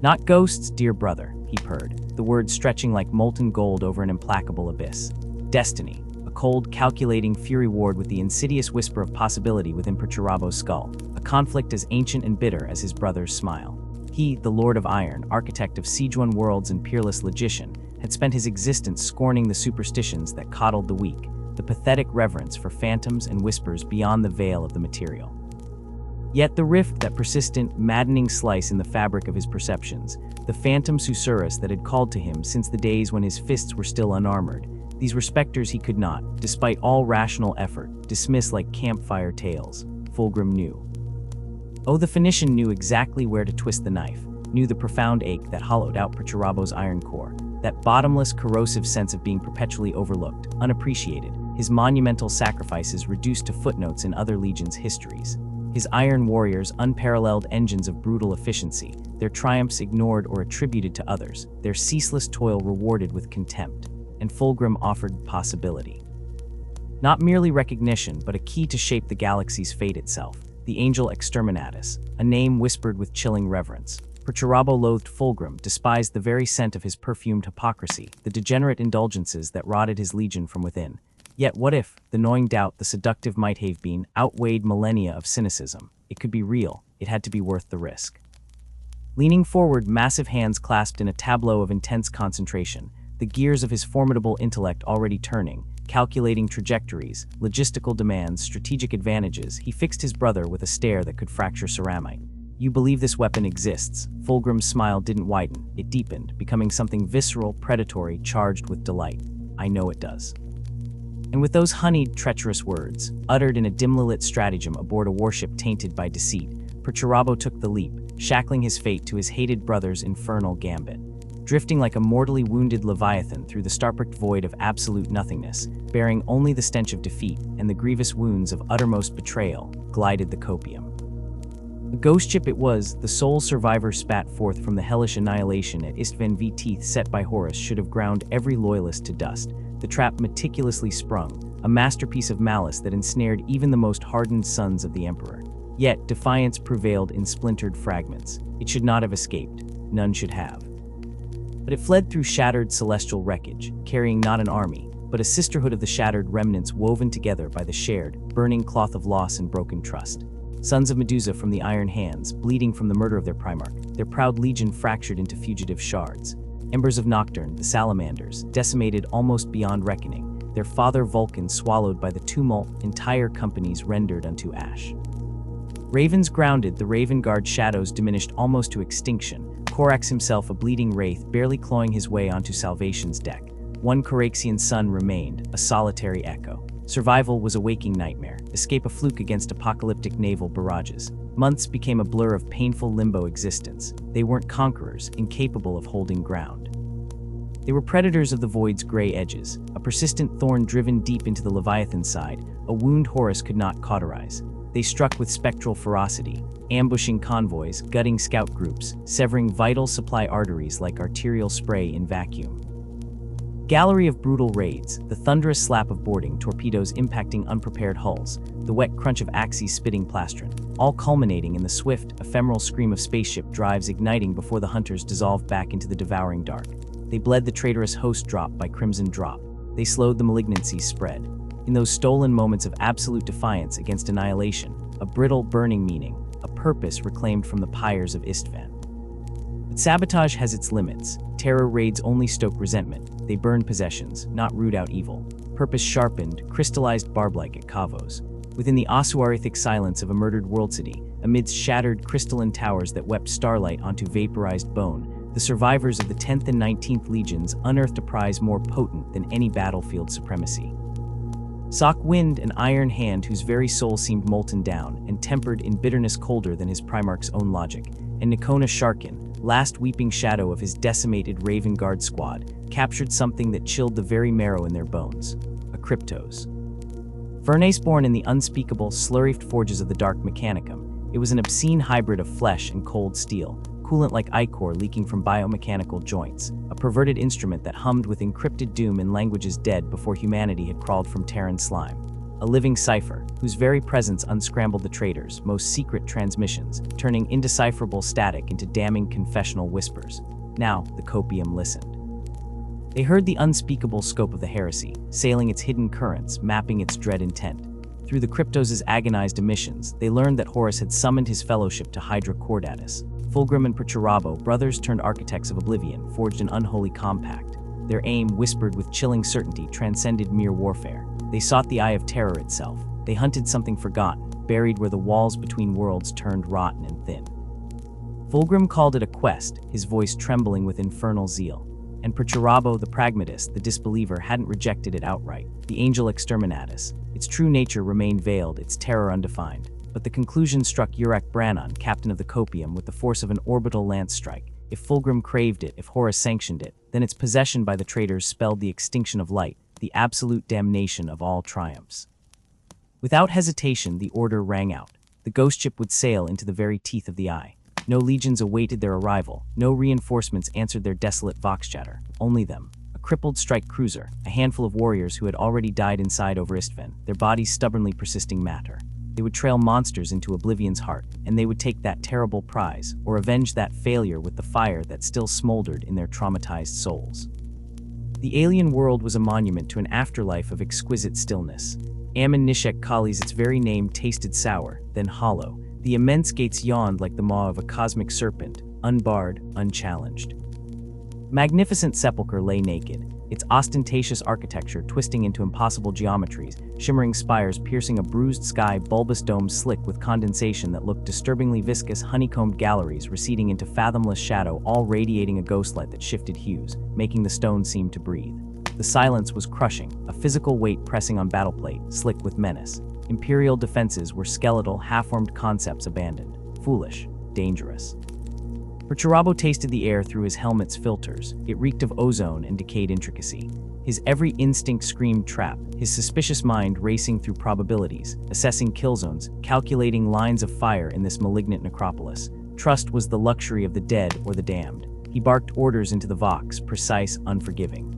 Not ghosts, dear brother, he purred, the words stretching like molten gold over an implacable abyss. Destiny, a cold, calculating fury warred with the insidious whisper of possibility within Parabo's skull, a conflict as ancient and bitter as his brother's smile. He, the Lord of Iron, architect of siege-won worlds and peerless logician, had spent his existence scorning the superstitions that coddled the weak, the pathetic reverence for phantoms and whispers beyond the veil of the material. Yet the rift, that persistent, maddening slice in the fabric of his perceptions, the phantom susurrus that had called to him since the days when his fists were still unarmored, these were specters he could not, despite all rational effort, dismiss like campfire tales. Fulgrim knew. Oh, the Phoenician knew exactly where to twist the knife, knew the profound ache that hollowed out Parabo's iron core, that bottomless, corrosive sense of being perpetually overlooked, unappreciated, his monumental sacrifices reduced to footnotes in other legions' histories. His iron warriors, unparalleled engines of brutal efficiency, their triumphs ignored or attributed to others, their ceaseless toil rewarded with contempt. And Fulgrim offered possibility. Not merely recognition, but a key to shape the galaxy's fate itself. The Angel Exterminatus, a name whispered with chilling reverence. Parabo loathed Fulgrim, despised the very scent of his perfumed hypocrisy, the degenerate indulgences that rotted his legion from within. Yet what if, the gnawing doubt the seductive might have been, outweighed millennia of cynicism? It could be real, it had to be worth the risk. Leaning forward, massive hands clasped in a tableau of intense concentration, the gears of his formidable intellect already turning, calculating trajectories, logistical demands, strategic advantages, he fixed his brother with a stare that could fracture ceramite. You believe this weapon exists? Fulgrim's smile didn't widen, it deepened, becoming something visceral, predatory, charged with delight. I know it does. And with those honeyed, treacherous words, uttered in a dimly lit stratagem aboard a warship tainted by deceit, Parabo took the leap, shackling his fate to his hated brother's infernal gambit. Drifting like a mortally wounded leviathan through the starpricked void of absolute nothingness, bearing only the stench of defeat and the grievous wounds of uttermost betrayal, glided the copium. A ghost ship it was, the sole survivor spat forth from the hellish annihilation at Istvan v teeth set by Horus should have ground every loyalist to dust, the trap meticulously sprung, a masterpiece of malice that ensnared even the most hardened sons of the Emperor. Yet defiance prevailed in splintered fragments. It should not have escaped, none should have. But it fled through shattered celestial wreckage, carrying not an army, but a sisterhood of the shattered remnants woven together by the shared, burning cloth of loss and broken trust. Sons of Medusa from the iron hands, bleeding from the murder of their Primarch, their proud legion fractured into fugitive shards. Embers of Nocturne, the salamanders, decimated almost beyond reckoning, their father Vulcan swallowed by the tumult, entire companies rendered unto ash. Ravens grounded, the Raven Guard shadows diminished almost to extinction, Korax himself a bleeding wraith barely clawing his way onto Salvation's deck. one Coraxian sun remained, a solitary echo. Survival was a waking nightmare, escape a fluke against apocalyptic naval barrages. Months became a blur of painful limbo existence. They weren't conquerors, incapable of holding ground. They were predators of the void's gray edges, a persistent thorn driven deep into the Leviathan's side, a wound Horus could not cauterize. They struck with spectral ferocity, ambushing convoys, gutting scout groups, severing vital supply arteries like arterial spray in vacuum. Gallery of brutal raids, the thunderous slap of boarding, torpedoes impacting unprepared hulls, the wet crunch of axes spitting plastron, all culminating in the swift, ephemeral scream of spaceship drives igniting before the hunters dissolved back into the devouring dark. They bled the traitorous host drop by crimson drop. They slowed the malignancy's spread. In those stolen moments of absolute defiance against annihilation, a brittle, burning meaning, a purpose reclaimed from the pyres of Istvan. But sabotage has its limits. Terror raids only stoke resentment. They burn possessions, not root out evil. Purpose sharpened, crystallized barb-like at Kavos. Within the Asuarithic silence of a murdered world city, amidst shattered crystalline towers that wept starlight onto vaporized bone, the survivors of the 10th and 19th Legions unearthed a prize more potent than any battlefield supremacy. Sock Wind, an iron hand whose very soul seemed molten down and tempered in bitterness colder than his Primarch's own logic, and Nikona Sharkin, last weeping shadow of his decimated Raven Guard squad, captured something that chilled the very marrow in their bones, a Cryptos. Furnace-born in the unspeakable, slurried forges of the Dark Mechanicum, it was an obscene hybrid of flesh and cold steel, coolant like ichor leaking from biomechanical joints, a perverted instrument that hummed with encrypted doom in languages dead before humanity had crawled from Terran slime. A living cipher, whose very presence unscrambled the traitors' most secret transmissions, turning indecipherable static into damning confessional whispers. Now, the Copium listened. They heard the unspeakable scope of the heresy, sailing its hidden currents, mapping its dread intent. Through the Cryptos' agonized emissions, they learned that Horus had summoned his fellowship to Hydra Cordatus. Fulgrim and Primarch, brothers turned architects of oblivion, forged an unholy compact. Their aim, whispered with chilling certainty, transcended mere warfare. They sought the eye of terror itself. They hunted something forgotten, buried where the walls between worlds turned rotten and thin. Fulgrim called it a quest, his voice trembling with infernal zeal. And Primarch, the pragmatist, the disbeliever, hadn't rejected it outright. The angel exterminatus. Its true nature remained veiled, its terror undefined. But the conclusion struck Urek Brannon, captain of the Copium, with the force of an orbital lance strike. If Fulgrim craved it, if Horus sanctioned it, then its possession by the traitors spelled the extinction of light, the absolute damnation of all triumphs. Without hesitation, the order rang out. The ghost ship would sail into the very teeth of the eye. No legions awaited their arrival, no reinforcements answered their desolate vox chatter, only them. A crippled strike cruiser, a handful of warriors who had already died inside over Istvan, their bodies stubbornly persisting matter. They would trail monsters into Oblivion's heart, and they would take that terrible prize, or avenge that failure with the fire that still smoldered in their traumatized souls. The alien world was a monument to an afterlife of exquisite stillness. Ammon Nishek Kali's its very name tasted sour, then hollow. The immense gates yawned like the maw of a cosmic serpent, unbarred, unchallenged. Magnificent sepulchre lay naked, its ostentatious architecture twisting into impossible geometries, shimmering spires piercing a bruised sky, bulbous domes slick with condensation that looked disturbingly viscous, honeycombed galleries receding into fathomless shadow, all radiating a ghostlight that shifted hues, making the stone seem to breathe. The silence was crushing, a physical weight pressing on battleplate, slick with menace. Imperial defenses were skeletal, half-formed concepts abandoned. Foolish, dangerous. Primarch tasted the air through his helmet's filters. It reeked of ozone and decayed intricacy. His every instinct screamed trap, his suspicious mind racing through probabilities, assessing kill zones, calculating lines of fire in this malignant necropolis. Trust was the luxury of the dead or the damned. He barked orders into the vox, precise, unforgiving.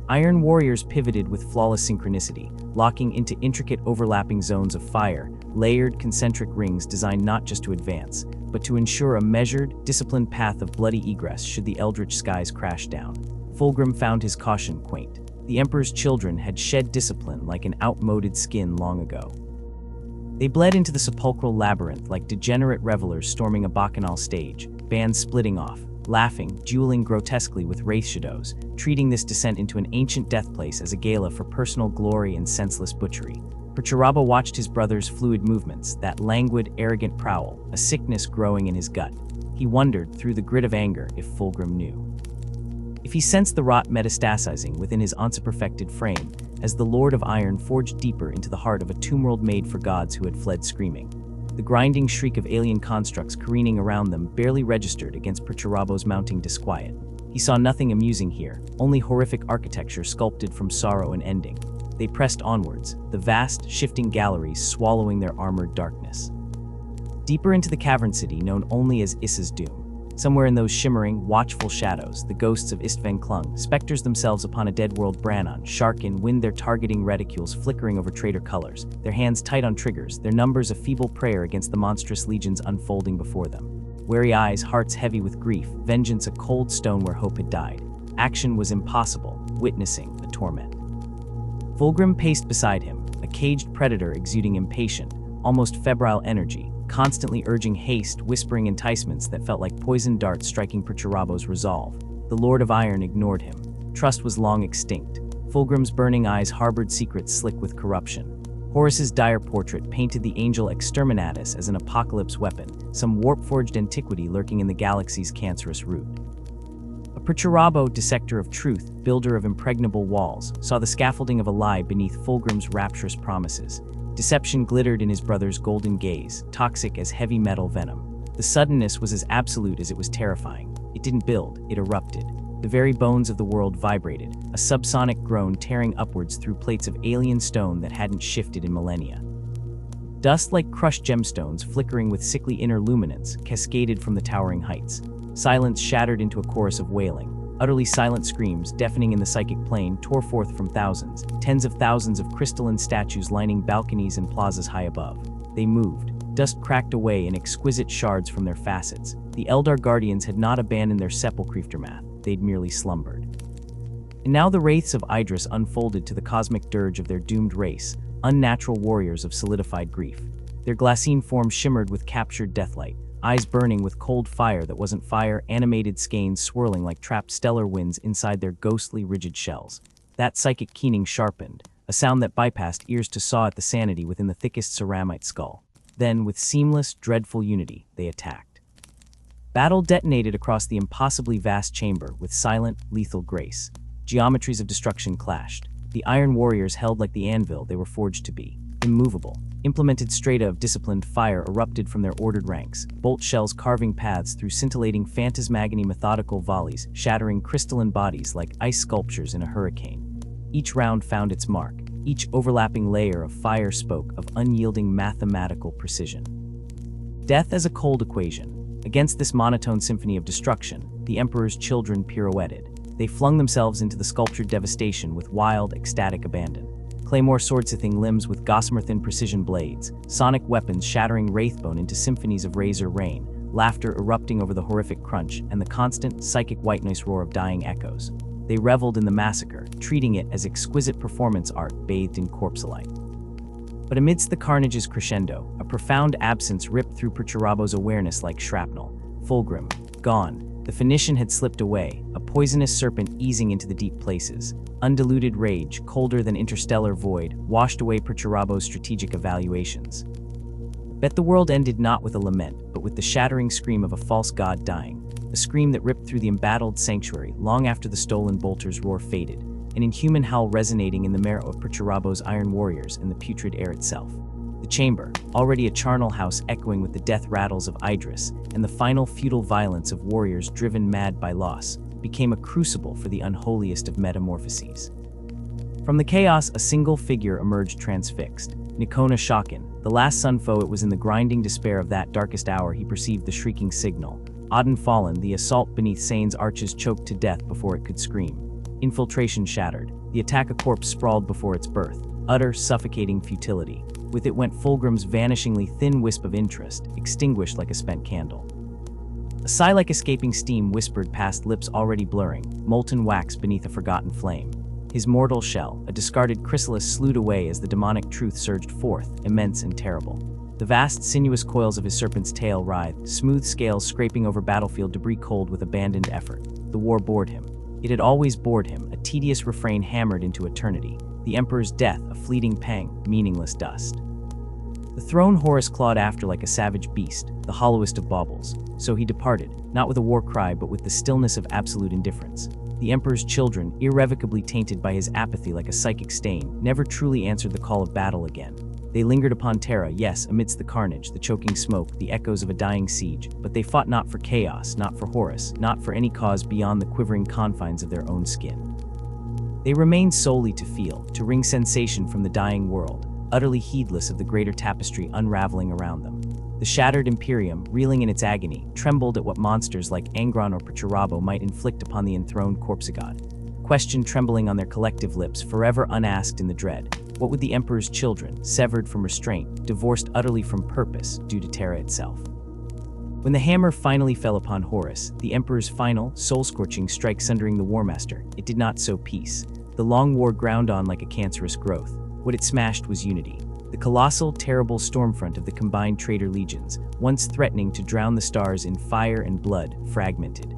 Iron warriors pivoted with flawless synchronicity, locking into intricate overlapping zones of fire, layered concentric rings designed not just to advance, but to ensure a measured, disciplined path of bloody egress should the eldritch skies crash down. Fulgrim found his caution quaint. The Emperor's children had shed discipline like an outmoded skin long ago. They bled into the sepulchral labyrinth like degenerate revelers storming a bacchanal stage, bands splitting off, laughing, dueling grotesquely with wraith shadows, treating this descent into an ancient death place as a gala for personal glory and senseless butchery. Primarch watched his brother's fluid movements, that languid, arrogant prowl, a sickness growing in his gut. He wondered, through the grit of anger, if Fulgrim knew. If he sensed the rot metastasizing within his once-perfected frame, as the Lord of Iron forged deeper into the heart of a tomb world made for gods who had fled screaming. The grinding shriek of alien constructs careening around them barely registered against Perturabo's mounting disquiet. He saw nothing amusing here, only horrific architecture sculpted from sorrow and ending. They pressed onwards, the vast, shifting galleries swallowing their armored darkness. Deeper into the cavern city known only as Issa's Doom. Somewhere in those shimmering, watchful shadows, the ghosts of Istvan clung, specters themselves upon a dead world Brannon, Sharkin wind their targeting reticules flickering over traitor colors, their hands tight on triggers, their numbers a feeble prayer against the monstrous legions unfolding before them. Weary eyes, hearts heavy with grief, vengeance a cold stone where hope had died. Action was impossible, witnessing a torment. Fulgrim paced beside him, a caged predator exuding impatient, almost febrile energy, constantly urging haste, whispering enticements that felt like poisoned darts striking Perturabo's resolve. The Lord of Iron ignored him. Trust was long extinct. Fulgrim's burning eyes harbored secrets slick with corruption. Horus's dire portrait painted the angel Exterminatus as an apocalypse weapon, some warp-forged antiquity lurking in the galaxy's cancerous root. A Perturabo, dissector of truth, builder of impregnable walls, saw the scaffolding of a lie beneath Fulgrim's rapturous promises. Deception glittered in his brother's golden gaze, toxic as heavy metal venom. The suddenness was as absolute as it was terrifying. It didn't build, it erupted. The very bones of the world vibrated, a subsonic groan tearing upwards through plates of alien stone that hadn't shifted in millennia. Dust like crushed gemstones flickering with sickly inner luminance cascaded from the towering heights. Silence shattered into a chorus of wailing. Utterly silent screams, deafening in the psychic plane, tore forth from thousands, tens of thousands of crystalline statues lining balconies and plazas high above. They moved. Dust cracked away in exquisite shards from their facets. The Eldar Guardians had not abandoned their sepulchre-aftermath, they'd merely slumbered. And now the wraiths of Idris unfolded to the cosmic dirge of their doomed race, unnatural warriors of solidified grief. Their glassine forms shimmered with captured deathlight, eyes burning with cold fire that wasn't fire, animated skeins swirling like trapped stellar winds inside their ghostly, rigid shells. That psychic keening sharpened, a sound that bypassed ears to saw at the sanity within the thickest ceramite skull. Then, with seamless, dreadful unity, they attacked. Battle detonated across the impossibly vast chamber with silent, lethal grace. Geometries of destruction clashed. The Iron Warriors held like the anvil they were forged to be, immovable. Implemented strata of disciplined fire erupted from their ordered ranks, bolt shells carving paths through scintillating phantasmagony methodical volleys, shattering crystalline bodies like ice sculptures in a hurricane. Each round found its mark. Each overlapping layer of fire spoke of unyielding mathematical precision. Death as a cold equation. Against this monotone symphony of destruction, the Emperor's children pirouetted. They flung themselves into the sculptured devastation with wild, ecstatic abandon. Claymore swordsmithing limbs with gossamer-thin precision blades, sonic weapons shattering wraithbone into symphonies of razor rain, laughter erupting over the horrific crunch, and the constant, psychic white noise roar of dying echoes. They reveled in the massacre, treating it as exquisite performance art bathed in corpse-light. But amidst the carnage's crescendo, a profound absence ripped through Perturabo's awareness like shrapnel. Fulgrim, gone. The Phoenician had slipped away, a poisonous serpent easing into the deep places. Undiluted rage, colder than interstellar void, washed away Perturabo's strategic evaluations. Bet the world ended not with a lament, but with the shattering scream of a false god dying. A scream that ripped through the embattled sanctuary long after the stolen bolter's roar faded, an inhuman howl resonating in the marrow of Perturabo's iron warriors and the putrid air itself. The chamber, already a charnel house echoing with the death rattles of Idris and the final futile violence of warriors driven mad by loss, became a crucible for the unholiest of metamorphoses. From the chaos, a single figure emerged transfixed. Nikona Shakin, the last sun foe. It was in the grinding despair of that darkest hour he perceived the shrieking signal. Aden fallen, the assault beneath Sane's arches choked to death before it could scream. Infiltration shattered. The attack a corpse sprawled before its birth. Utter, suffocating futility. With it went Fulgrim's vanishingly thin wisp of interest, extinguished like a spent candle. A sigh like escaping steam whispered past lips already blurring, molten wax beneath a forgotten flame. His mortal shell, a discarded chrysalis, slewed away as the demonic truth surged forth, immense and terrible. The vast, sinuous coils of his serpent's tail writhed, smooth scales scraping over battlefield debris cold with abandoned effort. The war bored him. It had always bored him, a tedious refrain hammered into eternity. The Emperor's death, a fleeting pang, meaningless dust. The throne Horus clawed after like a savage beast, the hollowest of baubles. So he departed, not with a war cry but with the stillness of absolute indifference. The Emperor's children, irrevocably tainted by his apathy like a psychic stain, never truly answered the call of battle again. They lingered upon Terra, yes, amidst the carnage, the choking smoke, the echoes of a dying siege, but they fought not for chaos, not for Horus, not for any cause beyond the quivering confines of their own skin. They remained solely to feel, to wring sensation from the dying world, utterly heedless of the greater tapestry unraveling around them. The shattered Imperium, reeling in its agony, trembled at what monsters like Angron or Perturabo might inflict upon the enthroned corpse-god. Question trembling on their collective lips, forever unasked in the dread. What would the Emperor's children, severed from restraint, divorced utterly from purpose, do to Terra itself? When the hammer finally fell upon Horus, the Emperor's final, soul-scorching strike sundering the Warmaster, it did not sow peace. The long war ground on like a cancerous growth. What it smashed was unity. The colossal, terrible stormfront of the combined traitor legions, once threatening to drown the stars in fire and blood, fragmented.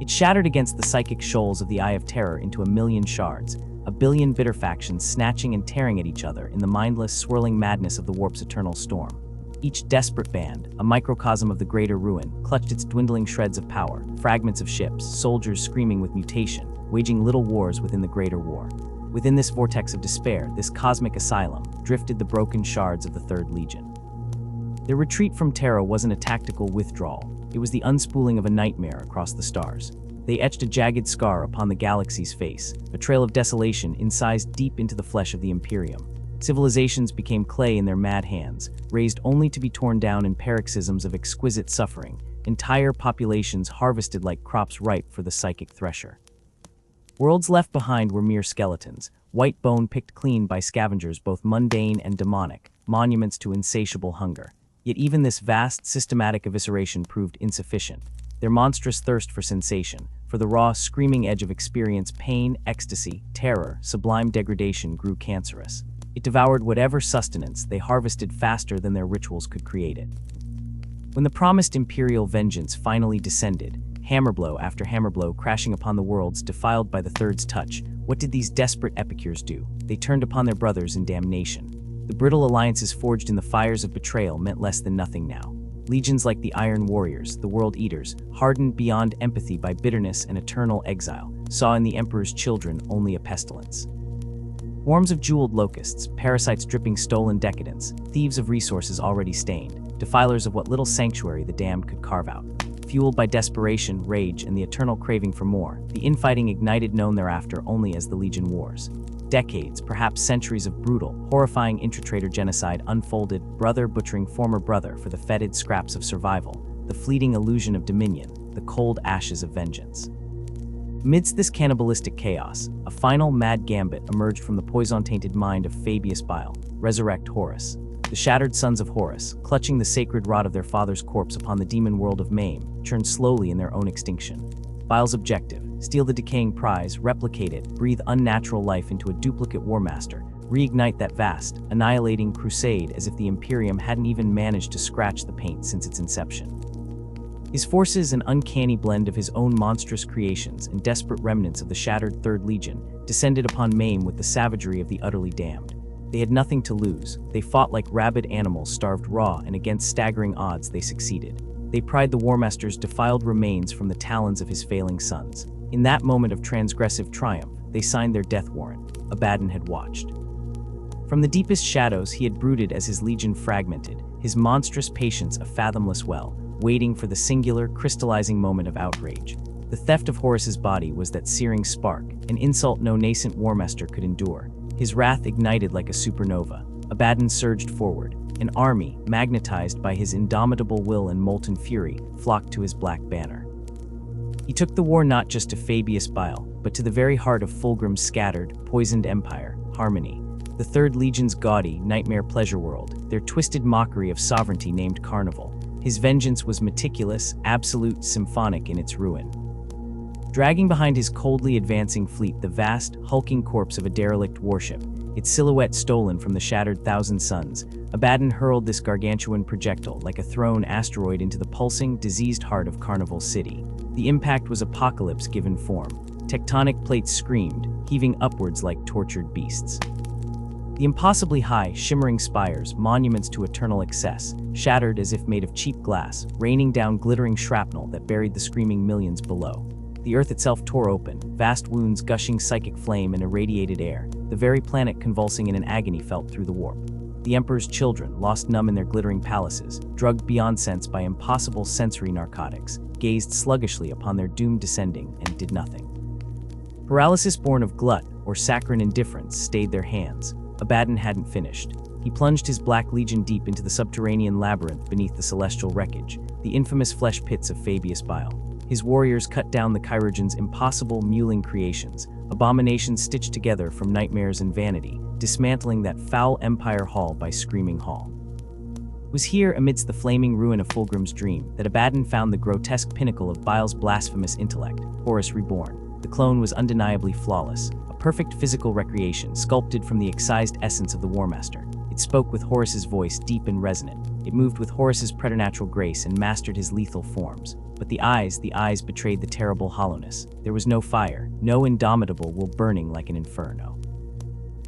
It shattered against the psychic shoals of the Eye of Terror into a million shards, a billion bitter factions snatching and tearing at each other in the mindless, swirling madness of the warp's eternal storm. Each desperate band, a microcosm of the greater ruin, clutched its dwindling shreds of power, fragments of ships, soldiers screaming with mutation, waging little wars within the greater war. Within this vortex of despair, this cosmic asylum, drifted the broken shards of the Third Legion. Their retreat from Terra wasn't a tactical withdrawal. It was the unspooling of a nightmare across the stars. They etched a jagged scar upon the galaxy's face, a trail of desolation incised deep into the flesh of the Imperium. Civilizations became clay in their mad hands, raised only to be torn down in paroxysms of exquisite suffering, entire populations harvested like crops ripe for the psychic thresher. Worlds left behind were mere skeletons, white bone picked clean by scavengers both mundane and demonic, monuments to insatiable hunger. Yet even this vast, systematic evisceration proved insufficient. Their monstrous thirst for sensation, for the raw, screaming edge of experience, pain, ecstasy, terror, sublime degradation grew cancerous. It devoured whatever sustenance they harvested faster than their rituals could create it. When the promised imperial vengeance finally descended, hammerblow after hammerblow crashing upon the worlds defiled by the Third's touch, what did these desperate epicures do? They turned upon their brothers in damnation. The brittle alliances forged in the fires of betrayal meant less than nothing now. Legions like the Iron Warriors, the World Eaters, hardened beyond empathy by bitterness and eternal exile, saw in the Emperor's children only a pestilence. Swarms of jeweled locusts, parasites dripping stolen decadence, thieves of resources already stained, defilers of what little sanctuary the damned could carve out. Fueled by desperation, rage, and the eternal craving for more, the infighting ignited known thereafter only as the Legion Wars. Decades, perhaps centuries of brutal, horrifying intra-traitor genocide unfolded, brother butchering former brother for the fetid scraps of survival, the fleeting illusion of dominion, the cold ashes of vengeance. Amidst this cannibalistic chaos, a final mad gambit emerged from the poison-tainted mind of Fabius Bile: resurrect Horus. The shattered sons of Horus, clutching the sacred rod of their father's corpse upon the demon world of Maim, churned slowly in their own extinction. Bile's objective: steal the decaying prize, replicate it, breathe unnatural life into a duplicate Warmaster, reignite that vast, annihilating crusade as if the Imperium hadn't even managed to scratch the paint since its inception. His forces, an uncanny blend of his own monstrous creations and desperate remnants of the shattered Third Legion, descended upon Maim with the savagery of the utterly damned. They had nothing to lose. They fought like rabid animals starved raw, and against staggering odds they succeeded. They pried the Warmaster's defiled remains from the talons of his failing sons. In that moment of transgressive triumph, they signed their death warrant. Abaddon had watched. From the deepest shadows he had brooded as his legion fragmented, his monstrous patience a fathomless well, waiting for the singular, crystallizing moment of outrage. The theft of Horus's body was that searing spark, an insult no nascent Warmaster could endure. His wrath ignited like a supernova. Abaddon surged forward. An army, magnetized by his indomitable will and molten fury, flocked to his black banner. He took the war not just to Fabius Bile, but to the very heart of Fulgrim's scattered, poisoned empire, Harmony. The Third Legion's gaudy, nightmare pleasure world, their twisted mockery of sovereignty named Carnival. His vengeance was meticulous, absolute, symphonic in its ruin. Dragging behind his coldly advancing fleet the vast, hulking corpse of a derelict warship, its silhouette stolen from the shattered Thousand Suns, Abaddon hurled this gargantuan projectile like a thrown asteroid into the pulsing, diseased heart of Carnival City. The impact was apocalypse given form. Tectonic plates screamed, heaving upwards like tortured beasts. The impossibly high, shimmering spires, monuments to eternal excess, shattered as if made of cheap glass, raining down glittering shrapnel that buried the screaming millions below. The earth itself tore open, vast wounds gushing psychic flame and irradiated air, the very planet convulsing in an agony felt through the warp. The Emperor's children, lost numb in their glittering palaces, drugged beyond sense by impossible sensory narcotics, gazed sluggishly upon their doom descending and did nothing. Paralysis born of glut or saccharine indifference stayed their hands. Abaddon hadn't finished. He plunged his Black Legion deep into the subterranean labyrinth beneath the celestial wreckage, the infamous flesh pits of Fabius Bile. His warriors cut down the Chirurgeon's impossible mewling creations, abominations stitched together from nightmares and vanity, dismantling that foul empire hall by screaming hall. It was here, amidst the flaming ruin of Fulgrim's dream, that Abaddon found the grotesque pinnacle of Bile's blasphemous intellect, Horus Reborn. The clone was undeniably flawless, a perfect physical recreation sculpted from the excised essence of the Warmaster. It spoke with Horus's voice, deep and resonant. It moved with Horus's preternatural grace and mastered his lethal forms. But the eyes betrayed the terrible hollowness. There was no fire, no indomitable will burning like an inferno.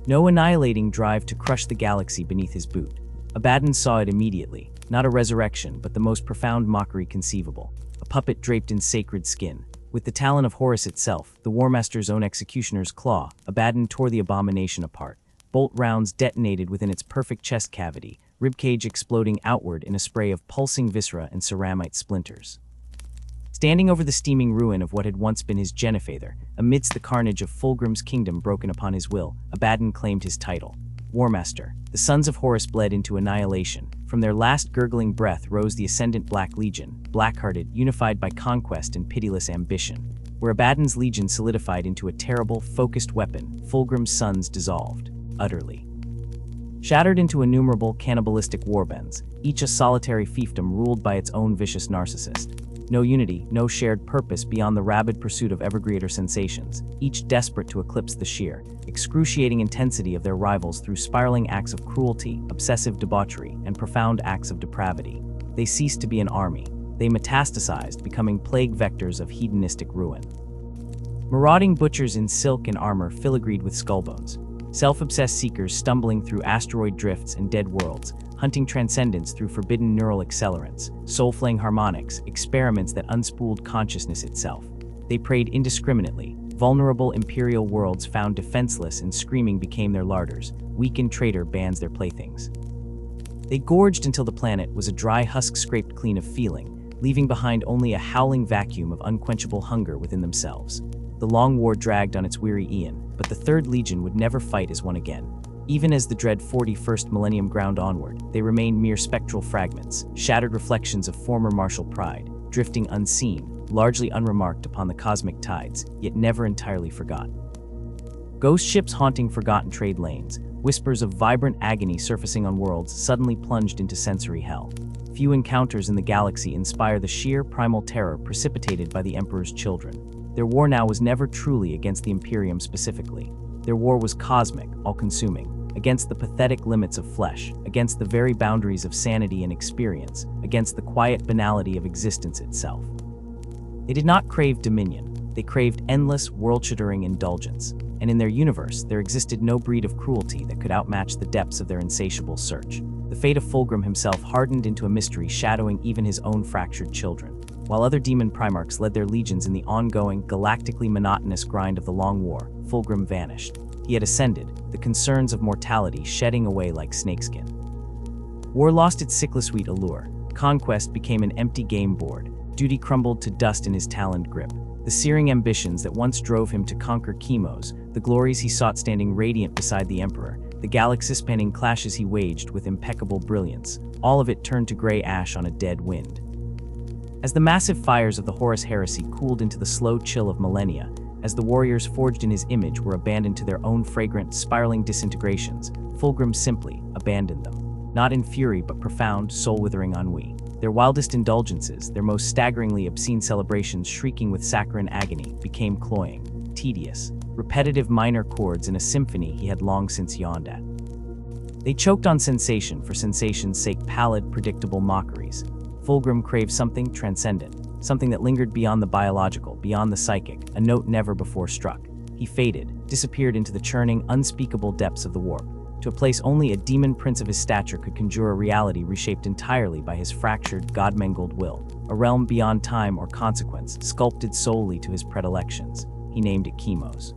No annihilating drive to crush the galaxy beneath his boot. Abaddon saw it immediately, not a resurrection, but the most profound mockery conceivable. A puppet draped in sacred skin. With the talon of Horus itself, the Warmaster's own executioner's claw, Abaddon tore the abomination apart. Bolt rounds detonated within its perfect chest cavity, ribcage exploding outward in a spray of pulsing viscera and ceramite splinters. Standing over the steaming ruin of what had once been his Genefather, amidst the carnage of Fulgrim's kingdom broken upon his will, Abaddon claimed his title. Warmaster. The sons of Horus bled into annihilation. From their last gurgling breath rose the ascendant Black Legion, black-hearted, unified by conquest and pitiless ambition. Where Abaddon's legion solidified into a terrible, focused weapon, Fulgrim's sons dissolved, utterly. Shattered into innumerable cannibalistic warbends, each a solitary fiefdom ruled by its own vicious narcissist. No unity, no shared purpose beyond the rabid pursuit of ever greater sensations, each desperate to eclipse the sheer, excruciating intensity of their rivals through spiraling acts of cruelty, obsessive debauchery, and profound acts of depravity. They ceased to be an army. They metastasized, becoming plague vectors of hedonistic ruin. Marauding butchers in silk and armor filigreed with skullbones. Self-obsessed seekers stumbling through asteroid drifts and dead worlds, hunting transcendence through forbidden neural accelerants, soul-flaying harmonics, experiments that unspooled consciousness itself. They preyed indiscriminately. Vulnerable imperial worlds found defenseless and screaming became their larders. Weakened traitor bands their playthings. They gorged until the planet was a dry husk scraped clean of feeling, leaving behind only a howling vacuum of unquenchable hunger within themselves. The long war dragged on its weary eon, but the Third Legion would never fight as one again. Even as the dread 41st millennium ground onward, they remained mere spectral fragments, shattered reflections of former martial pride, drifting unseen, largely unremarked upon the cosmic tides, yet never entirely forgotten. Ghost ships haunting forgotten trade lanes, whispers of vibrant agony surfacing on worlds suddenly plunged into sensory hell. Few encounters in the galaxy inspire the sheer primal terror precipitated by the Emperor's children. Their war now was never truly against the Imperium specifically. Their war was cosmic, all-consuming, against the pathetic limits of flesh, against the very boundaries of sanity and experience, against the quiet banality of existence itself. They did not crave dominion. They craved endless, world-shattering indulgence, and in their universe there existed no breed of cruelty that could outmatch the depths of their insatiable search. The fate of Fulgrim himself hardened into a mystery shadowing even his own fractured children. While other demon primarchs led their legions in the ongoing, galactically monotonous grind of the Long War, Fulgrim vanished. He had ascended, the concerns of mortality shedding away like snakeskin. War lost its sickle-sweet allure. Conquest became an empty game board. Duty crumbled to dust in his taloned grip. The searing ambitions that once drove him to conquer Chemos, the glories he sought standing radiant beside the Emperor, the galaxy-spanning clashes he waged with impeccable brilliance, all of it turned to gray ash on a dead wind. As the massive fires of the Horus heresy cooled into the slow chill of millennia, as the warriors forged in his image were abandoned to their own fragrant, spiraling disintegrations, Fulgrim simply abandoned them. Not in fury, but profound, soul-withering ennui. Their wildest indulgences, their most staggeringly obscene celebrations shrieking with saccharine agony, became cloying, tedious, repetitive minor chords in a symphony he had long since yawned at. They choked on sensation for sensation's sake, pallid, predictable mockeries. Fulgrim craved something transcendent, something that lingered beyond the biological, beyond the psychic, a note never before struck. He faded, disappeared into the churning, unspeakable depths of the warp. to a place only a demon prince of his stature could conjure a reality reshaped entirely by his fractured, god-mangled will, a realm beyond time or consequence, sculpted solely to his predilections. He named it Chemos.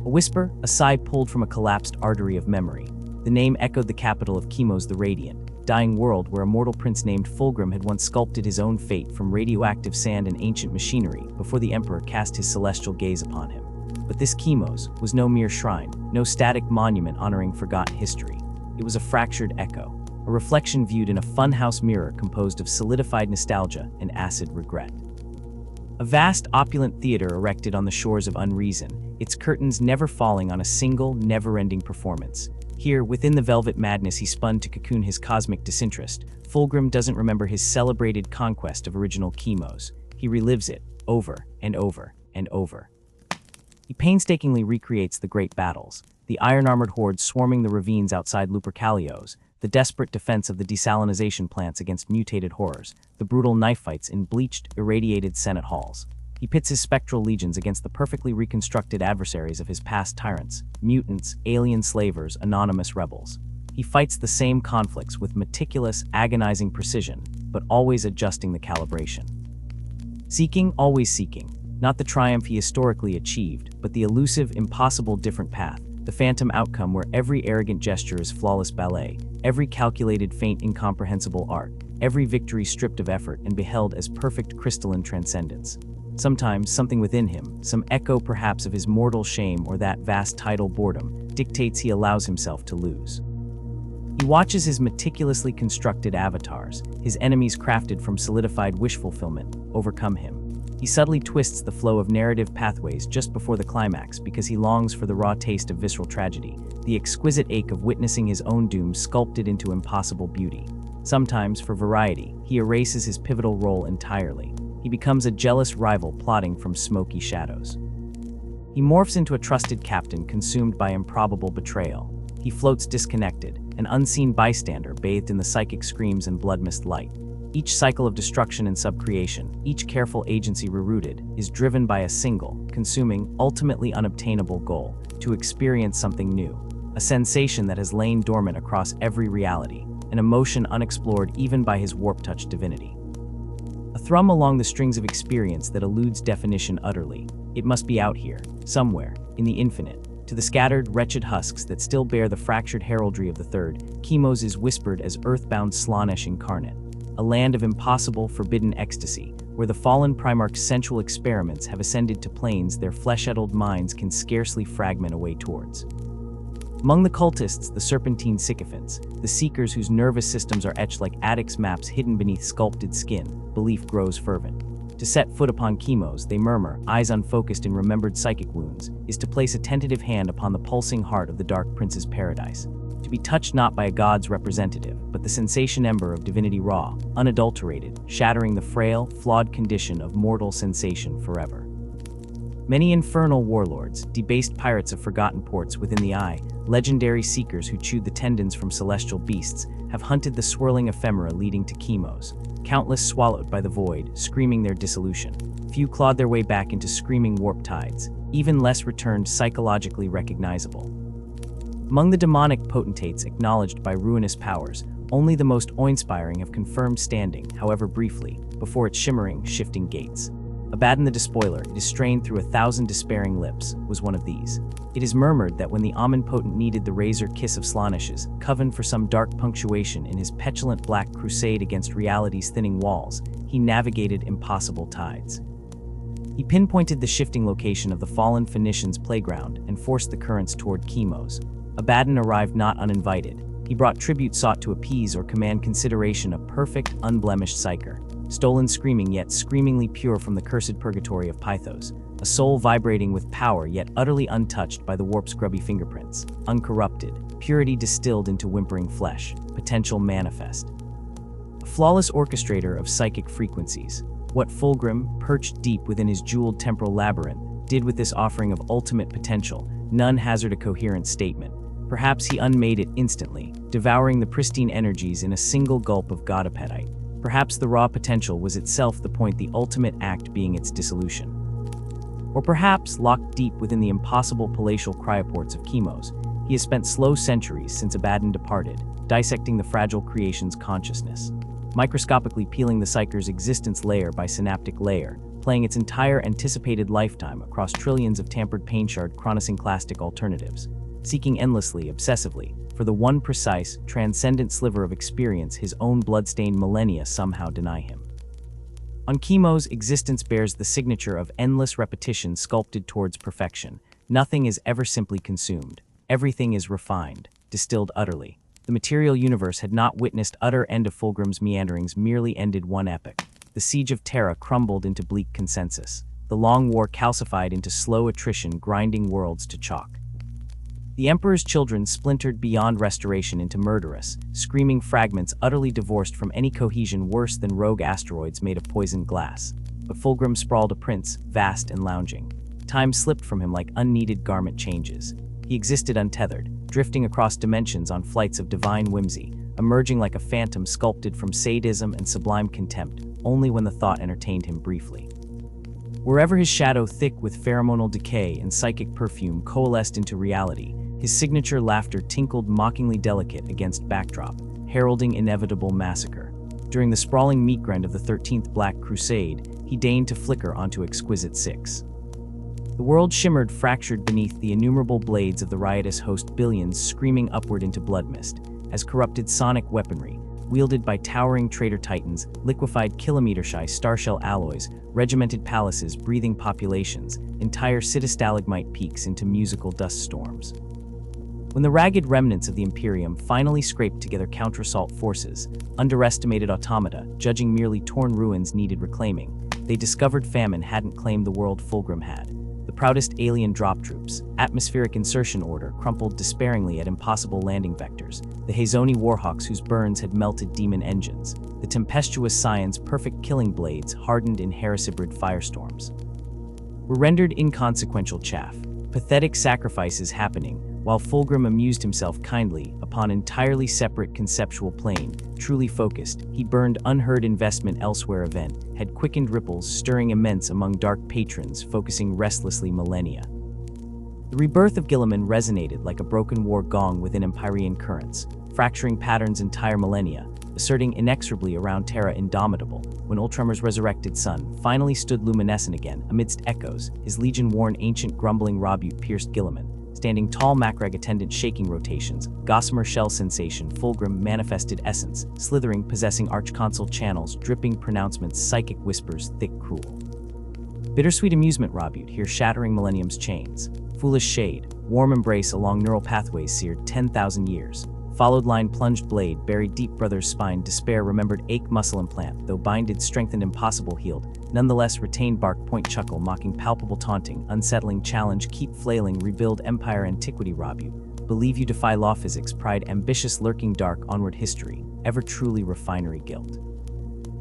A whisper, a sigh pulled from a collapsed artery of memory. The name echoed the capital of Chemos the Radiant, dying world where a mortal prince named Fulgrim had once sculpted his own fate from radioactive sand and ancient machinery before the Emperor cast his celestial gaze upon him. But this Chemos was no mere shrine, no static monument honoring forgotten history. It was a fractured echo, a reflection viewed in a funhouse mirror composed of solidified nostalgia and acid regret. A vast, opulent theater erected on the shores of unreason, its curtains never falling on a single, never-ending performance. Here, within the velvet madness he spun to cocoon his cosmic disinterest, Fulgrim doesn't remember his celebrated conquest of original Chemos. He relives it, over and over and over. He painstakingly recreates the great battles, the iron-armored hordes swarming the ravines outside Lupercalios, the desperate defense of the desalinization plants against mutated horrors, the brutal knife fights in bleached, irradiated Senate halls. He pits his spectral legions against the perfectly reconstructed adversaries of his past tyrants, mutants, alien slavers, anonymous rebels. He fights the same conflicts with meticulous, agonizing precision, but always adjusting the calibration. Seeking, always seeking, not the triumph he historically achieved, but the elusive, impossible different path, the phantom outcome where every arrogant gesture is flawless ballet, every calculated feint incomprehensible art, every victory stripped of effort and beheld as perfect crystalline transcendence. Sometimes something within him, some echo perhaps of his mortal shame or that vast tidal boredom, dictates he allows himself to lose. He watches his meticulously constructed avatars, his enemies crafted from solidified wish fulfillment, overcome him. He subtly twists the flow of narrative pathways just before the climax because he longs for the raw taste of visceral tragedy, the exquisite ache of witnessing his own doom sculpted into impossible beauty. Sometimes, for variety, he erases his pivotal role entirely. He becomes a jealous rival plotting from smoky shadows. He morphs into a trusted captain consumed by improbable betrayal. He floats disconnected, an unseen bystander bathed in the psychic screams and blood-mist light. Each cycle of destruction and subcreation, each careful agency rerouted, is driven by a single, consuming, ultimately unobtainable goal: to experience something new, a sensation that has lain dormant across every reality, an emotion unexplored even by his warp-touched divinity. A thrum along the strings of experience that eludes definition utterly. It must be out here, somewhere, in the infinite. To the scattered, wretched husks that still bear the fractured heraldry of the Third, Chemos is whispered as earthbound Slaanesh incarnate, a land of impossible, forbidden ecstasy, where the fallen Primarch's sensual experiments have ascended to planes their flesh-addled minds can scarcely fragment away towards. Among the cultists, the serpentine sycophants, the seekers whose nervous systems are etched like Attic's maps hidden beneath sculpted skin, belief grows fervent. To set foot upon Chemos, they murmur, eyes unfocused in remembered psychic wounds, is to place a tentative hand upon the pulsing heart of the Dark Prince's paradise. To be touched not by a god's representative, but the sensation ember of divinity raw, unadulterated, shattering the frail, flawed condition of mortal sensation forever. Many infernal warlords, debased pirates of forgotten ports within the eye, legendary seekers who chewed the tendons from celestial beasts, have hunted the swirling ephemera leading to Chemos, countless swallowed by the void, screaming their dissolution. Few clawed their way back into screaming warp tides, even less returned psychologically recognizable. Among the demonic potentates acknowledged by ruinous powers, only the most awe-inspiring have confirmed standing, however briefly, before its shimmering, shifting gates. Abaddon the Despoiler, it is strained through 1,000 despairing lips, was one of these. It is murmured that when the omnipotent needed the razor kiss of Slaanesh's, coven for some dark punctuation in his petulant black crusade against reality's thinning walls, he navigated impossible tides. He pinpointed the shifting location of the fallen Phoenicians' playground and forced the currents toward Chemos. Abaddon arrived not uninvited. He brought tribute sought to appease or command consideration a perfect, unblemished psyker, stolen screaming yet screamingly pure from the cursed purgatory of Pythos, a soul vibrating with power yet utterly untouched by the warp's grubby fingerprints, uncorrupted, purity distilled into whimpering flesh, potential manifest. A flawless orchestrator of psychic frequencies, what Fulgrim, perched deep within his jeweled temporal labyrinth, did with this offering of ultimate potential, none hazard a coherent statement. Perhaps he unmade it instantly, devouring the pristine energies in a single gulp of godapetite. Perhaps the raw potential was itself the point, the ultimate act being its dissolution. Or perhaps, locked deep within the impossible palatial cryoports of Chemos, He has spent slow centuries since Abaddon departed, dissecting the fragile creation's consciousness, microscopically peeling the psyker's existence layer by synaptic layer, playing its entire anticipated lifetime across trillions of tampered painshard chronosynclastic alternatives, seeking endlessly, obsessively, for the one precise, transcendent sliver of experience his own bloodstained millennia somehow deny him. On Chemo's existence bears the signature of endless repetition sculpted towards perfection. Nothing is ever simply consumed. Everything is refined, distilled utterly. The material universe had not witnessed utter end of Fulgrim's meanderings, merely ended one epoch. The siege of Terra crumbled into bleak consensus. The long war calcified into slow attrition, grinding worlds to chalk. The Emperor's children splintered beyond restoration into murderous, screaming fragments utterly divorced from any cohesion, worse than rogue asteroids made of poisoned glass. But Fulgrim sprawled a prince, vast and lounging. Time slipped from him like unneeded garment changes. He existed untethered, drifting across dimensions on flights of divine whimsy, emerging like a phantom sculpted from sadism and sublime contempt, only when the thought entertained him briefly. Wherever his shadow, thick with pheromonal decay and psychic perfume, coalesced into reality, his signature laughter tinkled mockingly delicate against backdrop, heralding inevitable massacre. During the sprawling meatgrind of the 13th Black Crusade, he deigned to flicker onto exquisite six. The world shimmered fractured beneath the innumerable blades of the riotous host, billions screaming upward into blood mist, as corrupted sonic weaponry, wielded by towering traitor titans, liquefied kilometer-shy starshell alloys, regimented palaces, breathing populations, entire city-stalagmite peaks into musical dust storms. When the ragged remnants of the Imperium finally scraped together counter-assault forces, underestimated automata, judging merely torn ruins needed reclaiming, they discovered famine hadn't claimed the world Fulgrim had. The proudest alien drop troops, atmospheric insertion order, crumpled despairingly at impossible landing vectors, the Hazoni warhawks whose burns had melted demon engines, the tempestuous scions' perfect killing blades hardened in Heresibrid firestorms, were rendered inconsequential chaff, pathetic sacrifices happening, while Fulgrim amused himself kindly upon entirely separate conceptual plane, truly focused. He burned unheard investment elsewhere event, had quickened ripples stirring immense among dark patrons focusing restlessly millennia. The rebirth of Guilliman resonated like a broken war gong within Empyrean currents, fracturing patterns entire millennia, asserting inexorably around Terra indomitable. When Ultramar's resurrected sun finally stood luminescent again amidst echoes, his legion-worn ancient grumbling Rabute pierced Guilliman. Standing tall, Macrag attendant shaking rotations, gossamer shell sensation, Fulgrim manifested essence, slithering, possessing archconsul channels, dripping pronouncements, psychic whispers, thick, cruel. Bittersweet amusement, Rabute, here shattering millennium's chains. Foolish shade, warm embrace along neural pathways seared 10,000 years. Followed line plunged blade, buried deep brother's spine, despair remembered ache muscle implant, though binded, strengthened, impossible healed. Nonetheless retained bark point chuckle, mocking palpable taunting, unsettling challenge, keep flailing, rebuild empire antiquity Rabute. Believe you defy law physics, pride ambitious lurking dark onward history, ever truly refinery guilt.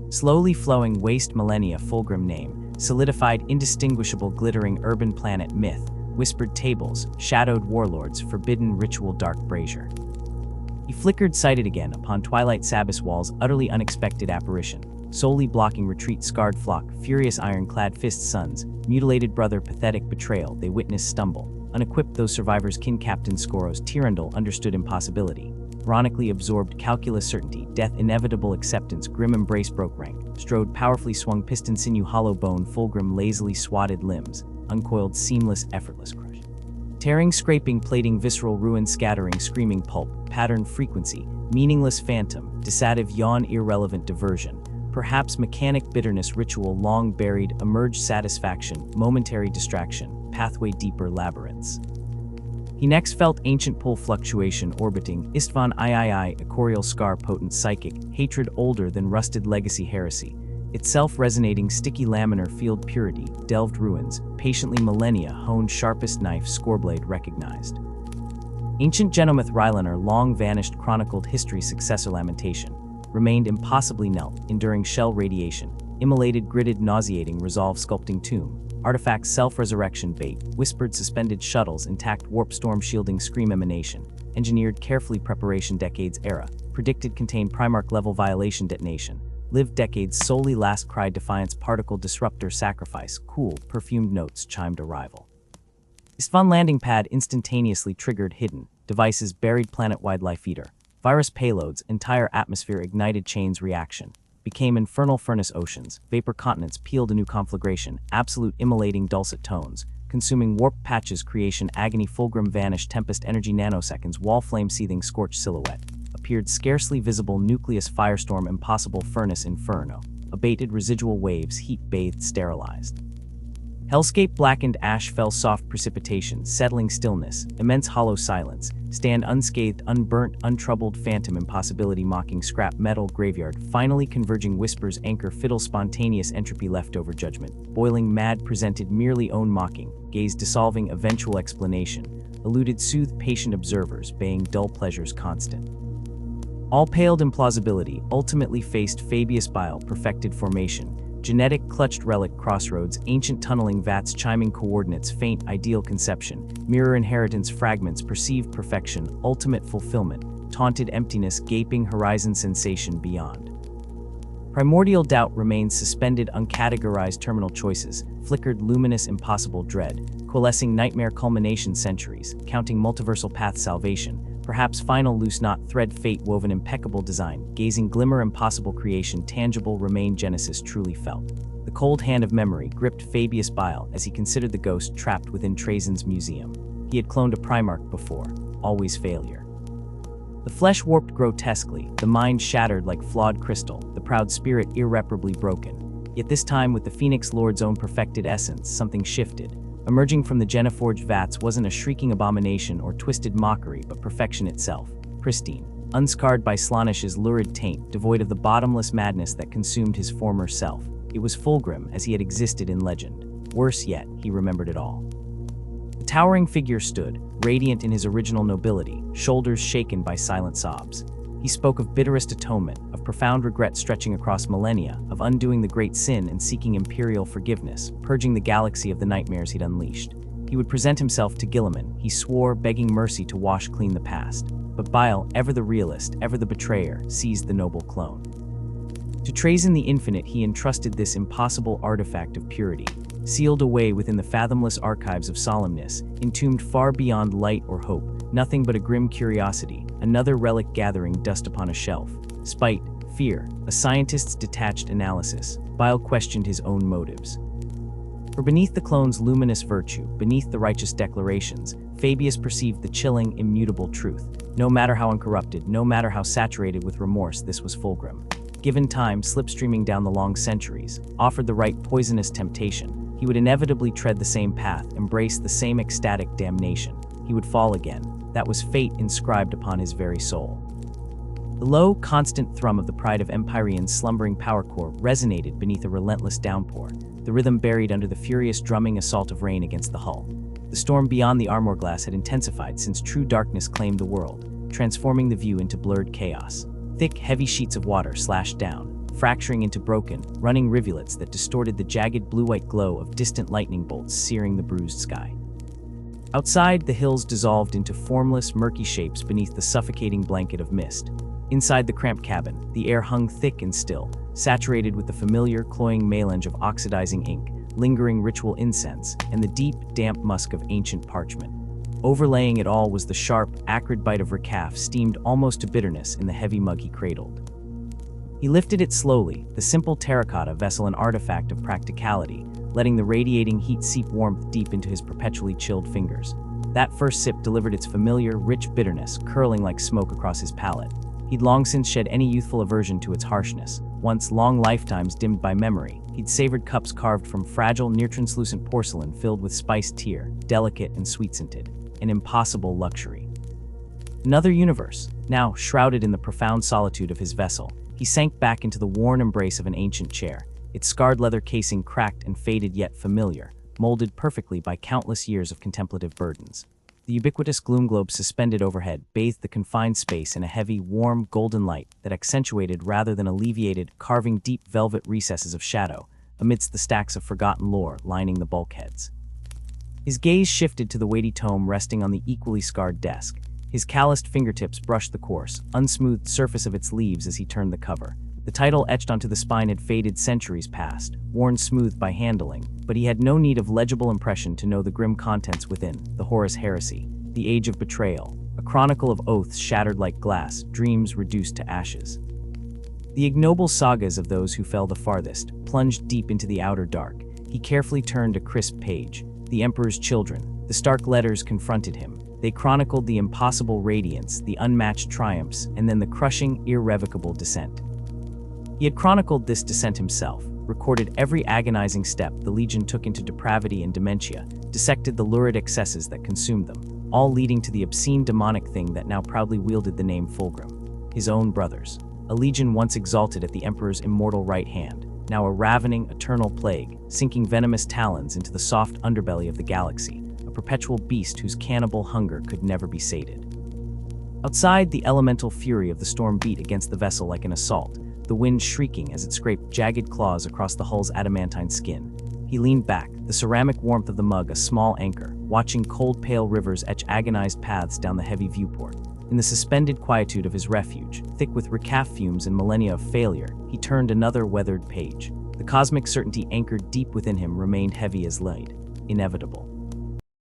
Slowly flowing waste millennia Fulgrim name, solidified indistinguishable glittering urban planet myth, whispered tables, shadowed warlords, forbidden ritual dark brazier. He flickered sighted again upon Twilight Sabbath's walls, utterly unexpected apparition, solely blocking retreat scarred flock, furious iron-clad fist sons, mutilated brother pathetic betrayal, they witnessed stumble. Unequipped those survivors kin Captain Skoros Tyrandul understood impossibility. Ironically absorbed calculus certainty, death inevitable acceptance, grim embrace broke rank, strode powerfully swung piston sinew hollow bone Fulgrim lazily swatted limbs, uncoiled seamless effortless crush. Tearing, scraping, plating, visceral ruin, scattering, screaming pulp, pattern, frequency, meaningless phantom, dissative yawn, irrelevant diversion, perhaps mechanic bitterness, ritual, long buried, emerge satisfaction, momentary distraction, pathway deeper labyrinths. He next felt ancient pull fluctuation orbiting, Istvan III, echorial scar potent psychic, hatred older than rusted legacy heresy, itself resonating sticky laminar field purity, delved ruins, patiently millennia honed sharpest knife scoreblade recognized. Ancient Genomyth Rylaner long vanished chronicled history successor lamentation, remained impossibly knelt, enduring shell radiation, immolated gridded nauseating resolve sculpting tomb, artifact self-resurrection bait, whispered suspended shuttles intact warp storm shielding scream emanation, engineered carefully preparation decades era, predicted contain Primarch level violation detonation, lived decades solely last cried defiance particle disruptor sacrifice, cool, perfumed notes chimed arrival. Istvan landing pad instantaneously triggered hidden, devices buried planet-wide life eater. Virus payloads, entire atmosphere ignited chains reaction. Became infernal furnace oceans, vapor continents peeled a new conflagration, absolute immolating dulcet tones. Consuming warp patches creation agony Fulgrim vanished tempest energy nanoseconds wall flame seething scorched silhouette. Appeared scarcely visible nucleus firestorm impossible furnace inferno. Abated residual waves heat-bathed sterilized. Hellscape blackened ash fell soft precipitation, settling stillness, immense hollow silence, stand unscathed, unburnt, untroubled phantom impossibility mocking scrap metal graveyard, finally converging whispers anchor fiddle spontaneous entropy leftover judgment, boiling mad presented merely own mocking, gaze dissolving eventual explanation, eluded soothed patient observers, baying dull pleasures constant. All paled implausibility, ultimately faced Fabius bile perfected formation, genetic clutched relic crossroads, ancient tunneling vats chiming coordinates, faint ideal conception, mirror inheritance fragments, perceived perfection, ultimate fulfillment, taunted emptiness, gaping horizon sensation beyond. Primordial doubt remains suspended, uncategorized terminal choices, flickered luminous impossible dread, coalescing nightmare culmination centuries, counting multiversal path salvation, perhaps final loose knot thread fate woven impeccable design, gazing glimmer impossible creation tangible remain genesis truly felt. The cold hand of memory gripped Fabius bile as he considered the ghost trapped within Trajan's museum. He had cloned a Primarch before, always failure. The flesh warped grotesquely, the mind shattered like flawed crystal, the proud spirit irreparably broken. Yet this time with the Phoenix Lord's own perfected essence, something shifted. Emerging from the Geneforged vats wasn't a shrieking abomination or twisted mockery, but perfection itself, pristine, unscarred by Slaanesh's lurid taint, devoid of the bottomless madness that consumed his former self. It was Fulgrim as he had existed in legend. Worse yet, he remembered it all. The towering figure stood, radiant in his original nobility, shoulders shaken by silent sobs. He spoke of bitterest atonement, of profound regret stretching across millennia, of undoing the great sin and seeking imperial forgiveness, purging the galaxy of the nightmares he'd unleashed. He would present himself to Guilliman, he swore, begging mercy to wash clean the past. But Bile, ever the realist, ever the betrayer, seized the noble clone. To Trajan the Infinite he entrusted this impossible artifact of purity, sealed away within the fathomless archives of solemnness, entombed far beyond light or hope, nothing but a grim curiosity, another relic gathering dust upon a shelf. Spite, fear, a scientist's detached analysis, Bile questioned his own motives. For beneath the clone's luminous virtue, beneath the righteous declarations, Fabius perceived the chilling, immutable truth. No matter how uncorrupted, no matter how saturated with remorse, this was Fulgrim. Given time, slipstreaming down the long centuries, offered the right poisonous temptation, he would inevitably tread the same path, embrace the same ecstatic damnation. He would fall again. That was fate inscribed upon his very soul. The low, constant thrum of the pride of Empyrean's slumbering power core resonated beneath a relentless downpour, the rhythm buried under the furious drumming assault of rain against the hull. The storm beyond the armor glass had intensified since true darkness claimed the world, transforming the view into blurred chaos. Thick, heavy sheets of water slashed down, fracturing into broken, running rivulets that distorted the jagged blue-white glow of distant lightning bolts searing the bruised sky. Outside, the hills dissolved into formless, murky shapes beneath the suffocating blanket of mist. Inside the cramped cabin, the air hung thick and still, saturated with the familiar, cloying melange of oxidizing ink, lingering ritual incense, and the deep, damp musk of ancient parchment. Overlaying it all was the sharp, acrid bite of recaf steamed almost to bitterness in the heavy mug he cradled. He lifted it slowly, the simple terracotta vessel an artifact of practicality, letting the radiating heat seep warmth deep into his perpetually chilled fingers. That first sip delivered its familiar, rich bitterness, curling like smoke across his palate. He'd long since shed any youthful aversion to its harshness. Once long lifetimes dimmed by memory, he'd savored cups carved from fragile, near-translucent porcelain filled with spiced tear, delicate and sweet-scented, an impossible luxury. Another universe, now shrouded in the profound solitude of his vessel, he sank back into the worn embrace of an ancient chair, its scarred leather casing cracked and faded yet familiar, molded perfectly by countless years of contemplative burdens. The ubiquitous gloom globe suspended overhead bathed the confined space in a heavy, warm, golden light that accentuated rather than alleviated, carving deep velvet recesses of shadow amidst the stacks of forgotten lore lining the bulkheads. His gaze shifted to the weighty tome resting on the equally scarred desk. His calloused fingertips brushed the coarse, unsmoothed surface of its leaves as he turned the cover. The title etched onto the spine had faded centuries past, worn smooth by handling, but he had no need of legible impression to know the grim contents within: the Horus Heresy, the Age of Betrayal, a a chronicle of oaths shattered like glass, dreams reduced to ashes. The ignoble sagas of those who fell the farthest plunged deep into the outer dark. He carefully turned a crisp page. The Emperor's children. The stark letters confronted him. They chronicled the impossible radiance, the unmatched triumphs, and then the crushing, irrevocable descent. He had chronicled this descent himself, recorded every agonizing step the Legion took into depravity and dementia, dissected the lurid excesses that consumed them, all leading to the obscene demonic thing that now proudly wielded the name Fulgrim. His own brothers. A legion once exalted at the Emperor's immortal right hand, now a ravening, eternal plague, sinking venomous talons into the soft underbelly of the galaxy, a perpetual beast whose cannibal hunger could never be sated. Outside, the elemental fury of the storm beat against the vessel like an assault, the wind shrieking as it scraped jagged claws across the hull's adamantine skin. He leaned back, the ceramic warmth of the mug a small anchor, watching cold, pale rivers etch agonized paths down the heavy viewport. In the suspended quietude of his refuge, thick with recaf fumes and millennia of failure, he turned another weathered page. The cosmic certainty anchored deep within him remained heavy as lead, inevitable.